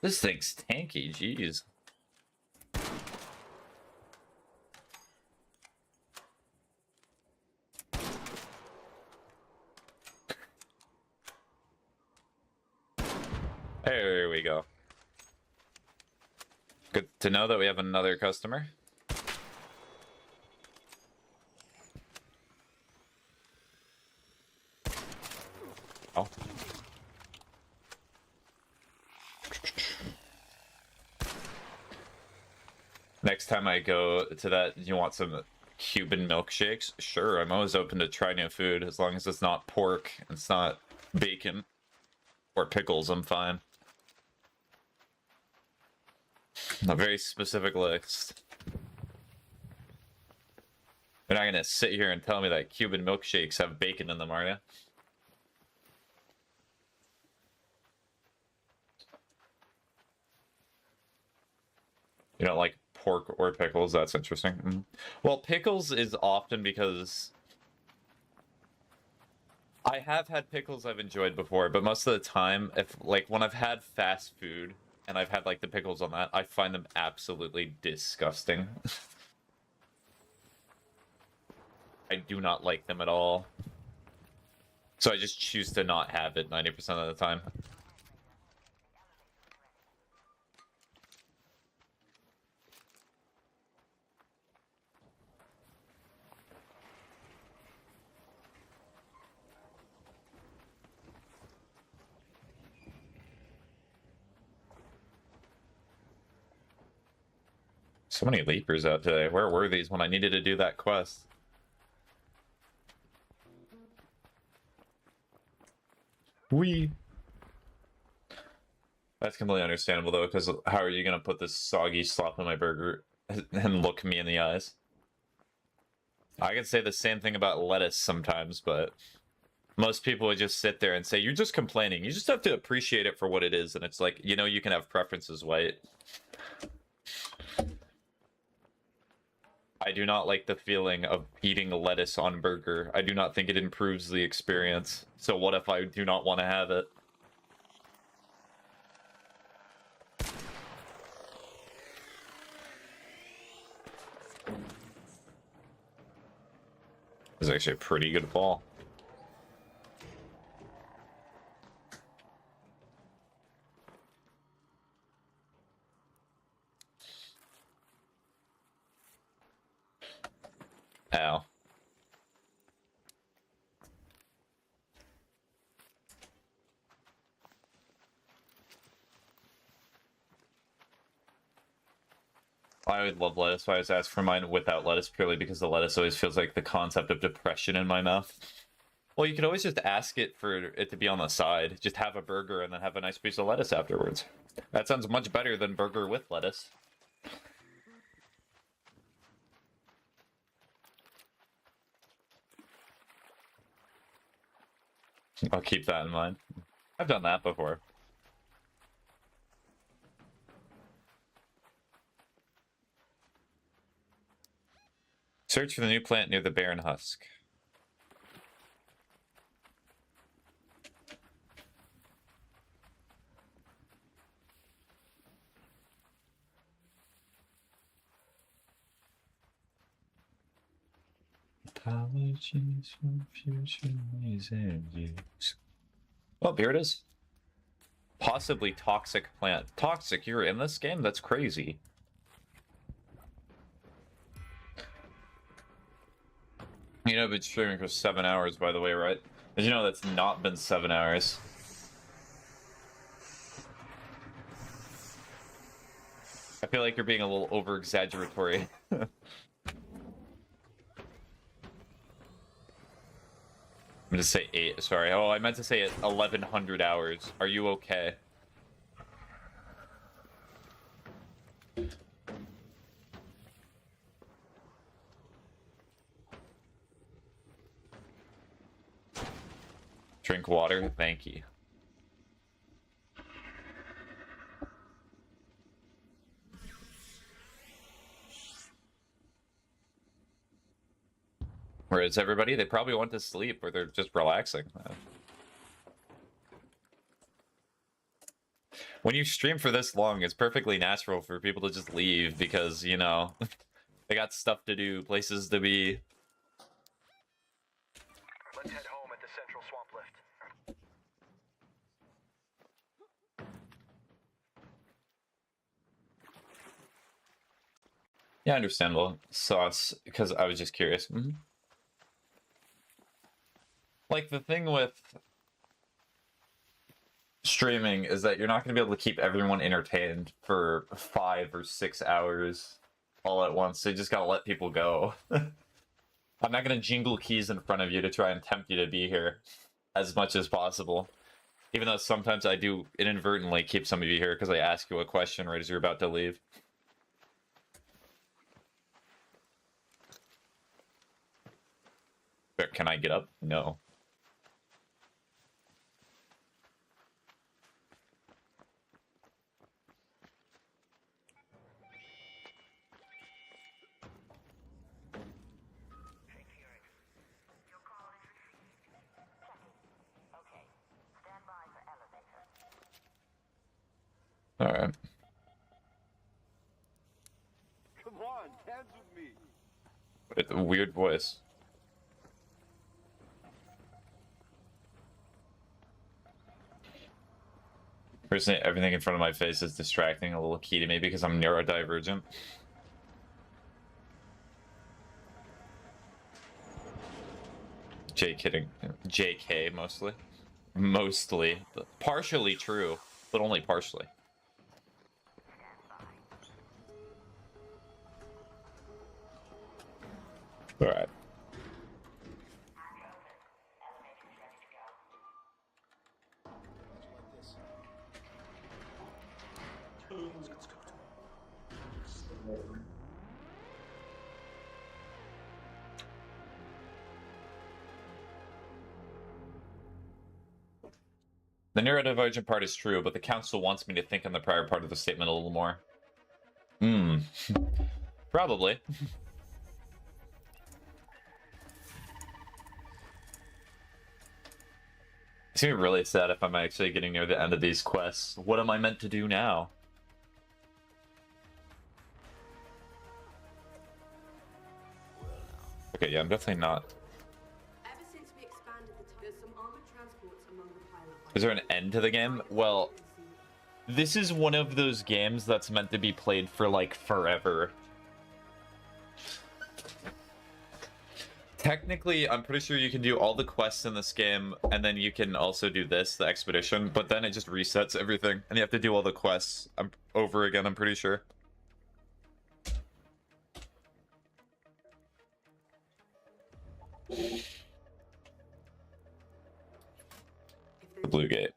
[SPEAKER 1] This thing's tanky, jeez. There we go. Good to know that we have another customer. Oh. Next time I go to that, you want some Cuban milkshakes? Sure, I'm always open to try new food as long as it's not pork, it's not bacon or pickles, I'm fine. A very specific list. You're not gonna sit here and tell me that Cuban milkshakes have bacon in them, are you? You don't like pork or pickles? That's interesting. Well, pickles is often because I have had pickles I've enjoyed before, but most of the time, if like when I've had fast food and I've had like the pickles on that, I find them absolutely disgusting. I do not like them at all. So I just choose to not have it 90% of the time. So many leapers out today. Where were these when I needed to do that quest? We. That's completely understandable though, because how are you gonna put this soggy slop on my burger and look me in the eyes? I can say the same thing about lettuce sometimes, but most people would just sit there and say, "You're just complaining. You just have to appreciate it for what it is." And it's like, you know, you can have preferences, White. I do not like the feeling of eating lettuce on burger. I do not think it improves the experience. So what if I do not want to have it? This is actually a pretty good ball. Ow. I would love lettuce, so I always ask for mine without lettuce purely because the lettuce always feels like the concept of depression in my mouth. Well, you could always just ask it for it to be on the side. Just have a burger and then have a nice piece of lettuce afterwards. That sounds much better than burger with lettuce. I'll keep that in mind. I've done that before. Search for the new plant near the barren husk. Apologies for future mistakes. Oh, here it is. Possibly toxic plant. Toxic, you're in this game? That's crazy. You know, I've been streaming for 7 hours, by the way, right? Did you know that's not been 7 hours? I feel like you're being a little over-exaggeratory. I'm gonna say 8, sorry. Oh, I meant to say 1100 hours. Are you okay? Drink water, thank you. Where is everybody? They probably went to sleep or they're just relaxing. When you stream for this long, it's perfectly natural for people to just leave because, you know, they got stuff to do, places to be.
[SPEAKER 5] Let's head home at the central swamp lift.
[SPEAKER 1] Yeah, understandable. Sauce, because I was just curious. Like, the thing with streaming is that you're not going to be able to keep everyone entertained for 5 or 6 hours all at once. So you just got to let people go. I'm not going to jingle keys in front of you to try and tempt you to be here as much as possible. Even though sometimes I do inadvertently keep some of you here because I ask you a question right as you're about to leave. But can I get up? No. Alright.
[SPEAKER 3] Come on, dance with me.
[SPEAKER 1] It's a weird voice. Personally, everything in front of my face is distracting, a little key to me because I'm neurodivergent. Kidding. JK, mostly. Mostly. Partially true, but only partially. Alright. The neurodivergent part is true, but the council wants me to think on the prior part of the statement a little more. Hmm. Probably. It's gonna be really sad if I'm actually getting near the end of these quests. What am I meant to do now? Okay, yeah, I'm definitely not.
[SPEAKER 9] Ever since we expanded the there's some armored transports among the pilot.
[SPEAKER 1] Is there an end to the game? Well, this is one of those games that's meant to be played for, like, forever. Technically, I'm pretty sure you can do all the quests in this game, and then you can also do this, the expedition, but then it just resets everything, and you have to do all the quests over again, I'm pretty sure. Blue Gate.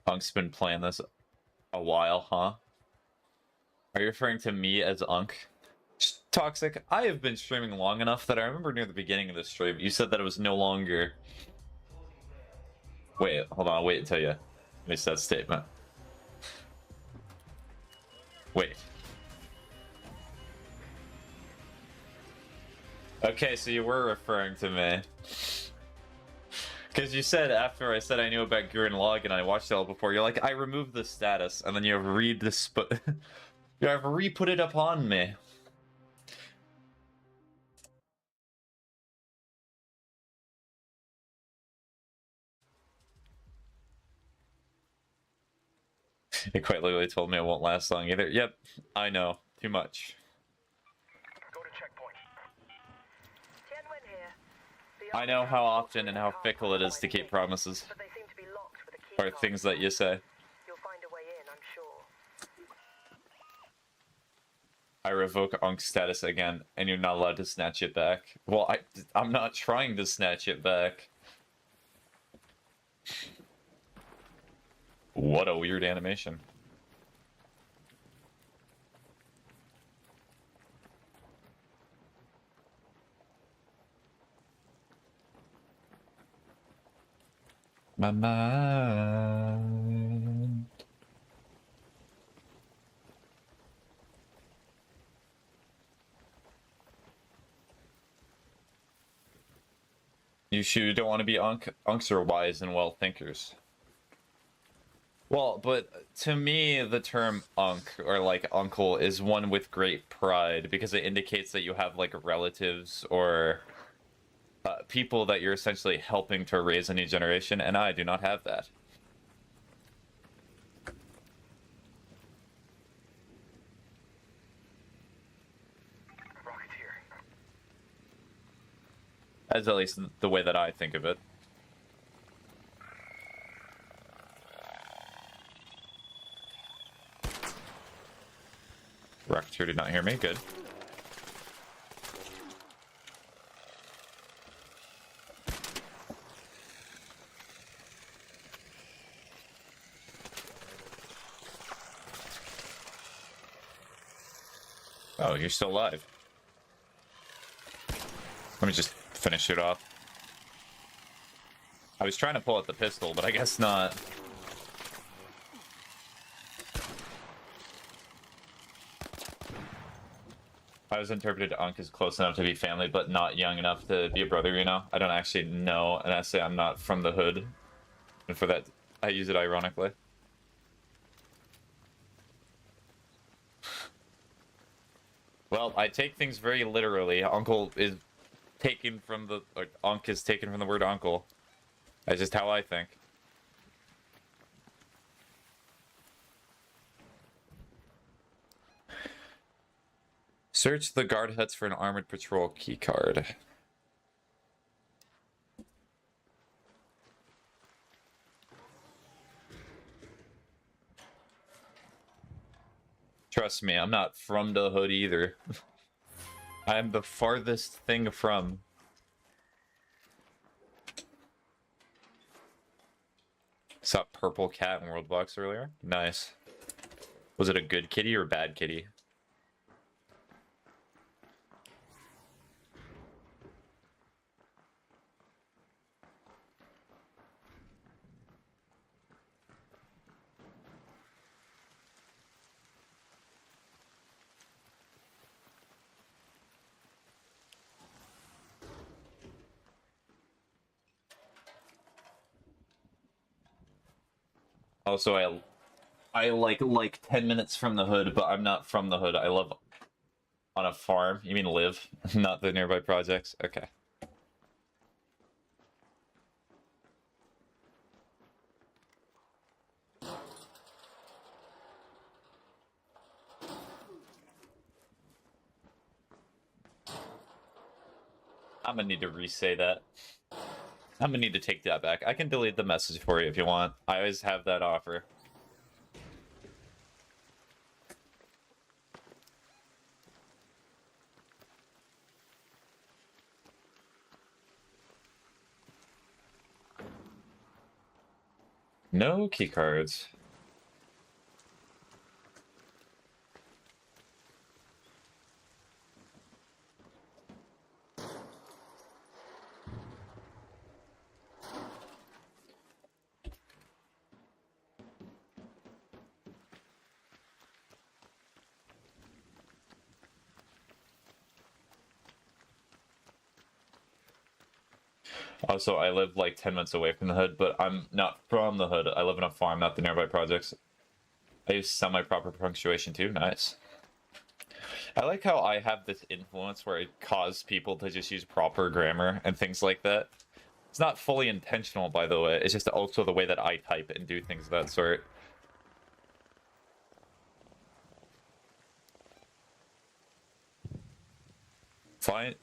[SPEAKER 1] Unk's been playing this a while, huh? Are you referring to me as Unk? Toxic, I have been streaming long enough that I remember near the beginning of this stream, you said that it was no longer... Wait, hold on, wait until you make that statement. Wait. Okay, so you were referring to me. Because you said after I said I knew about Gurren Log and I watched it all before, you're like, I removed the status, and then you have you have re-put it upon me. It quite literally told me it won't last long either. Yep, I know. Too much.
[SPEAKER 5] Go to checkpoint.
[SPEAKER 8] Tianwen here. The
[SPEAKER 1] I know how often and how fickle it is to keep promises.
[SPEAKER 8] but they seem to be locked with a key
[SPEAKER 1] Or
[SPEAKER 8] card.
[SPEAKER 1] things that you say.
[SPEAKER 8] You'll find a way in, I'm sure.
[SPEAKER 1] I revoke Unk's status again, and you're not allowed to snatch it back. Well, I'm not trying to snatch it back. What a weird animation. My mind. You sure don't want to be Unk? Unks are wise and well thinkers. Well, but to me, the term Unk, or like uncle, is one with great pride because it indicates that you have like relatives or people that you're essentially helping to raise a new generation, and I do not have that.
[SPEAKER 5] Rocketeer.
[SPEAKER 1] That's at least the way that I think of it. Rocketeer did not hear me. Good. Oh, you're still alive. Let me just finish it off. I was trying to pull out the pistol, but I guess not. I was interpreted Unk as close enough to be family, but not young enough to be a brother, you know? I don't actually know, and I say I'm not from the hood. And for that, I use it ironically. Well, I take things very literally. Uncle is taken from the... Or Unk is taken from the word uncle. That's just how I think. Search the guard huts for an armored patrol keycard. Trust me, I'm not from the hood either. I am the farthest thing from. Saw a purple cat in World Box earlier. Nice. Was it a good kitty or a bad kitty? Also, I like 10 minutes from the hood, but I'm not from the hood. I live on a farm. You mean live, not the nearby projects? Okay. I'm gonna need to re-say that. I'm gonna need to take that back. I can delete the message for you if you want. I always have that offer. No keycards. Also, I live like 10 minutes away from the hood, but I'm not from the hood. I live in a farm, not the nearby projects. I use semi-proper punctuation too. Nice. I like how I have this influence where I cause people to just use proper grammar and things like that. It's not fully intentional, by the way. It's just also the way that I type and do things of that sort.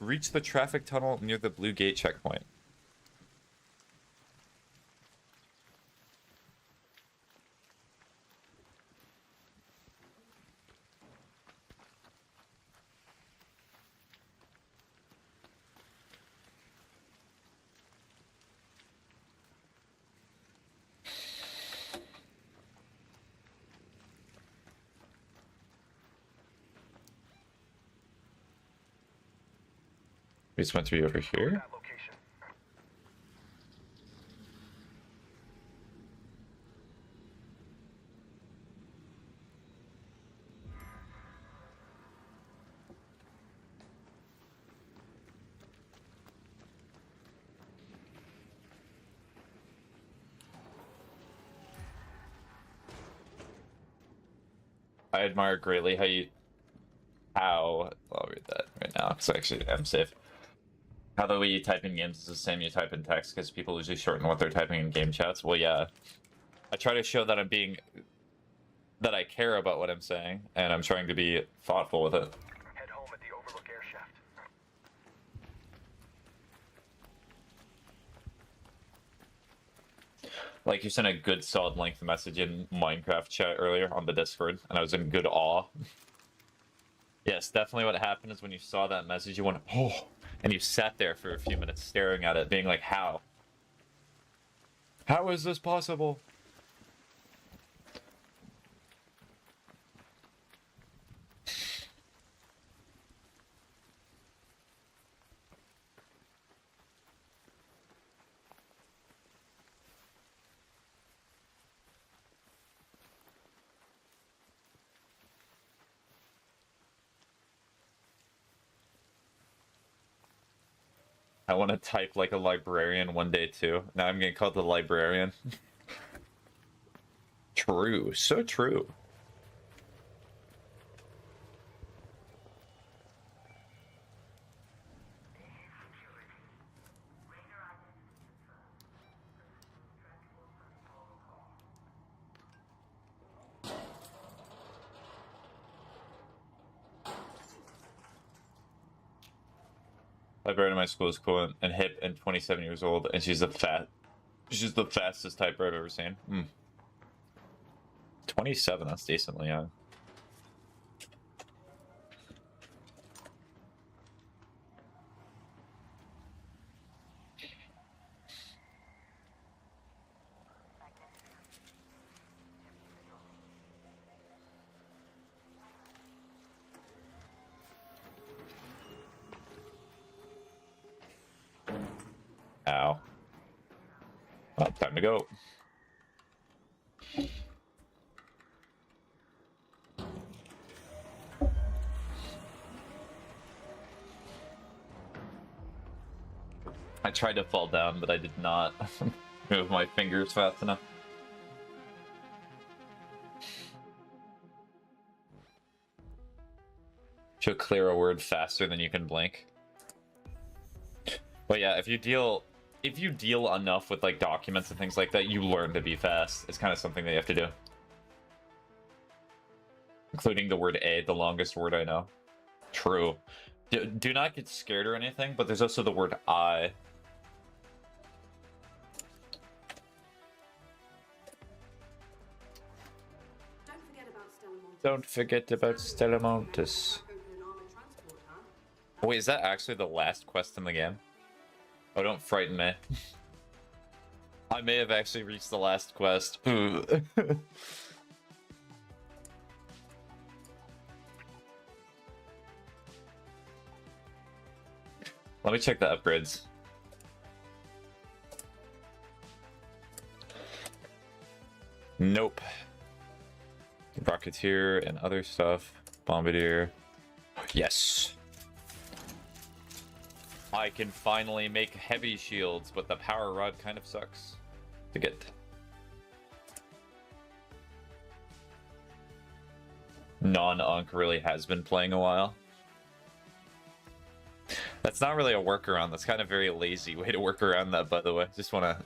[SPEAKER 1] Reach the traffic tunnel near the blue gate checkpoint. We just went to be over here.
[SPEAKER 5] That location.
[SPEAKER 1] I admire greatly how I'll read that right now because actually I'm safe. How the way you type in games is the same you type in text because people usually shorten what they're typing in game chats. Well, yeah, I try to show that that I care about what I'm saying and I'm trying to be thoughtful with it.
[SPEAKER 5] Head home at the Overlook air shaft.
[SPEAKER 1] Like you sent a good solid length message in Minecraft chat earlier on the Discord, and I was in good awe. Yes, definitely what happened is when you saw that message, you went, oh, and you sat there for a few minutes staring at it, being like, how? How is this possible? I want to type like a librarian one day too. Now I'm getting called the librarian. True, so true. Librarian in my school is cool and hip and 27 years old, and she's the fastest typer I've ever seen. 27, that's decently young. Time to go. I tried to fall down, but I did not move my fingers fast enough. She'll clear a word faster than you can blink. But yeah, if you deal enough with like documents and things like that, you learn to be fast. It's kind of something that you have to do. Including the word A, the longest word I know. True. Do not get scared or anything, but there's also the word I. Don't forget about Stellamontis. Wait, is that actually the last quest in the game? Oh, don't frighten me. I may have actually reached the last quest. Let me check the upgrades. Nope. Rocketeer and other stuff. Bombardier. Yes. I can finally make heavy shields, but the power rod kind of sucks to get. Non-Unk really has been playing a while. That's not really a workaround. That's kind of a very lazy way to work around that, by the way. Just want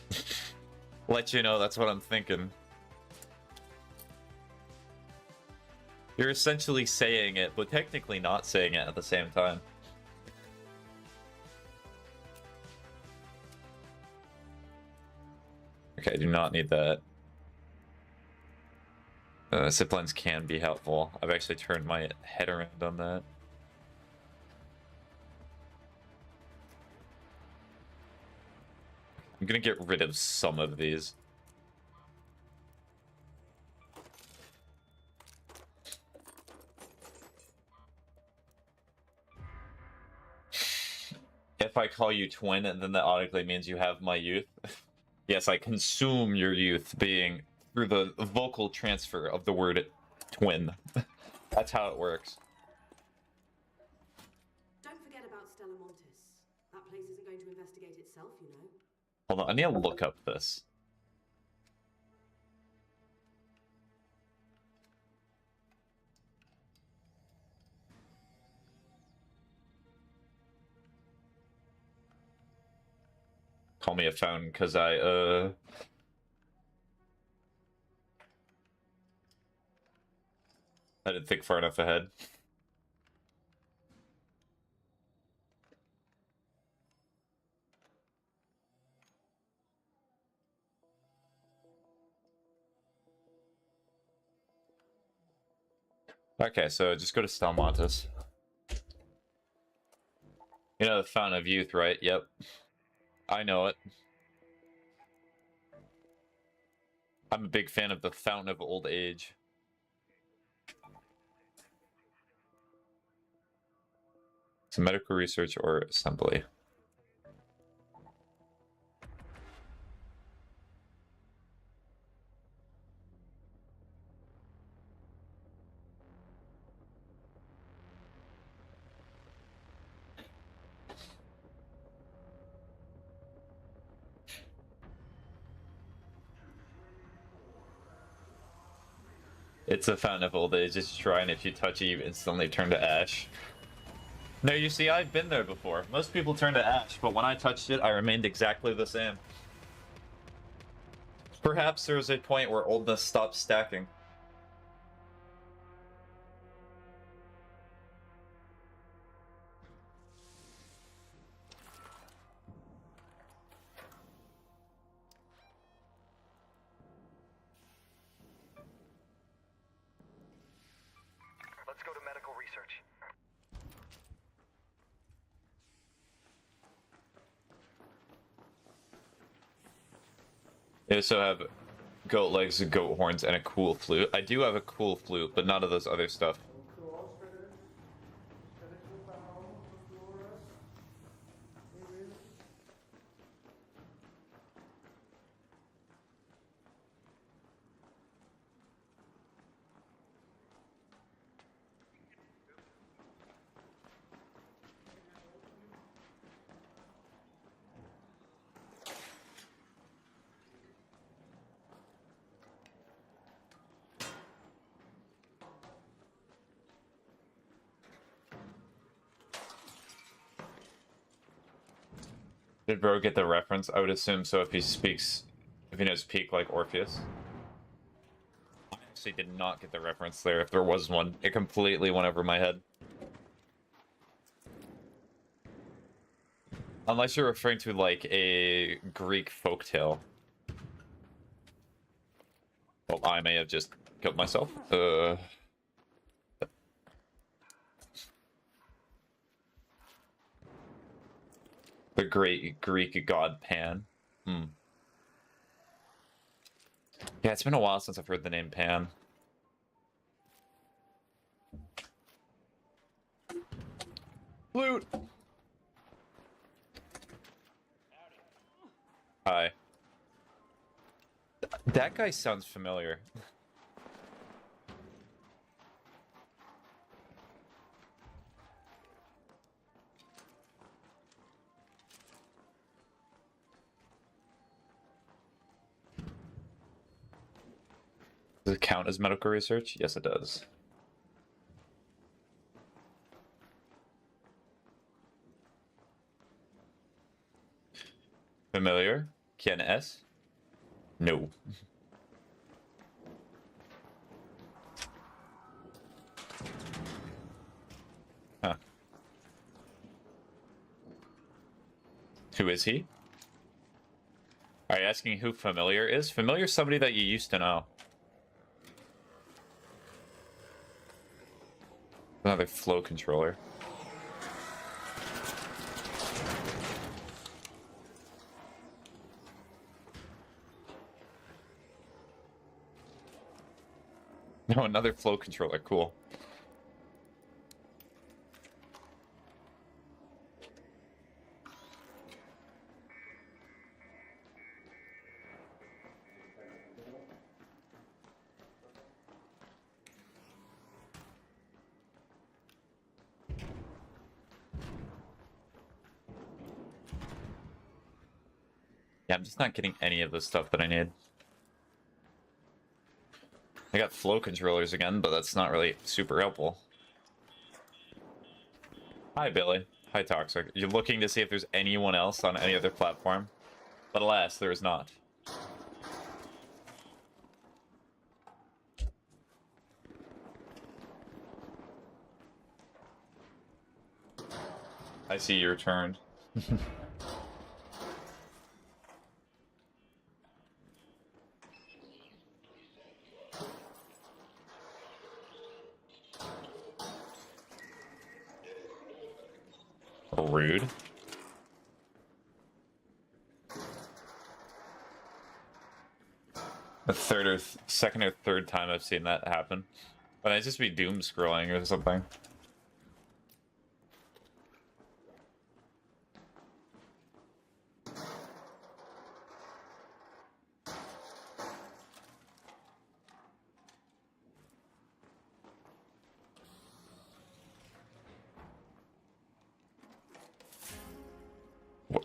[SPEAKER 1] to let you know that's what I'm thinking. You're essentially saying it, but technically not saying it at the same time. Okay, I do not need that. Ziplines can be helpful. I've actually turned my head around on that. I'm gonna get rid of some of these. If I call you twin, then that automatically means you have my youth. Yes, I consume your youth, being through the vocal transfer of the word twin. That's how it works.
[SPEAKER 9] Don't forget about Stellamontis. That place isn't going to investigate itself, you know.
[SPEAKER 1] Hold on, I need to look up this. Call me a fountain, because I didn't think far enough ahead. Okay, so just go to Stelmontis. You know the Fountain of Youth, right? Yep. I know it. I'm a big fan of the Fountain of Old Age. It's medical research or assembly. It's a Fountain of Old Age. It's a shrine. If you touch it, you instantly turn to ash. No, you see, I've been there before. Most people turn to ash, but when I touched it, I remained exactly the same. Perhaps there was a point where oldness stopped stacking.
[SPEAKER 5] Let's go to medical research.
[SPEAKER 1] They also have goat legs, goat horns, and a cool flute. I do have a cool flute, but none of those other stuff. Did bro get the reference? I would assume so if he speaks, if he knows peak like Orpheus. I actually did not get the reference there. If there was one, it completely went over my head. Unless you're referring to like a Greek folktale. Well, I may have just killed myself. The great Greek god Pan. Hmm. Yeah, it's been a while since I've heard the name Pan. Flute! Hi. That guy sounds familiar. Does it count as medical research? Yes, it does. Familiar? Ken S? No. Huh. Who is he? Are you asking who Familiar is? Familiar is somebody that you used to know. Another flow controller. No, another flow controller. Cool. Yeah, I'm just not getting any of the stuff that I need. I got flow controllers again, but that's not really super helpful. Hi, Billy. Hi, Toxic. You're looking to see if there's anyone else on any other platform? But alas, there is not. I see you returned. Rude. The third or second or third time I've seen that happen. But I just be doom scrolling or something.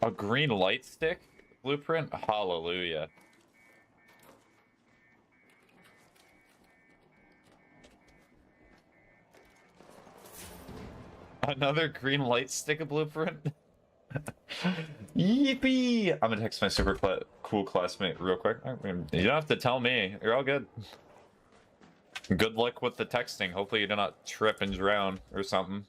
[SPEAKER 1] A green light stick blueprint? Hallelujah. Another green light stick blueprint? Yippee! I'm gonna text my super cool classmate real quick. You don't have to tell me. You're all good. Good luck with the texting. Hopefully you do not trip and drown or something.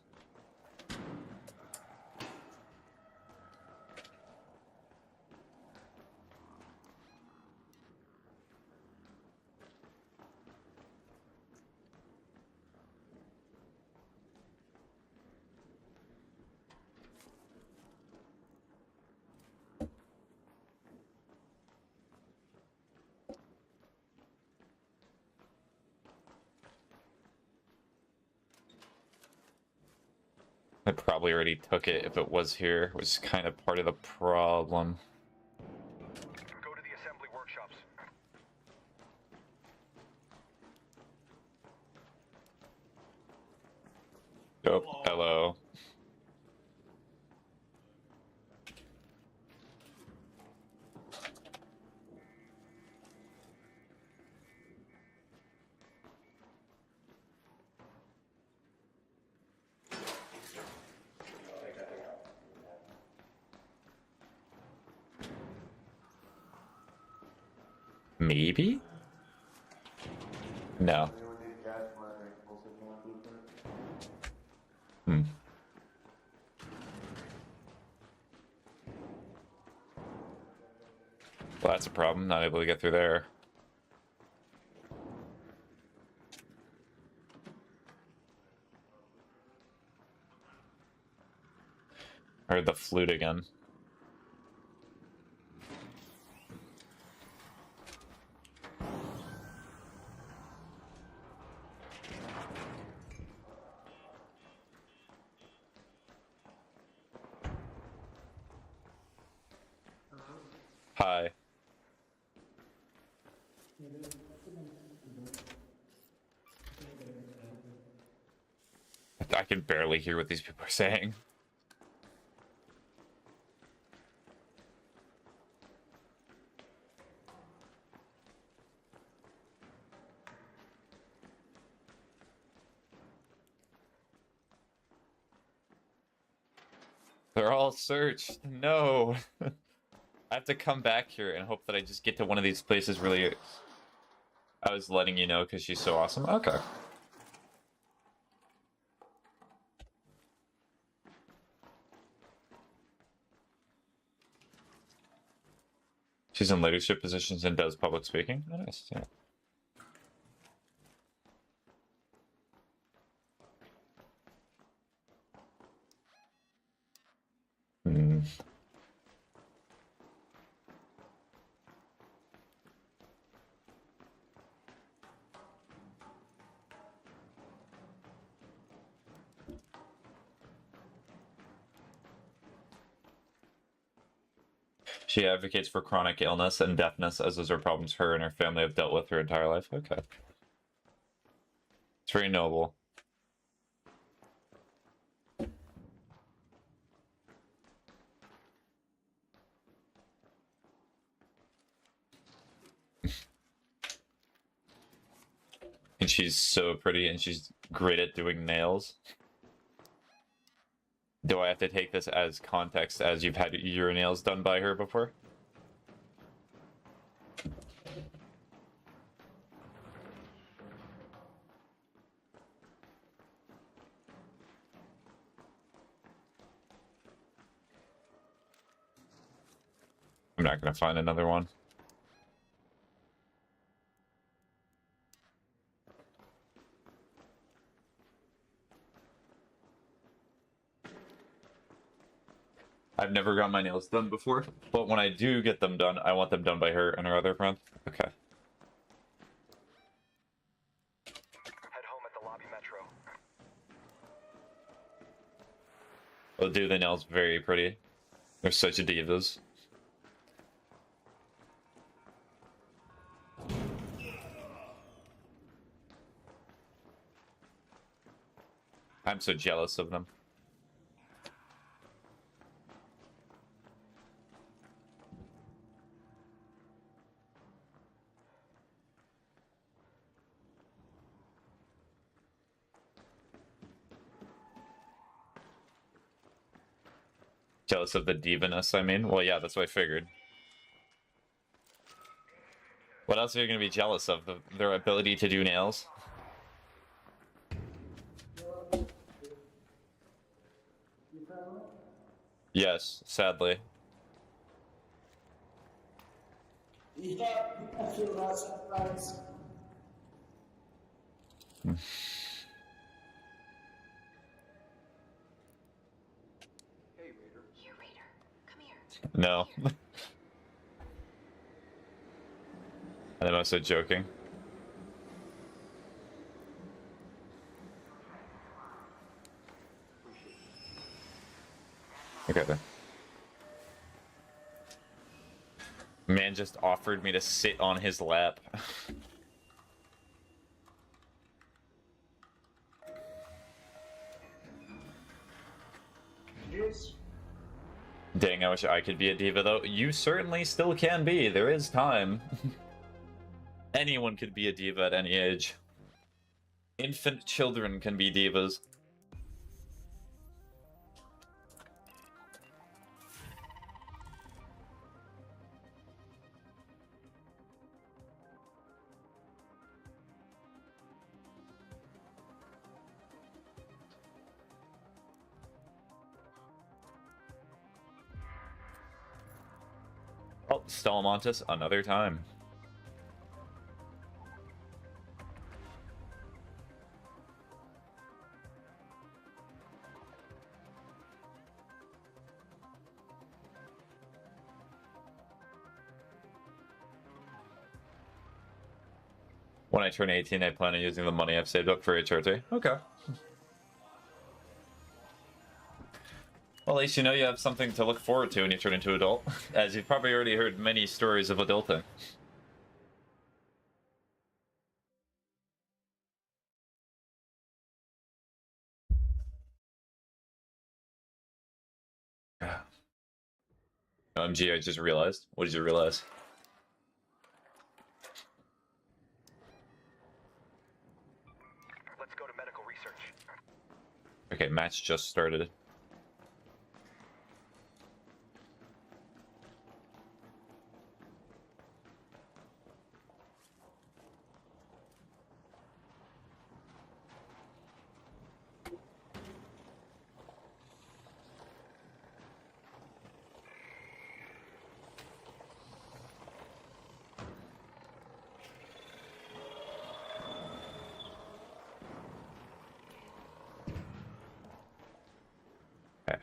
[SPEAKER 1] I probably already took it if it was here, which is kind of part of the problem.
[SPEAKER 5] Go to the assembly workshops.
[SPEAKER 1] Oh, hello. Maybe? No. Hmm. Well, that's a problem. Not able to get through there. I heard the flute again. Hi. I can barely hear what these people are saying. They're all searched. No. I have to come back here and hope that I just get to one of these places really. I was letting you know because she's so awesome. Okay. She's in leadership positions and does public speaking. Oh, nice. Yeah. Hmm. She advocates for chronic illness and deafness, as those are problems her and her family have dealt with her entire life. Okay. It's very noble. And she's so pretty and she's great at doing nails. Do I have to take this as context as you've had your nails done by her before? I'm not gonna find another one. I've never got my nails done before, but when I do get them done, I want them done by her and her other friend. Okay.
[SPEAKER 5] Head home at the lobby metro.
[SPEAKER 1] They'll do the nails very pretty. They're such divas. I'm so jealous of them. Jealous of the divaness, I mean? Well, yeah, that's what I figured. What else are you going to be jealous of? Their ability to do nails? Yes, sadly. No. And I'm also joking. Okay then. Man just offered me to sit on his lap. Dang, I wish I could be a diva though. You certainly still can be. There is time. Anyone could be a diva at any age. Infant children can be divas. Stalamontis another time. When I turn 18, I plan on using the money I've saved up for HRT. Okay. Well, at least you know you have something to look forward to when you turn into an adult, as you've probably already heard many stories of adulting. OMG, I just realized. What did you realize?
[SPEAKER 5] Let's go to medical research.
[SPEAKER 1] Okay, match just started. Okay.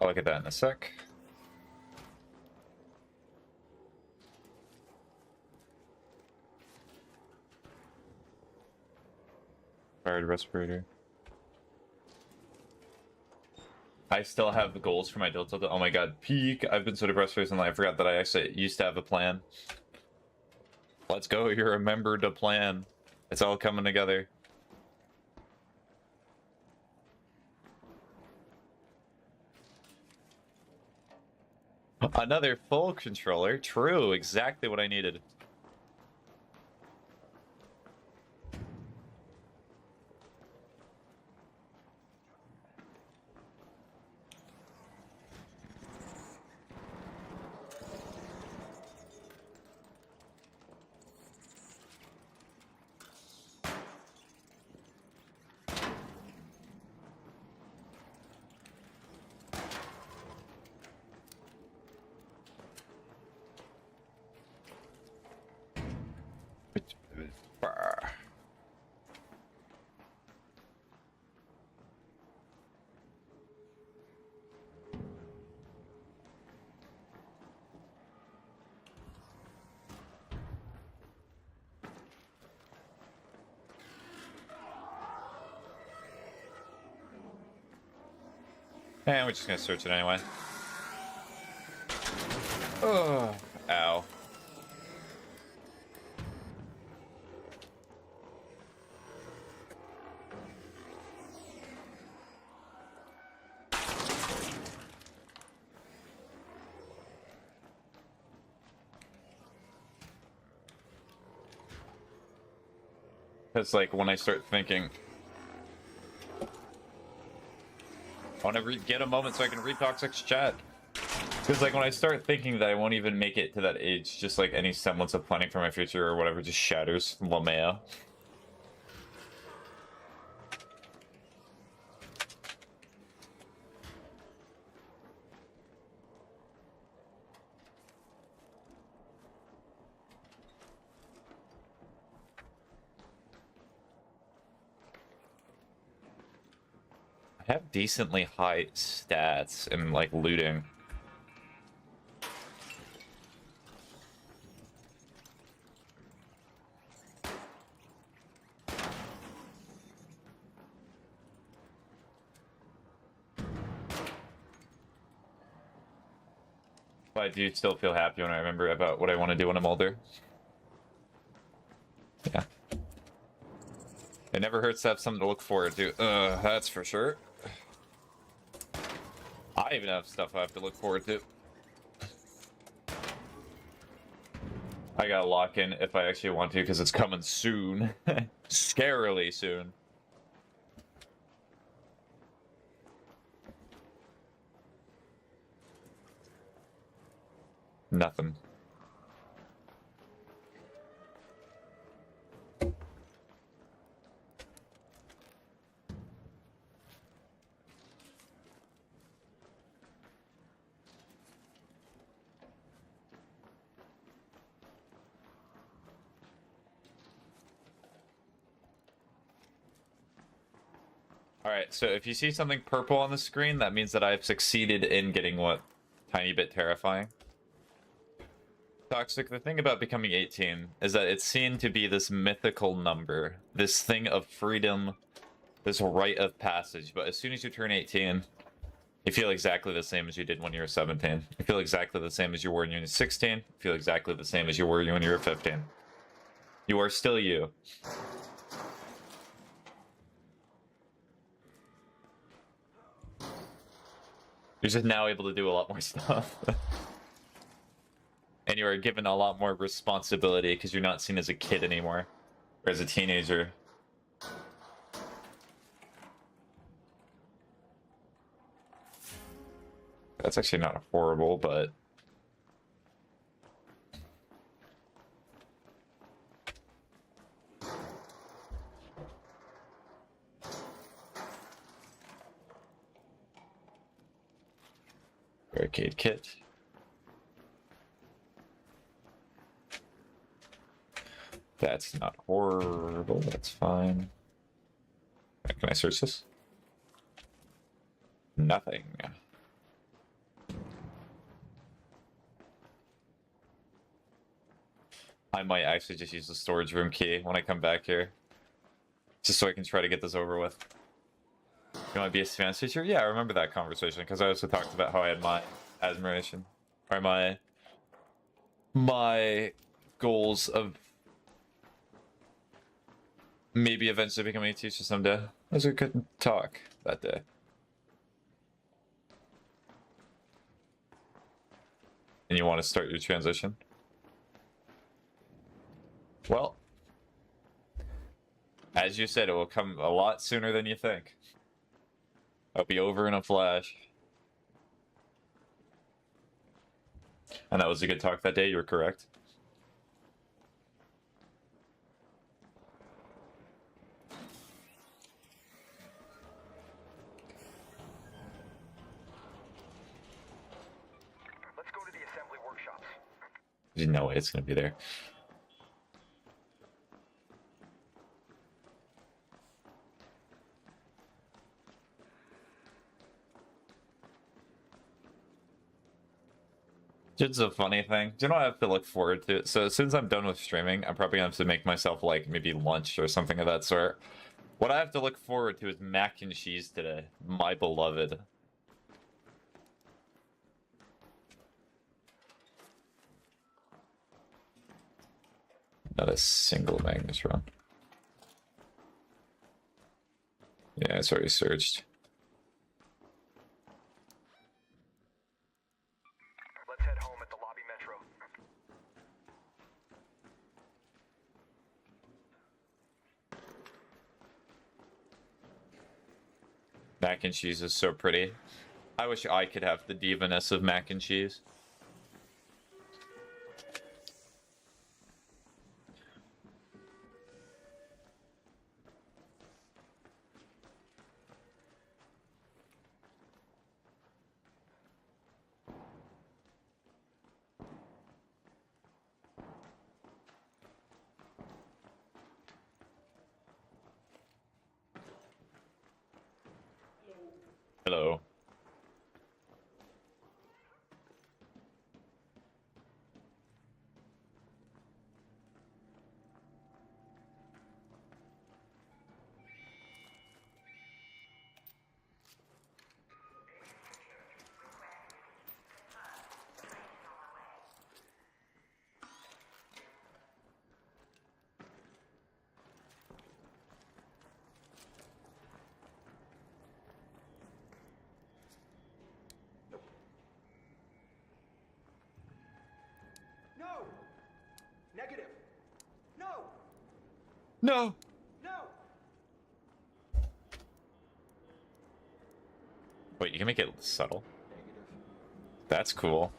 [SPEAKER 1] I'll look at that in a sec. Fired respirator. I still have the goals for my Delta. Oh my god, peak! I've been so depressed recently, I forgot that I actually used to have a plan. Let's go, you remembered a plan. It's all coming together. Another full controller. True, exactly what I needed. And we're just gonna search it anyway. Oh, ow. It's like when I start thinking, I want to get a moment so I can read Toxic's chat. Because like when I start thinking that I won't even make it to that age, just like any semblance of planning for my future or whatever just shatters. Lamea. I have decently high stats in like looting. But I do still feel happy when I remember about what I want to do when I'm older. Yeah. It never hurts to have something to look forward to. That's for sure. I even have stuff I have to look forward to. I gotta lock in if I actually want to, because it's coming soon. Scarily soon. Nothing. Alright, so if you see something purple on the screen, that means that I've succeeded in getting what? Tiny bit terrifying. Toxic, the thing about becoming 18 is that it's seen to be this mythical number, this thing of freedom, this rite of passage, but as soon as you turn 18, you feel exactly the same as you did when you were 17. You feel exactly the same as you were when you were 16. You feel exactly the same as you were when you were 15. You are still you. You're just now able to do a lot more stuff. And you are given a lot more responsibility because you're not seen as a kid anymore. Or as a teenager. That's actually not horrible, but... Barricade kit. That's not horrible, that's fine. Can I search this? Nothing. I might actually just use the storage room key when I come back here. Just so I can try to get this over with. You want to be a advanced teacher? Yeah, I remember that conversation, because I also talked about how I had my admiration. Or my goals of maybe eventually becoming a teacher someday. It was a good talk that day. And you want to start your transition? Well, as you said, it will come a lot sooner than you think. It'll be over in a flash. And that was a good talk that day, you were correct.
[SPEAKER 5] Let's go to the assembly workshops.
[SPEAKER 1] There's no way it's going to be there. It's a funny thing. Do you know what I have to look forward to? So as soon as I'm done with streaming, I'm probably going to have to make myself like maybe lunch or something of that sort. What I have to look forward to is mac and cheese today. My beloved. Not a single magnetron. Yeah, it's already searched.
[SPEAKER 5] Let's head home at the lobby metro.
[SPEAKER 1] Mac and cheese is so pretty. I wish I could have the diva-ness of mac and cheese. Hello.
[SPEAKER 5] No! Negative! No!
[SPEAKER 1] No!
[SPEAKER 5] No!
[SPEAKER 1] Wait, you can make it subtle? That's cool.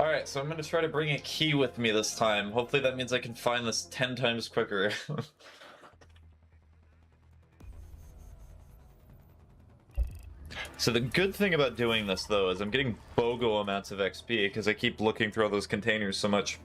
[SPEAKER 1] Alright, so I'm gonna try to bring a key with me this time. Hopefully that means I can find this 10 times quicker. So the good thing about doing this, though, is I'm getting BOGO amounts of XP because I keep looking through all those containers so much.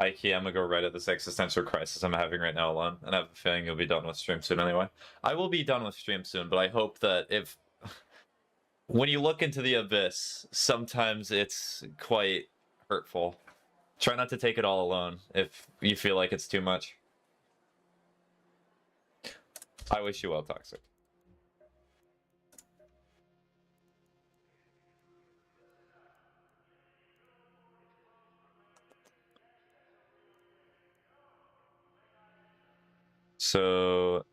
[SPEAKER 1] Ikea, I'm gonna go right at this existential crisis I'm having right now alone, and I have a feeling you'll be done with stream soon anyway. I will be done with stream soon, but I hope that if... when you look into the abyss, sometimes it's quite hurtful. Try not to take it all alone if you feel like it's too much. I wish you well, Toxic. So...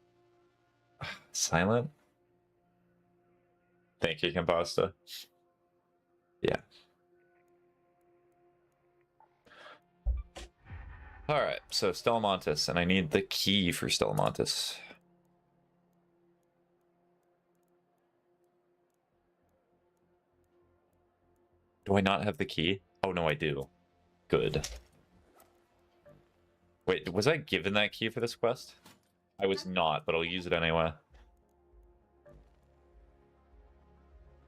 [SPEAKER 1] silent? Thank you, Compasta. Yeah. Alright, so Stellamontis, and I need the key for Stellamontis. Do I not have the key? Oh, no, I do. Good. Wait, was I given that key for this quest? I was not, but I'll use it anyway.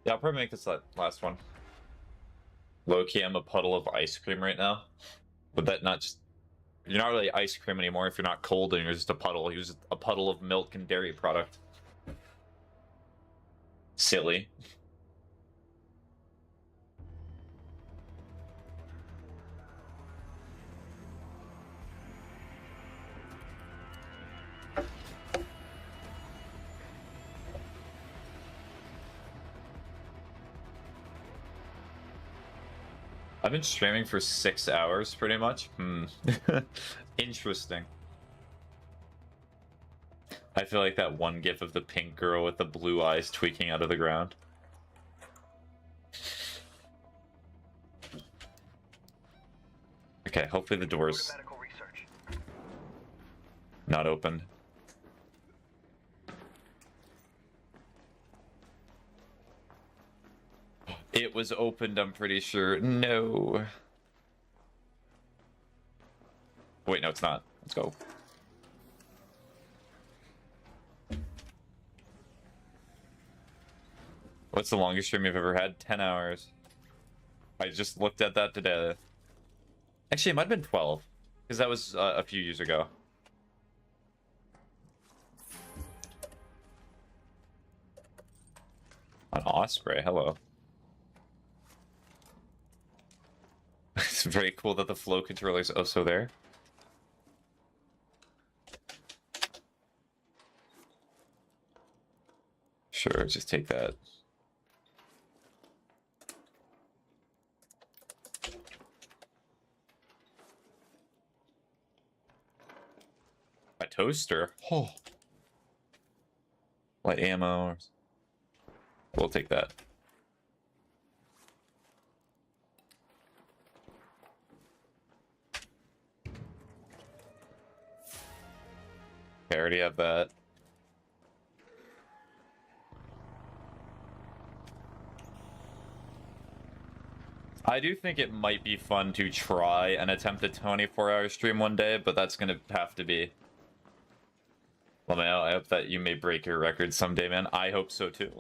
[SPEAKER 1] Yeah, I'll probably make this last one. Low-key, I'm a puddle of ice cream right now. Would that not just... You're not really ice cream anymore if you're not cold and you're just a puddle. He was a puddle of milk and dairy product. Silly. I've been streaming for 6 hours, pretty much. Interesting. I feel like that one gif of the pink girl with the blue eyes tweaking out of the ground. Okay, hopefully the door's not opened. It was opened, I'm pretty sure. No. Wait, no, it's not. Let's go. What's the longest stream you've ever had? 10 hours. I just looked at that today. Actually, it might have been 12. Because that was a few years ago. An Osprey, hello. It's very cool that the flow controller is also there. Sure, just take that. A toaster? Oh. Light ammo. We'll take that. I already have that. I do think it might be fun to try and attempt a 24-hour stream one day, but that's gonna have to be... Well, man, I hope that you may break your record someday, man. I hope so, too.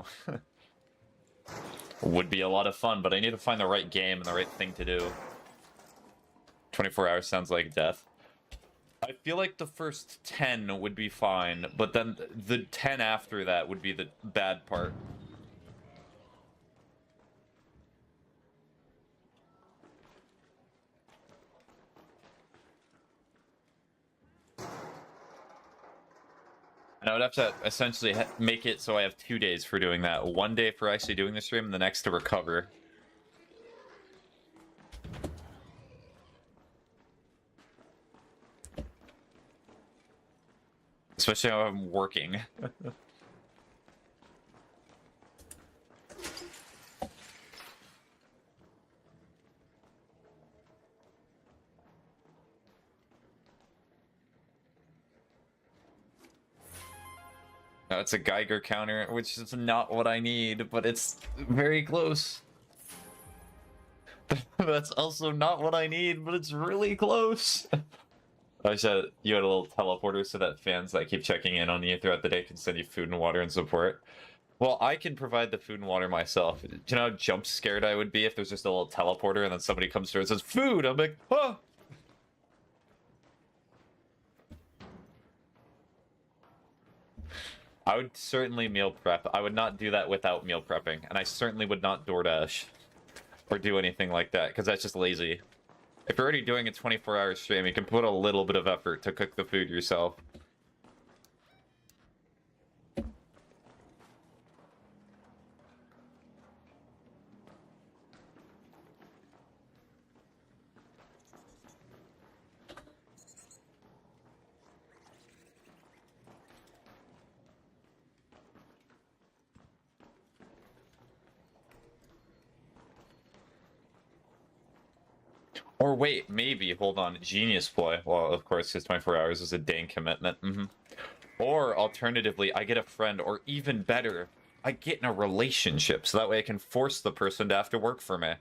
[SPEAKER 1] Would be a lot of fun, but I need to find the right game and the right thing to do. 24 hours sounds like death. I feel like the first 10 would be fine, but then the 10 after that would be the bad part. And I would have to essentially make it so I have 2 days for doing that. 1 day for actually doing the stream, and the next to recover. Especially how I'm working. No, it's a Geiger counter, which is not what I need, but it's very close. That's also not what I need, but it's really close. I said you had a little teleporter so that fans that keep checking in on you throughout the day can send you food and water and support. Well, I can provide the food and water myself. Do you know how jump scared I would be if there's just a little teleporter and then somebody comes through and says, food! I'm like, oh! I would certainly meal prep. I would not do that without meal prepping. And I certainly would not DoorDash or do anything like that, because that's just lazy. If you're already doing a 24-hour stream, you can put a little bit of effort to cook the food yourself. Or wait, maybe, hold on, genius ploy. Well, of course, his 24 hours is a dang commitment. Or alternatively, I get a friend, or even better, I get in a relationship, so that way I can force the person to have to work for me.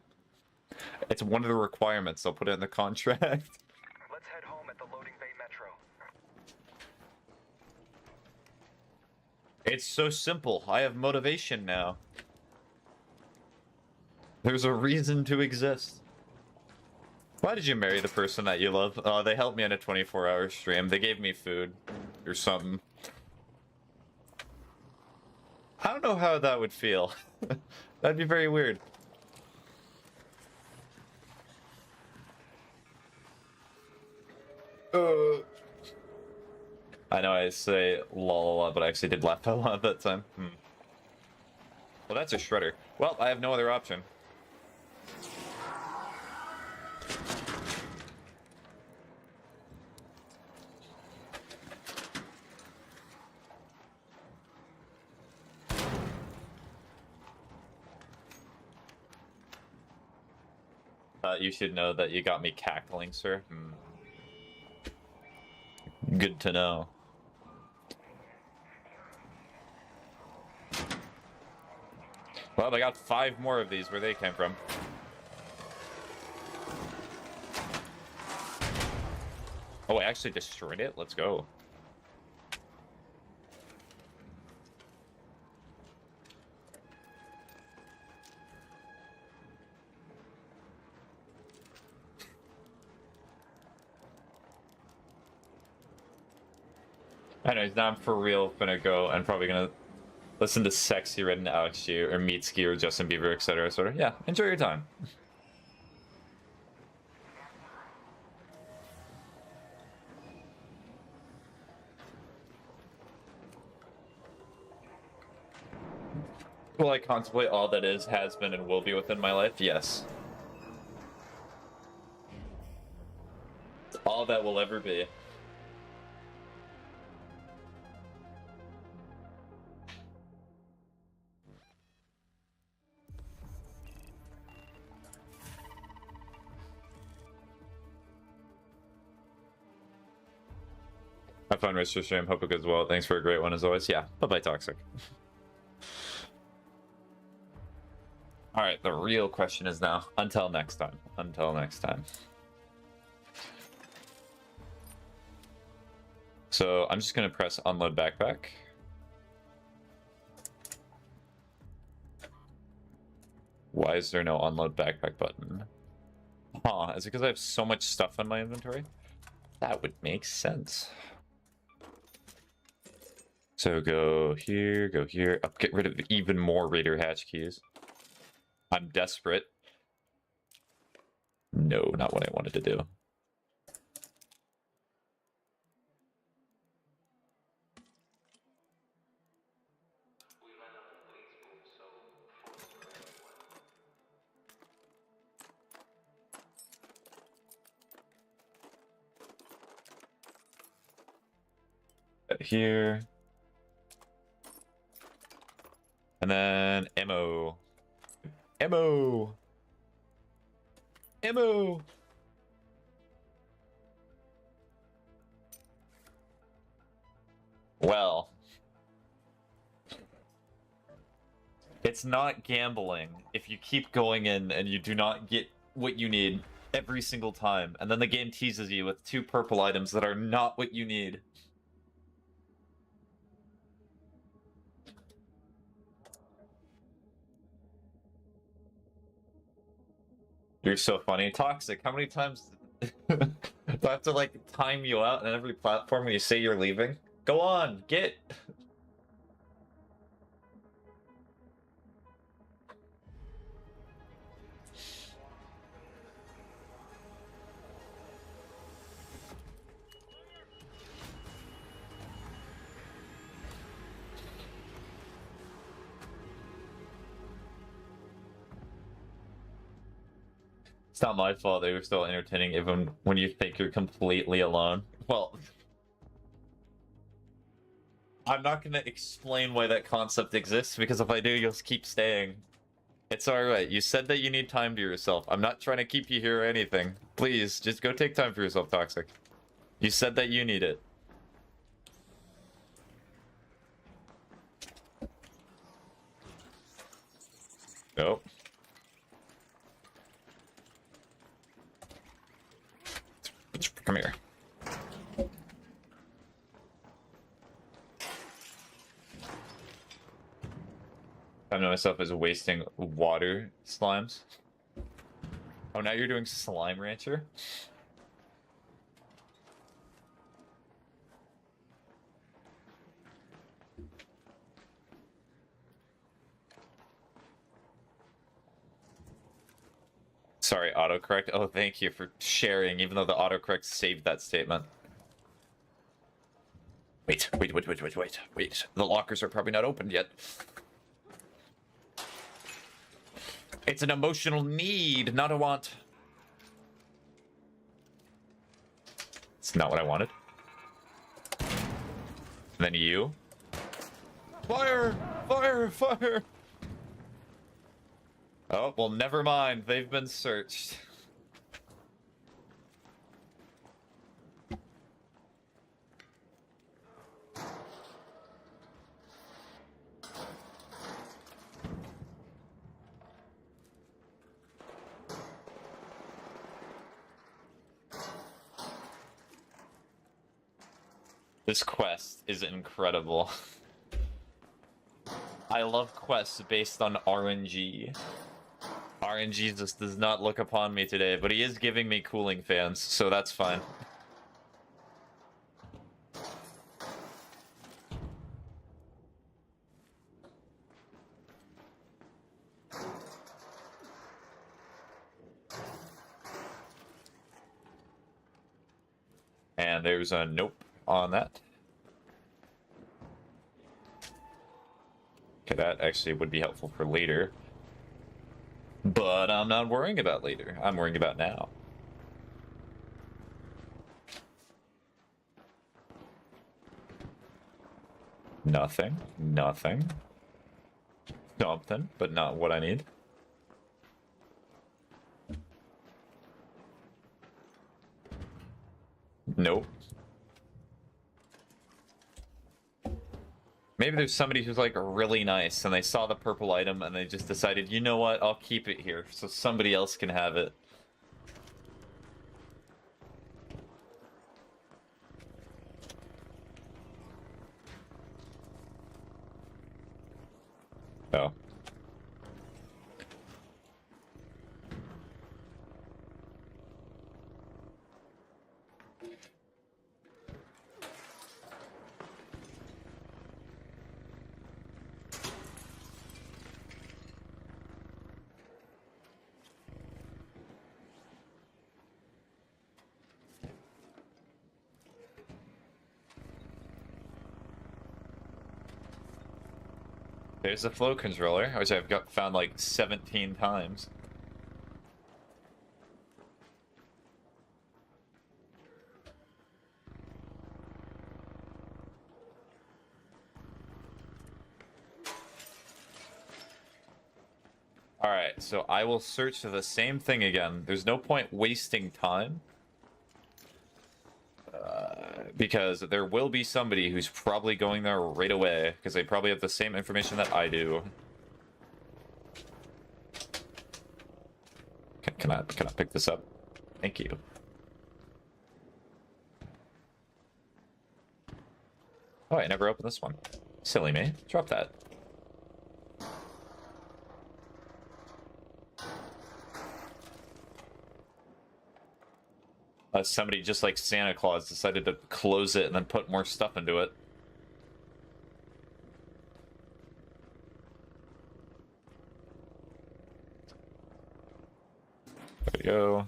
[SPEAKER 1] It's one of the requirements, I'll put it in the contract.
[SPEAKER 5] Let's head home at the loading bay metro.
[SPEAKER 1] It's so simple, I have motivation now. There's a reason to exist. Why did you marry the person that you love? They helped me on a 24-hour stream. They gave me food or something. I don't know how that would feel. That'd be very weird. I know I say lol a lot, but I actually did laugh a lot that time. Well, that's a shredder. Well, I have no other option. You should know that you got me cackling, sir. Good to know. Well, I got 5 more of these where they came from. Oh, I actually destroyed it? Let's go. Anyways, now I'm for real gonna go and probably gonna listen to Sexy Red and Alex G or Meatski or Justin Bieber, etc. Sort of. Yeah, enjoy your time. Will I contemplate all that is, has been, and will be within my life? Yes. All that will ever be. Have fun, Mr. Stream. Hope it goes well. Thanks for a great one as always. Yeah. Bye-bye, Toxic. Alright, the real question is now, until next time. Until next time. So I'm just going to press unload backpack. Why is there no unload backpack button? Huh, is it because I have so much stuff in my inventory? That would make sense. So go here, oh, get rid of even more Raider hatch keys. I'm desperate. No, not what I wanted to do. Here. And then ammo. Ammo! Ammo! Well. It's not gambling if you keep going in and you do not get what you need every single time, and then the game teases you with 2 purple items that are not what you need. You're so funny. Toxic, how many times do I have to, like, time you out on every platform when you say you're leaving? Go on, get... It's not my fault that you're still entertaining even when you think you're completely alone. Well, I'm not going to explain why that concept exists, because if I do, you'll keep staying. It's alright. You said that you need time to yourself. I'm not trying to keep you here or anything. Please, just go take time for yourself, Toxic. You said that you need it. Nope. Come here. I know myself as wasting water slimes. Oh, now you're doing Slime Rancher? Sorry, autocorrect. Oh, thank you for sharing, even though the autocorrect saved that statement. Wait. The lockers are probably not opened yet. It's an emotional need, not a want. It's not what I wanted. And then you. Fire! Fire! Fire! Oh, well, never mind. They've been searched. This quest is incredible. I love quests based on RNG. RNG just does not look upon me today, but he is giving me cooling fans, so that's fine. And there's a nope on that. Okay, that actually would be helpful for later. But I'm not worrying about later. I'm worrying about now. Nothing. Nothing. Something, but not what I need. Nope. Maybe there's somebody who's like really nice and they saw the purple item and they just decided, you know what, I'll keep it here so somebody else can have it. Oh. There's the flow controller, which I've found like 17 times. Alright, so I will search the same thing again. There's no point wasting time. Because there will be somebody who's probably going there right away, because they probably have the same information that I do. Can I pick this up? Thank you. Oh, I never opened this one. Silly me. Drop that. Somebody, just like Santa Claus, decided to close it and then put more stuff into it. There we go.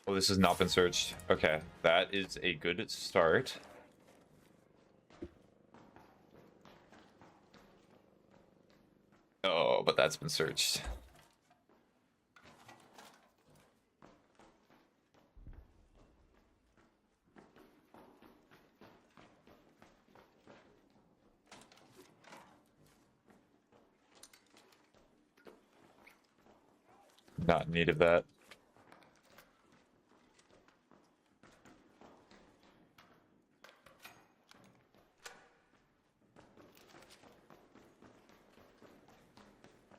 [SPEAKER 1] Oh, this has not been searched. Okay, that is a good start. Oh, but that's been searched. Not in need of that.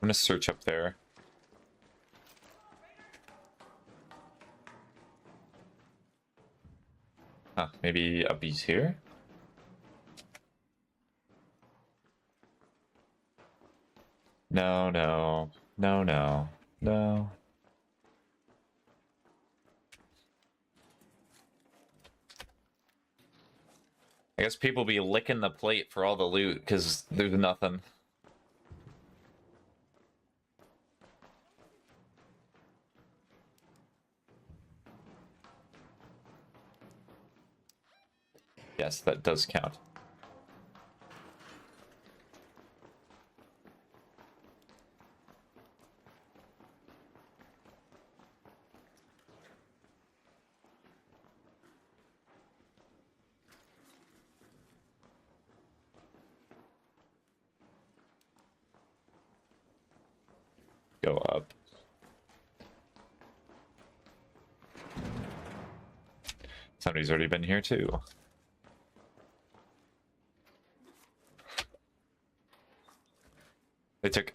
[SPEAKER 1] I'm gonna search up there. Huh, maybe a bee's here? No, no, no, no, no. I guess people be licking the plate for all the loot because there's nothing. Yes, that does count. Go up. Somebody's already been here too. They took...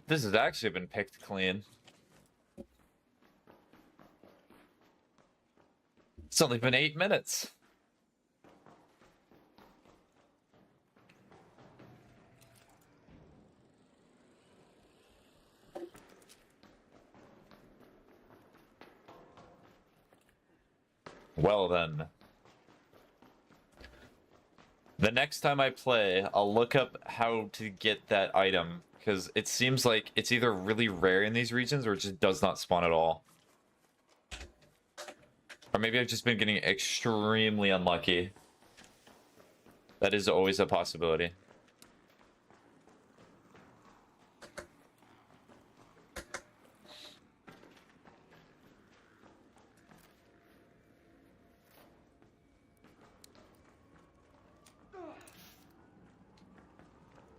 [SPEAKER 1] This has actually been picked clean. It's only been 8 minutes. Well then. The next time I play, I'll look up how to get that item, because it seems like it's either really rare in these regions or it just does not spawn at all. Or maybe I've just been getting extremely unlucky. That is always a possibility.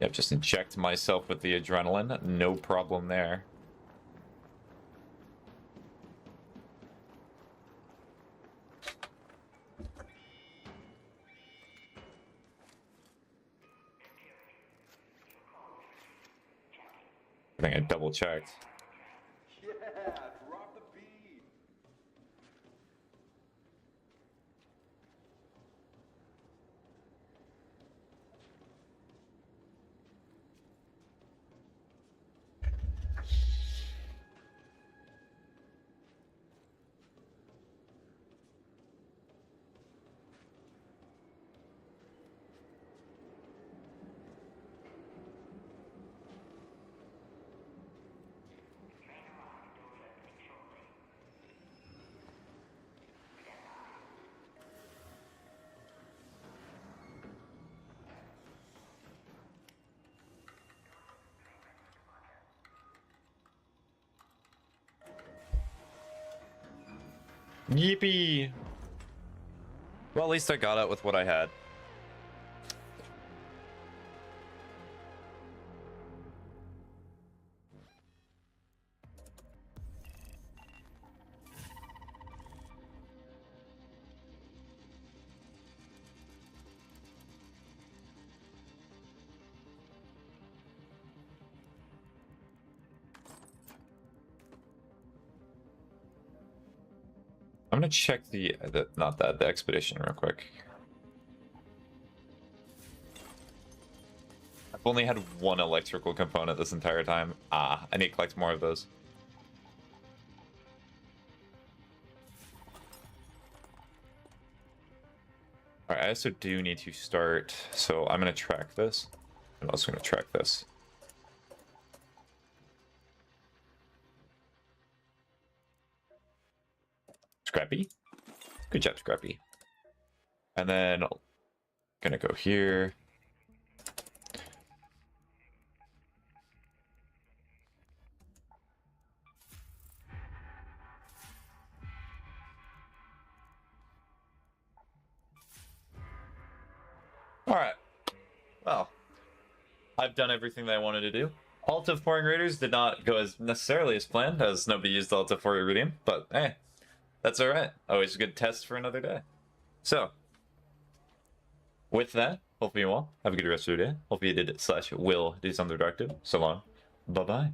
[SPEAKER 1] Yep, just inject myself with the adrenaline. No problem there. I think I double checked.
[SPEAKER 5] Yeah, drop the beat.
[SPEAKER 1] Yippee! Well, at least I got out with what I had. I'm gonna check the expedition real quick. I've only had one electrical component this entire time. I need to collect more of those. Alright, I also do need to start, so I'm gonna track this. I'm also gonna track this. Scrappy. Good job, Scrappy. And then gonna go here. Alright. Well, I've done everything that I wanted to do. Alt of Pouring Raiders did not go as necessarily as planned, as nobody used Alt of 4 Iridium, but hey, that's alright. Always a good test for another day. So, with that, hopefully you all have a good rest of your day. Hopefully you did /will do something productive. So long. Bye-bye.